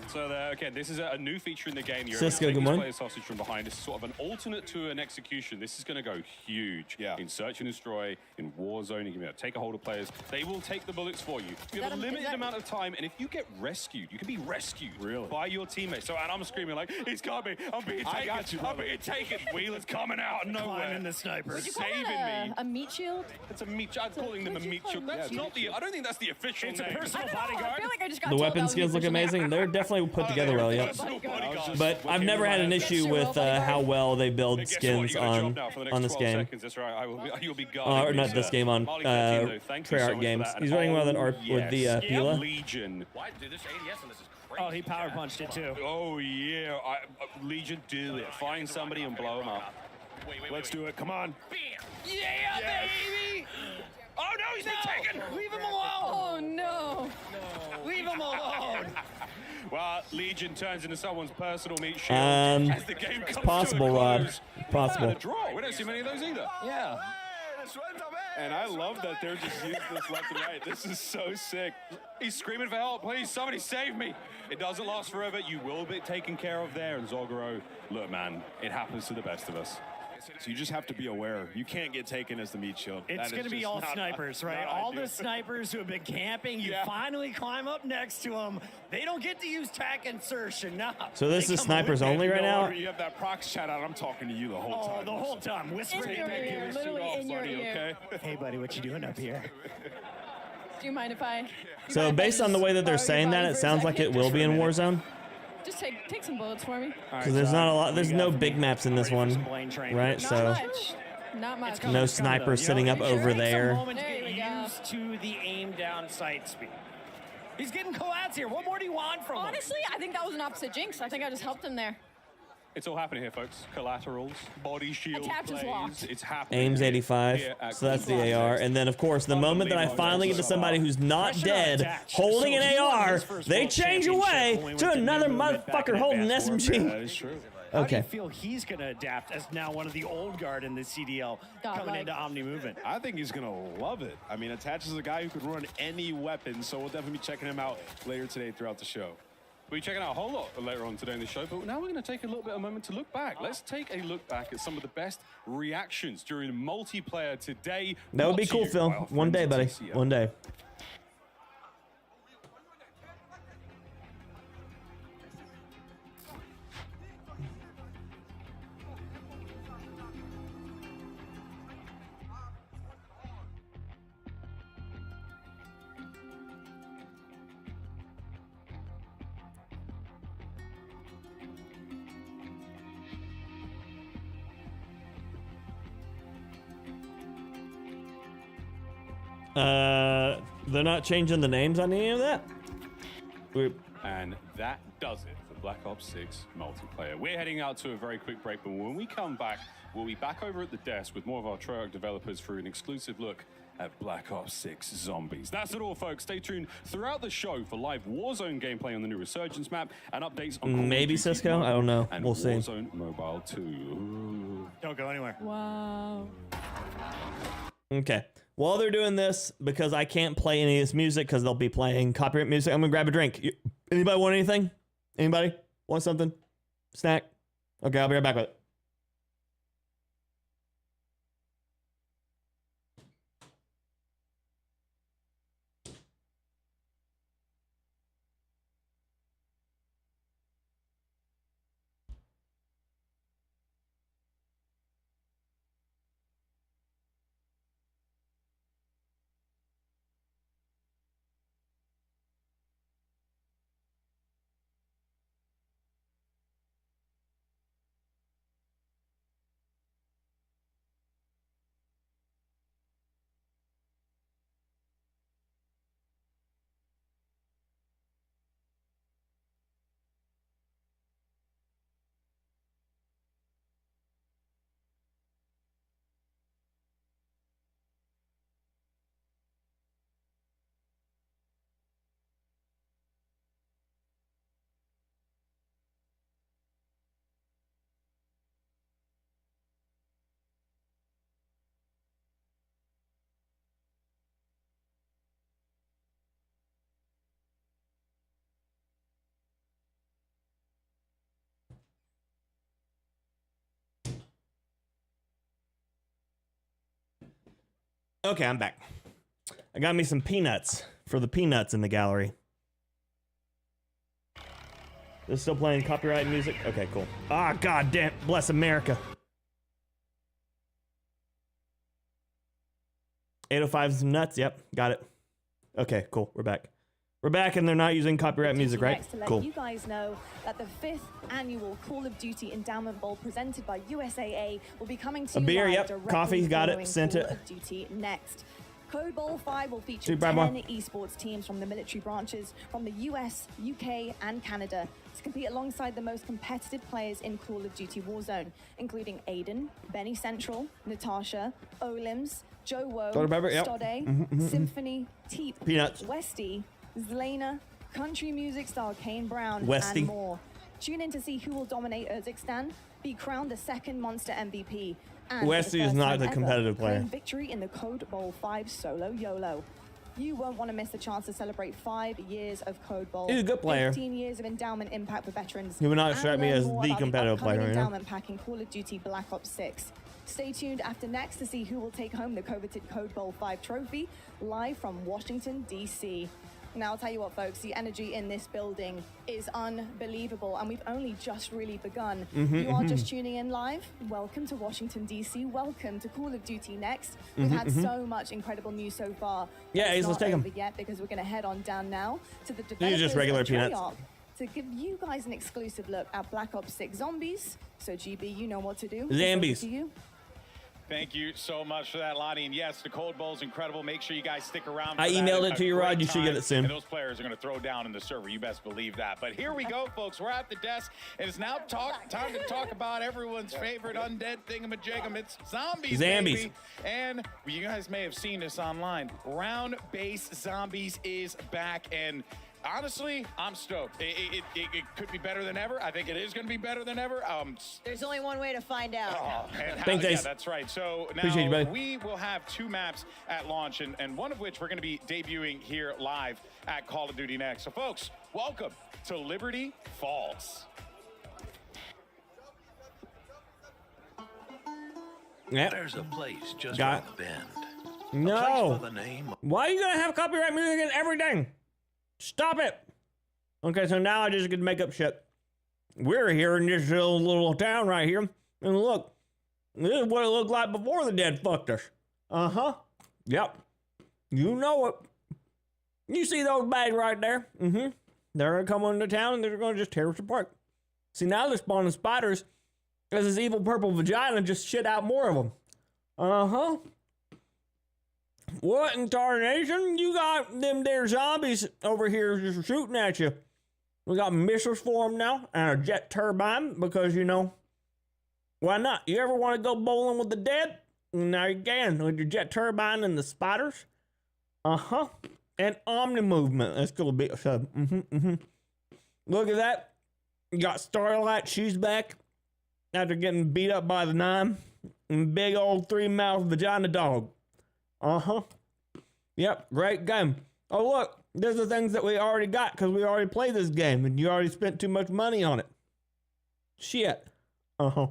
So again, this is a new feature in the game. You're Cisco, able to good take morning. this player sausage from behind. This is sort of an alternate to an execution. This is going to go huge in Search and Destroy, in Warzone. You can be able to take a hold of players. They will take the bullets for you. You have a limited amount of time, and if you get rescued, you can be rescued by your teammates. So, and I'm screaming like, "He's got me! I'm being taken! I got you, I'm being taken!" Wheeler's coming out of nowhere. Climbing the sniper. Would you call saving that me. a meat shield? It's a meat. I'm calling them a meat shield. That's not the. I don't think that's the official It's a name. personal I bodyguard. feel like I just got The told weapon that was skills look official. amazing. They're definitely put together well, yep. But I've never had an issue with how well they build skins on this game. That's right. You'll be Or not this game, on Treyarch games. He's running well with the Pila. Legion. Oh, he power punched it too. Oh yeah, Legion, do it. Find somebody and blow them up. Let's do it. Come on. Yeah, baby! Oh no, he's been taken. Leave him alone! Oh no! Leave him alone! Well, Legion turns into someone's personal meat shield as the game comes It's possible, to a Rod. close. Possible. A draw. We don't see many of those either. Yeah. And I love that they're just using this left and right. This is so sick. He's screaming for help. Please, somebody save me. It doesn't last forever. You will be taken care of there. And Zogoro, look, man, it happens to the best of us. So you just have to be aware. You can't get taken as the meat shield. It's going to be all snipers, right? All the snipers who have been camping, you finally climb up next to them. They don't get to use tack insertion. No. So this is snipers only right now? You have that prox chat out. I'm talking to you the whole time. Oh, the whole time. Whispering In your ear, literally in your ear. Okay? Hey, buddy, what you doing up here? Do you mind if I? So based on the way that they're saying that, it sounds like it will be in Warzone. Just take some bullets for me. Because there's not a lot. There's no big maps in this one, right? Not So much. Not much. no sniper sitting up over there. There you go. Used to the aim down sight speed. He's getting collats here. What more do you want from him? Honestly, I think that was an opposite jinx. I think I just helped him there. It's all happening here, folks. Collaterals, body shield Attach is plays. locked. It's happening. Aim's 85, here at so that's the AR. And then, of course, the moment that I finally get to somebody who's not dead, holding an AR, they change away to another motherfucker holding an SMG. That is true. How do you Okay. feel he's going to adapt as now one of the old guard in the CDL coming into Omni movement? I think he's going to love it. I mean, Attach is a guy who could run any weapon, so we'll definitely be checking him out later today throughout the show. We'll be checking out a whole lot later on today in the show, but now we're going to take a little bit of a moment to look back. Let's take a look back at some of the best reactions during multiplayer today. That would be Brought to cool, you Phil. by our One day, friends buddy. at TCL. One day. They're not changing the names on any of that? And that does it for Black Ops 6 multiplayer. We're heading out to a very quick break, but when we come back, we'll be back over at the desk with more of our Treyarch developers for an exclusive look at Black Ops 6 Zombies. That's it all, folks. Stay tuned throughout the show for live Warzone gameplay on the new Resurgence map and updates on maybe Cisco. I don't know. And We'll see. Warzone Mobile 2. Ooh. Don't go anywhere. Wow. Okay. While they're doing this, because I can't play any of this music because they'll be playing copyright music, I'm gonna grab a drink. Anybody want anything? Anybody want something? Snack? Okay, I'll be right back with it. Okay, I'm back. I got me some peanuts for the peanuts in the gallery. They're still playing copyright music? Okay, cool. Ah, god damn. Bless America. 805 some nuts. Yep, got it. Okay, cool. We're back. We're back and they're not using copyright music, right? To let Cool. you guys know that the 5th annual Call of Duty Endowment Bowl presented by USAA will be coming to A you beer, live yep. directly Coffee, got it. following Sent Call it. of Duty Next. Code Bowl 5 will feature Dude, 10 Brad, esports teams from the military branches from the US, UK, and Canada to compete alongside the most competitive players in Call of Duty Warzone, including Aiden, Benny Central, Natasha, Olims, Joe Woe, Soda Pepper, yep. Stode, Symphony, Teep, Peanuts. Westy, Zlena, country music star Kane Brown, Westy. and more. Tune in to see who will dominate Urzikstan, be crowned the second Monster MVP, and Westy is not the competitive player. claim victory in the Code Bowl 5 solo YOLO. You won't want to miss the chance to celebrate 5 years of Code Bowl. He's a good player. 15 years of endowment impact for veterans. He would not and strike me learn as more the about competitive player, upcoming you know? endowment pack in Call of Duty Black Ops 6. Stay tuned after next to see who will take home the coveted Code Bowl 5 trophy, live from Washington, D.C. Now, I'll tell you what, folks, the energy in this building is unbelievable, and we've only just really begun. You are just tuning in live. Welcome to Washington, D.C. Welcome to Call of Duty Next. We've had so much incredible news so far. Yeah, It's Ace, let's not take 'em. over yet, because we're going to head on down now to the These are developers just regular of peanuts. Treyarch to give you guys an exclusive look at Black Ops 6 Zombies. So, GB, you know what to do. Zambies. Over to you. Thank you so much for that, Lonnie. And yes, the Cold Bowl is incredible. Make sure you guys stick around. I for that. emailed It's it to a you, great Rod. You should get time, it soon. And those players are going to throw down in the server. You best believe that. But here we go, folks. We're at the desk. And it's now time to talk about everyone's favorite undead thingamajigam. It's zombies, Zambies. baby. And you guys may have seen this online. Round-based zombies is back. And honestly, I'm stoked. It could be better than ever. I think it is going to be better than ever. There's only one way to find out. Thanks, yeah, Ace. that's right. So now Appreciate you, buddy. we will have 2 maps at launch, and one of which we're going to be debuting here live at Call of Duty Next. So, folks, welcome to Liberty Falls. Yep. There's a place just Got around the bend. No. A place by the name of Why are you gonna have copyright music in everything? Stop it. Okay, so now I just get to make up shit. We're here in this little town right here, and look, this is what it looked like before the dead fucked us. Uh-huh. Yep. You know it. You see those bags right there? Mm-hmm. They're gonna come into town and they're gonna just tear us apart. See, now they're spawning spiders as this evil purple vagina just shit out more of them. Uh-huh. What in tarnation? You got them there zombies over here just shooting at you. We got missiles for them now and a jet turbine because, you know, why not? You ever want to go bowling with the dead? Now you can with your jet turbine and the spiders. Uh-huh. And omni movement. That's going to be a sub. Look at that. You got Starlight. She's back after getting beat up by the 9. And big old 3-mouth vagina dog. Uh-huh. Yep, great game. Oh, look. There's the things that we already got because we already played this game and you already spent too much money on it. Shit. Uh-huh.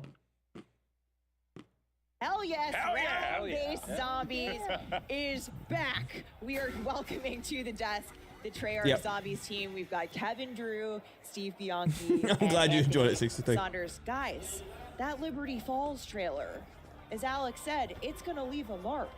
Hell yes, Hell yeah. round-based zombies is back. We are welcoming to the desk the Treyarch Zombies team. We've got Kevin Drew, Steve Bianchi, I'm glad you enjoyed it, 63. Saunders. Guys, that Liberty Falls trailer, as Alex said, it's going to leave a mark.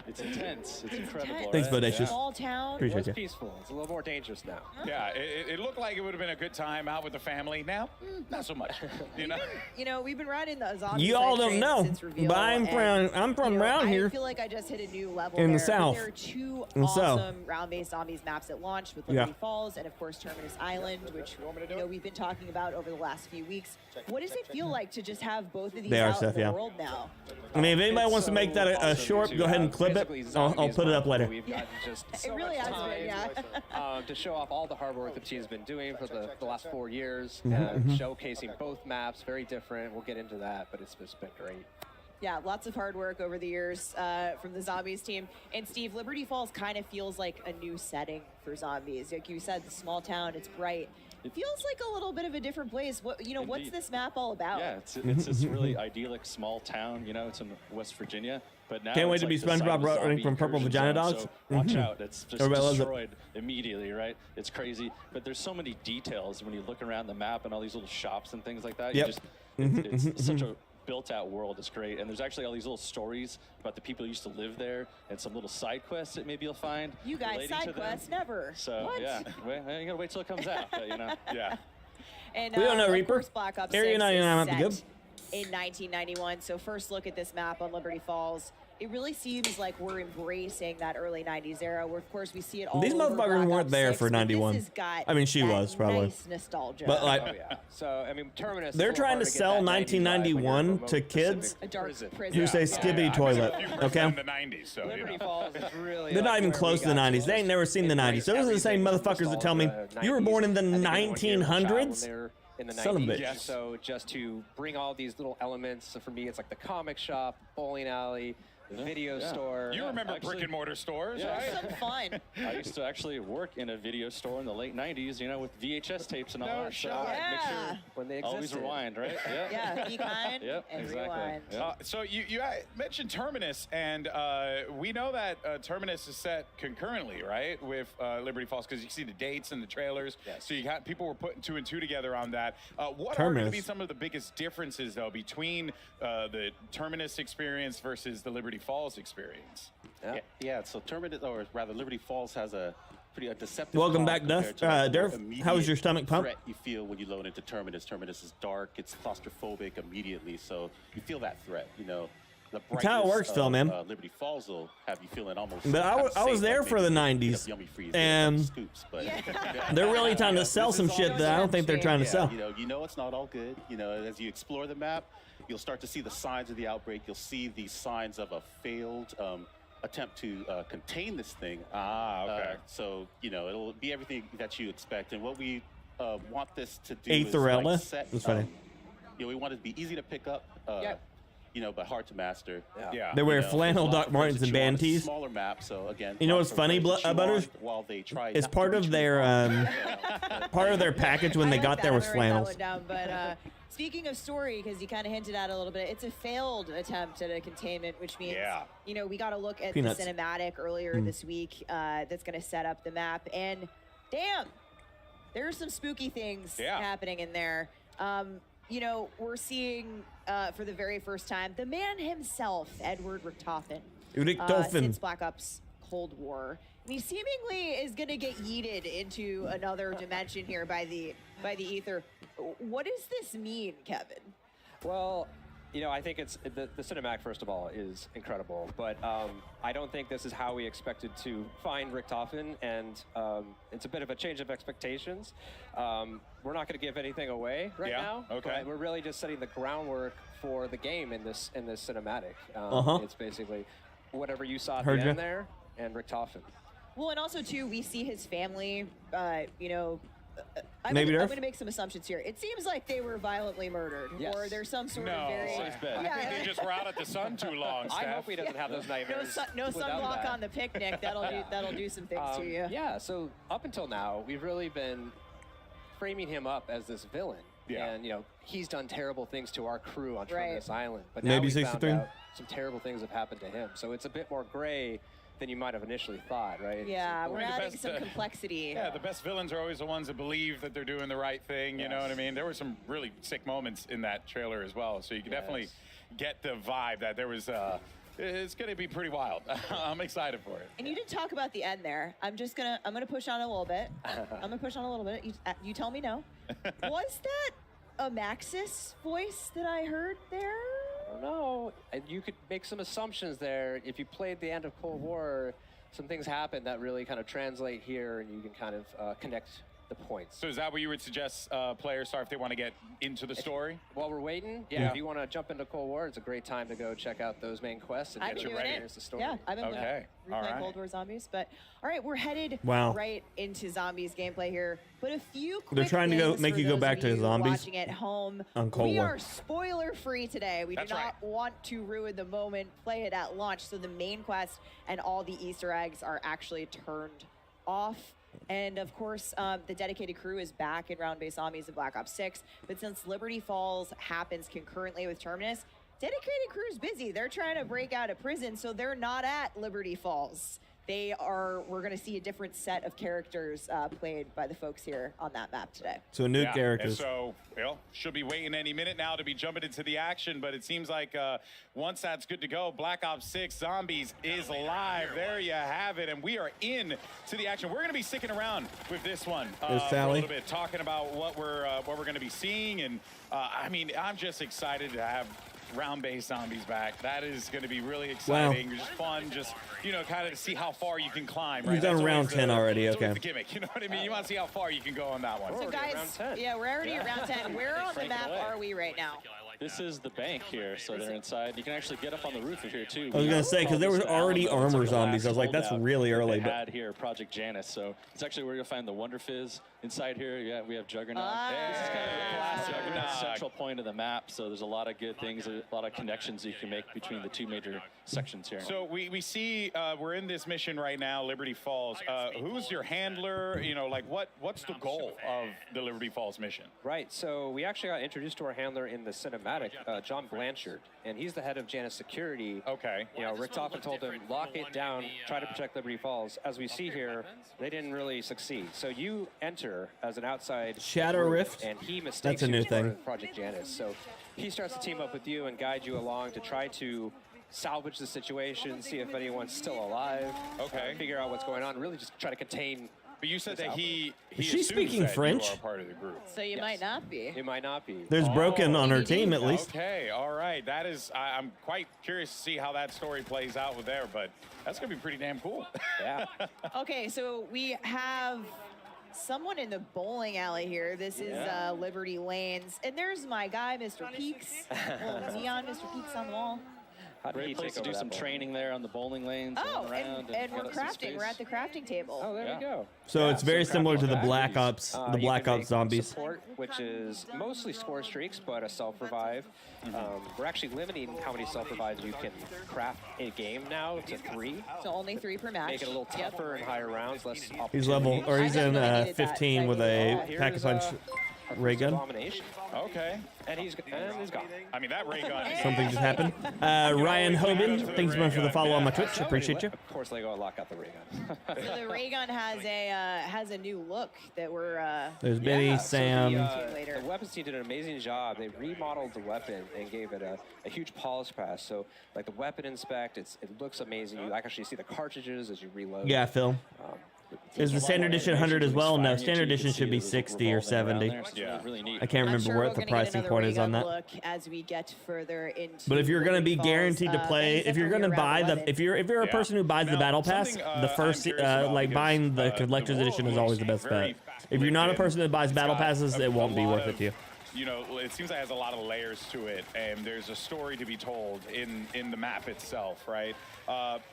It's intense. It's incredible. Thanks, right? Bodacious. Small town. Appreciate It's you. peaceful. It's a little more dangerous now. Yeah, it looked like it would have been a good time out with the family. Now, not so much. You know? You know, we've been riding the zombie You all side don't train know, since reveal, but I'm from around I here. feel like I just hit a new level In the there. south. There are 2 In the south. awesome round-based zombies maps that launched with Yeah. Liberty Falls and, of course, Terminus Island, which you know we've been talking about over the last few weeks. What does it feel like to just have both of these They are out stuff, in the yeah. world now? I mean, if anybody wants to make that a short, go ahead and clip it. I'll put it up later. We've gotten just so It really much has time been, yeah. to show off all the hard work the team's been doing for the last 4 years, Mhm. showcasing both maps, very different. We'll get into that, but it's just been great. Yeah, lots of hard work over the years from the Zombies team. And Steve, Liberty Falls kind of feels like a new setting for zombies. Like you said, the small town, it's bright. It feels like a little bit of a different place. What what's this map all about? Yeah, it's this really idyllic small town. You know, it's in West Virginia. But now Can't wait it's to be like the site SpongeBob of a running zombie from Purple incursion Vagina zone, Dogs. So watch Mhm. out, it's just Everybody loves it. destroyed immediately, right? It's crazy. But there's so many details when you look around the map and all these little shops and things like that. Yep. You just, Mhm, it's mhm, such mhm. a built-out world. It's great. And there's actually all these little stories about the people who used to live there and some little side quests that maybe you'll find. You guys, relating to side them. quests, never. So, What? yeah. Well, you gotta wait till it comes out, but, you know. Yeah. And We don't know, of Reaper. course, Black Ops Area 6 99 is might be good. set in 1991. So first look at this map on Liberty Falls. It really seems like we're embracing that early 90s era where, of course, we see it all These over motherfuckers Black weren't Ops there 6, for but 91. This has got I mean, she that was, probably. nice nostalgia. But, like, Oh, yeah. So, I mean, Terminus. is a they're little trying hard to get sell that 90s vibe when you're in 1991 remote to kids Pacific A dark prison. prison. who say skibbity toilet, okay? In the 90s, so, you Liberty know. Falls is really They're not like even where close we to the got 90s. They ain't never seen the 90s. Those are the same motherfuckers that tell me, you were born in the 1900s? In the 90s. Son of a bitch. Yes. So just to bring all these little elements, so for me, it's like the comic shop, bowling alley, the video store. You remember Actually- brick and mortar stores, Yeah. right? Some fun. I used to actually work in a video store in the late 90s, you know, with VHS tapes and all No that. shot. So make Yeah. sure When they always existed. rewind, right? Yeah. Yeah, be kind Yep, and exactly. rewind. Yep. So you mentioned Terminus, and we know that Terminus is set concurrently, right, with Liberty Falls, because you see the dates and the trailers. Yes. So you got people were putting 2 and 2 together on that. What are going to Terminus. be some of the biggest differences, though, between the Terminus experience versus the Liberty Falls experience? Yeah, so Terminus, or rather Liberty Falls, has a deceptive. Welcome calm back, Duff. compared to, like, the more Durf. How was your stomach pump? threat you feel when you load into Terminus. Terminus is dark, it's claustrophobic immediately, so you feel that threat, you know. The That's how it brightness works, of, Phil, man. Liberty Falls will have you feeling almost. But I was safe, there like for the maybe 90s, Yummy Freeze and scoops, but they're really trying to sell some shit that I don't think they're trying to sell. You know it's not all good. You know, as you explore the map, you'll start to see the signs of the outbreak. You'll see the signs of a failed attempt to contain this thing. Okay. So, you know, it'll be everything that you expect. And what we want this to do Aetherella? is set, That's funny. you know, we want it to be easy to pick up, you know, but hard to master. Yeah. They wear You know, flannel there's a lot Doc of Martens things and that you band want. It's a tees. Smaller map, so again. You know what's lots of funny, things to chew Butters? on while they try It's not part to of be their package when they got there was I flannels. wrote that one down, but speaking of story, because you kind of hinted at it a little bit, it's a failed attempt at a containment, which means, you know, we got to look at Peanuts. the cinematic earlier this week that's going to set up the map. And damn, there's some spooky things happening in there. You know, we're seeing for the very first time the man himself, Edward Richtofen, since Black Ops Cold War. And he seemingly is going to get yeeted into another dimension here by the ether. What does this mean, Kevin? Well, You know, I think it's the cinematic, first of all, is incredible, but I don't think this is how we expected to find Richtofen, and it's a bit of a change of expectations. We're not going to give anything away right now. Okay. But we're really just setting the groundwork for the game in this cinematic. It's basically whatever you saw at the end there, and Richtofen. Well, and also too, we see his family. You know, I'm Maybe going to make some assumptions here. It seems like they were violently murdered, or there's some sort of very. I think they just were out at the sun too long, Steph. I hope he doesn't have those nightmares. No sunblock on the picnic. That'll do some things to you. Yeah. So up until now, we've really been framing him up as this villain. Yeah. And you know, he's done terrible things to our crew on this island. But Maybe now we 63? found out some terrible things have happened to him. So it's a bit more gray than you might have initially thought, right? Yeah, So we're adding some complexity. Yeah, the best villains are always the ones that believe that they're doing the right thing. You know what I mean? There were some really sick moments in that trailer as well. So you can definitely get the vibe that there was. It's going to be pretty wild. I'm excited for it. And you did talk about the end there. I'm gonna push on a little bit. I'm gonna push on a little bit. You tell me no. Was that a Maxis voice that I heard there? I don't know. And you could make some assumptions there. If you played the end of Cold War, some things happen that really kind of translate here, and you can kind of connect the points. So is that what you would suggest players start if they want to get into the story? While we're waiting, if you want to jump into Cold War, it's a great time to go check out those main quests and get you ready. Here's the story. Yeah, I've been replaying Cold War Zombies, but all right, we're headed right into Zombies gameplay here. But a few quick They're trying to make you go back to Zombies watching at home. on Cold We War. are spoiler free today. We do not want to ruin the moment. Play it at launch, so the main quest and all the Easter eggs are actually turned off. And of course, the dedicated crew is back in round-based zombies in Black Ops 6. But since Liberty Falls happens concurrently with Terminus, dedicated crew is busy. They're trying to break out of prison, so they're not at Liberty Falls. We're going to see a different set of characters played by the folks here on that map today. So new characters. And so, should be waiting any minute now to be jumping into the action, but it seems like once that's good to go, Black Ops 6 Zombies is live. There you have it, and we are in to the action. We're going to be sticking around with this one for a little bit, talking about what we're going to be seeing, and I mean, I'm just excited to have round-based zombies back. That is going to be really exciting. Just fun, just, you know, kind of to see how far you can climb. Right? You've done round 10 already, that's okay. always the gimmick, you know what I mean? You want to see how far you can go on that one. So guys, we're already at round 10. Where on the map are we right now? This is the bank here, so they're inside. You can actually get up on the roof of here too. I was gonna say, because there was already armor zombies. I was like, that's really early. But had here Project Janus, so it's actually where you'll find the Wonder Fizz. Inside here, we have Juggernaut. This is kind of the classic central point of the map, so there's a lot of good things, a lot of connections you can make between the two major sections here. So we see we're in this mission right now, Liberty Falls. Who's your handler? You know, like what's the goal of the Liberty Falls mission? Right, so we actually got introduced to our handler in the cinematic, John Blanchard, and he's the head of Janus Security. Okay. You know, Richtofen told him, lock it down, try to protect Liberty Falls. As we see here, they didn't really succeed. So you enter as an outside Shadow group, Rift? and he mistakes That's a you new as part thing. of Project Janus. So he starts to team up with you and guide you along to try to salvage the situation, see if anyone's still alive. Okay. Figure out what's going on, really just try to contain. But you said that he Is she assumes speaking that French? You are part of the group. So you might not be. It might not be. There's Broken on her team, at least. Okay, all right. That is, I'm quite curious to see how that story plays out with there, but that's going to be pretty damn cool. Yeah. Okay, so we have someone in the bowling alley here. This is Liberty Lanes. And there's my guy, Mr. Peaks. Well, Neon Mr. Peaks on the wall. Great place to do some training there on the bowling lanes. Oh, around and we're crafting. We're at the crafting table. Oh, there we go. So it's very similar to the Black Ops, the Black Ops zombies. Support, which is mostly score streaks, but a self-revive. We're actually limiting how many self-revives you can craft in a game now to 3. So only 3 per match. Make it a little tougher and higher rounds, less He's level, or he's in 15 with a pack-a-punch ray gun. Okay. And he's gone. I mean, that ray gun. Something just happened. Ryan Hoban, thanks so much for the follow on my Twitch. Appreciate you. Of course, they go lock out the ray gun. So the ray gun has a new look that we're. There's Benny, Sam. The weapons team did an amazing job. They remodeled the weapon and gave it a huge polish pass. So, like the weapon inspect, it looks amazing. You actually see the cartridges as you reload. Yeah, Phil. Is the standard edition 100 as well? No, standard edition should be 60 or 70. I can't remember what the pricing point is on that. Look as we get further into But if you're going to be guaranteed to play, if you're going to buy the, if you're a person who buys the battle pass, the first like buying the collector's edition is always the best bet. If you're not a person that buys battle passes, it won't be worth it to you. You know, it seems like it has a lot of layers to it, and there's a story to be told in the map itself, right?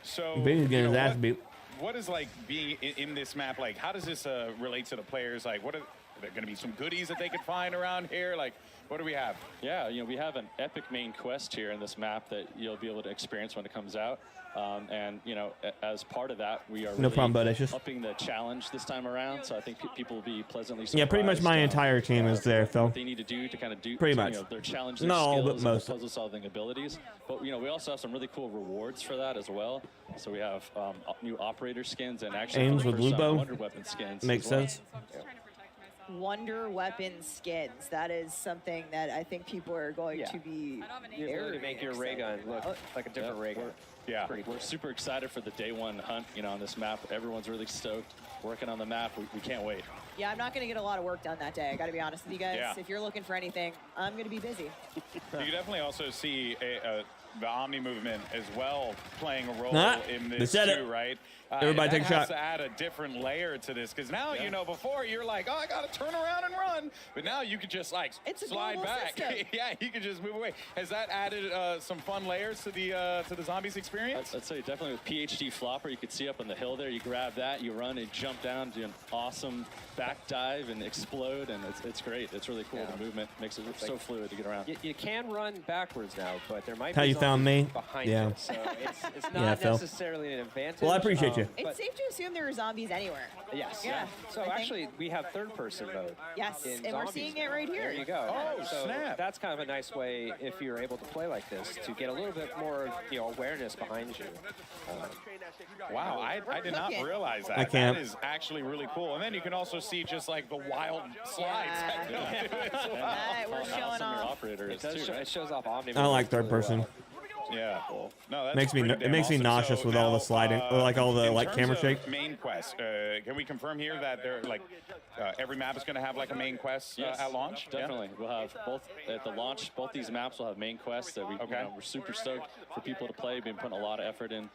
So Benny's getting his ass beat. What is like being in this map like? How does this relate to the players? Like, what are there going to be some goodies that they can find around here? Like, what do we have? Yeah, you know, we have an epic main quest here in this map that you'll be able to experience when it comes out. And you know, as part of that, we are really upping the challenge this time around. So I think people will be pleasantly surprised. Yeah, pretty much my entire team is there, Phil. What they need to do to kind of do pretty much. You know, their challenge, their no, skills, but most. and puzzle solving abilities. But you know, we also have some really cool rewards for that as well. So we have new operator skins and actually Aims with Lupo. wonder weapon skins. Makes sense. Yeah. Wonder weapon skins. That is something that I think people are going to be to make your ray gun look like a different ray gun. Yeah, we're super excited for the day one hunt. You know, on this map, everyone's really stoked working on the map. We can't wait. Yeah, I'm not going to get a lot of work done that day. I got to be honest with you guys. Yeah. If you're looking for anything, I'm going to be busy. You can definitely also see the Omni movement as well playing a role in this too, right? Everybody take a shot. That has to add a different layer to this because now you know before you're like, oh, I got to turn around and run, but now you could just like slide back. Yeah, you can just move away. Has that added some fun layers to the zombies experience? I'd say definitely with PhD flopper, you could see up on the hill there. You grab that, you run and jump down, do an awesome back dive and explode, and it's great. It's really cool. The movement makes it so fluid to get around. You can run backwards now, but there might How be you found me? behind Yeah. you, so it's not necessarily an advantage. Well, I appreciate you. It's safe to assume there are zombies anywhere. Yes. Yeah. So actually, we have third-person mode. Yes, in and we're zombies seeing it right here. There you go. Oh, so snap. That's kind of a nice way, if you're able to play like this, to get a little bit more, awareness behind you. Wow, I did not realize that. I can't. That is actually really cool. And then you can also see just like the wild slides. We're showing off. It shows off Omni. I like third person. Yeah. No, that's Makes me nauseous with all the sliding, or like all the camera shake. Main quest. Can we confirm here that they're like every map is going to have like a main quest at launch? Definitely. We'll have both at the launch. Both these maps will have main quests that we're super stoked for people to play. We've been putting a lot of effort in,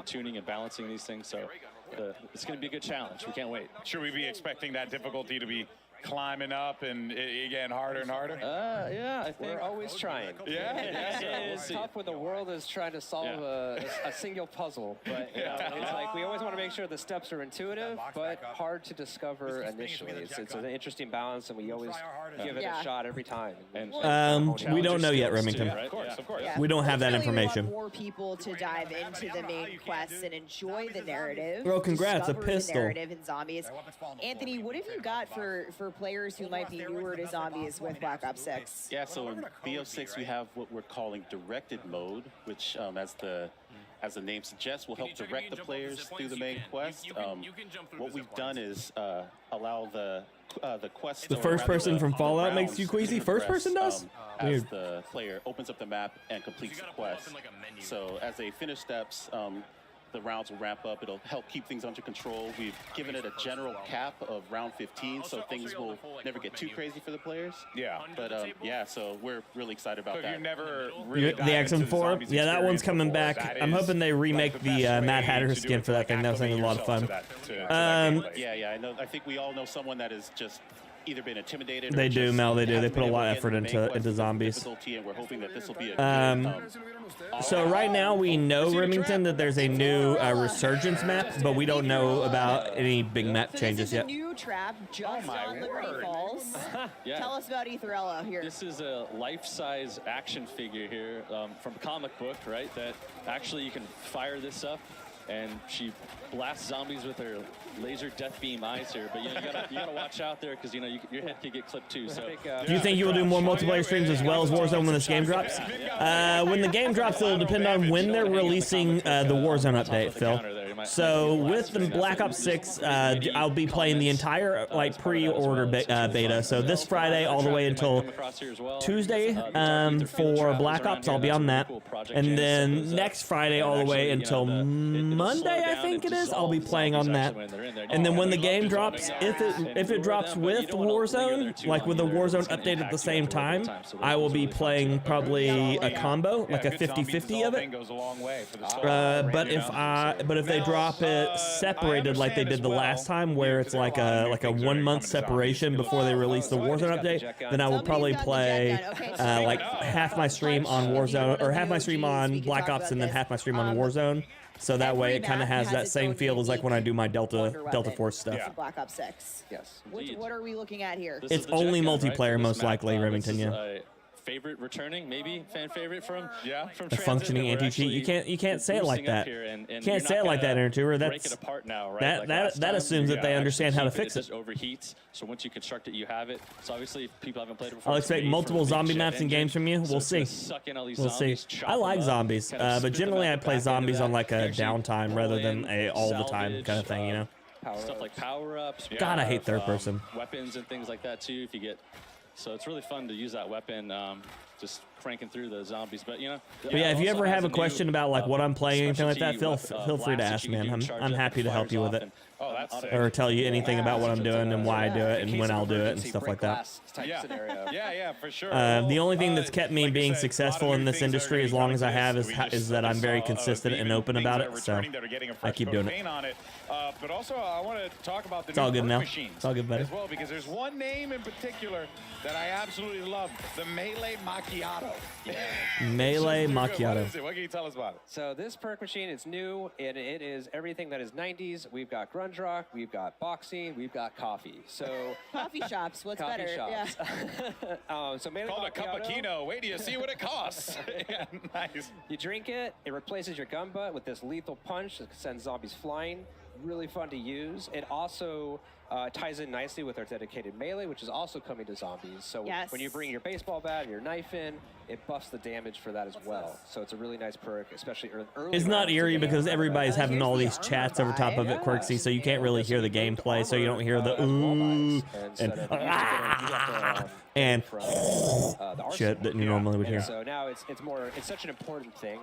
tuning and balancing these things. So it's going to be a good challenge. We can't wait. Should we be expecting that difficulty to be climbing up and again harder and harder? Yeah, I think we're always trying. It's tough when the world is trying to solve a single puzzle, but it's like we always want to make sure the steps are intuitive but hard to discover initially. It's an interesting balance, and we always give it a shot every time. We don't know yet, Remington. Of course. Yeah. We don't have that Really information. want more people to dive into the main quests and enjoy the narrative. Bro, congrats, a discover pistol. The narrative in zombies. Anthony, what have you got for players who might be newer to zombies with Black Ops 6? Yeah, so in BO6 we have what we're calling directed mode, which as the name suggests, will help direct the players through the main quest. What we've done is allow the quest. The first person from Fallout makes you queasy? First person does? As the player opens up the map and completes the quest. So as they finish steps, the rounds will ramp up. It'll help keep things under control. We've given it a general cap of round 15, so things will never get too crazy for the players. Yeah. But so we're really excited about that. You never really The XM4? Yeah, that one's coming back. I'm hoping they remake the Mad Hatter skin for that thing. That was a lot of fun. Yeah, I know. I think we all know someone that is just either been intimidated. They or do, just Mel. They do. They hasn't put a been lot of able to effort get the main into quest zombies. difficulty, and we're hoping that this will be a So right now we know, Remington, that there's a new Resurgence map, but we don't know about any big map changes yet. This is a new trap just on Liberty Falls. Tell us about Etherella here. This is a life-size action figure here from a comic book, right? That actually you can fire this up, and she blasts zombies with her laser death beam eyes here. But you gotta watch out there because your head could get clipped too. So Do you think you will do more multiplayer streams as well as Warzone when this game drops? When the game drops, it'll depend on when they're releasing the Warzone update, Phil. So with the Black Ops 6, I'll be playing the entire like pre-order beta. So this Friday all the way until Tuesday for Black Ops, I'll be on that, and then next Friday all the way until Monday, I think it is, I'll be playing on that. And then when the game drops, if it drops with Warzone, like with the Warzone update at the same time, I will be playing probably a combo, like a 50-50 of it. But if they drop it separated like they did the last time, where it's like a 1 month separation before they release the Warzone update, then I will probably play like half my stream on Warzone, or half my stream on Black Ops, and then half my stream on Warzone. So that way it kind of has that same feel as like when I do my Delta Force stuff. Yeah. Black Ops 6. Yes. What are we looking at here? It's only multiplayer, most likely, Remington. Yeah. Favorite returning, maybe fan favorite from The functioning anti-cheat. You can't say it like that. Can't say it like that, Intertuber. That's that assumes that they understand how to fix it. Overheats. So once you construct it, you have it. So obviously, if people haven't played it before, I'll expect multiple zombie maps and games from you. We'll see. We'll see. I like zombies, but generally I play zombies on like a downtime rather than a all the time kind of thing, you know. Stuff like power-ups. God, I hate third person. Weapons and things like that too. If you get, so it's really fun to use that weapon. Just cranking through the zombies, but you know. But yeah, if you ever have a question about like what I'm playing, anything like that, feel free to ask, man. I'm happy to help you with it. Oh, that's sick. Or tell you anything about what I'm doing and why I do it and when I'll do it and stuff like that. Yeah, for sure. The only thing that's kept me being successful in this industry as long as I have is that I'm very consistent and open about it. So I keep doing it. But also, I want to talk about the It's all good now. machines It's all good, buddy. as well, because there's one name in particular that I absolutely love: the Melee Macchiato. Melee Macchiato. What can you tell us about it? So this perk machine is new, and it is everything that is 90s. We've got grunge rock, we've got boxing, we've got coffee. So Coffee shops, what's coffee better? shops. Yeah. So Melee Called a cup of Macchiato. Kino. Wait till you see what it costs. Yeah, nice. You drink it, it replaces your gun butt with this lethal punch that sends zombies flying. Really fun to use. It also ties in nicely with our dedicated melee, which is also coming to zombies. So when you bring your baseball bat and your knife in, it buffs the damage for that as well. So it's a really nice perk, especially early. It's not eerie because everybody's having all these chats over top of it, Quirksy, so you can't really hear the gameplay, so you don't hear the ooh and shit that you normally would hear. So now it's such an important thing.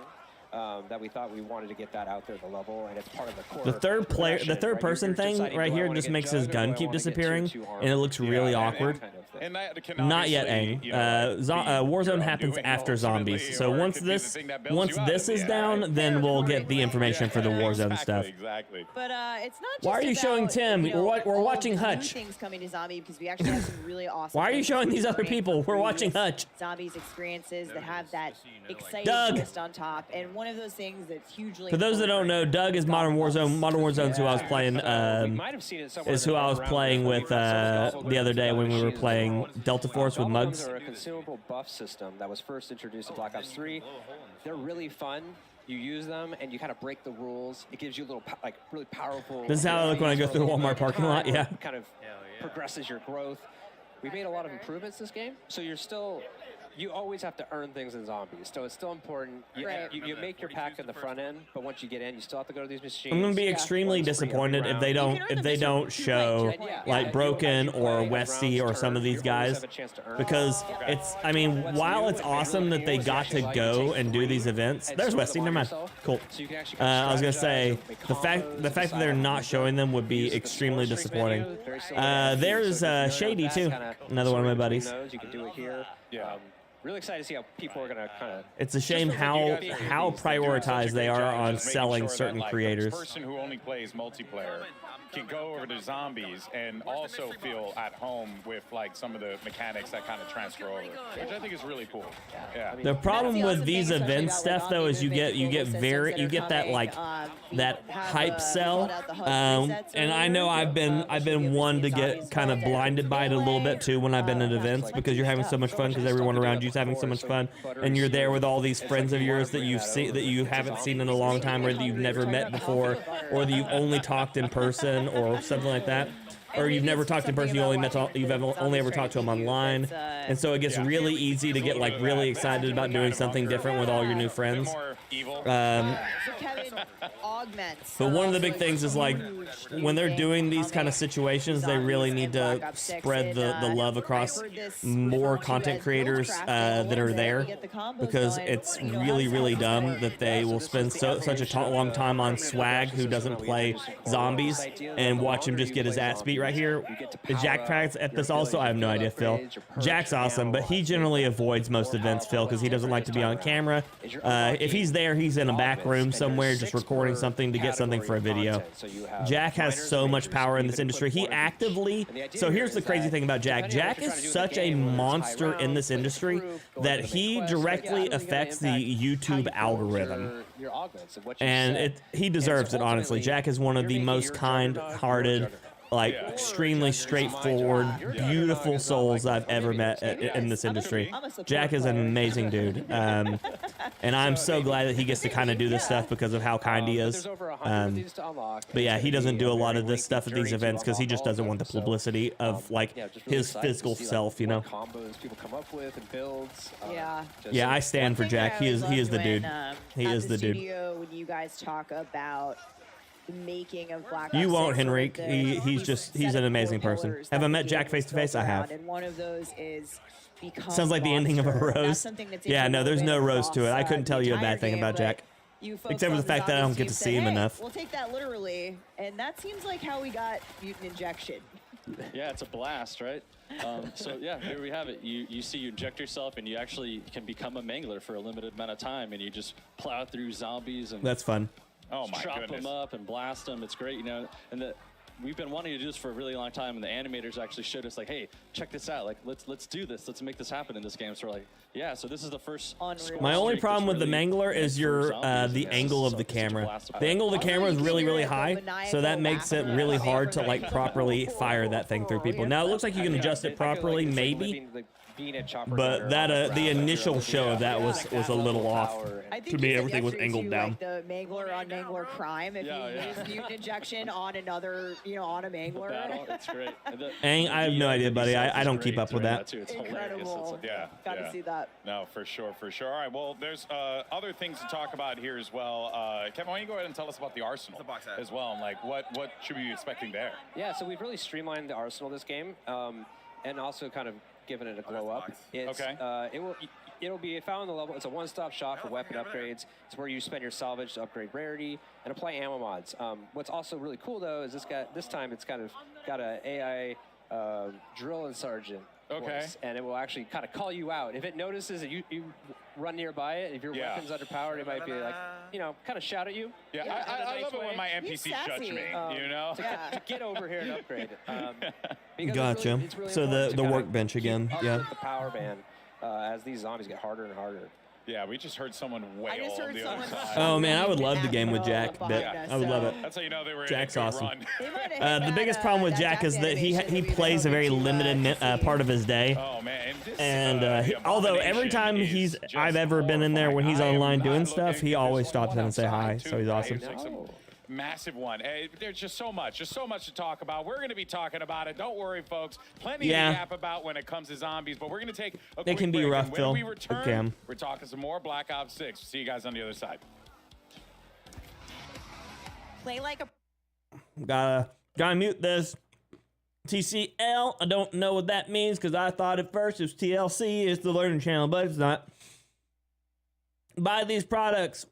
That we thought we wanted to get that out there at the level, and it's part of the core. The third person thing right here just makes his gun keep disappearing, and it looks really awkward. Not yet, Aang. Warzone happens after zombies, so once this is down, then we'll get the information for the Warzone stuff. Exactly. But it's not just Why are you showing Tim? We're watching New Hutch. things coming to Zombie because we actually have some really awesome. Why are you things showing to these other experience people? from We're watching previous Hutch. Zombies experiences that have that exciting Doug. twist on top, and one of those things that's hugely. For those that don't know, Doug is Modern Warzone. Modern Warzone's who I was playing. Is who I was playing with the other day when we were playing Delta Force with Muggs. Are a consumable buff system that was first introduced in Black Ops 3. They're really fun. You use them and you kind of break the rules. It gives you a little really powerful. This is how I look when I go through the Walmart parking lot. Yeah. Kind of progresses your growth. We made a lot of improvements this game, so you always have to earn things in zombies, so it's still important. You make your pack in the front end, but once you get in, you still have to go to these machines. I'm gonna be extremely disappointed if they don't show like Broken or Westy or some of these guys, because I mean, while it's awesome that they got to go and do these events. There's Westy. Never mind. Cool. I was gonna say the fact that they're not showing them would be extremely disappointing. There's Shady too, another one of my buddies. You can do it here. Really excited to see how people are going to kind of. It's a shame how prioritized they are on selling certain creators. The person who only plays multiplayer can go over to zombies and also feel at home with like some of the mechanics that kind of transfer over, which I think is really cool. Yeah. The problem with these event stuff though is you get that like that hype sell, and I know I've been one to get kind of blinded by it a little bit too when I've been at events, because you're having so much fun because everyone around you's having so much fun, and you're there with all these friends of yours that you haven't seen in a long time, or that you've never met before, or that you've only talked in person or something like that. or you've never talked to a person, you've only ever talked to them online, and so it gets really easy to get like really excited about doing something different with all your new friends. But one of the big things is like when they're doing these kind of situations, they really need to spread the love across more content creators that are there, because it's really dumb that they will spend such a long time on Swag, who doesn't play zombies, and watch him just get his ass beat right here. Jack practice at this also? I have no idea, Phil. Jack's awesome, but he generally avoids most events, Phil, because he doesn't like to be on camera. If he's there, he's in a back room somewhere just recording something to get something for a video. Jack has so much power in this industry. He actively... So here's the crazy thing about Jack. Jack is such a monster in this industry that he directly affects the YouTube algorithm. And he deserves it, honestly. Jack is one of the most kind-hearted, like extremely straightforward, beautiful souls I've ever met in this industry. Jack is an amazing dude, and I'm so glad that he gets to kind of do this stuff because of how kind he is. But yeah, he doesn't do a lot of this stuff at these events because he just doesn't want the publicity of like his physical self, you know. Yeah, I stand for Jack. He is the dude. He is the dude. When you guys talk about making of Black Ops You won't, 6, Henrique. He's an amazing person. Have I met Jack face to face? I have. And one of those is sounds like the ending of a rose. Yeah, no, there's no rose to it. I couldn't tell you a bad thing about Jack, except for the fact that I don't get to see him enough. We'll take that literally, and that seems like how we got mutant injection. Yeah, it's a blast, right? So yeah, here we have it. You see, you inject yourself, and you actually can become a mangler for a limited amount of time, and you just plow through zombies and that's fun. Oh my chop goodness. them up and blast them. It's great, you know. And we've been wanting to do this for a really long time, and the animators actually showed us like, hey, check this out. Like, let's do this. Let's make this happen in this game. So we're like, yeah. So this is the first. My only problem with the mangler is the angle of the camera. The angle of the camera is really high, so that makes it really hard to like properly fire that thing through people. Now it looks like you can adjust it properly, maybe. But that the initial show of that was a little off. To me, everything was angled down. Like the mangler on mangler crime. If you use mutant injection on another, on a mangler. That's great. I have no idea, buddy. I don't keep up with that. Incredible. Got to see that. No, for sure. All right, well, there's other things to talk about here as well. Kevin, why don't you go ahead and tell us about the arsenal as well, and like what should we be expecting there? Yeah, so we've really streamlined the arsenal this game, and also kind of given it a glow up. It's, it'll be found on the level. It's a one-stop shop for weapon upgrades. It's where you spend your salvage to upgrade rarity and apply ammo mods. What's also really cool though is this time it's kind of got a AI drill and sergeant voice, and it will actually kind of call you out if it notices that you run nearby it. If your weapon's underpowered, it might be like kind of shout at you. Yeah, I love it when my NPCs judge me. To get over here and upgrade. Gotcha. It's really So the workbench again. Yeah. The power band as these zombies get harder and harder. Yeah, we just heard someone wail on the other side. Oh man, I would love the game with Jack, but I would love it. That's how you know they were Jack's in a good awesome. run. The biggest problem with Jack is that he plays a very limited part of his day. Oh man, and although every time I've ever been in there when he's online doing stuff, he always stops in and say hi. So he's awesome. Massive one. There's just so much to talk about. We're going to be talking about it. Don't worry, folks. Plenty to yap about when it comes to zombies, but we're going to take a quick can be break. rough, And Phil. when we return, Okay. we're talking some more Black Ops 6. See you guys on the other side. Play like a... Gotta mute this. TCL, I don't know what that means because I thought at first it was TLC, it's the learning channel, but it's not. Buy these products.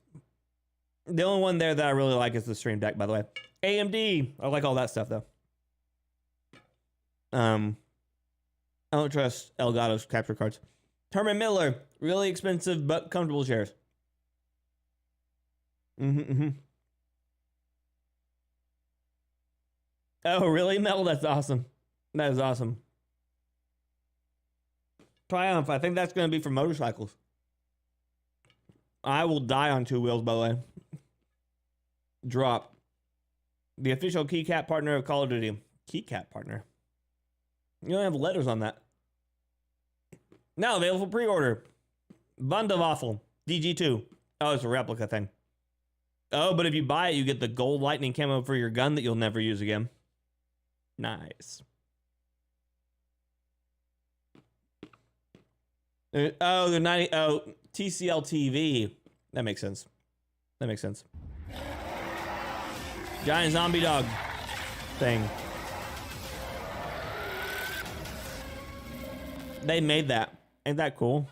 The only one there that I really like is the Stream Deck, by the way. AMD, I like all that stuff though. I don't trust Elgato's capture cards. Herman Miller, really expensive but comfortable chairs. Oh, really, Mel? That's awesome. That is awesome. Triumph, I think that's going to be for motorcycles. I will die on two wheels, by the way. Drop. The official keycap partner of Call of Duty. Keycap partner? You don't have letters on that. Now available for pre-order. Wunderwaffel. DG2. Oh, it's a replica thing. Oh, but if you buy it, you get the gold lightning camo for your gun that you'll never use again. Nice. Oh, the 90. Oh, TCL TV. That makes sense. That makes sense. Giant zombie dog thing. They made that. Ain't that cool?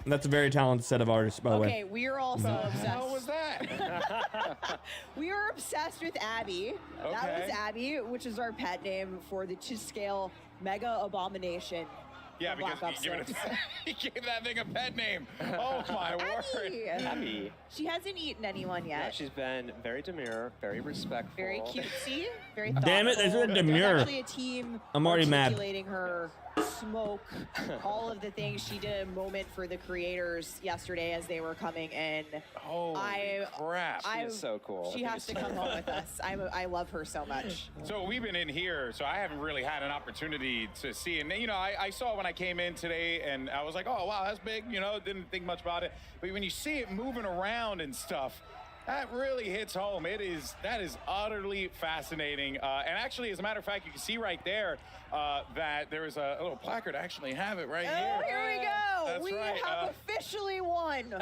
That's a very talented set of artists, by the way. Okay, we are also obsessed. How was that? We are obsessed with Abby. That Okay. was Abby, which is our pet name for the 2-scale mega abomination. Yeah, of because Black Ops he gave, 6. he gave that thing a pet name. Oh my word. Abby. She hasn't eaten anyone Yeah, yet. she's been very demure, very respectful. Very cutesy, very thoughtful. Damn it, they said demure. There's actually a team I'm already mad. articulating her smoke, all of the things. She did a moment for the creators yesterday as they were coming in. Holy crap. She is so cool. She has to come home with us. I love her so much. So we've been in here, so I haven't really had an opportunity to see. And, you know, I saw it when I came in today, and I was like, oh, wow, that's big. You know, didn't think much about it. But when you see it moving around and stuff, that really hits home. That is utterly fascinating. And actually, as a matter of fact, you can see right there that there is a little placard. I actually have it right here. Oh, here we go. That's We right. have officially won.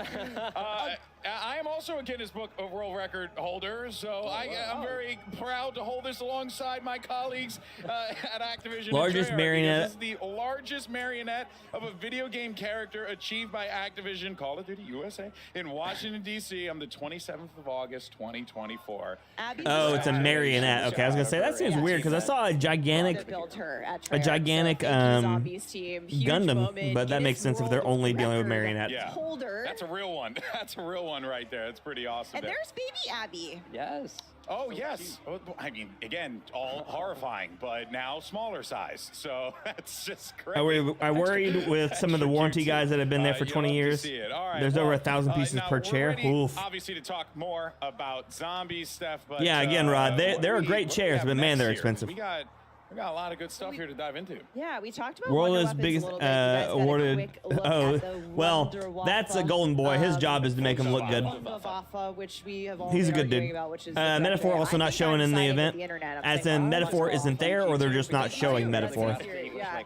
I am also a Guinness Book of World Record holder, so I'm very proud to hold this alongside my colleagues at Activision. Largest and Treyarch, marionette. because This is the largest marionette of a video game character achieved by Activision Call of Duty USA in Washington, D.C. on the 27th of August, 2024. Oh, it's a marionette. Okay, I was gonna say that seems weird because I saw a gigantic, Built her at a Treyarch. gigantic Zombies team. Huge Gundam, moment. but that makes sense if they're only dealing with marionettes. Yeah, holder. that's a real one. That's a real one right there. That's pretty awesome. And there. there's baby Abby. Yes. Oh, yes. Oh, I mean, again, all horrifying, but now smaller size. So that's just great. I worried with some of the warranty guys that have been there for 20 years. There's over 1,000 pieces now per we're chair. ready, Oof. obviously, to talk more about zombies stuff. But Yeah, again, Rod, what they're do great what do chairs, have but man, next they're here? expensive. We got a lot of good stuff here to dive into. Yeah, we talked about World's Wonder biggest Weapons a little bit. You guys got a awarded. quick look Oh, at the well, Wonder that's a Waffle, golden boy. His job is to make him look good. Wonder Waffle, which we have all He's a been good arguing dude. about, which is Metaphor also not showing in the event, as in Metaphor isn't there, or they're just not showing Metaphor. Yeah.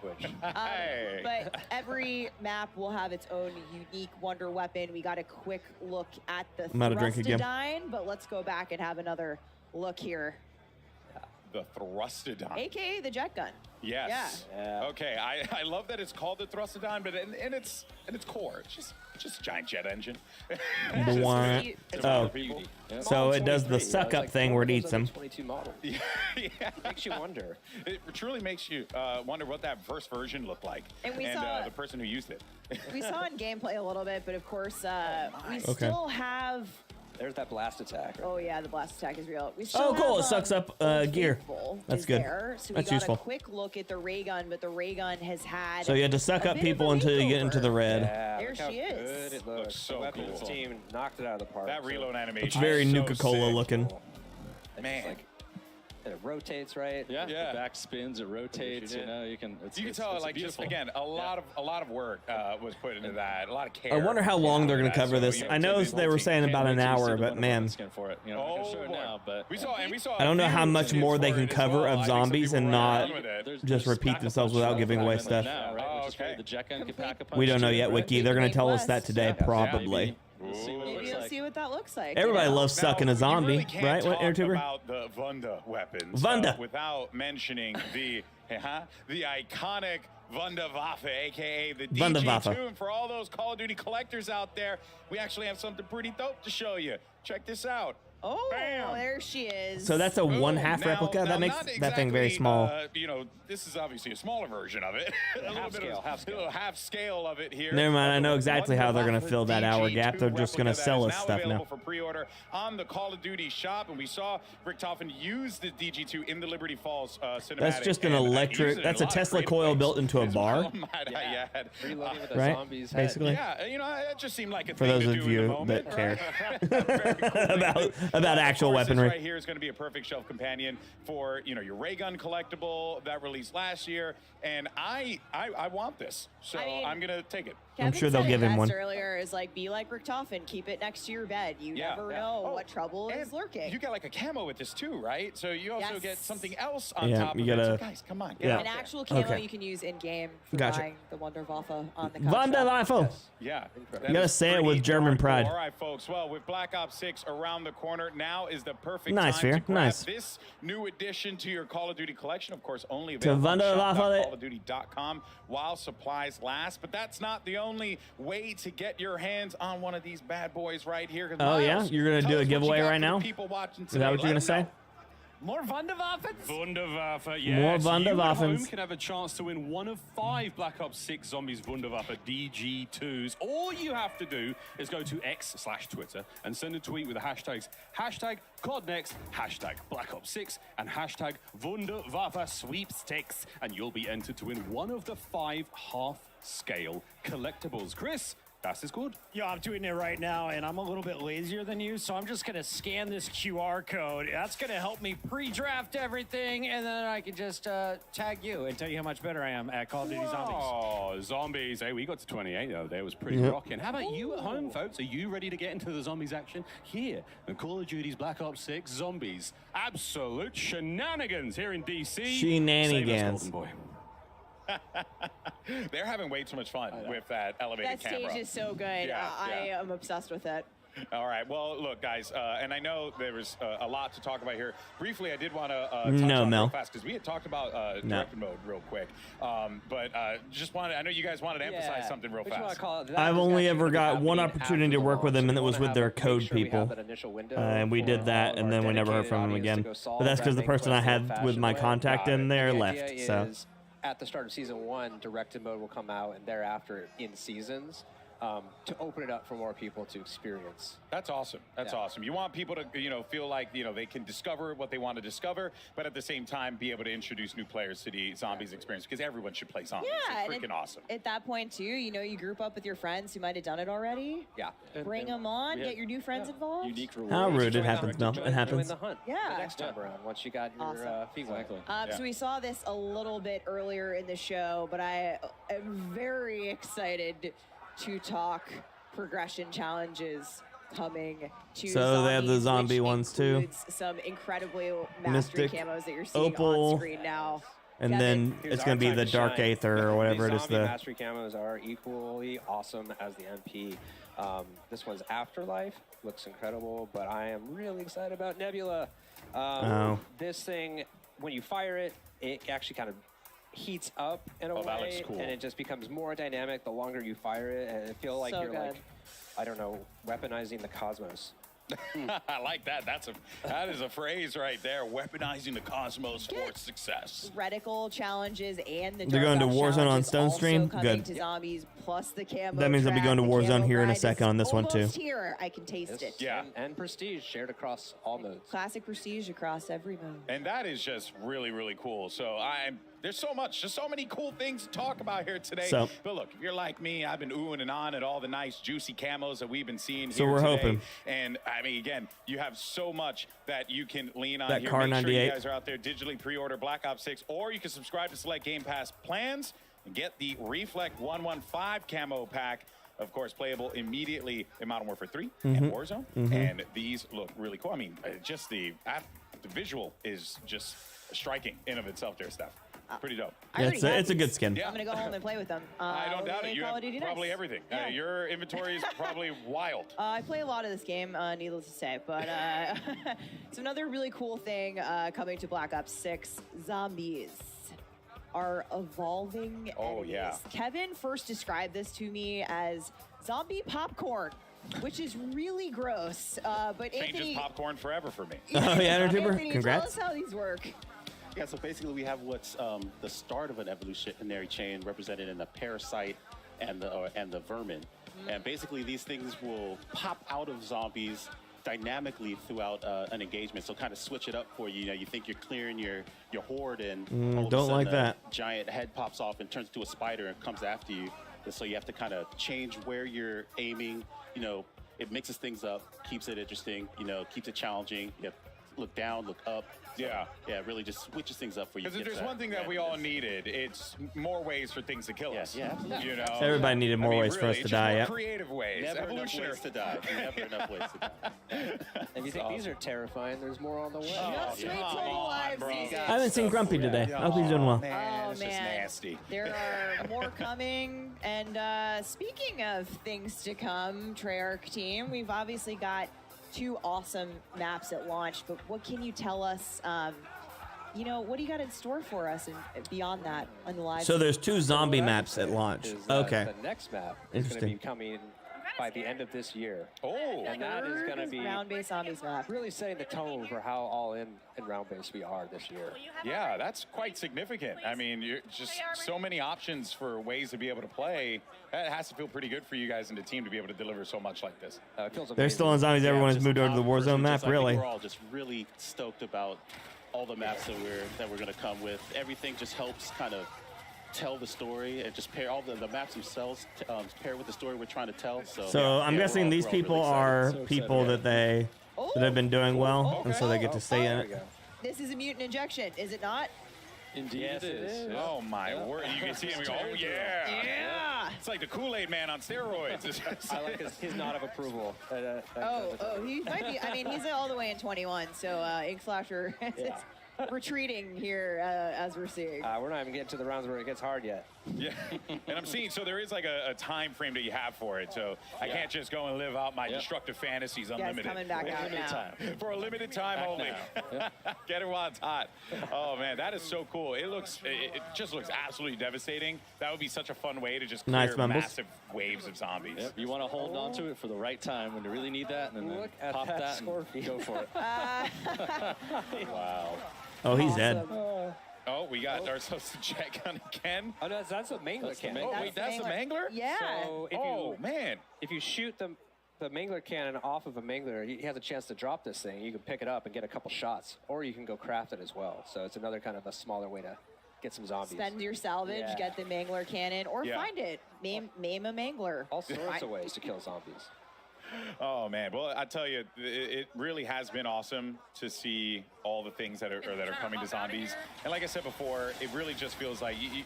But every map will have its own unique wonder weapon. We got a quick look at the I'm out of drink again. Thrustodine, but let's go back and have another look here. The Thrustodine. AKA the jet gun. Yes. Okay. I love that it's called the Thrustodine, but in its core, it's just a giant jet engine. Bwah. Oh, so it does the suck up thing where it eats them. 22 model. Yeah. Makes you wonder. It truly makes you wonder what that first version looked like, And we saw- the person who used it. We saw in gameplay a little bit, but of course, we Okay. still have. There's that blast attack. Right? Oh yeah, the blast attack is real. We still Oh, cool! have, It sucks up gear. That's is good. there. So we That's got useful. a quick look at the ray gun, but the ray gun has had. So you had to suck a up bit of a people until you get makeover. into the red. Yeah, There look how she is. Good it looks. so the weapons cool. team knocked it out of the park. That reload animation. It's very is so Nuka-Cola sick. looking. Man. And it rotates, right? Yeah, Yeah. the back spins, it rotates. You know, you can. It's, You can it's, tell, it's like, just beautiful. again, a lot of work was put into that. A lot of care. I wonder how long they're going to Yeah, cover so, this. you know, I know to they were multi- saying about an Can't wait till you see hour, the but Wonder man, Woman skin for it. You know, I can show it now, but we saw I don't know how much more they can cover of zombies and not there's just repeat stack a themselves bunch of without giving stuff away right stuff. now, right? Oh, Which is great. okay. The jet gun can pack a punch. We don't know too, yet, right? Wiki. They're going to tell us that today, probably. We'll see what it Maybe looks you'll like. see what that looks like. Everybody loves sucking a you zombie, really can't right? What, talk AirTuber? about the Wunda weapons Wunda. without mentioning the iconic Wunderwaffe, aka the Wunderwaffe. DG2. And for all those Call of Duty collectors out there, we actually have something pretty dope to show you. Check this out. Oh, Bam. there she is. So that's a Boom. one-half Now- replica? now That makes not that thing very exactly, small. You know, this is obviously a smaller version of it. a little bit of a little half scale of it here. Never mind, I know Of the exactly how they're going to Wunderwaffe fill that hour DG2 gap. They're just going to replica that sell is us stuff available now. for pre-order on the Call of Duty shop, and we saw Richtofen use the DG2 in the Liberty Falls cinematic. That's just an and, he electric, used it in that's a lot of Tesla creative coil ways built into a as bar. well, might I add. Reloading with a Right? zombie's head. Basically. Yeah, you know, it just seemed like a For thing those to of do in the you moment, that care right? Very cool thing to about do. about actual weaponry. Right here is going to be a perfect shelf companion for your ray gun collectible that released last year, and I want this, so I'm going to take it. Kevin I'm sure they'll said give it him best one. earlier is like, be like Richtofen, keep it next to your bed. You never know what trouble is lurking. You got like a camo with this too, right? So you also get something else on Yeah, top of you it. gotta- So guys, come on, get out An there. actual camo Okay. you can use in game for Gotcha. buying the Wunderwaffe on the COD shop. Wunderwaffe. Yeah, You gotta say it with German pride. All right, folks. Well, with Black Ops 6 around the corner, now is the perfect Nice, time Fear. to grab Nice. this new addition to your Call of Duty collection. Of course, only To available on Wunderwaffe. shop.callofduty.com while supplies last. But that's not the only way to get your hands on one of these bad boys right here. 'Cause Oh, yeah? Miles, You're gonna tell do a us what you giveaway got right for the now? people watching Is today. that what you're Let gonna them say? More Wunderwaffens? Wunderwaffe, yeah. More So you at home Wunderwaffens. can have a chance to win one of 5 Black Ops 6 Zombies Wunderwaffe DG2s. All you have to do is go to X/Twitter and send a tweet with the hashtags #CODNext, #Black Ops 6, and #Wunderwaffe sweepstakes, and you'll be entered to win one of the 5 half-scale collectibles. Chris, das ist gut. Yo, I'm doing it right now, and I'm a little bit lazier than you, so I'm just going to scan this QR code. That's going to help me pre-draft everything, and then I can just tag you and tell you how much better I am at Call of Duty Zombies. Oh, zombies. Hey, we got to 28 the other day. It was pretty Yep. rocking. How about you at home, folks? Are you ready to get into the zombies action? Here in Call of Duty's Black Ops 6 Zombies. Absolute shenanigans here in DC. Shenanigans. Save us, Golden Boy. They're having way too much fun with that elevated That camera. stage is so good. Yeah, I yeah. am obsessed with it. All right. Well, look, guys, and I know there was a lot to talk about here. Briefly, I did want to touch No, on Mel. real fast because we had talked about No. directed mode real quick. But just wanted, I know you guys wanted to emphasize something real fast. I've only ever got one opportunity to work with them, and it was with their code people. And we did that, and then we never heard from them again. But that's because the person I had with my contact in there left. So. At the start of season 1, directed mode will come out, and thereafter in seasons to open it up for more people to experience. That's awesome. That's awesome. You want people to, feel like, they can discover what they want to discover, but at the same time be able to introduce new players to the Zombies experience, because everyone should play Zombies. Yeah, It's and freaking awesome. At that point, too, you group up with your friends who might have done it already. Yeah. Bring them on, get your new friends involved. Unique rewards. How rude. It happens, Mel. It happens. Join the hunt Yeah. the next time around, once you got your feet wet. So we saw this a little bit earlier in the show, but I am very excited to talk progression challenges coming to So they have the Zombies, zombie which ones too. includes some incredibly mastery Mystic, camos that you're seeing Opal, on screen now. And Kevin? then it's going to be the Dark Aether or whatever it is. Zombie The mastery camos are equally awesome as the MP. This one's Afterlife. Looks incredible, but I am really excited about Nebula. This thing, when you fire it, it actually kind of heats up in a way, that looks cool. and it just becomes more dynamic the longer you fire it, and it feels like So you're good. like, I don't know, weaponizing the cosmos. I like that. That is a phrase right there. Weaponizing the cosmos for success. Reticle challenges and the They're going to Dark Warzone on challenges Stone also Stream? coming Good. to Zombies plus the camo. That means I'll be going to track, the Warzone camo here in a grind second is on this one, too. almost here. I can taste it. Yeah. And Prestige shared across all modes. Classic Prestige across every mode. And that is just really, really cool. So there's so much, just so many cool things to talk about here today. So- but look, if you're like me, I've been oohing and on at all the nice juicy camos that we've been seeing So here we're today. hoping. And I mean, again, you have so much that you can lean on That here. Car Make sure 98. you guys are out there digitally pre-order Black Ops 6, or you can subscribe to select Game Pass plans and get the Reflect 115 camo pack. Of course, playable immediately in Modern Warfare 3 and Warzone. And these look really cool. I mean, just the visual is just striking in of itself there, Steph. Pretty dope. I already have it's a good these. skin. Yeah. I'm gonna go home and play with them. I don't doubt it. in You Call have of Duty probably next. everything. Yeah. Your inventory is probably wild. I play a lot of this game, needless to say, but so another really cool thing coming to Black Ops 6, zombies are evolving enemies. Yeah. Kevin first described this to me as zombie popcorn, which is really gross, but Changes Anthony... popcorn forever for me. Oh, yeah, Enertuber. Anthony, Congrats. tell us how these work. Yeah, so basically we have what's the start of an evolutionary chain represented in the parasite and the vermin. And basically these things will pop out of zombies dynamically throughout an engagement. So kind of switch it up for you. You know, you think you're clearing your horde and all of a don't sudden like a that. giant head pops off and turns into a spider and comes after you. And so you have to kind of change where you're aiming, you know, it mixes things up, keeps it interesting, you know, keeps it challenging. You have to look down, look up. So, yeah, really just switches things up for you. Because if there's one thing that we all needed, it's more ways for things to kill us. Yeah, absolutely. You know, Everybody needed more ways for us really, to just die. more Yeah. creative ways. Never Evolutionary. enough ways to die. Never enough ways to die. If you think these are terrifying, there's more on the way. Just wait till the live season. I haven't seen Grumpy today. I hope he's doing well. Oh, This is man. nasty. There are more coming. And speaking of things to come, Treyarch team, we've obviously got 2 awesome maps at launch. But what can you tell us? You know, what do you got in store for us and beyond that on the live? So there's 2 zombie maps at launch. Is, Okay. The next map is going to be coming by the end of this year. Oh. And that is going to be round-based zombies map. really setting the tone for how all in and round-based we are this year. Yeah, that's quite significant. I mean, you're just so many options for ways to be able to play. That has to feel pretty good for you guys and the team to be able to deliver so much like this. It feels They're still on zombies. Everyone has moved over to the Warzone map. I think Really. we're all just really stoked about all the maps that we're going to come with. Everything just helps kind of tell the story and just pair all the maps themselves pair with the story we're trying to tell. So I'm guessing these people are people that have been doing well, and so they get to stay in it. This is a mutant injection, is it not? Indeed, Yes, it is. Oh my word! You can see him go, oh yeah, Yeah. It's like the Kool-Aid Man on steroids. I like his nod of approval. He might be. I mean, he's all the way in 21, so Ink Slasher is retreating here as we're seeing. We're not even getting to the rounds where it gets hard yet. Yeah, and I'm seeing, so there is like a time frame that you have for it, so I can't just go and live out my destructive fantasies unlimited. coming back out now. For a limited time only. Get it while it's hot. Oh man, that is so cool. It just looks absolutely devastating. That would be such a fun way to just clear massive waves of zombies. Yep. You want to hold on to it for the right time when you really need that, and then pop that and go for it. Wow. Oh, he's dead. Oh, we got ourselves a check on again. Oh, no, that's a Mangler cannon. Oh, wait, that's a Mangler? Yeah. So man. If you shoot the Mangler cannon off of a Mangler, he has a chance to drop this thing. You can pick it up and get a couple shots, or you can go craft it as well. So it's another kind of a smaller way to get some zombies. Spend your salvage, get the Mangler cannon, or find it. Maim a Mangler. All sorts of ways to kill zombies. Oh man, well I tell you, it really has been awesome to see all the things that are coming to zombies. And like I said before, it really just feels like you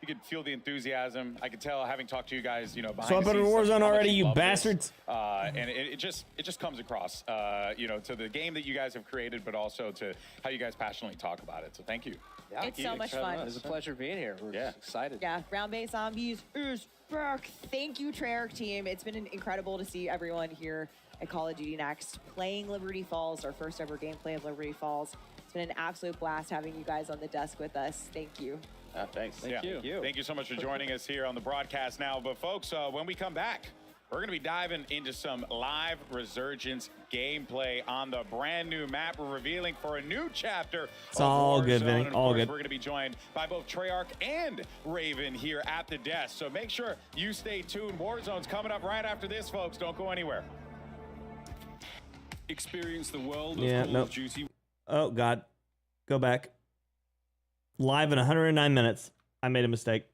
could feel the enthusiasm. I could tell, having talked to you guys, you know, behind So I the put in scenes, Warzone how much already, you love this. bastards. And it just comes across, you know, to the game that you guys have created, but also to how you guys passionately talk about it. So thank you. Yeah, It's so much fun. It was a pleasure being here. We're excited. Yeah, round-based zombies is back. Thank you, Treyarch team. It's been incredible to see everyone here at Call of Duty Next playing Liberty Falls, our first ever gameplay of Liberty Falls. It's been an absolute blast having you guys on the desk with us. Thank you. Thanks. Thank you. Thank you so much for joining us here on the broadcast now. But folks, when we come back, we're going to be diving into some live Resurgence gameplay on the brand new map. We're revealing for a new chapter. It's all good, Warzone. Vinny. And of All course, good. We're going to be joined by both Treyarch and Raven here at the desk. So make sure you stay tuned. Warzone's coming up right after this, folks. Don't go anywhere. Experience the world of Call of Duty. Oh, God. Go back. Live in 109 minutes. I made a mistake.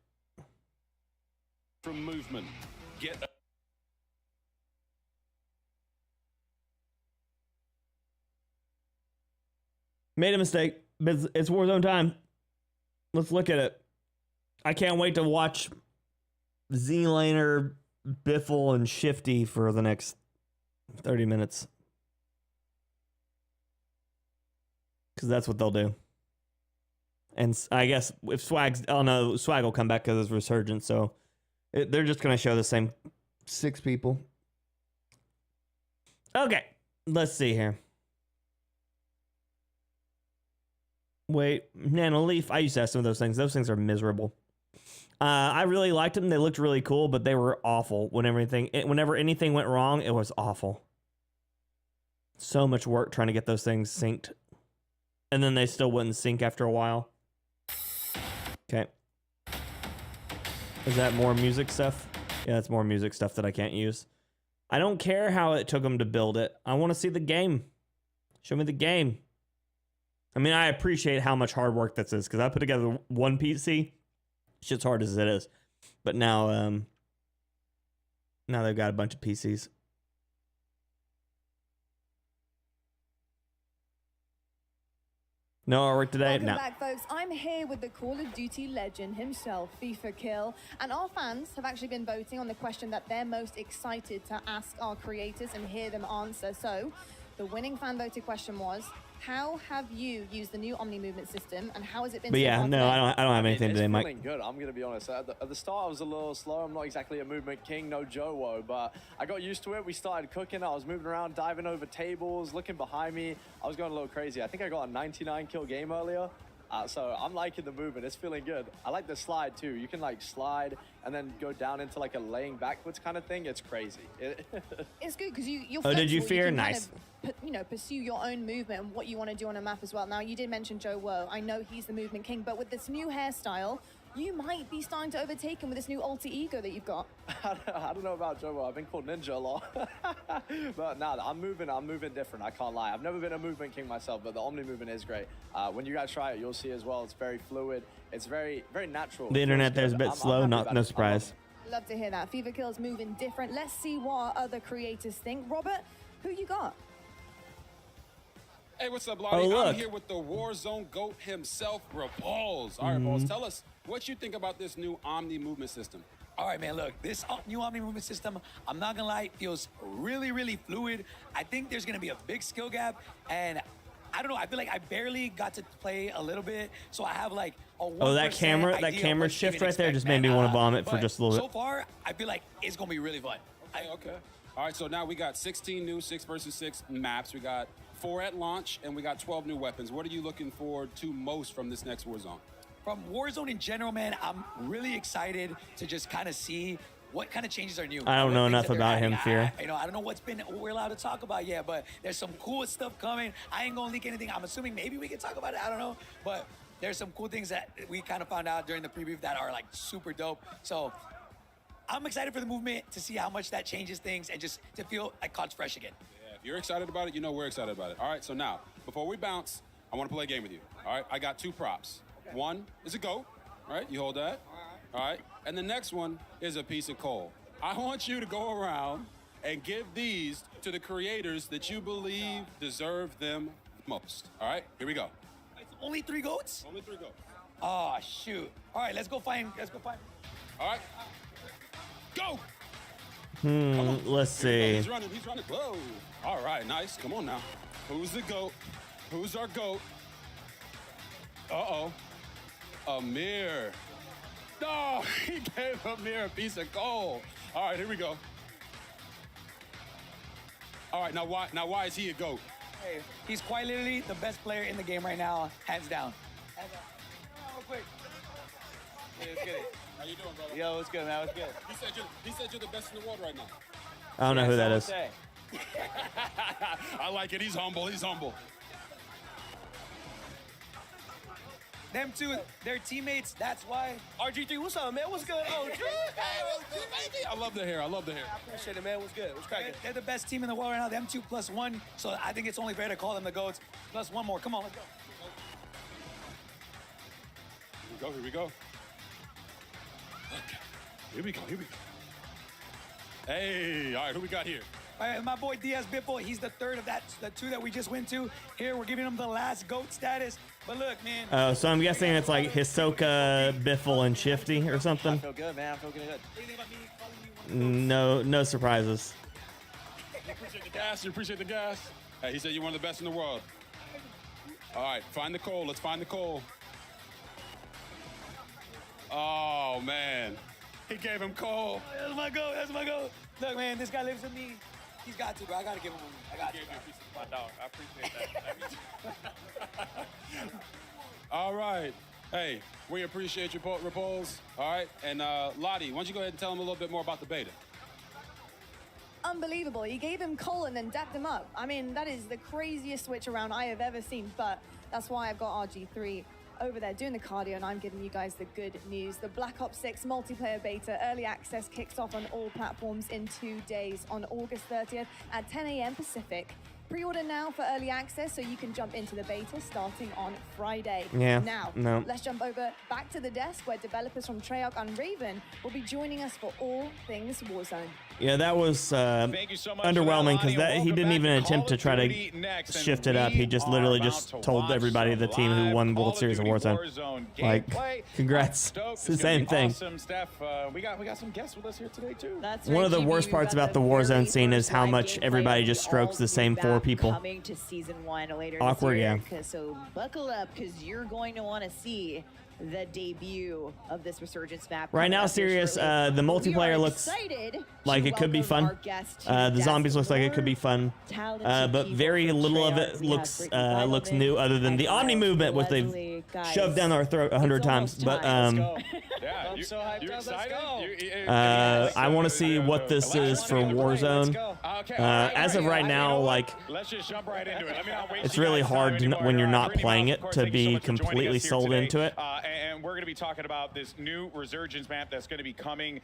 From movement. Made a mistake. But it's Warzone time. Let's look at it. I can't wait to watch Z-Laner, Biffle, and Shifty for the next 30 minutes. Because that's what they'll do. And I guess if Swag's... Oh, no, Swag will come back because it's Resurgence, so... they're just going to show the same 6 people. Okay. Let's see here. Wait, Nano Leaf. I used to have some of those things. Those things are miserable. I really liked them. They looked really cool, but they were awful. Whenever anything went wrong, it was awful. So much work trying to get those things synced. And then they still wouldn't sync after a while. Okay. Is that more music stuff? Yeah, that's more music stuff that I can't use. I don't care how it took them to build it. I want to see the game. Show me the game. I mean, I appreciate how much hard work this is because I put together one PC. Shit's hard as it is. But now, now they've got a bunch of PCs. No artwork today? Welcome No. back, folks. I'm here with the Call of Duty legend himself, FIFA Kill. And our fans have actually been voting on the question that they're most excited to ask our creators and hear them answer. So, the winning fan voted question was, how have you used the new Omni movement system, and how has it been? But yeah, no, I don't have anything today, Mike. Feeling good. I'm gonna be honest. At the start, I was a little slow. I'm not exactly a movement king, no Joe, but I got used to it. We started cooking. I was moving around, diving over tables, looking behind me. I was going a little crazy. I think I got a 99 kill game earlier. So I'm liking the movement. It's feeling good. I like the slide too. You can like slide and then go down into like a laying backwards kind of thing. It's crazy. It's good because you're Oh, did you flexible. fear? Can Nice. Kind of, pursue your own movement and what you want to do on a map as well. Now, you did mention Joe Woe. I know he's the movement king, but with this new hairstyle, you might be starting to overtake him with this new alter ego that you've got. I don't know about Joe. I've been called Ninja a lot. But nah, I'm moving different. I can't lie. I've never been a movement king myself, but the Omni movement is great. When you guys try it, you'll see as well. It's very fluid. It's very, very natural. The internet there's a bit slow, I'm no surprise. Love to hear that. FIFA Kill's moving different. Let's see what our other creators think. Robert, who you got? Hey, what's up, Lottie? Oh, look. I'm here with the Warzone GOAT himself, Balls. All right, Balls, tell us what you think about this new Omni movement system. All right, man, look, this new Omni movement system, I'm not gonna lie, it feels really, really fluid. I think there's gonna be a big skill gap, and I don't know, I feel like I barely got to play a little bit, so I have like a 1% Oh, that camera idea shift what to right there even just made me expect, want to man. vomit for But just a little so bit. far, I feel like it's gonna be really fun. Okay. All right, so now we got 16 new 6 versus 6 maps. We got 4 at launch, and we got 12 new weapons. What are you looking forward to most from this next Warzone? From Warzone in general, man, I'm really excited to just kind of see what kind of changes are new. I don't know What things enough that they're about adding. him, Fear. I don't know what we're allowed to talk about yet, but there's some cool stuff coming. I ain't gonna leak anything. I'm assuming maybe we can talk about it. I don't know, but there's some cool things that we kind of found out during the preview that are like super dope. So I'm excited for the movement to see how much that changes things and just to feel like COD's fresh again. Yeah, if you're excited about it, you know we're excited about it. All right, so now, before we bounce, I want to play a game with you. All right, I got 2 props. One is a GOAT, all right? You hold that. All right, and the next one is a piece of coal. I want you to go around and give these to the creators that you believe deserve them most. All right, here we go. Only 3 goats? Only 3 goats. Oh, shoot. All right, let's go find. All right. Go! Let's see. He's running. Whoa. All right, nice. Come on now. Who's the GOAT? Who's our GOAT? Uh-oh. Amir. No, he gave Amir a piece of coal. All right, here we go. All right, now why is he a GOAT? Hey, he's quite literally the best player in the game right now, hands down. Real quick. Hey, let's get it. How you doing, brother? Yo, what's good, man? What's good? He said you're the best in the world right now. I don't know who that is. I like it. He's humble. Them two, they're teammates. That's why. RG3, what's up, man? What's good? Oh, Hey, what's good, baby? I love the hair. I appreciate it, man. What's good? What's cracking? They're the best team in the world right now. Them 2 plus 1. So I think it's only fair to call them the GOATs. Plus 1 more. Come on, let's go. Here we go. Okay. Here we go. Hey, all right, who we got here? All right, my boy Diaz Biffle, he's the 3rd of the 2 that we just went to. Here, we're giving him the last GOAT status. But look, man. Oh, so I'm guessing it's like Hisoka, Biffle, and Shifty or something. I feel good, man. I feel good. No surprises. You appreciate the gas. Hey, he said you're one of the best in the world. All right, find the coal. Let's find the coal. Oh, man. He gave him coal. That's my GOAT. Look, man, this guy lives with me. He's got to, bro. I got to give him one. I got to. My dog. I appreciate that. All right. Hey, we appreciate your reports. All right. And Lottie, why don't you go ahead and tell him a little bit more about the beta? Unbelievable. He gave him Colt and then dapped him up. I mean, that is the craziest switch around I have ever seen, but that's why I've got RG3 over there doing the cardio, and I'm giving you guys the good news. The Black Ops 6 multiplayer beta early access kicks off on all platforms in 2 days on August 30th at 10 a.m. Pacific. Pre-order now for early access so you can jump into the beta starting on Friday. Yeah, Now, no. let's jump over back to the desk where developers from Treyarch and Raven will be joining us for all things Warzone. Yeah, that was underwhelming because he didn't even attempt to try to shift it up. He just literally just told everybody the team who won World Series of Warzone. Like, congrats. It's the same thing. Awesome, Steph. We got some guests with us here today too. That's One of the worst parts about the Warzone scene is how much everybody just strokes the same 4 people. Coming to season 1 later Awkward, this year, yeah. So buckle up because you're going to want to see the debut of this Resurgence map. Right now, serious. The multiplayer looks like it could be fun. The zombies looks like it could be fun, but very little of it looks new, other than the Omni movement, which they've shoved down our throat 100 times. But Yeah, you excited? I want to see what this is for Warzone. As of right now, like, let's just jump right into it. Let me not waste it's you really guys' hard time. when you're not Brittany, playing of it course, to thank you so be much for joining completely us here sold today. into it. And we're going to be talking about this new Resurgence map that's going to be coming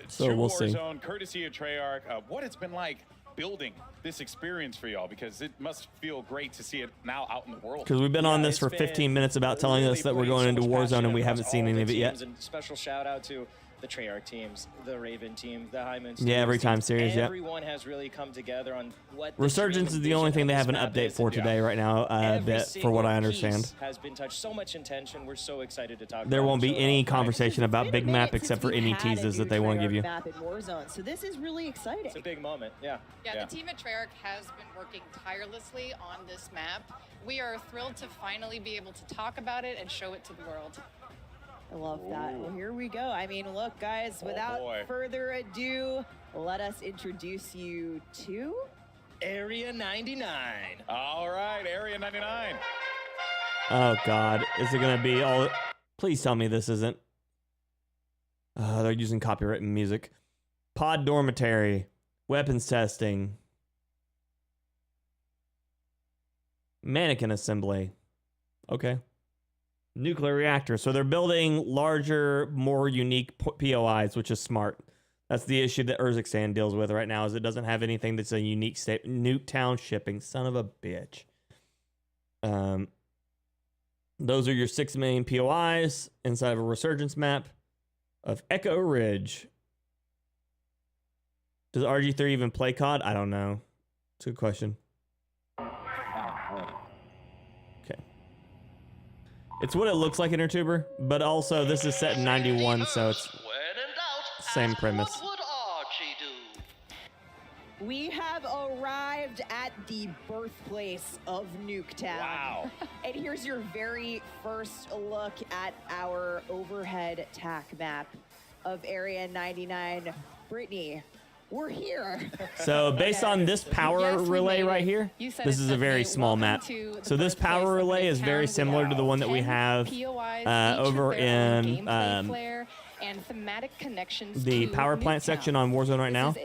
So to we'll see. Warzone, courtesy of Treyarch. What it's been like building this experience for y'all, because it must feel great to see it now out in the world. Because we've been on this for 15 minutes about telling us that we're going into Warzone and we haven't seen any of it yet. And special shout out to the Treyarch teams, the Raven team, the Hyman. Yeah, every time series, yeah. Everyone has really come together on what the Resurgence is the only thing they have an update for today right now, for what I understand. Has been touched, so much intention. We're so excited to talk. There about won't it. be any conversation about Big Map except for any teases that they want to give you. Map in Warzone. So this is really exciting. It's a big moment, yeah. Yeah, the team at Treyarch has been working tirelessly on this map. We are thrilled to finally be able to talk about it and show it to the world. I love that. Well, here we go. I mean, look, guys, without further ado, let us introduce you to Area 99. All right, Area 99. Oh, God. Is it going to be all... Please tell me this isn't... they're using copyright music. Pod dormitory. Weapons testing. Mannequin assembly. Okay. Nuclear reactor. So they're building larger, more unique POIs, which is smart. That's the issue that Urzikstan deals with right now, is it doesn't have anything that's a unique state. Nuketown shipping. Son of a bitch. Those are your 6 main POIs inside of a Resurgence map of Echo Ridge. Does RG3 even play COD? I don't know. It's a good question. It's what it looks like in Intertuber, but also this is set in 91, so it's same premise. We have arrived at the birthplace of Nuketown. Wow. And here's your very first look at our overhead tac map of Area 99. Brittany, we're here. So based on this power relay right here, this is a very small map. So this power relay is very similar to the one that we have over in and thematic connections the to power plant Nuketown. section on Warzone right now.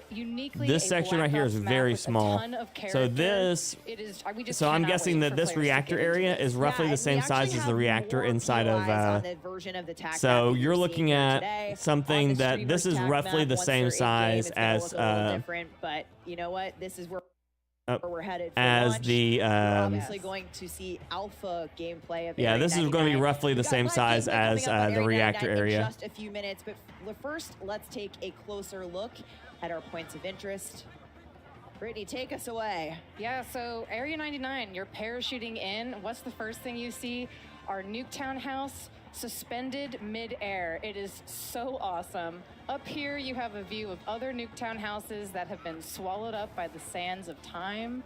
This section right here is very small. So this, so I'm guessing that this reactor area is roughly the same size as the reactor inside of. So you're looking at something that this is roughly the same size as. Different, but you know what? This is where we're headed for as launch. the. We're obviously going to see alpha gameplay of Yeah, Area this is going to be 99. roughly the same size as the reactor in area. just a few minutes, but first, let's take a closer look at our points of interest. Brittany, take us away. Yeah, so Area 99, you're parachuting in. What's the first thing you see? Our Nuketown house suspended mid-air. It is so awesome. Up here, you have a view of other Nuketown houses that have been swallowed up by the sands of time.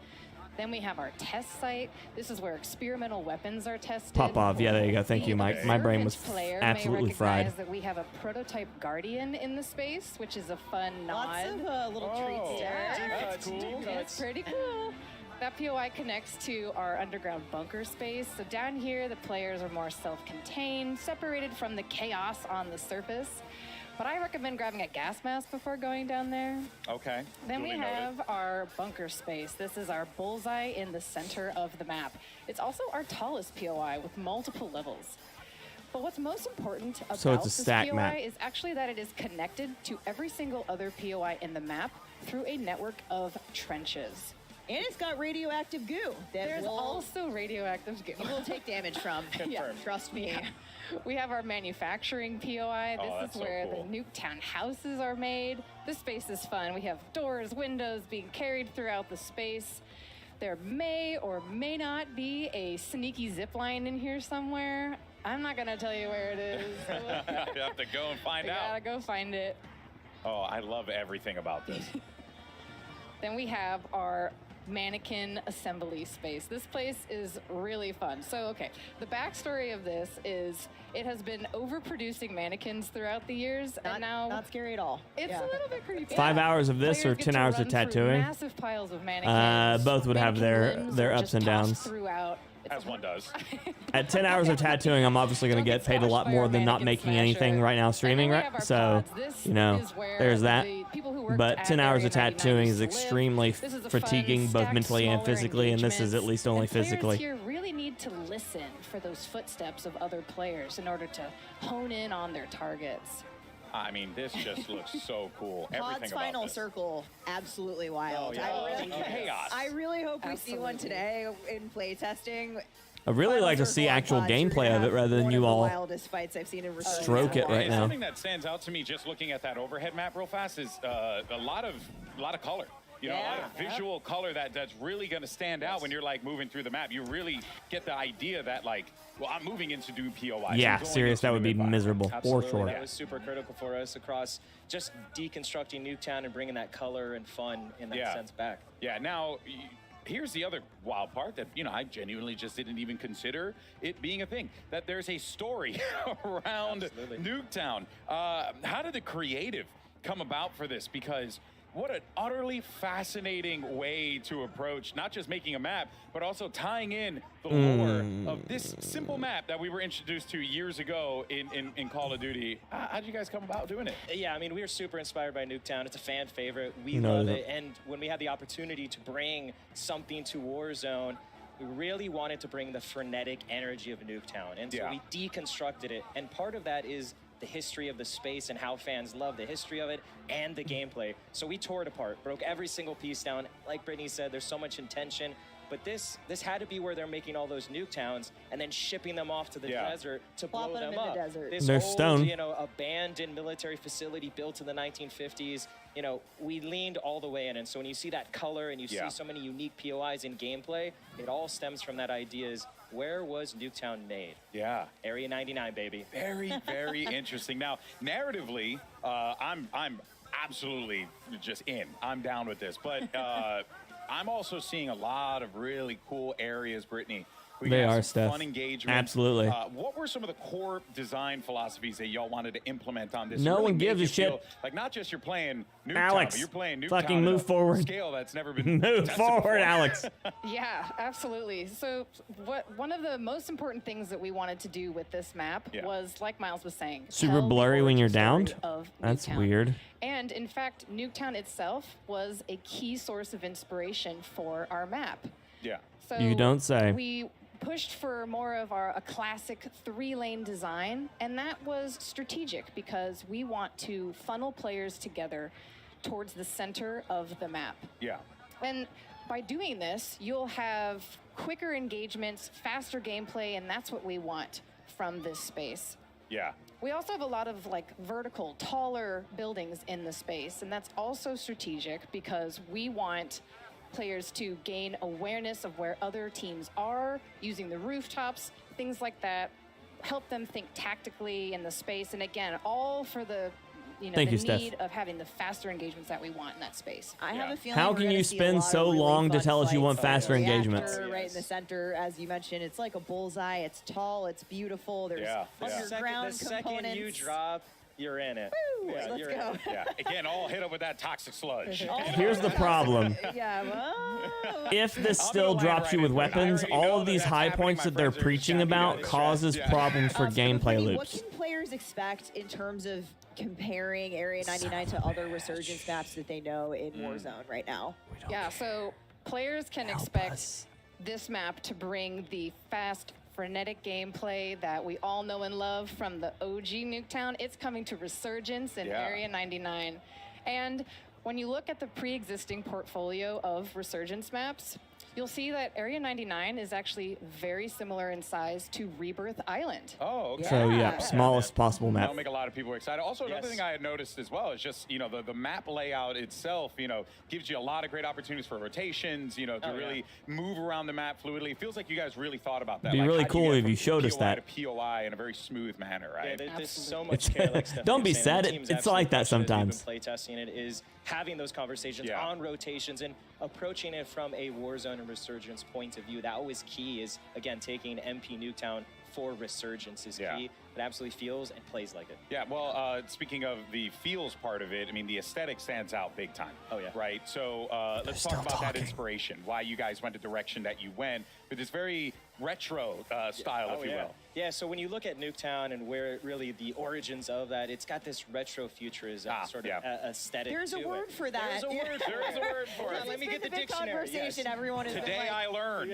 Then we have our test site. This is where experimental weapons are tested. Popov, yeah, there you go. Thank you, Mike. My brain was absolutely fried. That we have a prototype Guardian in the space, which is a fun nod. Lots of little treats there. That's cool. It's pretty cool. That POI connects to our underground bunker space. So down here, the players are more self-contained, separated from the chaos on the surface. But I recommend grabbing a gas mask before going down there. Okay. Then we have our bunker space. This is our bullseye in the center of the map. It's also our tallest POI with multiple levels. But what's most important about So it's a this stack POI map. is actually that it is connected to every single other POI in the map through a network of trenches. And it's got radioactive goo. There's also radioactive goo. You will take damage from. Yeah, trust me. Yeah. We have our manufacturing POI. This is where the Nuketown houses are made. This space is fun. We have doors, windows being carried throughout the space. There may or may not be a sneaky zip line in here somewhere. I'm not gonna tell you where it is. You have to go and find We out. gotta go find it. Oh, I love everything about this. Then we have our mannequin assembly space. This place is really fun. So, okay, the backstory of this is it has been overproducing mannequins throughout the years, and now not scary at all. It's a little bit creepy. 5 hours of this or Players get 10 to hours run of through tattooing? Massive piles of mannequins. Both would have Mannequin their limbs ups are and just tossed downs. throughout. As one does. At 10 hours of tattooing, I'm obviously going to get paid a lot more than not making anything right now streaming, right? So, you know, there's that. But 10 hours of tattooing is extremely fatiguing, both mentally and physically, and this is at least only physically. Players here really need to listen for those footsteps of other players in order to hone in on their targets. I mean, this just looks so cool. Pod's Everything about final this. circle, absolutely wild. Chaos. I really hope we see one today in playtesting. I'd really like to see actual gameplay of it rather than you all Wildest fights I've seen in Resurgence. stroke it right now. Something that stands out to me just looking at that overhead map real fast is a lot of color. You know, a lot of visual color that's really going to stand out when you're like moving through the map. You really get the idea that like, well, I'm moving into new POI. Yeah, serious, that would be miserable, for sure. That was super critical for us across just deconstructing Nuketown and bringing that color and fun in that sense back. Yeah, now, here's the other wild part that, you know, I genuinely just didn't even consider it being a thing, that there's a story around Nuketown. How did the creative come about for this? Because what an utterly fascinating way to approach not just making a map, but also tying in the lore of this simple map that we were introduced to years ago in Call of Duty. How'd you guys come about doing it? Yeah, I mean, we were super inspired by Nuketown. It's a fan favorite. We No, love no. it. And when we had the opportunity to bring something to Warzone, we really wanted to bring the frenetic energy of Nuketown. And so we deconstructed it. And part of that is the history of the space and how fans love the history of it and the gameplay. So we tore it apart, broke every single piece down. Like Brittany said, there's so much intention, but this had to be where they're making all those Nuketowns and then shipping them off to the desert to blow Plopping them them in up. the desert. This They're old, stone. you know, abandoned military facility built in the 1950s. You know, we leaned all the way in, and so when you see that color and you see so many unique POIs in gameplay, it all stems from that idea is, where was Nuketown made? Yeah. Area 99, baby. Very, very interesting. Now, narratively, I'm absolutely just in. I'm down with this. But I'm also seeing a lot of really cool areas, Brittany. We They have are, some Steph. fun engagement. Absolutely. What were some of the core design philosophies that y'all wanted to implement on this? No Really one made gives a you shit. feel Like not just you're playing Nuketown, Alex, but you're playing Nuketown fucking at move a forward. scale that's never been Move tested forward, before. Alex. Yeah, absolutely. So one of the most important things that we wanted to do with this map was, like Miles was saying, Super tell the blurry when you're origin downed? story of That's Nuketown. weird. And in fact, Nuketown itself was a key source of inspiration for our map. Yeah. So You don't say. We pushed for more of a classic 3-lane design, and that was strategic because we want to funnel players together towards the center of the map. Yeah. And by doing this, you'll have quicker engagements, faster gameplay, and that's what we want from this space. Yeah. We also have a lot of like vertical, taller buildings in the space, and that's also strategic because we want players to gain awareness of where other teams are, using the rooftops, things like that, help them think tactically in the space, and again, all for the Thank the you, Steph. need of having the faster engagements that we want in that space. I have a feeling How we're can gonna you see a spend lot of so really long to fun tell us you want fights. faster Reactor engagements? right in the center, as you mentioned, it's like a bullseye. It's tall. It's beautiful. There's The underground second components. you drop, you're in it. Woo, let's you're go. in it. Yeah. Again, all hit up with that toxic sludge. Here's the problem. Yeah. Well, If this still drops you with weapons, all of these high points that they're preaching about causes problems for gameplay What loops. can players expect in terms of comparing Area 99 to other Resurgence maps that they know in Warzone right now? Yeah, so players can expect this map to bring the fast, frenetic gameplay that we all know and love from the OG Nuketown. It's coming to Resurgence in Area 99. And When you look at the pre-existing portfolio of Resurgence maps, you'll see that Area 99 is actually very similar in size to Rebirth Island. Oh, okay. So yeah, smallest possible map. That'll make a lot of people excited. Also, another thing I had noticed as well is just, you know, the map layout itself, you know, gives you a lot of great opportunities for rotations, you know, to really move around the map fluidly. It feels like you guys really thought about that. It'd be really cool if you showed us POI that. to POI in a very smooth manner, right? Yeah, there's so much care, like Steph Don't was be saying, sad. the team's It's like that absolutely passionate. sometimes. We've been playtesting it is having those conversations on rotations and approaching it from a Warzone and Resurgence point of view. That always key is, again, taking MP Nuketown for Resurgence is key. It absolutely feels and plays like it. Yeah, well, speaking of the feels part of it, I mean, the aesthetic stands out big time. Oh, yeah. Right? So let's talk about that inspiration, why you guys went the direction that you went with this very retro style, if you will. Yeah, so when you look at Nuketown and where really the origins of that, it's got this retro futurism sort of aesthetic. There's to a word it. for that. There's a word. There is a word for it. Let me get the dictionary. Conversation. Everyone is Today like, I learned.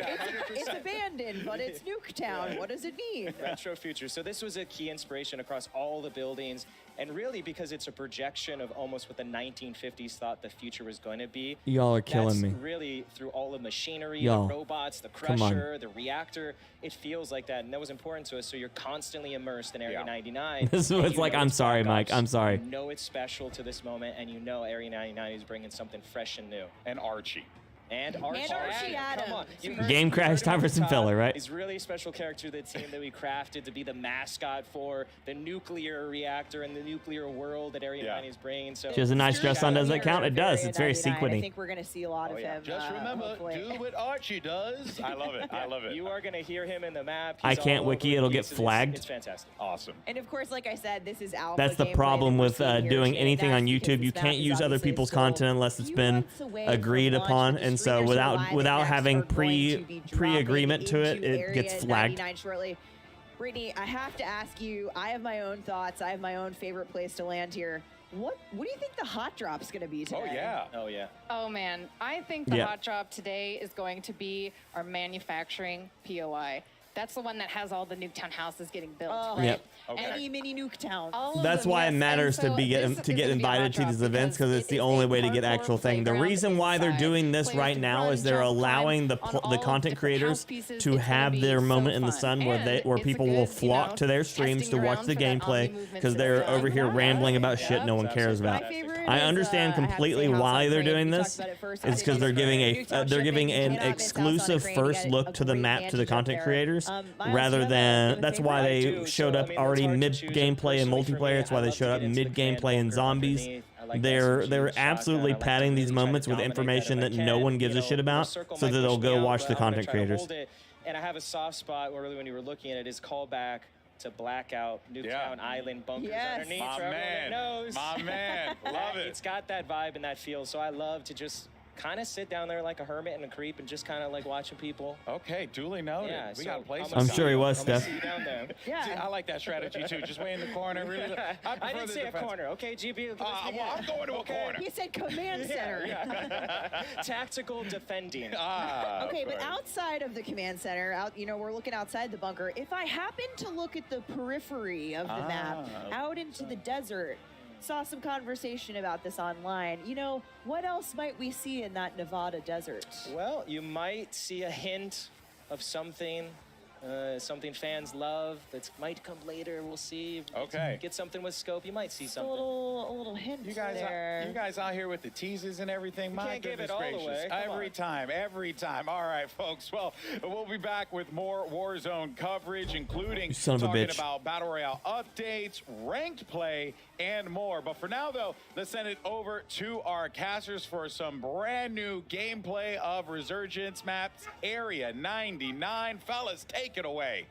It's abandoned, but it's Nuketown. What does it mean? Retro future. So this was a key inspiration across all the buildings, and really because it's a projection of almost what the 1950s thought the future was going to be. Y'all are killing That's me. Really through all the machinery, Y'all. the robots, the Come on. crusher, the reactor. It feels like that, and that was important to us. So you're constantly immersed in Area 99. This is and what it's you like. know I'm it's sorry, Black Mike. Ops. I'm sorry. You know it's special to this moment, and you know Area 99 is bringing something fresh and new. And Archie. And Archie. Come on. You heard- Game you crash, heard time him for at the some top. filler, right? He's really a special character to the team that we crafted to be the mascot for the nuclear reactor and the nuclear world that Area 9 is bringing. So She has a nice dress on. Does it count? It does. It's very 99. I sequiny. think we're going to see a lot of him. Just remember, hopefully. do what Archie does. I love it. I love it. You are going to hear him in the map. I He's can't all wiki, over it'll the get pieces. flagged. It's fantastic. Awesome. And of course, like I said, this is alpha. That's the gameplay problem that we're with seeing here doing today. anything on That's YouTube. because You this can't map is use other obviously people's still content unless it's been months away agreed from launch, upon, but the and so streamers without live without events having are going to be pre-agreement to it, dropping it into gets Area flagged. 99 shortly. Brittany, I have to ask you. I have my own thoughts. I have my own favorite place to land here. What do you think the hot drop is going to be today? Oh yeah. Oh man, I think the Yeah. hot drop today is going to be our manufacturing POI. That's the one that has all the Nuketown houses getting built, Oh, right? Any mini Nuketown. All of That's them, why yes. it matters And to be so get this to is get gonna be a invited hot to drop these events because it's the it is only a way to get hardcore actual thing. The playground reason why they're inside. doing this Players right can now run, is they're jump, allowing climb on all the the content different creators house pieces. to It's gonna have be their so moment in the fun. sun where And where it's a people will good, flock to their streams to testing watch ground the for that gameplay omni-movement because they're system. over here rambling about shit no one cares about. My favorite I is, understand I have to completely say House why on they're Crane. doing We this. talked about it first. It's because they're giving Nuketown shipping. an You cannot miss House on exclusive Crane. first You get look a to the great map to the advantage up content there. creators Miles, rather you have than a that's favorite? why I they do. showed So, up I mean, already that's hard to mid choose, and gameplay and personally for me, multiplayer. It's why I they love to showed up get into mid the gameplay fan and bunker zombies. underneath. I like that They're huge absolutely shotgun. I like to padding these really try to moments with dominate information that that if I no can. one gives You a know, shit the about, circle so might that they'll push go me out, watch but the I'm gonna content try to creators. hold it. And I have a soft spot where really when you were looking at it is callback to Blackout, Nuketown Island bunkers underneath. My for everyone man. that knows. My man. Love it. It's got that vibe and that feel, so I love to just kind of sit down there like a hermit and a creep and just kind of like watching people. Okay, duly noted. Yeah, we so got to play I'm some. I'm sure he was, I'm gonna Steph. see you down there. See, I like that strategy too. Just way in the corner. Really. I didn't say a corner. Okay, GB. I'm going to a corner. He said command center. Tactical defending. Okay, but outside of the command center, we're looking outside the bunker. If I happen to look at the periphery of the map, out into the desert, saw some conversation about this online. What else might we see in that Nevada desert? Well, you might see a hint of something. Something fans love that might come later. We'll see. Okay. Get something with scope. You might see Just a something. little hint You guys, there. you guys out here with the teases and everything. My can't give goodness it all gracious! away. Come Every on. time. All right, folks. Well, we'll be back with more Warzone coverage, including You son of a talking bitch. about battle royale updates, ranked play, and more. But for now, though, let's send it over to our casters for some brand new gameplay of Resurgence maps, Area 99. Fellas, take it away.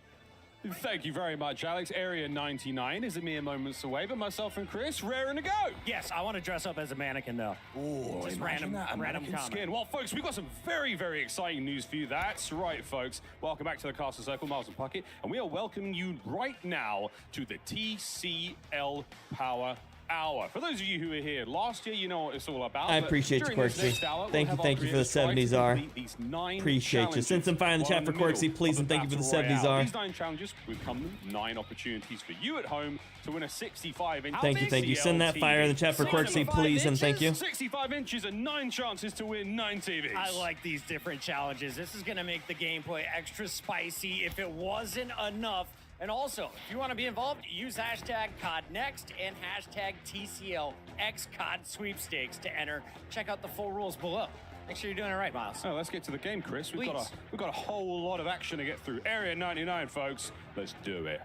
Thank you very much, Alex. Area 99 is a mere moments away, but myself and Chris, raring to go. Yes, I want to dress up as a mannequin, though. Ooh, Just imagine that, a random mannequin comment. skin. Well, folks, we've got some very, very exciting news for you. That's right, folks. Welcome back to the Castle Circle, Miles and Puckett, and we are welcoming you right now to the TCL Power hour. For those of you who were here last year, you know what it's all about. I but appreciate you, during this Corksy. next hour, Thank we'll you have our for the creators try to 70s are. complete these 9 Appreciate you. challenges Send some fire in the while chat for middle Corksy, please, of and thank you for the Battle 70s Royale. are. These 9 challenges will come 9 opportunities for you at home to win a 65-inch. Thank you. Send that fire in the chat for Corksy, please, and thank you. 65 inches and 9 chances to win 9 TVs. I like these different challenges. This is going to make the gameplay extra spicy if it wasn't enough. And also, if you want to be involved, use hashtag CODNext and hashtag TCLXCOD sweepstakes to enter. Check out the full rules below. Make sure you're doing it right, Miles. Oh, let's get to the game, Chris. We've got a whole lot of action to get through. Area 99, folks. Let's do it.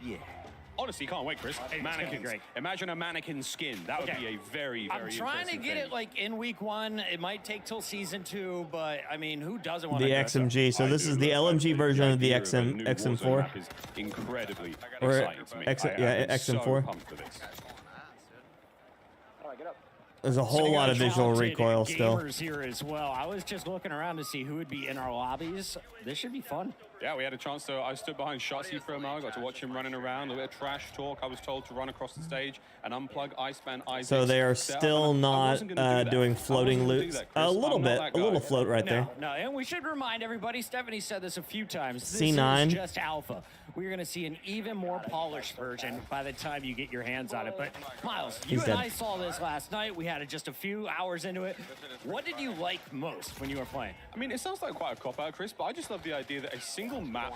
Yeah. Honestly, can't wait, Chris. Mannequins. Great. Imagine a mannequin skin. That would be a very, very I'm trying to interesting get thing. it like in week 1. It might take till season 2, but I mean, who doesn't want The to XMG. So this is the LMG version of the XM4. Map is incredibly Or exciting to me. XM4. So pumped for this. There's a whole lot of visual recoil still. Gamers here as well. I was just looking around to see who would be in our lobbies. This should be fun. Yeah, we had a chance to. I stood behind Shotzi for a moment. Got to watch him running around. A little bit of trash talk. I was told to run across the stage and unplug Iceman Isaac. So they are still not doing floating loops. A little bit, a little float right there. No, and we should remind everybody, Stephanie said this a few times, this C9. is just alpha. We're going to see an even more polished version by the time you get your hands on it. But Miles, you and I saw this last night. We had it just a few hours into it. What did you like most when you were playing? I mean, it sounds like quite a cop-out, Chris, but I just love the idea that a single map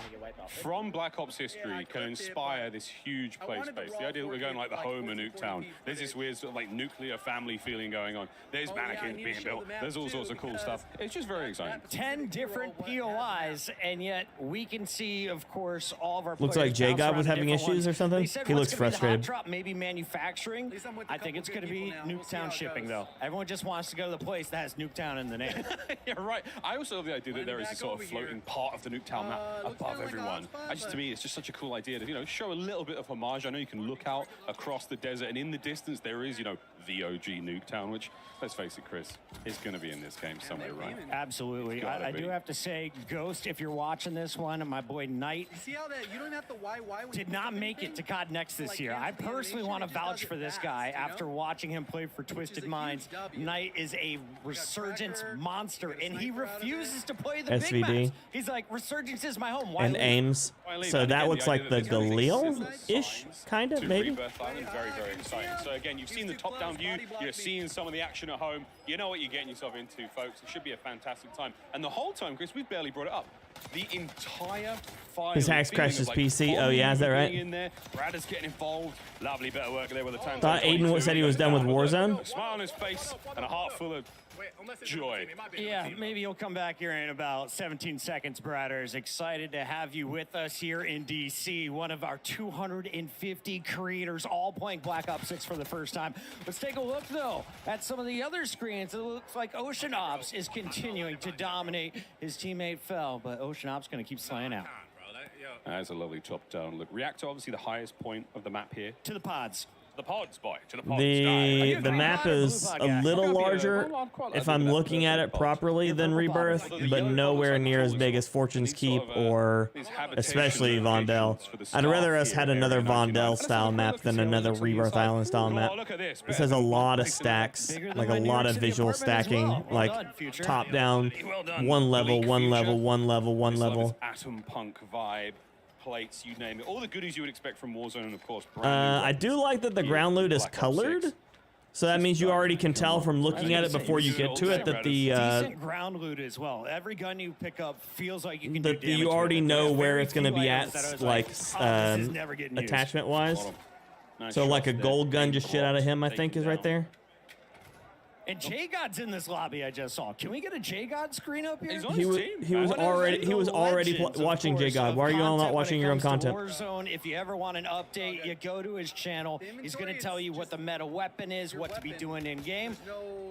from Black Ops history can inspire this huge play space. The idea that we're going like the home of Nuketown. There's this weird sort of like nuclear family feeling going on. There's mannequins being built. There's all sorts of cool stuff. It's just very exciting. 10 different POIs, and yet we can see, of course, all of our Looks players like J bounce God around was to having different issues ones. or something. They said He what's looks gonna be the hot frustrated. drop, maybe manufacturing. I think it's going to be Nuketown shipping, though. Everyone just wants to go to the place that has Nuketown in the name. Yeah, right. I also love the idea that there is a sort of floating part of the Nuketown map above everyone. To me, it's just such a cool idea to, you know, show a little bit of homage. I know you can look out across the desert, and in the distance there is, you know, the OG Nuketown, which, let's face it, Chris, is going to be in this game somewhere, right? Absolutely. I do have to say, Ghost, if you're watching this one, and my boy Knight See how that you don't have to why did not make it to COD Next this year. I personally want to vouch for this guy after watching him play for Twisted Minds. Knight is a Resurgence monster, and he refuses to play the big SVD. maps. He's like, Resurgence is my home. Why And leave? aims. So that looks like the Galil-ish, kind of, maybe? Rebirth Island, very, very exciting. So again, you've seen the top-down view. You're seeing some of the action at home. You know what you're getting yourself into, folks. It should be a fantastic time. And the whole time, Chris, we've barely brought it up. The entire file. His hacks crashed his PC. Oh, yeah, is that right? In there. Brad is getting involved. Lovely bit of work there with the tank. Thought Aiden said he was done with Warzone. A smile on his face and a heart full of joy. Yeah, maybe you'll come back here in about 17 seconds, Bradders. Excited to have you with us here in DC. One of our 250 creators all playing Black Ops 6 for the first time. Let's take a look, though, at some of the other screens. It looks like Ocean Ops is continuing to dominate. His teammate fell, but Ocean Ops going to keep slaying out. That's a lovely top-down look. Reactor, obviously the highest point of the map here. To the pods. The pods, boy. To the pods. The map is a little larger if I'm looking at it properly than Rebirth, but nowhere near as big as Fortune's Keep or especially Vondel. I'd rather us had another Vondel style map than another Rebirth Island style map. This has a lot of stacks, like a lot of visual stacking, like top down, one level, one level, one level, one level. Atom punk vibe. Plates, you name it. All the goodies you would expect from Warzone, and of course, I do like that the ground loot is colored. So that means you already can tell from looking at it before you get to it that the decent ground loot as well. Every gun you pick up feels like you can do that damage you already with it. know where Very it's going to few be items at, that I was like this is never getting used. attachment wise. Nice So like a shots there. gold gun just shit out of him, I Taken think, is right there. And J-God's in this lobby I just saw. Can we get a J-God screen up here? He was already watching J God. Why are you all not watching your own content? Warzone, if you ever want an update, you go to his channel. He's going to tell you what the meta weapon is, what to be doing in game.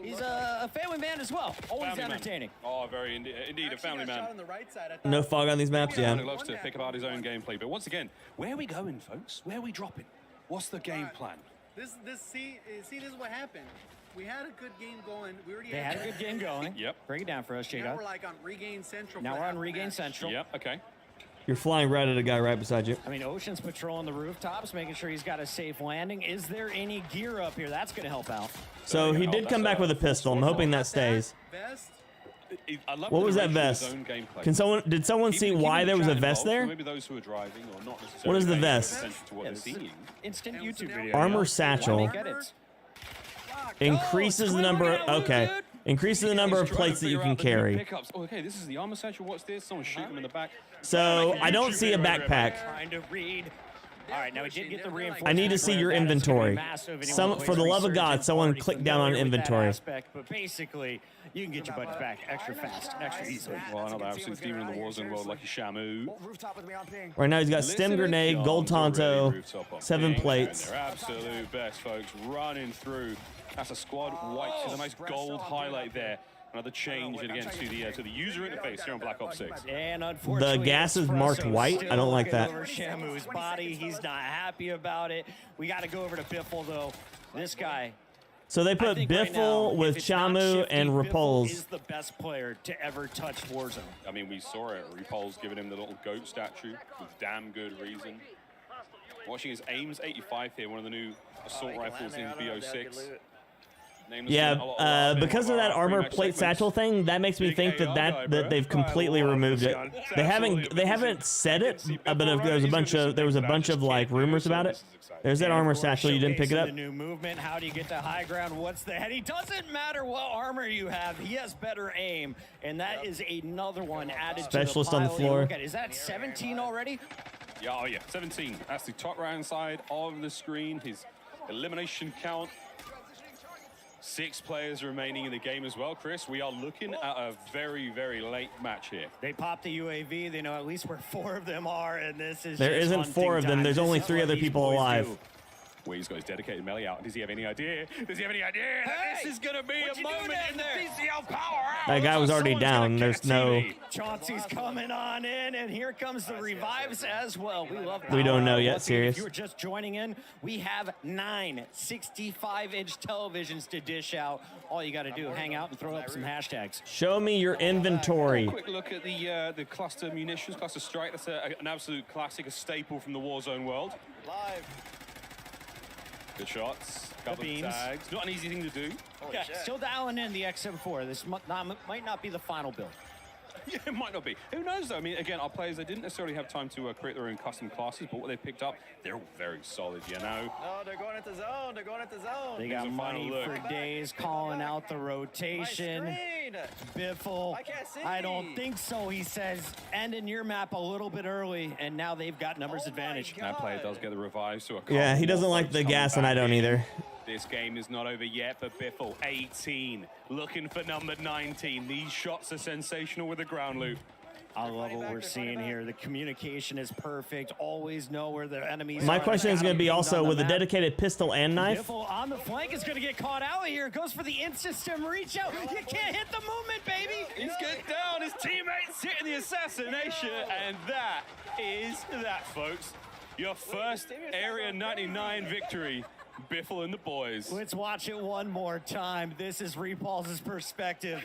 He's a family man as well. Always Family man. entertaining. Oh, very indeed a family man. No fog on these maps, yeah. He loves to think about his own gameplay. But once again, where are we going, folks? Where are we dropping? What's the game plan? See, this is what happened. We had a good game going. We already They had a good game going. Yep. Break it down for us, Now J-God. we're like on Regain Central. Now for we're on half a Regain match. Central. Yep, okay. You're flying right at a guy right beside you. I mean, Ocean's patrolling the rooftops, making sure he's got a safe landing. Is there any gear up here? That's going to help out. So he did come back with a pistol. I'm hoping that stays. What was that vest? Did someone see why there was a vest there? Maybe those who are driving or not necessarily. What is the vest? Instant YouTube video. Armor satchel. Increases the number. Okay. Increases the number of plates that you can carry. Oh, okay, this is the armor satchel. What's this? Someone shooting him in the back. So I don't see a backpack. Trying to read. All right, now we did get the reinforcement. I need to see your inventory. For the love of God, someone click down on inventory. But basically, you can get your buddies back extra fast, extra easily. Well, another absolute demon in the Warzone world, like Shamu. Right now he's got stem grenade, gold tonto, 7 plates. Their absolute best, folks, running through. That's a squad wipe. See the nice gold highlight there. Another change again to the user interface here on Black Ops 6. And unfortunately, the gas is marked white. I don't like that. Over Shamu's body, he's not happy about it. We got to go over to Biffle though. This guy. So they put Biffle with Shamu and Repulse. Is the best player to ever touch Warzone. I mean, we saw it. Repulse giving him the little goat statue with damn good reason. Watching his aims 85 here, one of the new assault rifles in BO6. Yeah, because of that armor plate satchel thing, that makes me think that they've completely removed it. They haven't said it, but there was a bunch of like rumors about it. There's that armor satchel. You didn't pick it up. The new movement. How do you get to high ground? What's the head? He doesn't matter what armor you have. He has better aim, and that is another one added. Specialist to the on the floor. Is that 17 already? Yeah, oh yeah, 17. That's the top right hand side of the screen. His elimination count. 6 players remaining in the game as well, Chris. We are looking at a very, very late match here. They popped the UAV. They know at least where 4 of them are, and this is There isn't 4 of them. There's only 3 other people alive. Well, he's got his dedicated melee out. Does he have any idea? Does he have any idea that this is going to be a moment in the PCL power hour? That guy was already down. There's no... Chauncey's coming on in, and here comes the revives as well. We love We don't know yet, serious. If you were just joining in, we have 9 65-inch televisions to dish out. All you got to do, hang out and throw up some hashtags. Show me your inventory. Quick look at the cluster munitions, cluster strike. That's an absolute classic, a staple from the Warzone world. Live. Good shots, couple of tags. Not an easy thing to do. Yeah, still dialing in the XM4. This might not be the final build. Yeah, it might not be. Who knows, though? I mean, again, our players, they didn't necessarily have time to create their own custom classes, but what they picked up, they're all very solid, you know? No, they're going into zone. They're going into zone. They got money for days, calling out the rotation. Biffle, I don't think so, he says. Ending your map a little bit early, and now they've got numbers advantage. That player does get the revive, so Yeah, he doesn't like the gas, and I don't either. This game is not over yet, but Biffle, 18, looking for number 19. These shots are sensational with the ground loop. I love what we're seeing here. The communication is perfect. Always know where the enemies are. My question is going to be also with a dedicated pistol and knife. Biffle on the flank is going to get caught out here. Goes for the in-system reach out. You can't hit the movement, baby. He's getting down. His teammates hitting the assassination. And that is that, folks. Your first Area 99 victory. Biffle and the boys. Let's watch it one more time. This is Repulse's perspective.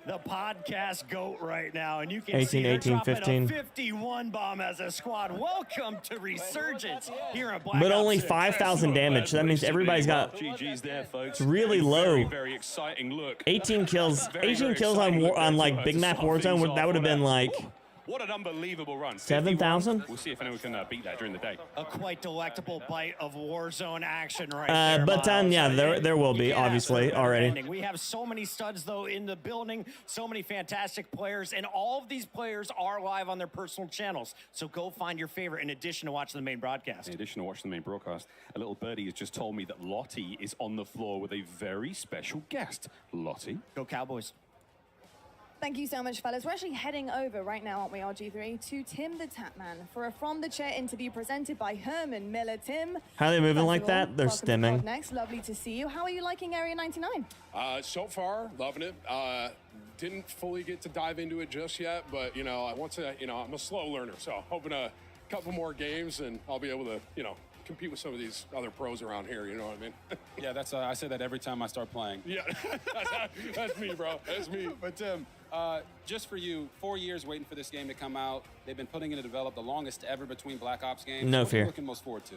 The podcast GOAT right now, and you can 18, see they're 18, dropping 15. a 51 bomb as a squad. Welcome to Resurgence here in Black But Ops only 6. 5,000 damage. So that means everybody's got... GG's there, folks. It's really low. Very, very exciting look. 18 kills. 18 kills on like Big Map Warzone. That would have been like... What an unbelievable run. 7,000? We'll see if anyone can beat that during the day. A quite delectable bite of Warzone action right there. But yeah, there will be, obviously, already. We have so many studs, though, in the building, so many fantastic players, and all of these players are live on their personal channels. So go find your favorite in addition to watching the main broadcast. In addition to watching the main broadcast, a little birdie has just told me that Lottie is on the floor with a very special guest. Lottie. Go Cowboys. Thank you so much, fellas. We're actually heading over right now, aren't we, RG3, to Tim the Tapman for a From the Chair interview presented by Herman Miller. Tim, how are they moving like all, that? They're stimming. Next, lovely to see you. How are you liking Area 99? So far, loving it. Didn't fully get to dive into it just yet, but I want to. I'm a slow learner, so hoping a couple more games and I'll be able to, compete with some of these other pros around here. You know what I mean? Yeah, that's I say that every time I start playing. Yeah, that's me, bro. That's me. But Tim, just for you, 4 years waiting for this game to come out. They've been putting it to develop, the longest ever between Black Ops games. No What are fear. you looking most forward to?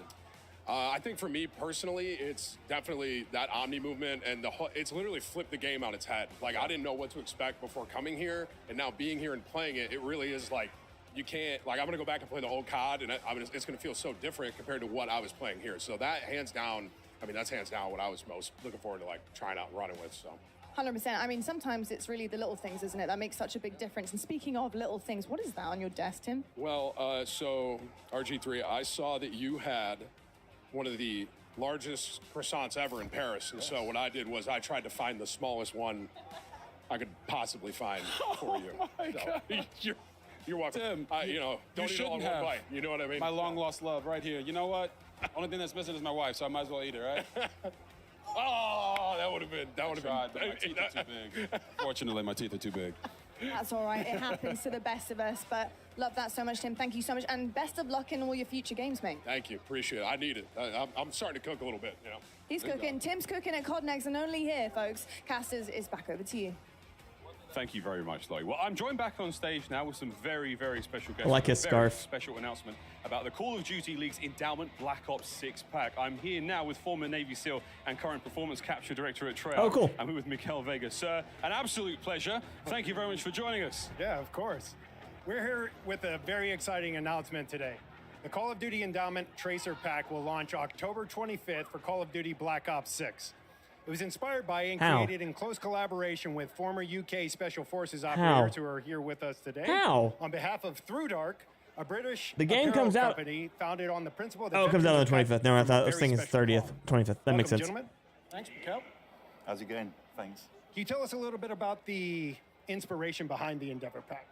I think for me personally, it's definitely that Omni movement, and it's literally flipped the game on its head. Like, I didn't know what to expect before coming here, and now being here and playing it, it really is like, you can't, like, I'm gonna go back and play the old COD, and it's gonna feel so different compared to what I was playing here. So that, hands down, I mean, that's hands down what I was most looking forward to, like, trying out and running with, so. 100%. I mean, sometimes it's really the little things, isn't it? That makes such a big difference. And speaking of little things, what is that on your desk, Tim? Well, so, RG3, I saw that you had one of the largest croissants ever in Paris. And so what I did was I tried to find the smallest one I could possibly find for you. Oh my God. You're welcome. Tim, you know, don't eat it all in one bite. You know what I mean? My long lost love right here. You know what? Only thing that's missing is my wife, so I might as well eat it, right? Oh, that would have been. But my teeth are too big. Fortunately, my teeth are too big. That's all right. It happens to the best of us. But love that so much, Tim. Thank you so much. And best of luck in all your future games, mate. Thank you. Appreciate it. I need it. I'm starting to cook a little bit, you know. He's cooking. Tim's cooking at COD Next, and only here, folks. Casters is back over to you. Thank you very much, Lloyd. Well, I'm joined back on stage now with some very, very special guests. I like his A very scarf. Special announcement about the Call of Duty League's Endowment Black Ops 6 pack. I'm here now with former Navy SEAL and current Performance Capture Director at Treyarch. Oh, cool. I'm here with Mikael Vega. Sir, an absolute pleasure. Thank you very much for joining us. Yeah, of course. We're here with a very exciting announcement today. The Call of Duty Endowment Tracer Pack will launch October 25th for Call of Duty Black Ops 6. It was inspired by and created in close collaboration with former UK Special Forces operators who are here with us today. How? On behalf of Through Dark, a British The game apparel comes out- company founded on the principle that Oh, it comes out on the veterans 25th. No, I thought this very thing is special 30th, quality. 25th. That makes Welcome, sense. Gentlemen. Thanks, Mikael. How's it going? Thanks. Can you tell us a little bit about the inspiration behind the Endeavor Pack?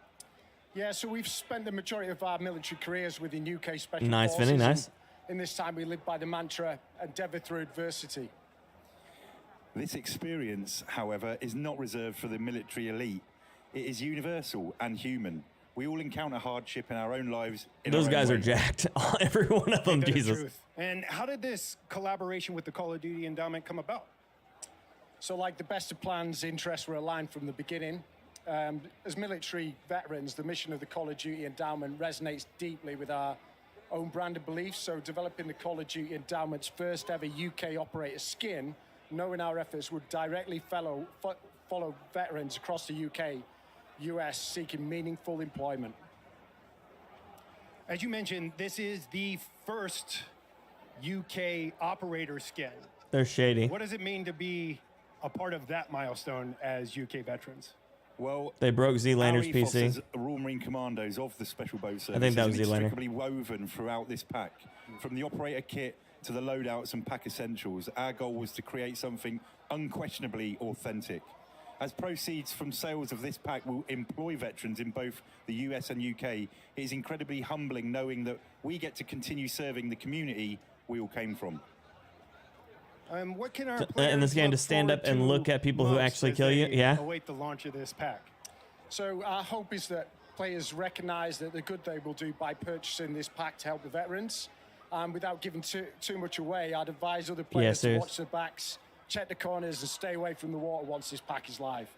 Yeah, so we've spent the majority of our military careers within UK Special Nice, Forces. Vinny, nice. And in this time, we live by the mantra, endeavour through adversity. This experience, however, is not reserved for the military elite. It is universal and human. We all encounter hardship in our own lives. Those guys are jacked. Every one of them, Ain't that the Jesus. truth? And how did this collaboration with the Call of Duty Endowment come about? So like the best of plans, interests were aligned from the beginning. As military veterans, the mission of the Call of Duty Endowment resonates deeply with our own brand of beliefs. So developing the Call of Duty Endowment's first ever UK operator skin, knowing our efforts would directly follow veterans across the UK, US seeking meaningful employment. As you mentioned, this is the first UK operator skin. They're shady. What does it mean to be a part of that milestone as UK veterans? Well, They broke Z-Laner's our PC. ethos as Royal Marine Commandos of the Special Boat Service I think that was is Z-Laner. inextricably woven throughout this pack. From the operator kit to the loadouts and pack essentials, our goal was to create something unquestionably authentic. As proceeds from sales of this pack will employ veterans in both the US and UK, it is incredibly humbling knowing that we get to continue serving the community we all came from. What can our In players this game, to look stand up forward and to look at people who most actually as kill you? they Yeah. await the launch of this pack. So our hope is that players recognise that the good they will do by purchasing this pack to help the veterans. Without giving too much away, I'd advise other players to serious. watch their backs, check the corners, and stay away from the water once this pack is live.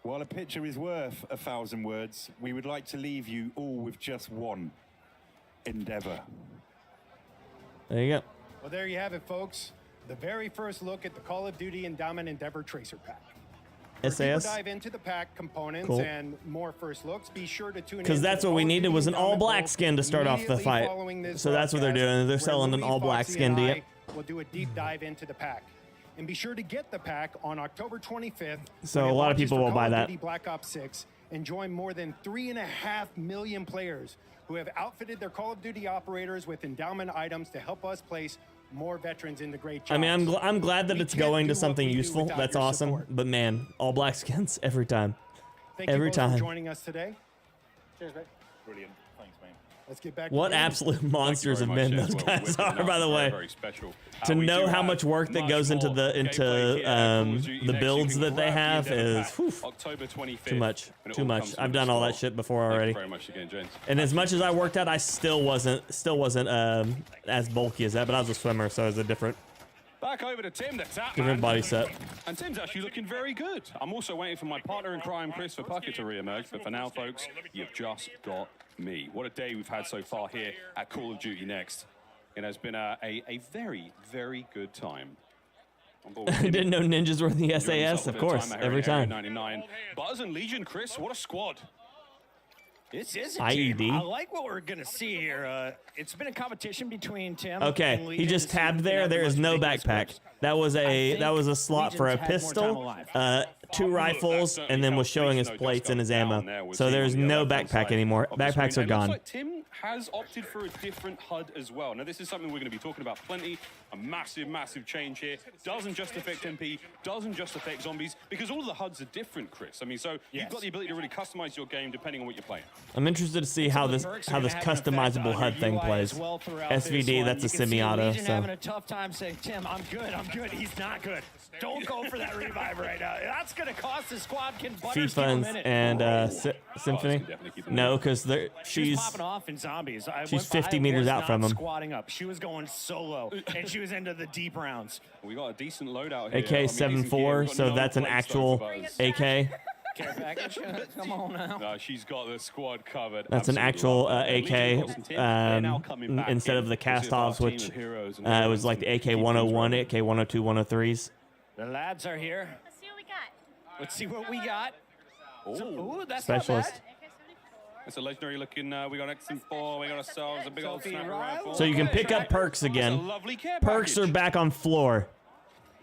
While a picture is worth 1,000 words, we would like to leave you all with just one: endeavour. There you go. Well, there you have it, folks. The very first look at the Call of Duty Endowment Endeavor Tracer Pack. For a deeper SAS. dive into the pack components Cool. and more first looks, be sure to tune in. Because to that's the what we Call of needed Duty was an Endowment all-black Bowl skin to start off the immediately fight. following this So that's what they're broadcast, doing. They're where selling an Louis, all-black Foxy, skin and to I you. We'll do a deep dive into the pack. And be sure to get the pack on October 25th. So when it a lot of launches people for will Call buy of that. Duty Black Ops 6 and join more than 3.5 million players who have outfitted their Call of Duty operators with endowment items to help us place more veterans in the great jobs. I mean, I'm glad that We it's can't going to do what something we do useful. without That's your awesome. support. But man, all black skins every time. Thank every you both time. for joining us today. Cheers, mate. Brilliant. Thanks, mate. Let's get back. What to absolute monsters have been those guys are, by the way. Very special. To know how much work that goes into the builds that they have is October 25th, too much. Too much. I've done all that shit before already. Very much again, James. And as much as I worked out, I still wasn't as bulky as that. But I was a swimmer, so it was a different Back over to Tim, the tap different man. body set. And Tim's actually looking very good. I'm also waiting for my partner in crime, Chris, for Puckett to re-emerge. But for now, folks, you've just got me. What a day we've had so far here at Call of Duty Next. It has been a very, very good time. I didn't know ninjas were in the SAS, of course, every time. 99. Buzz and Legion, Chris, what a squad. This is a IED. team. I like what we're going to see here. It's been a competition between Tim Okay, and Legion. he just tabbed there. There is no backpack. That was a slot for a pistol, 2 rifles, and then was showing his plates and his ammo. So there's no backpack anymore. Backpacks are gone. Tim has opted for a different HUD as well. Now, this is something we're going to be talking about plenty. A massive, massive change here. Doesn't just affect MP, doesn't just affect zombies, because all of the HUDs are different, Chris. I mean, so you've got the ability to really customize your game depending on what you're playing. I'm interested to see how this customizable HUD thing plays. SVD, that's a semi-auto. So having a tough time saying, Tim, I'm good. He's not good. Don't go for that revive right now. That's going to cost the squad. Can Butters keep him in it? and Symphony. No, because she's popping off in zombies. She's 50 meters out from him. Squatting up. She was going solo, and she was into the deep rounds. We got a decent loadout here. AK-74, so that's an actual AK. Care package? Come on now. No, she's got the squad covered. That's an actual AK instead of the cast-offs, which was like the AK-101, AK-102, 103s. The lads are here. Let's see what we got. Ooh, that's Specialist. not bad. It's a legendary looking. We got XM4. We got ourselves a big old sniper rifle. So you can pick up perks again. Perks are back on floor.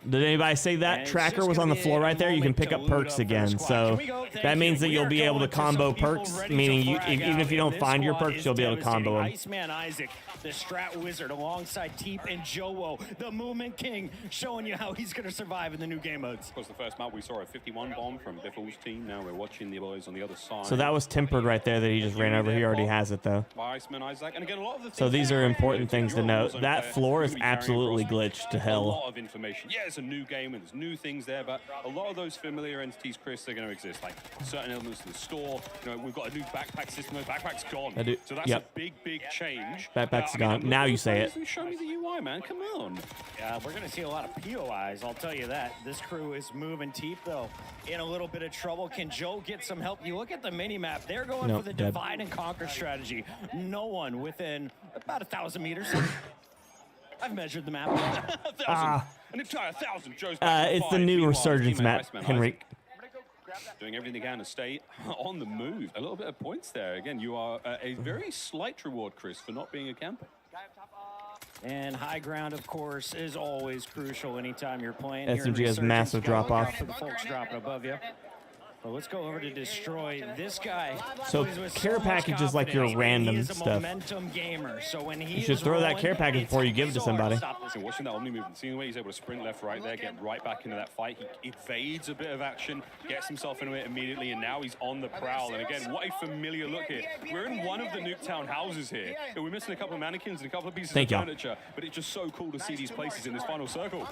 Did anybody say that? Tracker was on the floor right there. You can pick up perks again. So that means that you'll be able to combo perks, meaning even if you don't find your perks, you'll be able to combo them. Iceman Isaac, the Strat Wizard, alongside Teep and Jowo, the Movement King, showing you how he's going to survive in the new game modes. Of course, the first map we saw a 51 bomb from Biffle's team. Now we're watching the boys on the other side. So that was tempered right there that he just ran over. He already has it though. Iceman Isaac. And again, a lot of the So these are important things to note. That floor is absolutely glitched to A hell. lot of information. Yeah, it's a new game and there's new things there, but a lot of those familiar entities, Chris, they're going to exist. Like certain elements of the store. You know, we've got a new backpack system. The backpack's gone. So that's a big, big change. Backpack's gone. Now you say it. Show me the UI, man. Come on. Yeah, we're going to see a lot of POIs, I'll tell you that. This crew is moving Teep, though, in a little bit of trouble. Can Joe get some help? You look at the mini-map. They're going for the divide and conquer strategy. No one within about 1,000 meters. I've measured the map. An entire 1,000. Joe's It's the new Resurgence map, Henry. Doing everything they can to stay on the move. A little bit of points there. Again, you are a very slight reward, Chris, for not being a camper. And high ground, of course, is always crucial anytime you're playing. SMG has massive drop-off. For the folks dropping above you. Well, let's go over to destroy this guy. So care package is like your random stuff. Gamer. So when he You should throw that care package before you give it to somebody. So watching that Omni movement, seeing the way he's able to sprint left, right there, get right back into that fight. He evades a bit of action, gets himself into it immediately, and now he's on the prowl. And again, what a familiar look here. We're in one of the Nuketown houses here. And we're missing a couple of mannequins and a couple of pieces of furniture, but it's just so cool to see these places in this final circle.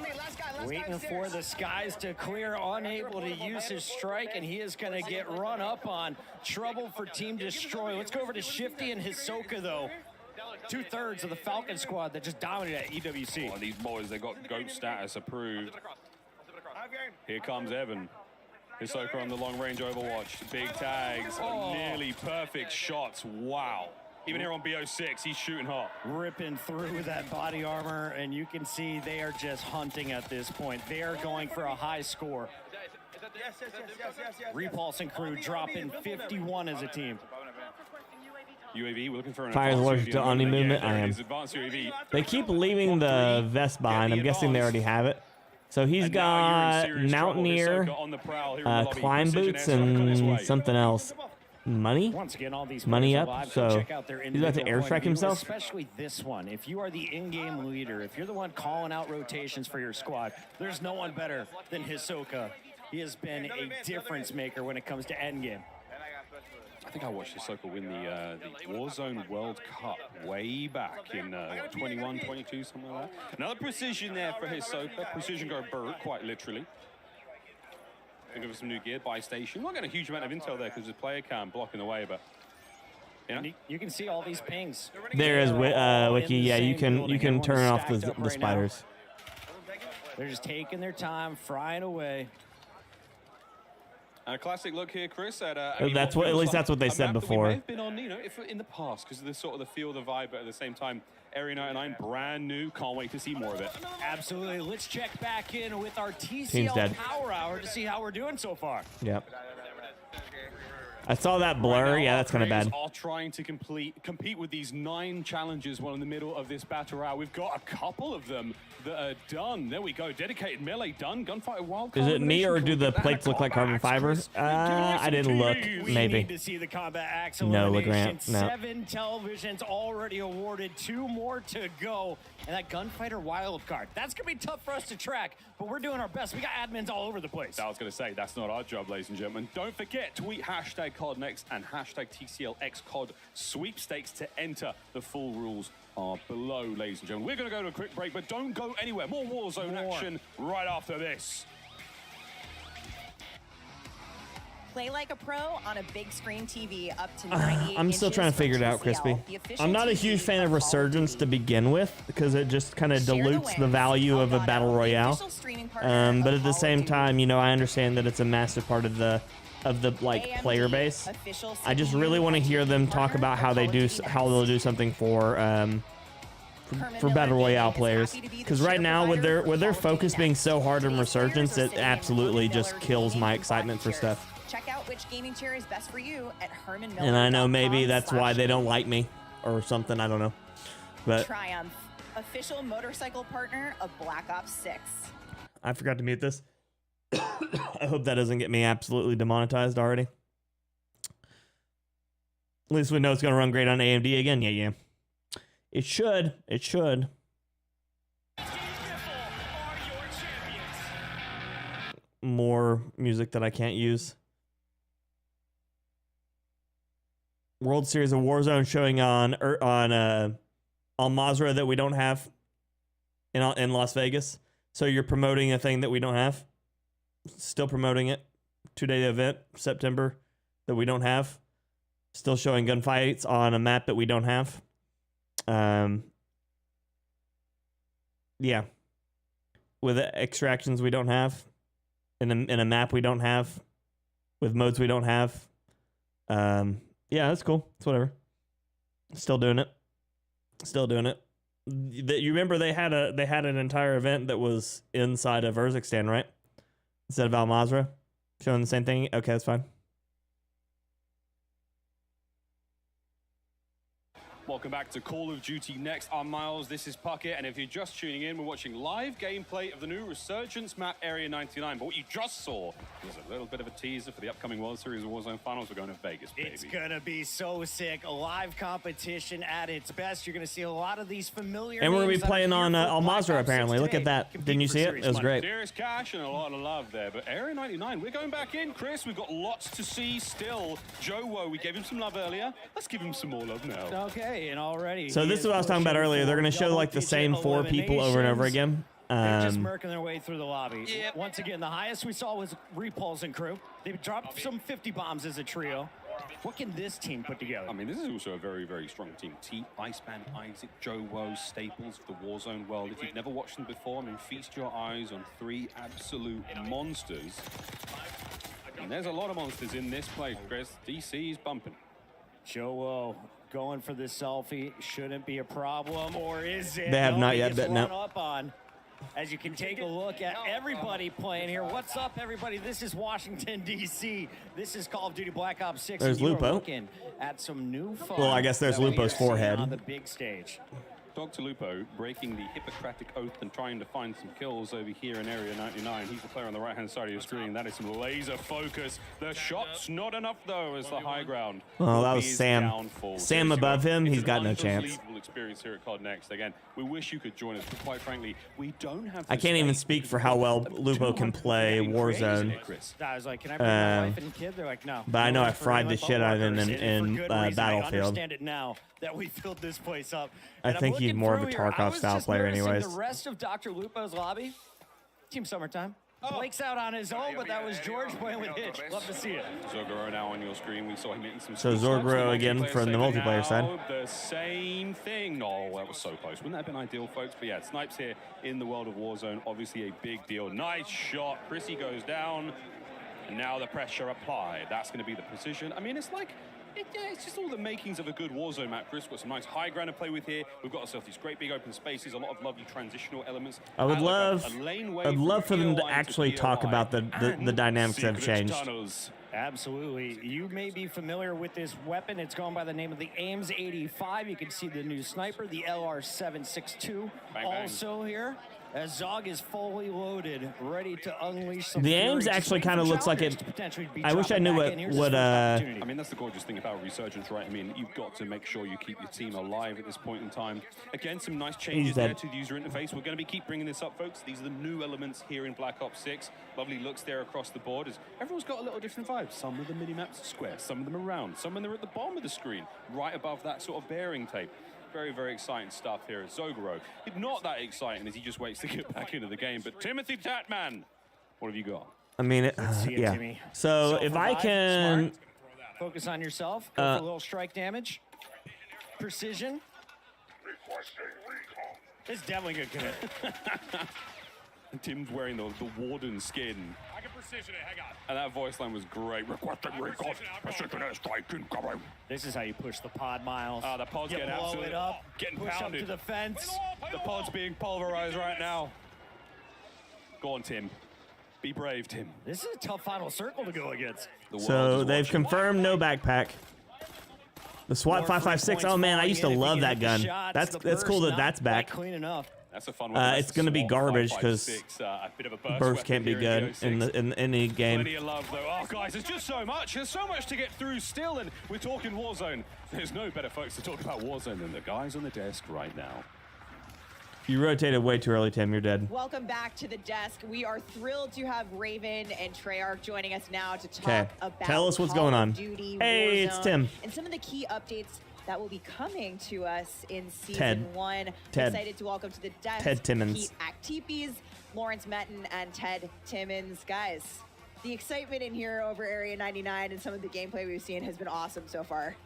Waiting for the skies to clear, unable to use his strike, and he is going to get run up on. Trouble for Team Destroy. Let's go over to Shifty and Hisoka, though. 2/3 of the Falcon squad that just dominated at EWC. Oh, these boys, they got GOAT status approved. Here comes Evan. Hisoka on the long range Overwatch. Big tags, nearly perfect shots. Wow. Even here on BO6, he's shooting hot. Ripping through that body armor, and you can see they are just hunting at this point. They are going for a high score. Repulsing crew dropping 51 as a team. UAV, we're looking for an PyroLords to Omni movement. I am. Advanced UAV. They keep leaving the vest behind. I'm guessing they already have it. So he's got Mountaineer, climb boots, and something else. Money? Money up. So he's about to airstrike himself. Especially this one. If you are the in-game leader, if you're the one calling out rotations for your squad, there's no one better than Hisoka. He has been a difference maker when it comes to endgame. I think I watched Sissoko win the Warzone World Cup way back in 21, 22, something like that. Another precision there for Hisoka. Precision go Burt, quite literally. Give us some new gear by station. Not getting a huge amount of intel there because the player cam blocking the way, but you can see all these pings. There is Wiki. Yeah, you can turn off the spiders. They're just taking their time, frying away. And a classic look here, Chris. At that's what, at least that's what they said before. We may have been on, if in the past, because of the sort of the feel, the vibe, but at the same time, Area 99, brand new. Can't wait to see more of it. Absolutely. Let's check back in with our TCL Power Hour to see how we're doing so far. Yep. I saw that blur. Yeah, that's kind of bad. Are trying to compete with these 9 challenges while in the middle of this battle royale. We've got a couple of them that are done. There we go. Dedicated melee done. Gunfighter wild. Is it me or do the plates look like carbon fiber? I didn't look. Maybe. We need to see the combat axe No, elimination. Legrant. No. 7 televisions already awarded. 2 more to go. And that gunfighter wild card. That's going to be tough for us to track, but we're doing our best. We got admins all over the place. I was going to say, that's not our job, ladies and gentlemen. Don't forget, tweet hashtag COD next and hashtag TCLXCOD sweepstakes to enter. The full rules are below, ladies and gentlemen. We're going to go to a quick break, but don't go anywhere. More Warzone action right after this. Play like a pro on a big screen TV up to 98 I'm still trying to figure it out, Crispy. I'm not a huge fan of Resurgence to begin with because it just kind of dilutes the value of a battle royale. But at the same time, I understand that it's a massive part of the player base. I just really want to hear them talk about how they'll do something for battle royale players, because right now with their focus being so hard on Resurgence, it absolutely just kills my excitement for stuff. Check out which gaming chair is best for you at HermanMiller.com. And I know maybe that's why they don't like me or something. I don't know. But Triumph, official motorcycle partner of Black Ops 6. I forgot to mute this. I hope that doesn't get me absolutely demonetized already. At least we know it's going to run great on AMD again. Yeah. It should. It should. More music that I can't use. World Series of Warzone showing on Mazra that we don't have in Las Vegas. So you're promoting a thing that we don't have. Still promoting it. 2-day event, September, that we don't have. Still showing gunfights on a map that we don't have. Yeah. With extractions we don't have. In a map we don't have. With modes we don't have. Yeah, that's cool. It's whatever. Still doing it. You remember they had an entire event that was inside of Verdansk, right? Instead of Al Mazrah, showing the same thing. Okay, that's fine. Welcome back to Call of Duty Next. I'm Miles, this is Puckett, and if you're just tuning in, we're watching live gameplay of the new Resurgence map, Area 99. But what you just saw was a little bit of a teaser for the upcoming World Series of Warzone Finals. We're going to Vegas, baby. It's going to be so sick. A live competition at its best. You're going to see a lot of these familiar And we're going to names be playing on Al Mazrah, apparently. Look today. at that. Didn't you see it? It was great. Serious cash and a lot of love there. But Area 99, we're going back in, Chris. We've got lots to see still. Joe Woe, we gave him some love earlier. Let's give him some more love now. Okay, and already... So this is what I was talking about earlier. They're going to show like the same 4 people over and over again. They're just murking their way through the lobby. Yep. Once again, the highest we saw was Repulse and crew. They dropped some 50 bombs as a trio. What can this team put together? I mean, this is also a very, very strong team. Iceman, Isaac, Joe Woe, staples of the Warzone world. If you've never watched them before, I mean, feast your eyes on 3 absolute monsters. And there's a lot of monsters in this play, Chris. DC's bumping. Joe Woe going for the selfie shouldn't be a problem, or is it? They have not yet bitten up. Up on. As you can take a look at everybody playing here. What's up, everybody? This is Washington, D.C. This is Call of Duty Black Ops 6. There's Lupo. Looking at some new fun. Well, I guess there's Lupo's forehead. On the big stage. Dr. Lupo breaking the Hippocratic Oath and trying to find some kills over here in Area 99. He's the player on the right-hand side of your screen. That is some laser focus. The shot's not enough, though, as the high ground. Oh, that was Sam. Sam above him, he's got no chance. experience here at COD Next. Again, we wish you could join us, but quite frankly, we don't have. I can't even speak for how well Lupo can play Warzone. I was like, can I bring my wife and kid? They're like, no. But I know I fried the shit out of him in I Battlefield. understand it now that we filled this place up. I think he's more of a Tarkov-style player anyways. The rest of Dr. Lupo's lobby, Team Summertime. Blake's out on his own, but that was George playing with Hitch. Love to see it. Zorgro now on your screen. We saw him hitting some. So Zorgro again from the multiplayer side. The same thing. No, that was so close. Wouldn't that have been ideal, folks? But yeah, snipes here in the world of Warzone. Obviously a big deal. Nice shot. Chrissy goes down. And now the pressure applied. That's going to be the precision. I mean, it's like... yeah, it's just all the makings of a good Warzone map. Chris, got some nice high ground to play with here. We've got ourselves these great big open spaces, a lot of lovely transitional elements. I would love, I'd love for them to actually talk about the dynamics that have changed. Absolutely. You may be familiar with this weapon. It's gone by the name of the Ames 85. You can see the new sniper, the LR762. Bang, bang. Also here, as Zog is fully loaded, ready to unleash some The Ames actually kind of looks like it. I wish I knew what I mean, that's the gorgeous thing about Resurgence, right? I mean, you've got to make sure you keep your team alive at this point in time. Again, some nice changes there to the user interface. We're going to keep bringing this up, folks. These are the new elements here in Black Ops 6. Lovely looks there across the board. As everyone's got a little different vibe. Some of the mini-maps are square, some of them are round, some of them are at the bottom of the screen, right above that sort of bearing tape. Very, very exciting stuff here at Zogaro. It's not that exciting as he just waits to get back into the game. But Timothy Tatman, what have you got? I mean, yeah. Timmy. So if I can... Focus on yourself. Go for a little strike damage. Precision. It's definitely good commit. Tim's wearing the Warden skin. I can precision it, hang on. And that voice line was great. Requesting recall. Precision airstrike incoming. This is how you push the pod, Miles. The pod's you getting blow absolutely it up, getting push pounded. up to the fence. The pod's being pulverized right now. Go on, Tim. Be brave, Tim. This is a tough final circle to go against. So they've confirmed no backpack. The SWAT 556. Oh man, I used to love that gun. That's cool that that's back. Clean enough. That's a fun one. It's going to be garbage because burst can't be good in any game. Plenty of love though. Oh guys, there's just so much. There's so much to get through still, and we're talking Warzone. There's no better folks to talk about Warzone than the guys on the desk right now. You rotated way too early, Tim. You're dead. Welcome back to the desk. We are thrilled to have Raven and Treyarch joining us now to talk about Tell us what's Call going of on. Duty, Hey, Warzone, it's Tim. and some of the key updates that will be coming to us in season 1. Ted. Excited to welcome to the desk Ted Timmons. Pete Actipes, Lawrence Metten, and Ted Timmons. Guys, the excitement in here over Area 99 and some of the gameplay we've seen has been awesome so far.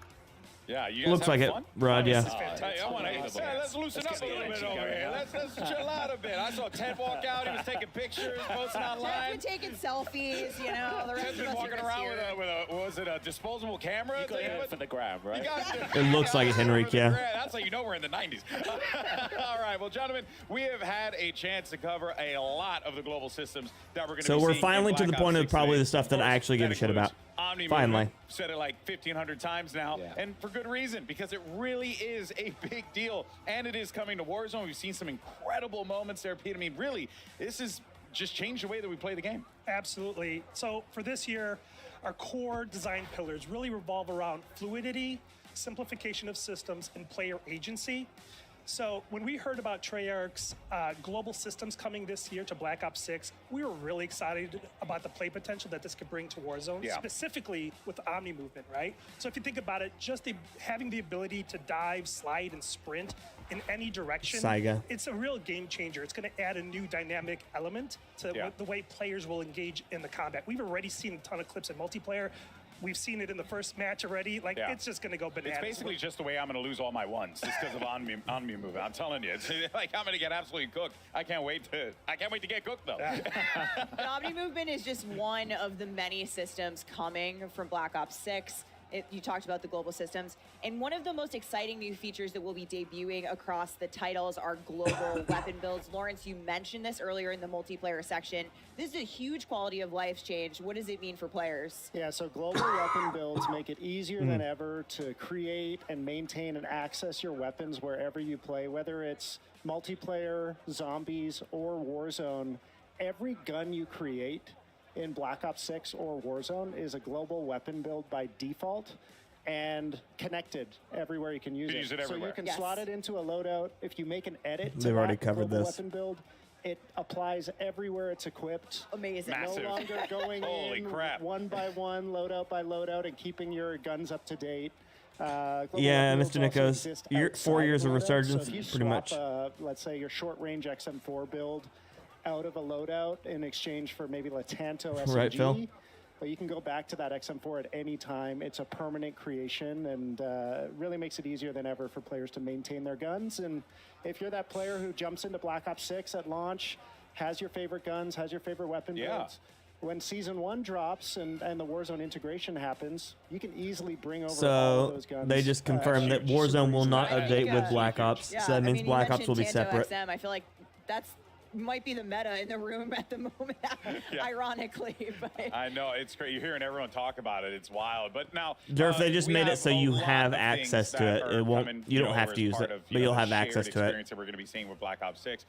Yeah, you guys Looks like fun? it, Rod. Yeah. Let's loosen up a little bit over here. Let's chill out a bit. I saw Ted walk out. He was taking pictures, posting online. Ted's been taking selfies, you know. The rest Ted's of been us walking are around here. with a was it a disposable camera? You got it for the gram, right? It looks like it, Henrik. Yeah. That's how you know we're in the 90s. All right, well, gentlemen, we have had a chance to cover a lot of the global systems that we're going to So be we're seeing finally in to the Black point Ops of probably 6 the stuff that I actually give a shit about. Omni Finally. movement. Said it like 1,500 times now, and for good reason, because it really is a big deal, and it is coming to Warzone. We've seen some incredible moments there, Pete. I mean, really, this has just changed the way that we play the game. Absolutely. So for this year, our core design pillars really revolve around fluidity, simplification of systems, and player agency. So when we heard about Treyarch's global systems coming this year to Black Ops 6, we were really excited about the play potential that this could bring to Warzone, specifically with the Omni movement, right? So if you think about it, just having the ability to dive, slide, and sprint in any direction, it's a real game changer. It's going to add a new dynamic element to the way players will engage in the combat. We've already seen a ton of clips in multiplayer. We've seen it in the first match already. Like, it's just going to go bananas. It's basically just the way I'm going to lose all my ones, just because of Omni movement. I'm telling you, it's like I'm going to get absolutely cooked. I can't wait to get cooked though. The Omni movement is just one of the many systems coming from Black Ops 6. You talked about the global systems. And one of the most exciting new features that will be debuting across the titles are global weapon builds. Lawrence, you mentioned this earlier in the multiplayer section. This is a huge quality of life change. What does it mean for players? Yeah, so global weapon builds make it easier than ever to create and maintain and access your weapons wherever you play, whether it's multiplayer, zombies, or Warzone. Every gun you create in Black Ops 6 or Warzone is a global weapon build by default. and connected everywhere you can use Use it So everywhere. you can slot it into a loadout. If you make an edit to They've already that covered global this. weapon build, it applies everywhere it's equipped. Amazing. Massive. No longer going Holy in crap. one by one, loadout by loadout, and keeping your guns up to date. Global Yeah, weapon Mr. builds also Nichols, exist you're 4 outside years of loadouts. Resurgence, So if you pretty swap, much. let's say your short-range XM4 build out of a loadout in exchange for maybe a Tanto SMG, Right, Phil? but you can go back to that XM4 at any time. It's a permanent creation and really makes it easier than ever for players to maintain their guns. And if you're that player who jumps into Black Ops 6 at launch, has your favorite guns, has your favorite weapon builds, when Season 1 drops and the Warzone integration happens, you can easily bring over all of So those guns. they just confirmed that Warzone will not update with Black Ops. So that means Black Ops will be separate. XM, I feel like that's might be the meta in the room at the moment, ironically. But I know, it's great. You're hearing everyone talk about it. It's wild. But now, Durf, they just we made have it so a you lot have of access things to that it. are It won't. coming, You don't over have as to use part it, of, but you'll the have shared access to it. experience that we're going to be seeing with Black Ops 6.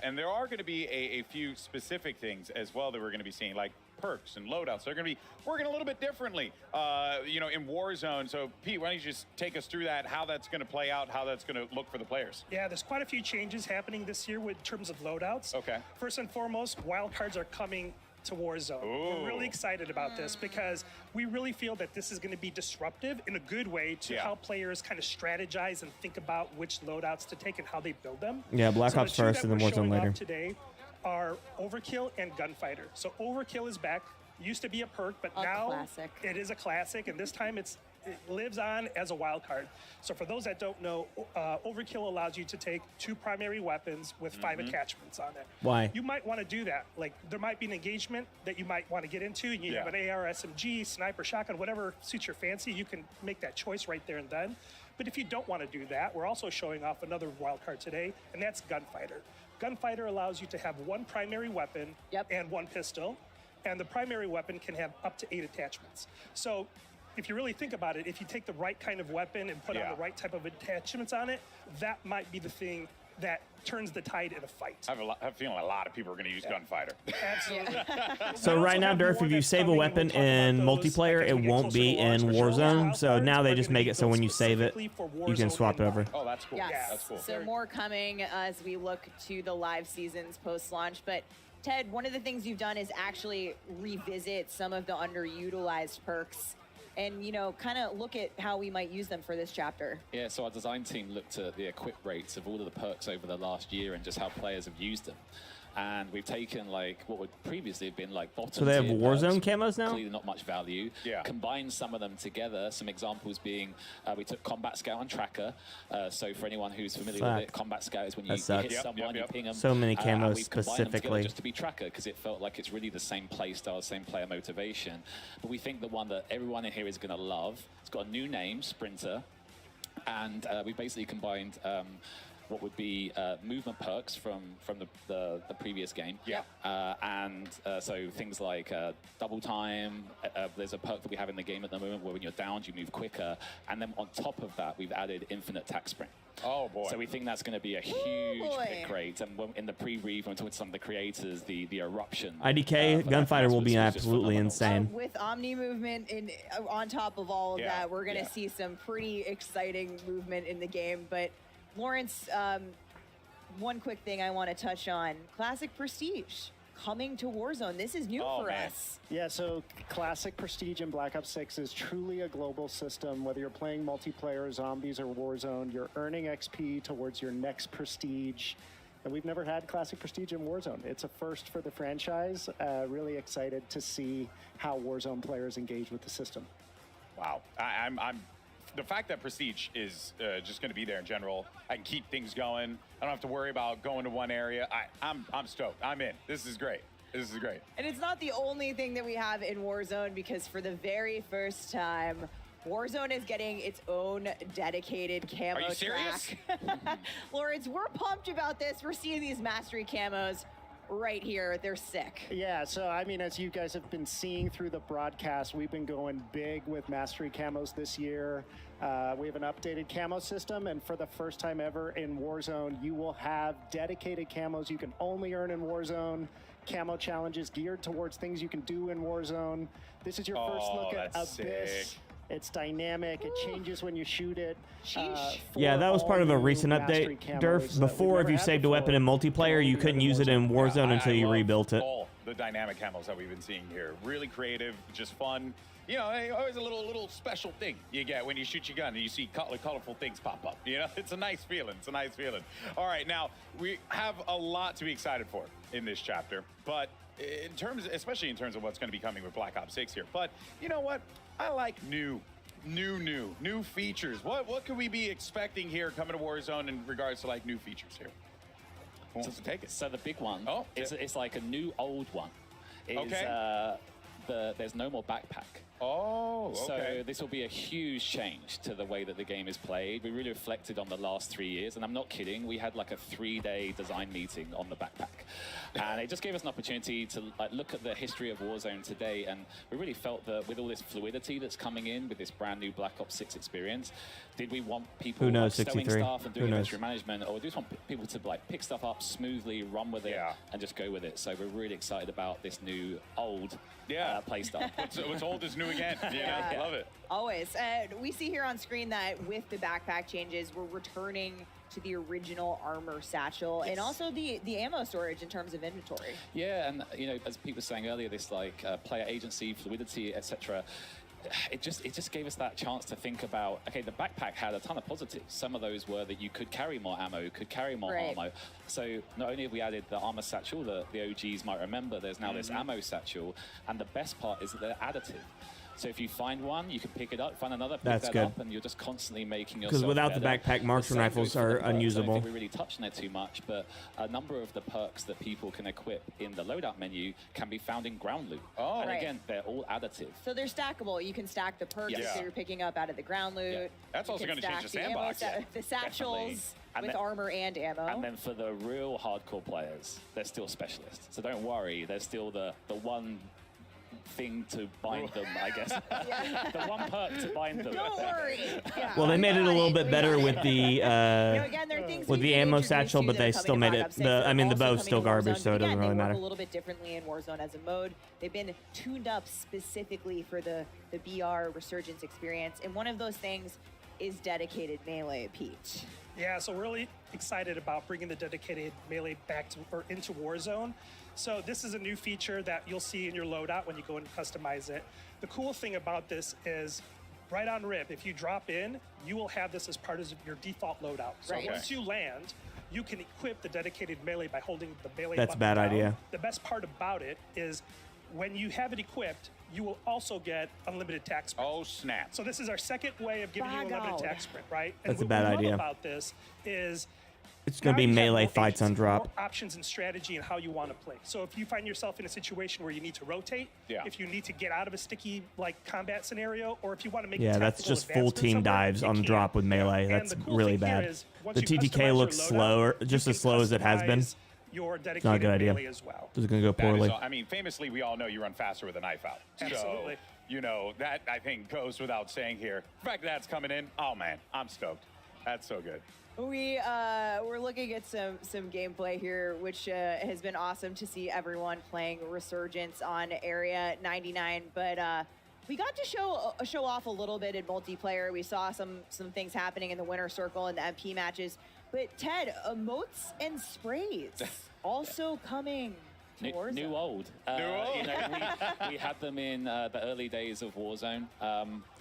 And there are going to be a few specific things as well that we're going to be seeing, like perks and loadouts. They're going to be working a little bit differently, in Warzone. So, Pete, why don't you just take us through that, how that's going to play out, how that's going to look for the players? Yeah, there's quite a few changes happening this year in terms of loadouts. Okay. First and foremost, wildcards are coming to Warzone. We're really excited about this because we really feel that this is going to be disruptive in a good way to how players kind of strategize and think about which loadouts to take and how they build them. Yeah, Black So Ops the two first that and then we're Warzone showing off later. Today are Overkill and Gunfighter. So Overkill is back. Used to be a perk, but now classic. it is a classic, and this time it lives on as a wild card. So for those that don't know, Overkill allows you to take 2 primary weapons with 5 attachments on it. Why? You might want to do that. Like, there might be an engagement that you might want to get into, and you have an AR, SMG, sniper, shotgun, whatever suits your fancy. You can make that choice right there and then. But if you don't want to do that, we're also showing off another wild card today, and that's Gunfighter. Gunfighter allows you to have 1 primary weapon and 1 pistol, and the primary weapon can have up to 8 attachments. So if you really think about it, if you take the right kind of weapon and put on the right type of attachments on it, that might be the thing that turns the tide in a fight. I have a feeling a lot of people are going to use Gunfighter. Absolutely. So right now, Durf, if you save a weapon in multiplayer, it won't be in Warzone. So now they just make it so when you save it, you can swap it over. Oh, that's cool. Yes. That's cool. So more coming as we look to the live seasons post-launch. But Ted, one of the things you've done is actually revisit some of the underutilized perks and, kind of look at how we might use them for this chapter. Yeah, so our design team looked at the equip rates of all of the perks over the last year and just how players have used them. And we've taken what would previously have been bottom So they have tier Warzone perks, camos now? Clearly not much value. Combined some of them together. Some examples being we took Combat Scout and Tracker. So for anyone who's familiar with it, Combat Scout is when you hit someone, you ping them. So many camos we've combined them together specifically. just to be Tracker because it felt like it's really the same play style, same player motivation. But we think the one that everyone in here is going to love. It's got a new name, Sprinter, and we basically combined. What would be movement perks from the previous game. So things like double time. There's a perk that we have in the game at the moment where when you're downed, you move quicker. And then on top of that, we've added infinite tack sprint. Oh, boy. So we think that's going to be a huge pick rate. And in the pre-read, when we talked to some of the creators, the eruption. IDK Gunfighter will be absolutely insane. With Omni movement on top of all of that, we're going to see some pretty exciting movement in the game. But Lawrence, one quick thing I want to touch on. Classic Prestige coming to Warzone. This is new for us. Yeah, so Classic Prestige in Black Ops 6 is truly a global system. Whether you're playing multiplayer, zombies, or Warzone, you're earning XP towards your next Prestige. And we've never had Classic Prestige in Warzone. It's a first for the franchise. Really excited to see how Warzone players engage with the system. Wow. I'm the fact that Prestige is just going to be there in general, I can keep things going. I don't have to worry about going to one area. I'm stoked. I'm in. This is great. This is great. And it's not the only thing that we have in Warzone, because for the very first time, Warzone is getting its own dedicated camo Are you serious? track. Lawrence, we're pumped about this. We're seeing these mastery camos right here. They're sick. Yeah, so I mean, as you guys have been seeing through the broadcast, we've been going big with mastery camos this year. We have an updated camo system, and for the first time ever in Warzone, you will have dedicated camos you can only earn in Warzone. Camo challenges geared towards things you can do in Warzone. This is your first look at that's Abyss. sick. It's dynamic. It changes when you shoot it. Yeah, that was part of a recent update, Durf. Before, if you saved a weapon in multiplayer, you couldn't use it in Warzone until you rebuilt it. All the dynamic camos that we've been seeing here. Really creative, just fun. You know, always a little special thing you get when you shoot your gun and you see colorful things pop up. You know, it's a nice feeling. It's a nice feeling. All right, now we have a lot to be excited for in this chapter, but especially in terms of what's going to be coming with Black Ops 6 here. But you know what? I like new features. What could we be expecting here coming to Warzone in regards to like new features here? Who wants to take it? So the big one, it's like a new old one. Okay. There's no more backpack. Oh, okay. So this will be a huge change to the way that the game is played. We really reflected on the last 3 years, and I'm not kidding. We had like a 3-day design meeting on the backpack, and it just gave us an opportunity to like look at the history of Warzone today. And we really felt that with all this fluidity that's coming in with this brand new Black Ops 6 experience, did we want people like stowing stuff and doing inventory management, or do we just want people to like pick stuff up smoothly, run with it, and just go with it? So we're really excited about this new old play style. What's old is new again. Yeah, I love it. Always. We see here on screen that with the backpack changes, we're returning to the original armor satchel and also the ammo storage in terms of inventory. Yeah, and you know, as Pete was saying earlier, this like player agency, fluidity, etc. It just gave us that chance to think about, okay, the backpack had a ton of positives. Some of those were that you could carry more ammo, could carry more ammo. So not only have we added the armor satchel that the OGs might remember, there's now this ammo satchel, and the best part is that they're additive. So if you find one, you can pick it up, find another, pick that up, and you're just constantly making yourself Because without better. the backpack, marksman rifles are unusable. I don't think we really touched on it too much, but a number of the perks that people can equip in the loadout menu can be found in ground loot. Oh. And again, they're all additive. So they're stackable. You can stack the perks that you're picking up out of the ground loot. Yeah. That's also going to change the sandbox. The satchels with armor and ammo. And then for the real hardcore players, they're still specialists. So don't worry, there's still the one thing to bind them, I guess. The one perk to bind them. Don't worry. Well, they made it a little bit better with the ammo satchel, but they still made it. The bow's still garbage, so it doesn't really matter. Work a little bit differently in Warzone as a mode. They've been tuned up specifically for the BR Resurgence experience, and one of those things is dedicated melee, Pete. Yeah, so we're really excited about bringing the dedicated melee back into Warzone. So this is a new feature that you'll see in your loadout when you go and customize it. The cool thing about this is right on rip, if you drop in, you will have this as part of your default loadout. So once you land, you can equip the dedicated melee by holding the melee That's a button bad down. idea. The best part about it is when you have it equipped, you will also get unlimited tax sprint. Oh, snap. So this is our second way of giving you unlimited tax sprint, right? That's and a bad what we idea. love about this is It's going to be melee fights on drop. more options and strategy and how you want to play. So if you find yourself in a situation where you need to rotate, if you need to get out of a sticky like combat scenario, or if you want to make Yeah, that's just full team dives on drop with melee. That's really bad. The TTK looks slower, just as slow as it has been. It's not a good idea. This is going to go poorly. I mean, famously, we all know you run faster with a knife out. Absolutely. So, you know, that I think goes without saying here. The fact that that's coming in, oh man, I'm stoked. That's so good. We're looking at some gameplay here, which has been awesome to see everyone playing Resurgence on Area 99. But we got to show off a little bit in multiplayer. We saw some things happening in the winner circle and the MP matches. But Ted, emotes and sprays also coming. New old. You know, we had them in the early days of Warzone.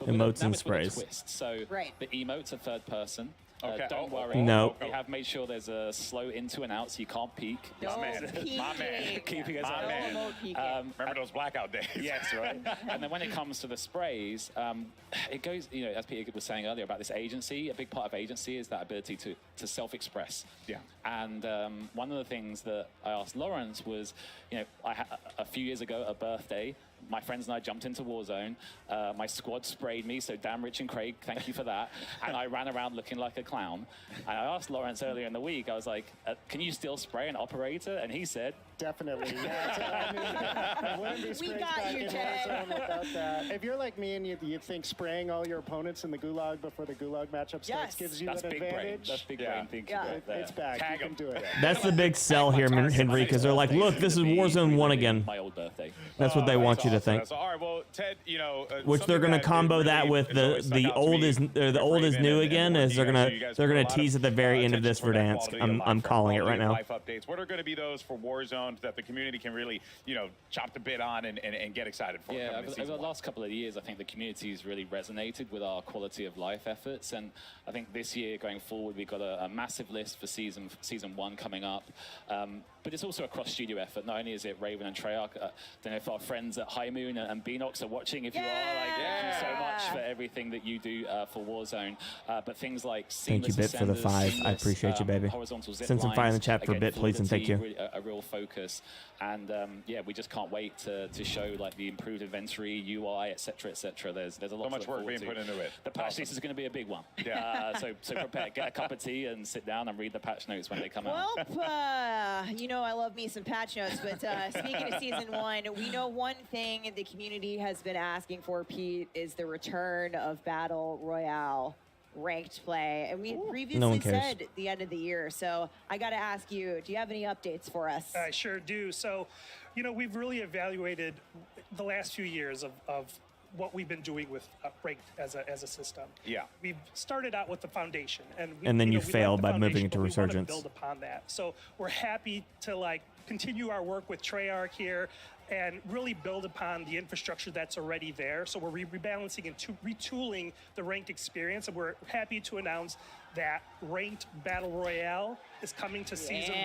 Emotes and sprays. Twist. So the emotes are third person. Okay. Don't worry. No. We have made sure there's a slow into and out, so you can't peek. My man. Keeping us remember those blackout days? Yes, right. And then when it comes to the sprays, it goes, you know, as Peter was saying earlier about this agency, a big part of agency is that ability to self-express. Yeah. And one of the things that I asked Lawrence was, you know, a few years ago, a birthday, my friends and I jumped into Warzone. My squad sprayed me, so damn Rich and Craig, thank you for that. And I ran around looking like a clown. And I asked Lawrence earlier in the week, I was like, can you still spray an operator? And he said, Definitely. Yeah, so, I mean, I wouldn't be We sprayed got back you, in Ted. Warzone without that. If you're like me and you think spraying all your opponents in the gulag before the gulag matchup starts Yes. gives you That's an big brain. advantage, That's big brain thinking. Yeah. right there. it's back. Tag you 'em. can do it. That's the big sell here, Henry, because they're like, look, this is Warzone 1 again. My old birthday. That's what they want you to think. All right, well, Ted, you know, Which they're gonna combo that with the old is new again. Is they're gonna tease at the very end of this Verdansk. I'm calling it right now. Life updates. What are going to be those for Warzone that the community can really, you know, chop the bit on and get excited for? Yeah, coming to over season the one? last couple of years, I think the community's really resonated with our quality of life efforts, and I think this year going forward, we've got a massive list for season 1 coming up. But it's also a cross-studio effort. Not only is it Raven and Treyarch, I don't know if our friends at High Moon and Beanox are watching. If you are, like, thank you so much for everything that you do for Warzone. But things like Thank you, seamless Bit, for the ascenders, 5. I seamless, appreciate you, baby. horizontal zip Send some fire in the lines, chat for again, Bit, please, and thank you. fluidity, really a real focus. And yeah, we just can't wait to show like the improved inventory, UI, etc., etc. There's a lot. So much work being to. put into it. The patch notes is going to be a big one. Yeah. So prepare, get a cup of tea, and sit down and read the patch notes when they come out. Well, you know I love me some patch notes, but speaking of season 1, we know one thing the community has been asking for, Pete, is the return of Battle Royale ranked play. And we had previously said the end of the year. So I got to ask you, do you have any updates for us? I sure do. So, you know, we've really evaluated the last few years of what we've been doing with ranked as a system. Yeah. We've started out with the foundation, and then you we like failed the by moving foundation, into but we wanna Resurgence. build upon that. So we're happy to like continue our work with Treyarch here and really build upon the infrastructure that's already there. So we're rebalancing and retooling the ranked experience, and we're happy to announce that ranked Battle Royale is coming to season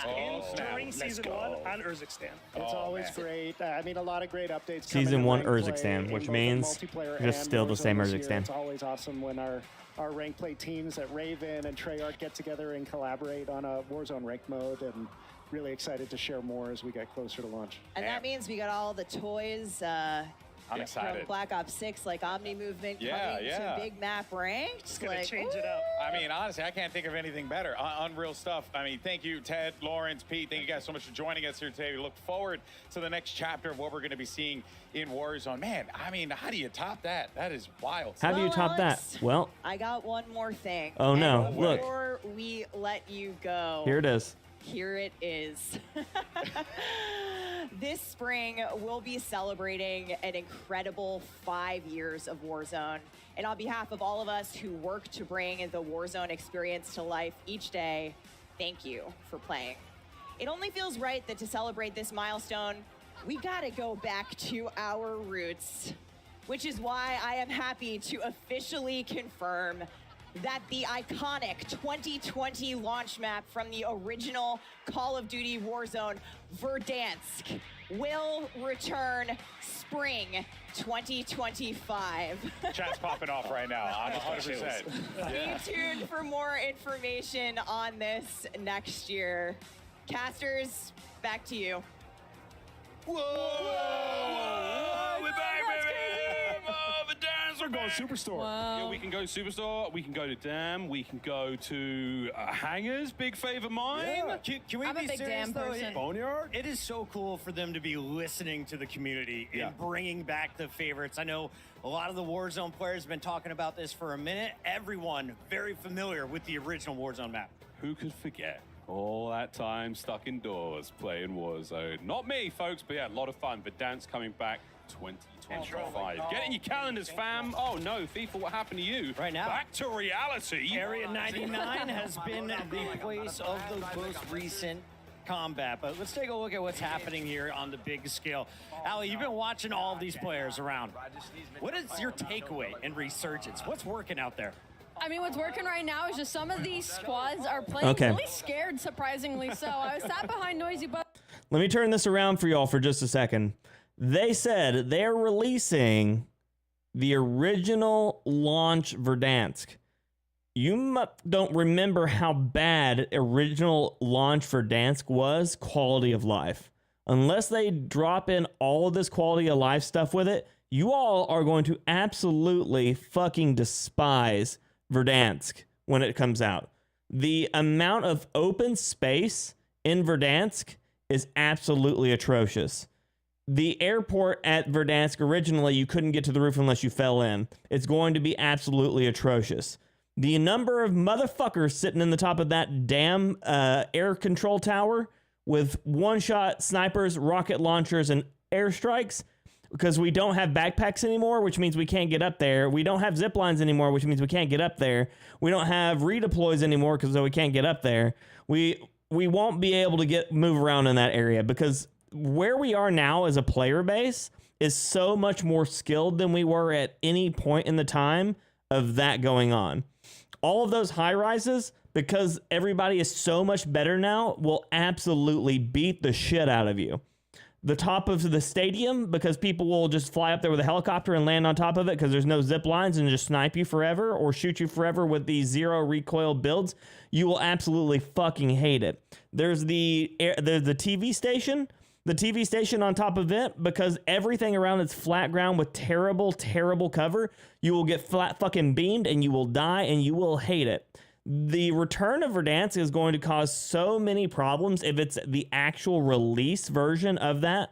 1 during season 1 on Urzikstan. It's always great. I mean, a lot of great updates. Season coming to 1 ranked play Urzikstan, in which both means multiplayer just and still the Warzone same this year. Urzikstan. It's always awesome when our ranked play teams at Raven and Treyarch get together and collaborate on a Warzone ranked mode, and really excited to share more as we get closer to launch. And that means we got all the toys I'm excited. from Black Ops 6, like Omni Movement coming to big map ranked. It's going to like, change it up. I mean, honestly, I can't think of anything better. Unreal stuff. I mean, thank you, Ted, Lawrence, Pete. Thank you guys so much for joining us here today. We look forward to the next chapter of what we're going to be seeing in Warzone. Man, I mean, how do you top that? That is wild. How do you top that? Well, I got one more thing. Oh, no. And Look. before we let you go, here it is. Here it is. This spring, we'll be celebrating an incredible 5 years of Warzone. And on behalf of all of us who work to bring the Warzone experience to life each day, thank you for playing. It only feels right that to celebrate this milestone, we gotta go back to our roots, which is why I am happy to officially confirm that the iconic 2020 launch map from the original Call of Duty Warzone, Verdansk, will return spring 2025. Chat's popping off right now. I'm 100%. Stay tuned for more information on this next year. Casters, back to you. Whoa! We're back, baby! Oh, the dance, we're going Superstore. Yeah, we can go Superstore, we can go to Dam, we can go to Hangers, big favor mine. Yeah. Can we I'm a be big serious, Dam though? person. Boneyard? It is so cool for them to be listening to the community and bringing back the favorites. I know a lot of the Warzone players have been talking about this for a minute. Everyone very familiar with the original Warzone map. Who could forget all that time stuck indoors playing Warzone? Not me, folks, but yeah, a lot of fun. Verdansk coming back 2025. Get in your calendars, fam. Oh no, FIFA, what happened to you? Right now. Back to reality. Area 99 has been the place of the most recent combat. But let's take a look at what's happening here on the big scale. Ali, you've been watching all of these players around. What is your takeaway in Resurgence? What's working out there? I mean, what's working right now is just some of these squads are playing really scared, surprisingly so. I was sat behind Noisy Butt. Let me turn this around for y'all for just a second. They said they're releasing the original launch Verdansk. You don't remember how bad original launch Verdansk was quality of life. Unless they drop in all of this quality of life stuff with it, you all are going to absolutely fucking despise Verdansk when it comes out. The amount of open space in Verdansk is absolutely atrocious. The airport at Verdansk, originally, you couldn't get to the roof unless you fell in. It's going to be absolutely atrocious. The number of motherfuckers sitting in the top of that damn air control tower with one-shot snipers, rocket launchers, and airstrikes, because we don't have backpacks anymore, which means we can't get up there. We don't have zip lines anymore, which means we can't get up there. We don't have redeploys anymore because we can't get up there. We won't be able to move around in that area because where we are now as a player base is so much more skilled than we were at any point in the time of that going on. All of those high rises, because everybody is so much better now, will absolutely beat the shit out of you. The top of the stadium, because people will just fly up there with a helicopter and land on top of it because there's no zip lines and just snipe you forever or shoot you forever with these zero recoil builds, you will absolutely fucking hate it. There's the TV station. The TV station on top of it, because everything around it's flat ground with terrible, terrible cover, you will get flat fucking beamed and you will die and you will hate it. The return of Verdansk is going to cause so many problems if it's the actual release version of that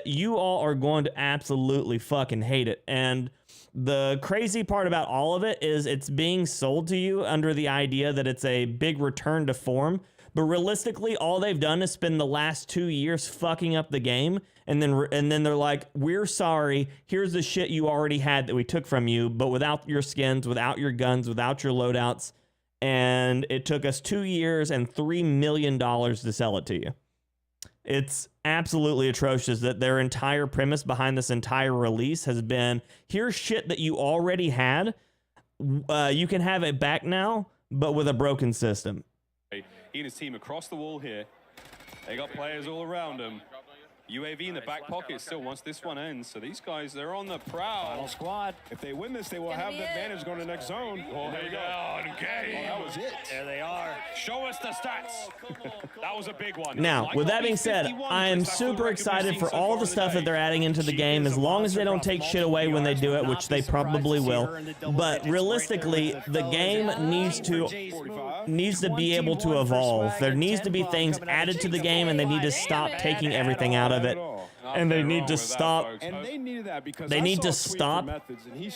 you all are going to absolutely fucking hate it. And the crazy part about all of it is it's being sold to you under the idea that it's a big return to form. But realistically, all they've done is spend the last 2 years fucking up the game, and then they're like, we're sorry, here's the shit you already had that we took from you, but without your skins, without your guns, without your loadouts, and it took us 2 years and $3 million to sell it to you. It's absolutely atrocious that their entire premise behind this entire release has been, here's shit that you already had, you can have it back now, but with a broken system. He and his team across the wall here. They got players all around them. UAV in the back pocket still once this one ends. So these guys, they're on the prowl. Final squad. If they win this, they will have the advantage going to the next zone. Oh, there you go. Okay. That was it. There they are. Show us the stats. That was a big one. Now, with that being said, I am super excited for all the stuff that they're adding into the game, as long as they don't take shit away when they do it, which they probably will. But realistically, the game needs to be able to evolve. There needs to be things added to the game, and they need to stop taking everything out of it. And they need to stop. And they needed that because they need to stop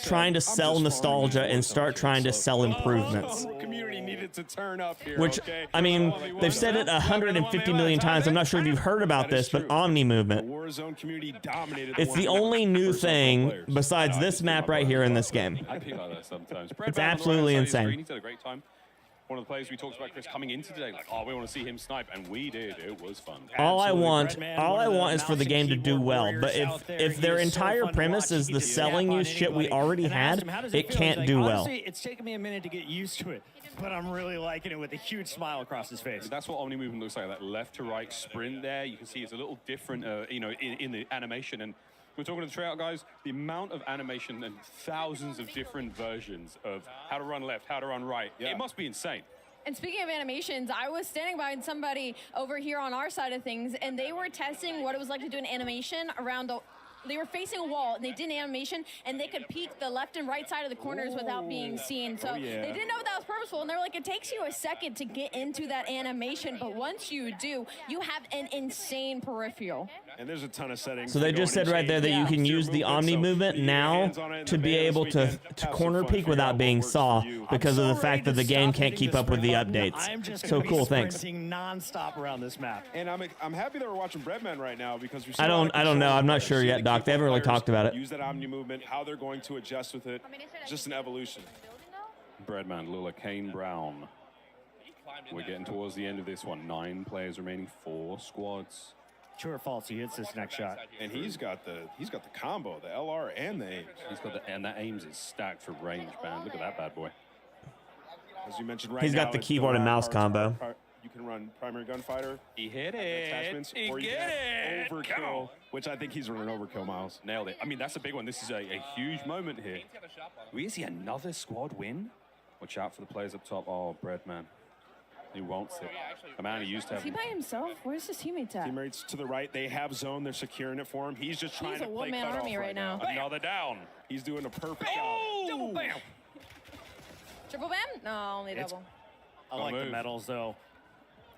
trying to sell nostalgia and start trying to sell improvements. Community needed to turn up here. Which, I mean, they've said it 150 million times. I'm not sure if you've heard about this, but Omni movement. Warzone community dominated. It's the only new thing besides this map right here in this game. I feel like that sometimes. It's absolutely insane. He's had a great time. One of the players we talked about, Chris, coming into today, like, oh, we want to see him snipe, and we did. It was fun. All I want is for the game to do well. But if their entire premise is the selling you shit we already had, it can't do well. Honestly, it's taken me a minute to get used to it, but I'm really liking it with a huge smile across his face. That's what Omni movement looks like. That left to right sprint there. You can see it's a little different, you know, in the animation. And we're talking to the Treyarch guys, the amount of animation and thousands of different versions of how to run left, how to run right. Yeah. It must be insane. And speaking of animations, I was standing behind somebody over here on our side of things, and they were testing what it was like to do an animation around the... They were facing a wall, and they did an animation, and they could peek the left and right side of the corners without being seen. So they didn't know that was purposeful, and they're like, it takes you a second to get into that animation, but once you do, you have an insane peripheral. And there's a ton of settings. So they just said right there that you can use the Omni movement now to be able to corner peek without being saw because of the fact that the game can't keep up with the updates. I'm just so cool, thanks. Non-stop around this map. And I'm happy that we're watching Breadman right now because we I don't know. I'm not sure yet, Doc. They haven't really talked about it. Use that Omni movement, how they're going to adjust with it. Just an evolution. Breadman, Lula, Kane, Brown. We're getting towards the end of this one. 9 players remaining, 4 squads. True or false? He hits this next shot. And he's got the combo, the LR and the aims. And that aims is stacked for range, man. Look at that bad boy. As you mentioned, right he's got the keyboard and mouse combo. You can run primary gunfighter. He hit it. Attachments, or you can overkill, which I think he's running overkill, Miles. Nailed it. I mean, that's a big one. This is a huge moment here. We see another squad win. Watch out for the players up top. Oh, Breadman. He wants it. The man he used to have. Is he by himself? Where's his teammates at? Teammates to the right. They have zone. They're securing it for him. He's just trying to play one-man army right now. Another down. He's doing a perfect job. Double bam. Triple bam? No, only double. I like the medals, though.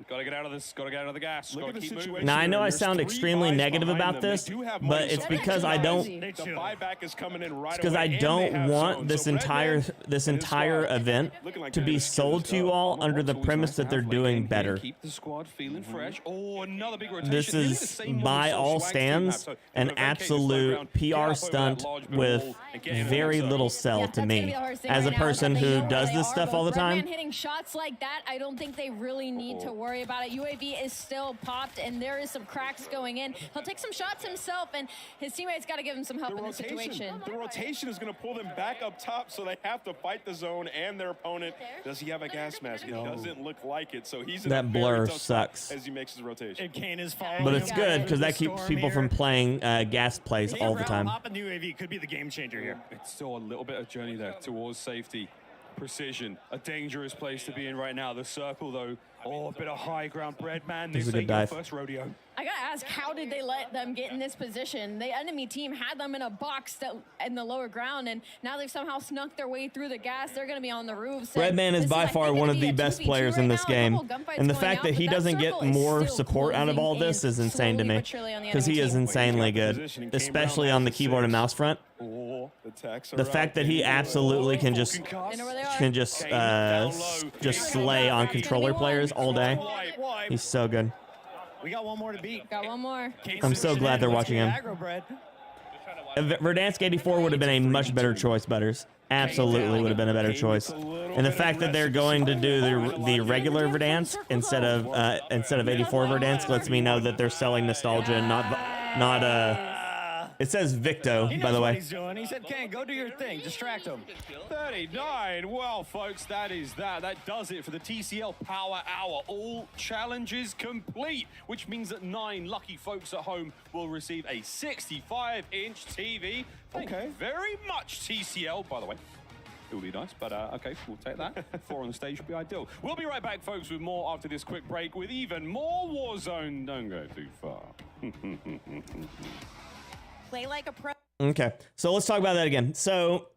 Gotta get out of this. Gotta get out of the gas. Gotta keep moving. Now I know I sound extremely negative about this, but it's because I don't. The buyback is coming in right Because I don't want this entire event to be sold to you all under the premise that they're doing better. Keep the squad feeling fresh. Oh, another big rotation. This is, by all stands, an absolute PR stunt with very little sell to me. As a person who does this stuff all the time, Redman hitting shots like that, I don't think they really need to worry about it. UAV is still popped, and there is some cracks going in. He'll take some shots himself, and his teammates got to give him some help in this situation. The rotation is going to pull them back up top, so they have to fight the zone and their opponent. Does he have a gas mask? It doesn't look like it, so he's in that a blur very tough sucks. spot as he makes his rotation. And Kane is following. But it's good because that keeps people from playing gas plays all the time. Popping the UAV could be the game changer here. It's still a little bit of journey there towards safety. Precision, a dangerous place to be in right now. The circle, though, a bit of high ground. Breadman, this ain't your first rodeo. I gotta ask, how did they let them get in this position? The enemy team had them in a box in the lower ground, and now they've somehow snuck their way through the gas. They're gonna be on the roofs. Redman is by far one of the best players in this game, and the fact that he doesn't get more support out of all this is insane to me, because he is insanely good, especially on the keyboard and mouse front. The fact that he absolutely can just slay on controller players all day. He's so good. We got one more to beat. Got one more. I'm so glad they're watching him. Verdansk 84 would have been a much better choice, Butters. Absolutely would have been a better choice. And the fact that they're going to do the regular Verdansk instead of 84 Verdansk lets me know that they're selling nostalgia and not it says Victo, by the way. He's doing. He said, Kane, go do your thing. Distract him. 39. Well, folks, that is that. That does it for the TCL Power Hour. All challenges complete, which means that 9 lucky folks at home will receive a 65-inch TV. Thank you very much, TCL, by the way. It would be nice, but okay, we'll take that. 4 on the stage would be ideal. We'll be right back, folks, with more after this quick break with even more Warzone. Don't go too far. Play like a pro. Okay, so let's talk about that again. So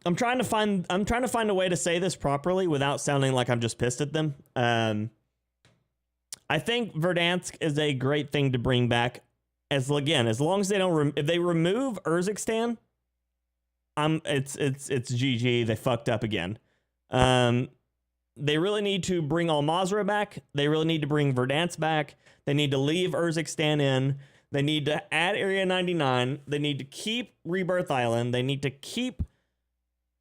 I'm trying to find a way to say this properly without sounding like I'm just pissed at them. I think Verdansk is a great thing to bring back. As long as they don't if they remove Urzikstan, it's GG. They fucked up again. They really need to bring Al-Mazrah back. They really need to bring Verdansk back. They need to leave Urzikstan in. They need to add Area 99. They need to keep Rebirth Island. They need to keep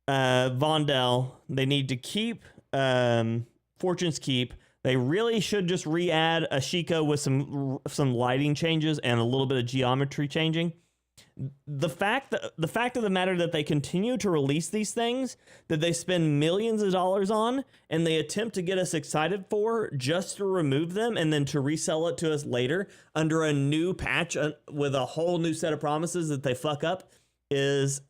Vondel. They need to keep Fortune's Keep. They really should just re-add Ashika with some lighting changes and a little bit of geometry changing. The fact of the matter that they continue to release these things that they spend millions of dollars on and they attempt to get us excited for just to remove them and then to resell it to us later under a new patch with a whole new set of promises that they fuck up is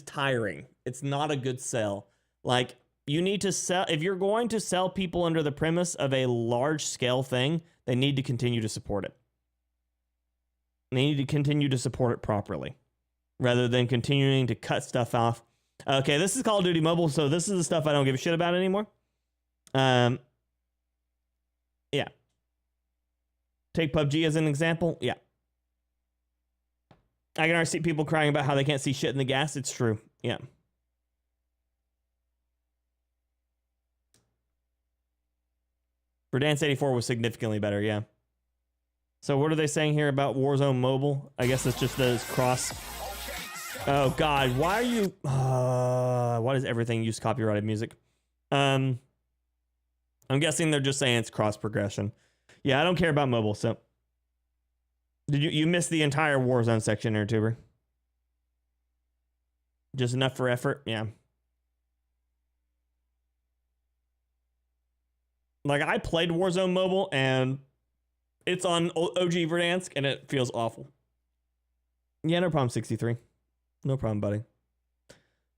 tiring. It's not a good sell. Like, you need to sell, if you're going to sell people under the premise of a large scale thing, they need to continue to support it. They need to continue to support it properly rather than continuing to cut stuff off. Okay, this is Call of Duty Mobile, so this is the stuff I don't give a shit about anymore. Yeah. Take PUBG as an example. Yeah. I can already see people crying about how they can't see shit in the gas. It's true. Yeah. Verdansk 84 was significantly better, yeah. So what are they saying here about Warzone Mobile? I guess it's just those cross. Oh God, why are you? Why does everything use copyrighted music? I'm guessing they're just saying it's cross progression. Yeah, I don't care about mobile. So did you miss the entire Warzone section there, Tuber? Just enough for effort, yeah. Like, I played Warzone Mobile and it's on OG Verdansk and it feels awful. Yeah, no problem, 63. No problem, buddy.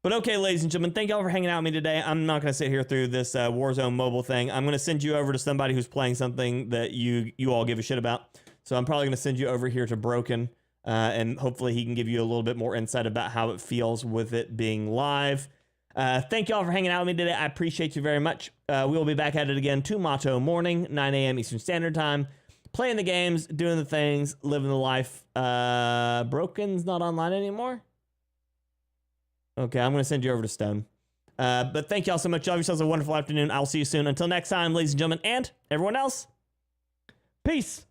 But okay, ladies and gentlemen, thank y'all for hanging out with me today. I'm not going to sit here through this Warzone Mobile thing. I'm going to send you over to somebody who's playing something that you all give a shit about. So I'm probably going to send you over here to Broken, and hopefully he can give you a little bit more insight about how it feels with it being live. Thank y'all for hanging out with me today. I appreciate you very much. We will be back at it again tomorrow morning, 9 a.m. Eastern Standard Time. Playing the games, doing the things, living the life. Broken's not online anymore? Okay, I'm going to send you over to Stone. But thank y'all so much. Y'all have yourselves a wonderful afternoon. I'll see you soon. Until next time, ladies and gentlemen, and everyone else, peace.